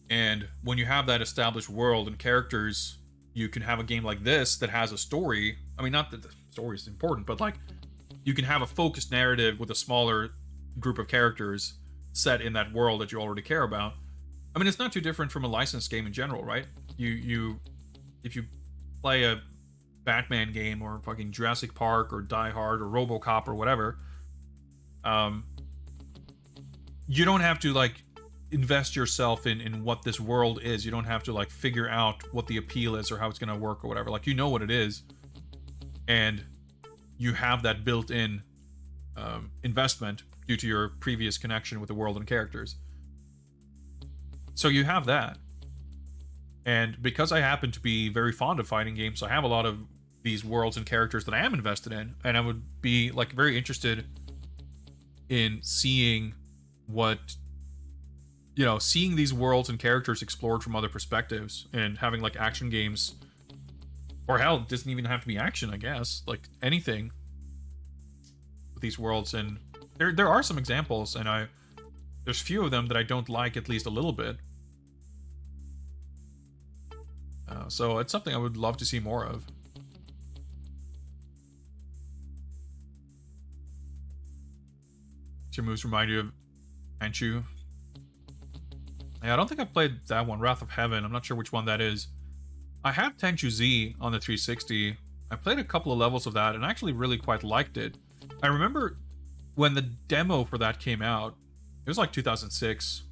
And when you have that established world and characters, you can have a game like this that has a story. I mean, not that the story is important, but like you can have a focused narrative with a smaller group of characters set in that world that you already care about. I mean, it's not too different from a licensed game in general, right? If you play a Batman game or fucking Jurassic Park or Die Hard or RoboCop or whatever, you don't have to like invest yourself in what this world is. You don't have to like figure out what the appeal is or how it's gonna work or whatever. Like, you know what it is, and you have that built-in investment due to your previous connection with the world and characters. So you have that. And because I happen to be very fond of fighting games, I have a lot of these worlds and characters that I am invested in, and I would be like very interested in seeing seeing these worlds and characters explored from other perspectives, and having like action games, or hell, it doesn't even have to be action, I guess, like anything with these worlds. And there are some examples, and there's few of them that I don't like at least a little bit. So it's something I would love to see more of. Your moves remind you of Anchu. Yeah, I don't think I've played that one, Wrath of Heaven. I'm not sure which one that is. I have Tenchu Z on the 360. I played a couple of levels of that and actually really quite liked it. I remember when the demo for that came out, it was like 2006.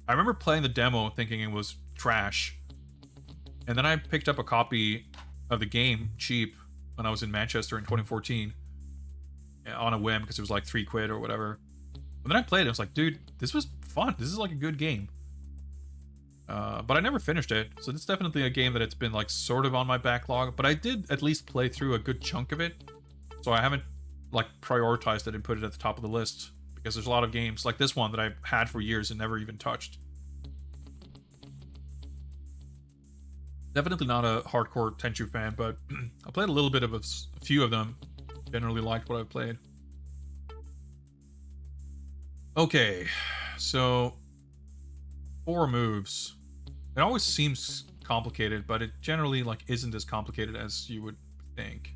I remember playing the demo thinking it was trash. And then I picked up a copy of the game cheap when I was in Manchester in 2014 on a whim because it was like £3 or whatever. And then I played it. I was like, dude, this was fun. This is like a good game. But I never finished it, so it's definitely a game that it's been like sort of on my backlog. But I did at least play through a good chunk of it, so I haven't like prioritized it and put it at the top of the list, because there's a lot of games like this one that I've had for years and never even touched. Definitely not a hardcore Tenchu fan, but I played a little bit of a few of them. Generally liked what I played. Okay, so 4 moves. It always seems complicated, but it generally like isn't as complicated as you would think.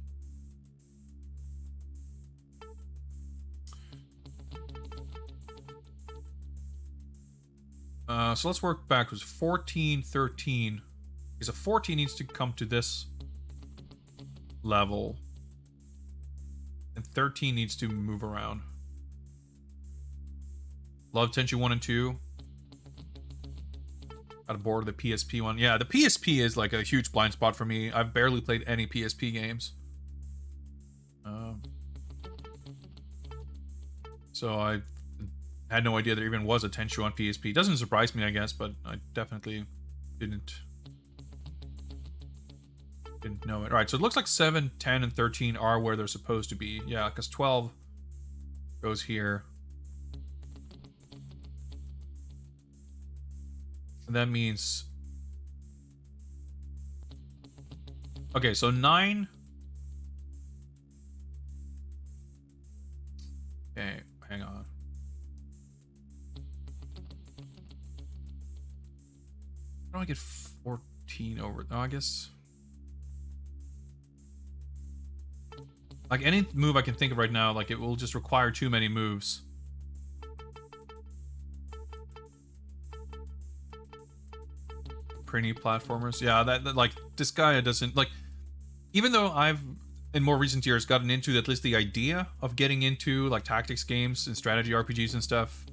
So let's work backwards. 14, 13. Because a 14 needs to come to this level, and 13 needs to move around. Love Tenchu 1 and 2. Got a board of the PSP one. Yeah, the PSP is like a huge blind spot for me. I've barely played any PSP games. So I had no idea there even was a Tenchu on PSP. Doesn't surprise me, I guess, but I definitely didn't know it. All right, so it looks like 7, 10, and 13 are where they're supposed to be. Yeah, because 12 goes here. And that means... Okay, so 9... Okay, hang on. How do I get 14 over? Oh, I guess... Like, any move I can think of right now, like, it will just require too many moves. Pretty platformers. Yeah, that like, this guy doesn't... Like, even though I've, in more recent years, gotten into at least the idea of getting into, like, tactics games and strategy RPGs and stuff,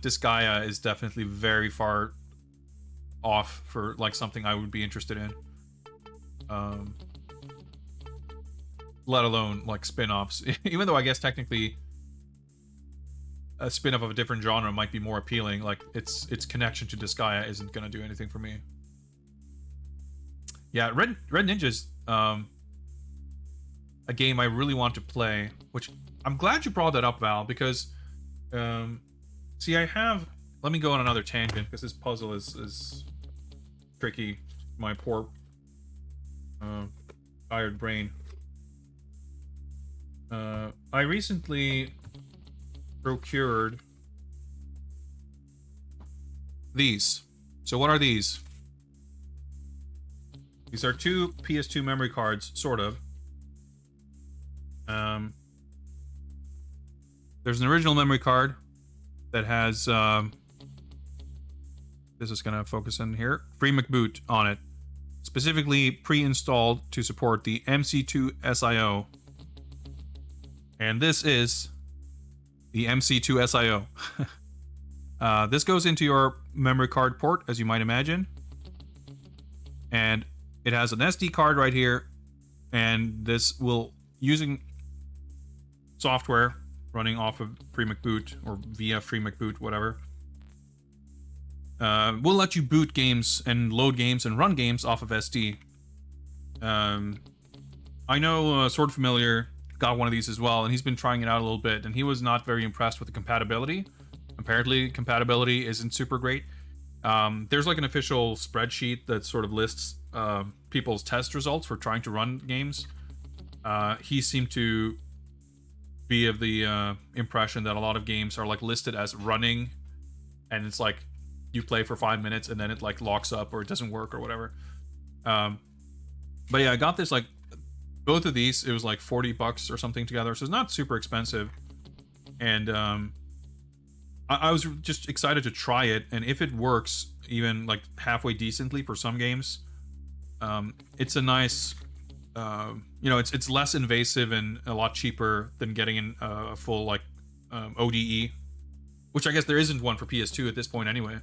this Gaia is definitely very far off for, like, something I would be interested in. Let alone, like, spin-offs. Even though I guess technically a spin-off of a different genre might be more appealing, like, its connection to Disgaea isn't gonna do anything for me. Yeah, Red Ninja's a game I really want to play, which I'm glad you brought that up, Val, because see, I have... Let me go on another tangent, because this puzzle is tricky. My poor tired brain. I recently procured these. So what are these? These are 2 PS2 memory cards, sort of. There's an original memory card that has, this is gonna focus in here, Free McBoot on it. Specifically pre-installed to support the MC2 SIO. And this is the MC2 SIO. This goes into your memory card port, as you might imagine. And it has an SD card right here. And this will, using software running off of Free McBoot, or via Free McBoot, whatever, will let you boot games and load games and run games off of SD. I know Sword Familiar got one of these as well, and he's been trying it out a little bit, and he was not very impressed with the compatibility. Apparently, compatibility isn't super great. There's like an official spreadsheet that sort of lists people's test results for trying to run games. He seemed to be of the impression that a lot of games are like listed as running, and it's like you play for 5 minutes and then it like locks up or it doesn't work or whatever. But yeah, I got this, like, both of these, it was like $40 or something together, so it's not super expensive. And I was just excited to try it, and if it works even like halfway decently for some games, it's a nice, you know, it's less invasive and a lot cheaper than getting in a full like ODE, which I guess there isn't one for PS2 at this point anyway.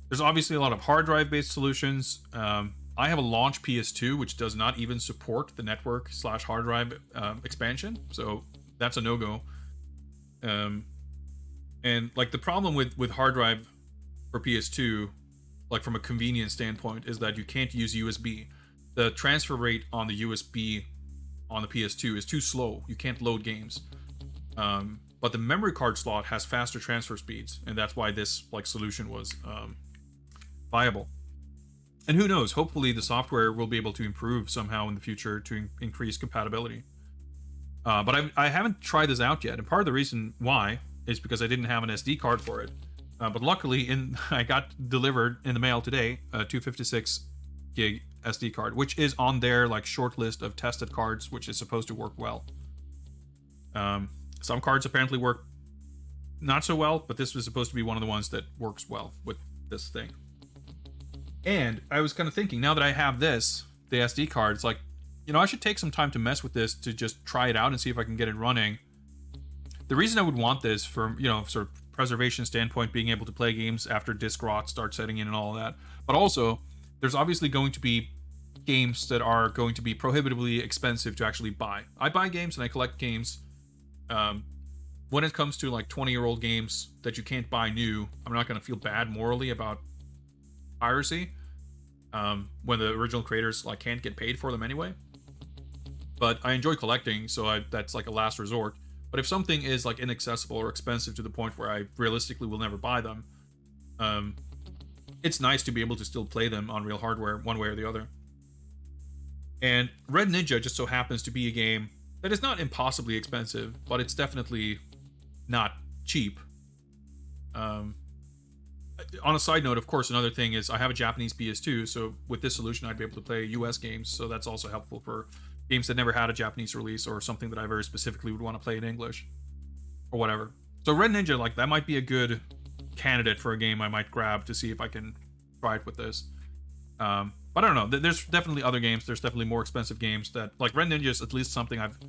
There's obviously a lot of hard drive based solutions. I have a launch PS2 which does not even support the network / hard drive expansion, so that's a no-go. And like the problem with hard drive for PS2, like from a convenience standpoint, is that you can't use USB. The transfer rate on the USB on the PS2 is too slow. You can't load games. But the memory card slot has faster transfer speeds, and that's why this like solution was viable. And who knows, hopefully the software will be able to improve somehow in the future to increase compatibility. But I haven't tried this out yet, and part of the reason why is because I didn't have an SD card for it. But luckily, I got delivered in the mail today a 256 gig SD card, which is on their like short list of tested cards, which is supposed to work well. Some cards apparently work not so well, but this was supposed to be one of the ones that works well with this thing. And I was kind of thinking, now that I have this, the SD card, it's like, you know, I should take some time to mess with this to just try it out and see if I can get it running. The reason I would want this for, you know, sort of preservation standpoint, being able to play games after disc rot starts setting in and all of that. But also, there's obviously going to be games that are going to be prohibitively expensive to actually buy. I buy games and I collect games. When it comes to like 20-year-old games that you can't buy new, I'm not going to feel bad morally about piracy. When the original creators like can't get paid for them anyway. But I enjoy collecting, so that's like a last resort. But if something is like inaccessible or expensive to the point where I realistically will never buy them, it's nice to be able to still play them on real hardware one way or the other. And Red Ninja just so happens to be a game that is not impossibly expensive, but it's definitely not cheap. On a side note, of course, another thing is I have a Japanese PS2, so with this solution I'd be able to play US games, so that's also helpful for games that never had a Japanese release or something that I very specifically would want to play in English or whatever. So Red Ninja, like, that might be a good candidate for a game I might grab to see if I can try it with this. But I don't know, there's definitely other games, there's definitely more expensive games that, like, Red Ninja is at least something I've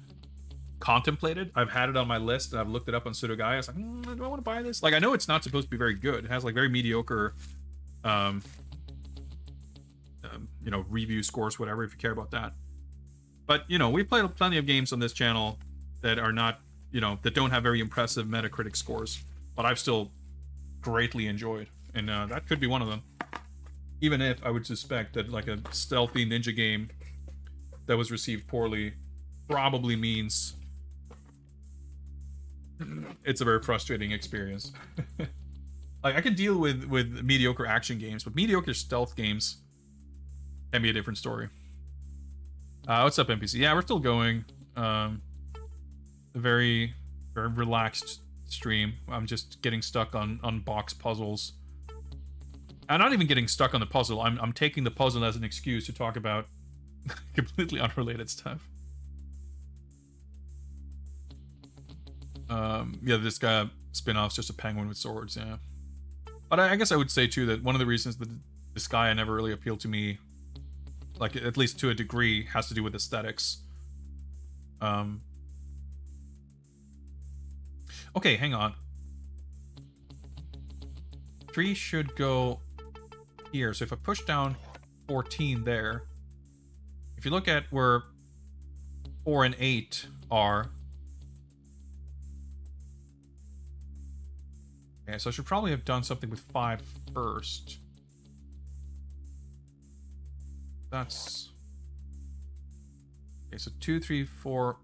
contemplated. I've had it on my list and I've looked it up on Sudogaya. I was like, do I want to buy this? Like, I know it's not supposed to be very good. It has like very mediocre you know, review scores, whatever, if you care about that. But, you know, we played plenty of games on this channel that are not, you know, that don't have very impressive Metacritic scores, but I've still greatly enjoyed, and that could be one of them. Even if I would suspect that like a stealthy ninja game that was received poorly probably means it's a very frustrating experience. Like, I can deal with mediocre action games, but mediocre stealth games can be a different story. What's up, NPC? Yeah, we're still going. A very, very relaxed stream. I'm just getting stuck on box puzzles. I'm not even getting stuck on the puzzle. I'm taking the puzzle as an excuse to talk about completely unrelated stuff. Yeah, this guy spin-off's just a penguin with swords, yeah. But I guess I would say, too, that one of the reasons that this guy never really appealed to me, like, at least to a degree, has to do with aesthetics. Okay, hang on. 3 should go here. So if I push down 14 there, if you look at where 4 and 8 are, okay, so I should probably have done something with 5 first. That's... okay, so 2, 3, 4,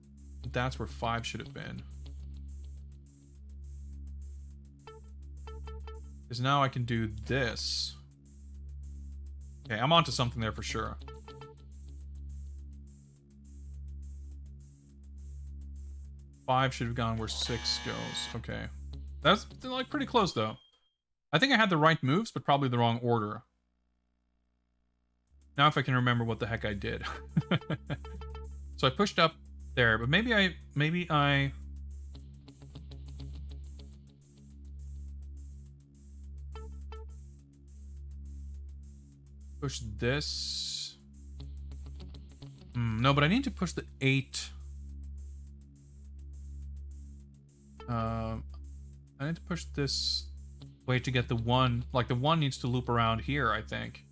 that's where 5 should have been. Because now I can do this. Okay, I'm onto something there for sure. 5 should have gone where 6 goes. Okay. That's, like, pretty close, though. I think I had the right moves, but probably the wrong order. Now if I can remember what the heck I did. So I pushed up there, but maybe I... push this. No, but I need to push the 8. I need to push this way to get the 1. Like, the 1 needs to loop around here, I think.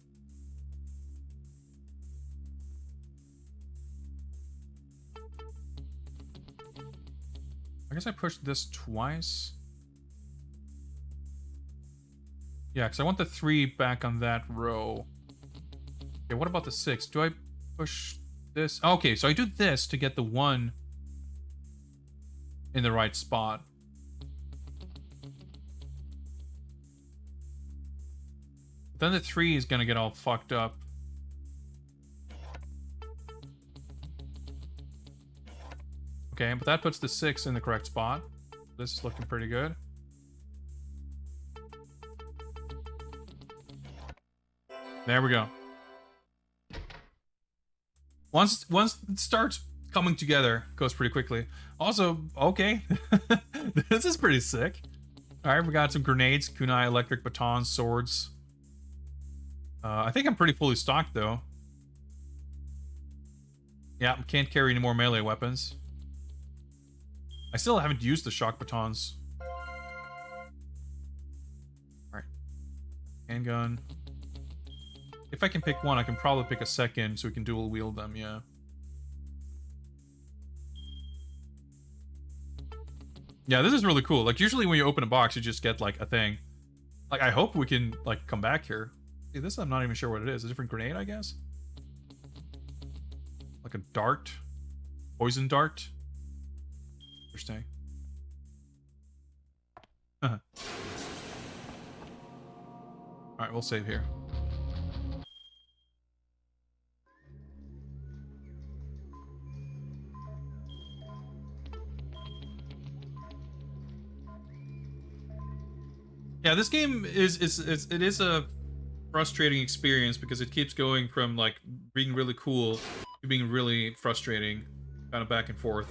I guess I pushed this twice. Yeah, because I want the 3 back on that row. Okay, what about the 6? Do I push this? Okay, so I do this to get the 1 in the right spot. Then the 3 is gonna get all fucked up. Okay, but that puts the 6 in the correct spot. This is looking pretty good. There we go. Once it starts coming together, it goes pretty quickly. Also, okay, this is pretty sick. All right, we got some grenades, kunai, electric batons, swords. I think I'm pretty fully stocked though. Yeah, can't carry any more melee weapons. I still haven't used the shock batons. Handgun. If I can pick one, I can probably pick a second so we can dual wield them, yeah. Yeah, this is really cool. Like, usually when you open a box, you just get, like, a thing. Like, I hope we can, like, come back here. See, this I'm not even sure what it is. A different grenade, I guess? Like a dart? Poison dart? Interesting. Alright, we'll save here. Yeah, this game is a frustrating experience because it keeps going from like being really cool to being really frustrating, kind of back and forth.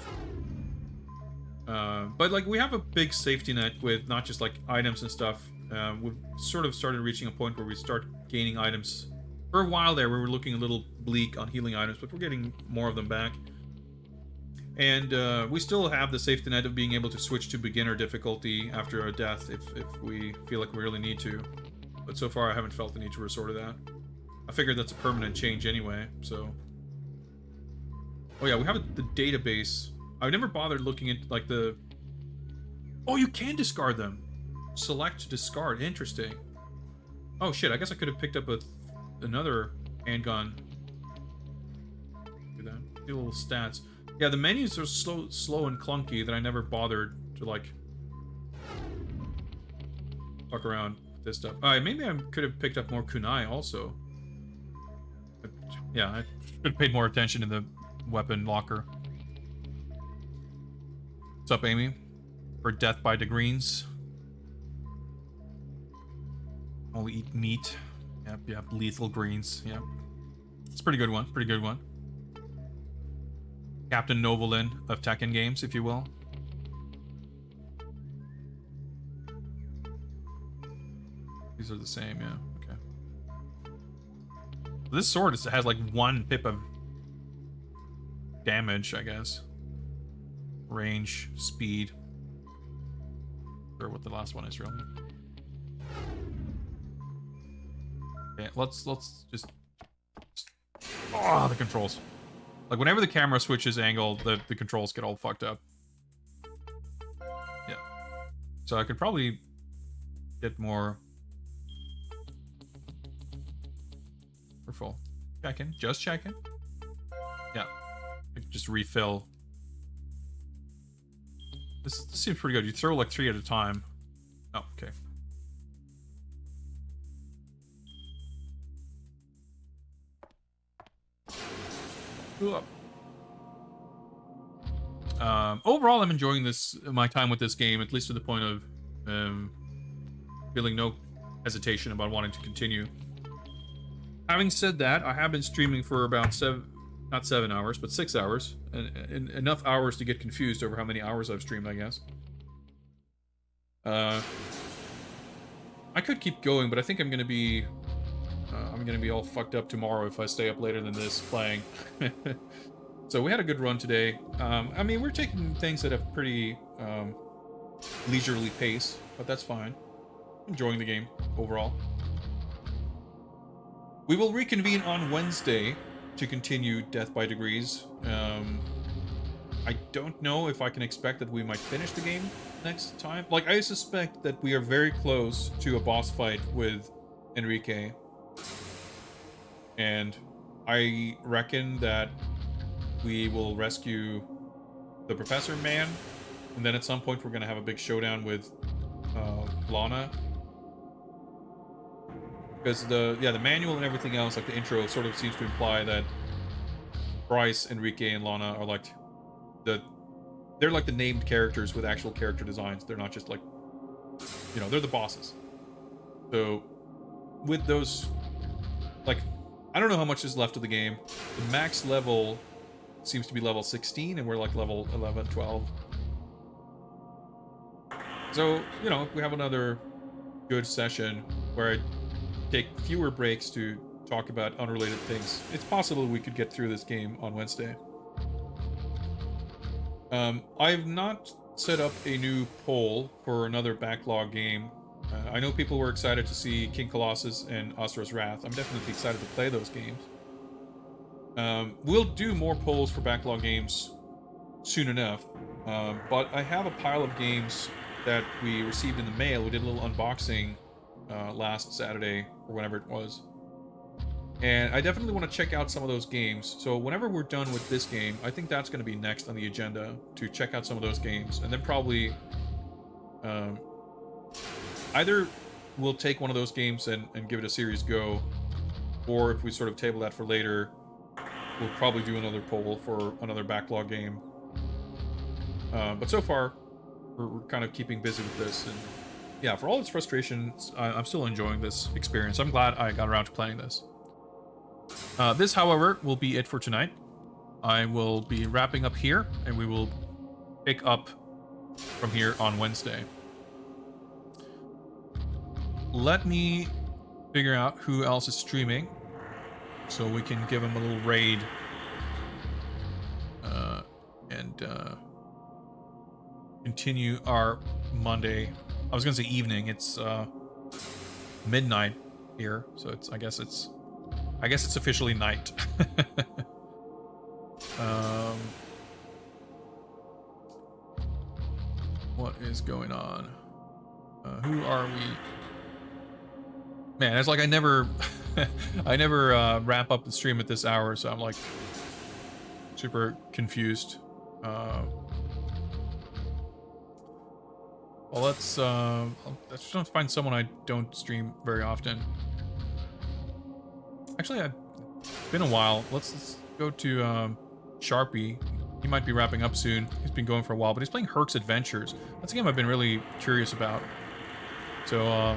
But like we have a big safety net with not just like items and stuff. We've sort of started reaching a point where we start gaining items. For a while there, we were looking a little bleak on healing items, but we're getting more of them back. And we still have the safety net of being able to switch to beginner difficulty after a death if we feel like we really need to. But so far I haven't felt the need to resort to that. I figured that's a permanent change anyway, so... Oh yeah, we have the database. I've never bothered looking at like the... Oh, you can discard them! Select to discard, interesting. Oh shit, I guess I could have picked up another handgun. Do that. See little stats. Yeah, the menus are slow and clunky that I never bothered to, like, fuck around with this stuff. Alright, maybe I could have picked up more kunai also. But, yeah, I should have paid more attention to the weapon locker. What's up, Amy? For death by degrees. Only eat meat. Yep, lethal greens. Yep. It's a pretty good one, pretty good one. Captain Novolin of Tekken games, if you will. These are the same, yeah. Okay. This sword has like 1 pip of damage, I guess. Range, speed. Or what the last one is really. Okay, let's just. Oh, the controls. Like, whenever the camera switches angle, the controls get all fucked up. Yeah. So I could probably get more... We're full. Checking. Just checking. Yeah. I could just refill. This seems pretty good. You throw like 3 at a time. Oh, okay. Overall, I'm enjoying my time with this game, at least to the point of feeling no hesitation about wanting to continue. Having said that, I have been streaming for about not 7 hours, but 6 hours, and enough hours to get confused over how many hours I've streamed, I guess. I could keep going, but I think I'm gonna be all fucked up tomorrow if I stay up later than this playing. So we had a good run today. I mean, we're taking things at a pretty leisurely pace, but that's fine. Enjoying the game overall. We will reconvene on Wednesday to continue Death by Degrees. I don't know if I can expect that we might finish the game next time. Like, I suspect that we are very close to a boss fight with Enrique. And I reckon that we will rescue the Professor Man, and then at some point we're going to have a big showdown with Lana. Because the manual and everything else, like the intro, sort of seems to imply that Bryce, Enrique, and Lana are like they're like the named characters with actual character designs. They're not just like, you know, they're the bosses. So with those, like, I don't know how much is left of the game. The max level seems to be level 16, and we're like level 11, 12. So, you know, we have another good session where I take fewer breaks to talk about unrelated things. It's possible we could get through this game on Wednesday. I've not set up a new poll for another backlog game. I know people were excited to see King Colossus and Asura's Wrath. I'm definitely excited to play those games. We'll do more polls for backlog games soon enough, but I have a pile of games that we received in the mail. We did a little unboxing last Saturday, or whenever it was. And I definitely want to check out some of those games. So whenever we're done with this game, I think that's going to be next on the agenda, to check out some of those games. And then probably either we'll take one of those games and give it a serious go, or if we sort of table that for later, we'll probably do another poll for another backlog game. But so far, we're kind of keeping busy with this. And yeah, for all its frustrations, I'm still enjoying this experience. I'm glad I got around to playing this. This, however, will be it for tonight. I will be wrapping up here, and we will pick up from here on Wednesday. Let me figure out who else is streaming, so we can give them a little raid. And continue our Monday. I was gonna say evening. It's midnight here, so it's I guess it's officially night. What is going on? Who are we? Man, it's like I never wrap up the stream at this hour, so I'm like super confused. Well, let's try to find someone I don't stream very often. Actually, it's been a while. Let's go to Sharpie. He might be wrapping up soon. He's been going for a while, but he's playing Herc's Adventures. That's a game I've been really curious about. So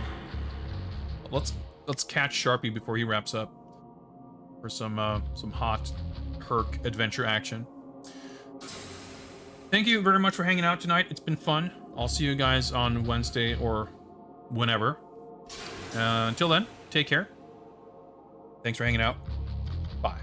let's catch Sharpie before he wraps up for some hot Herc adventure action. Thank you very much for hanging out tonight. It's been fun. I'll see you guys on Wednesday or whenever. Until then, take care. Thanks for hanging out. Bye.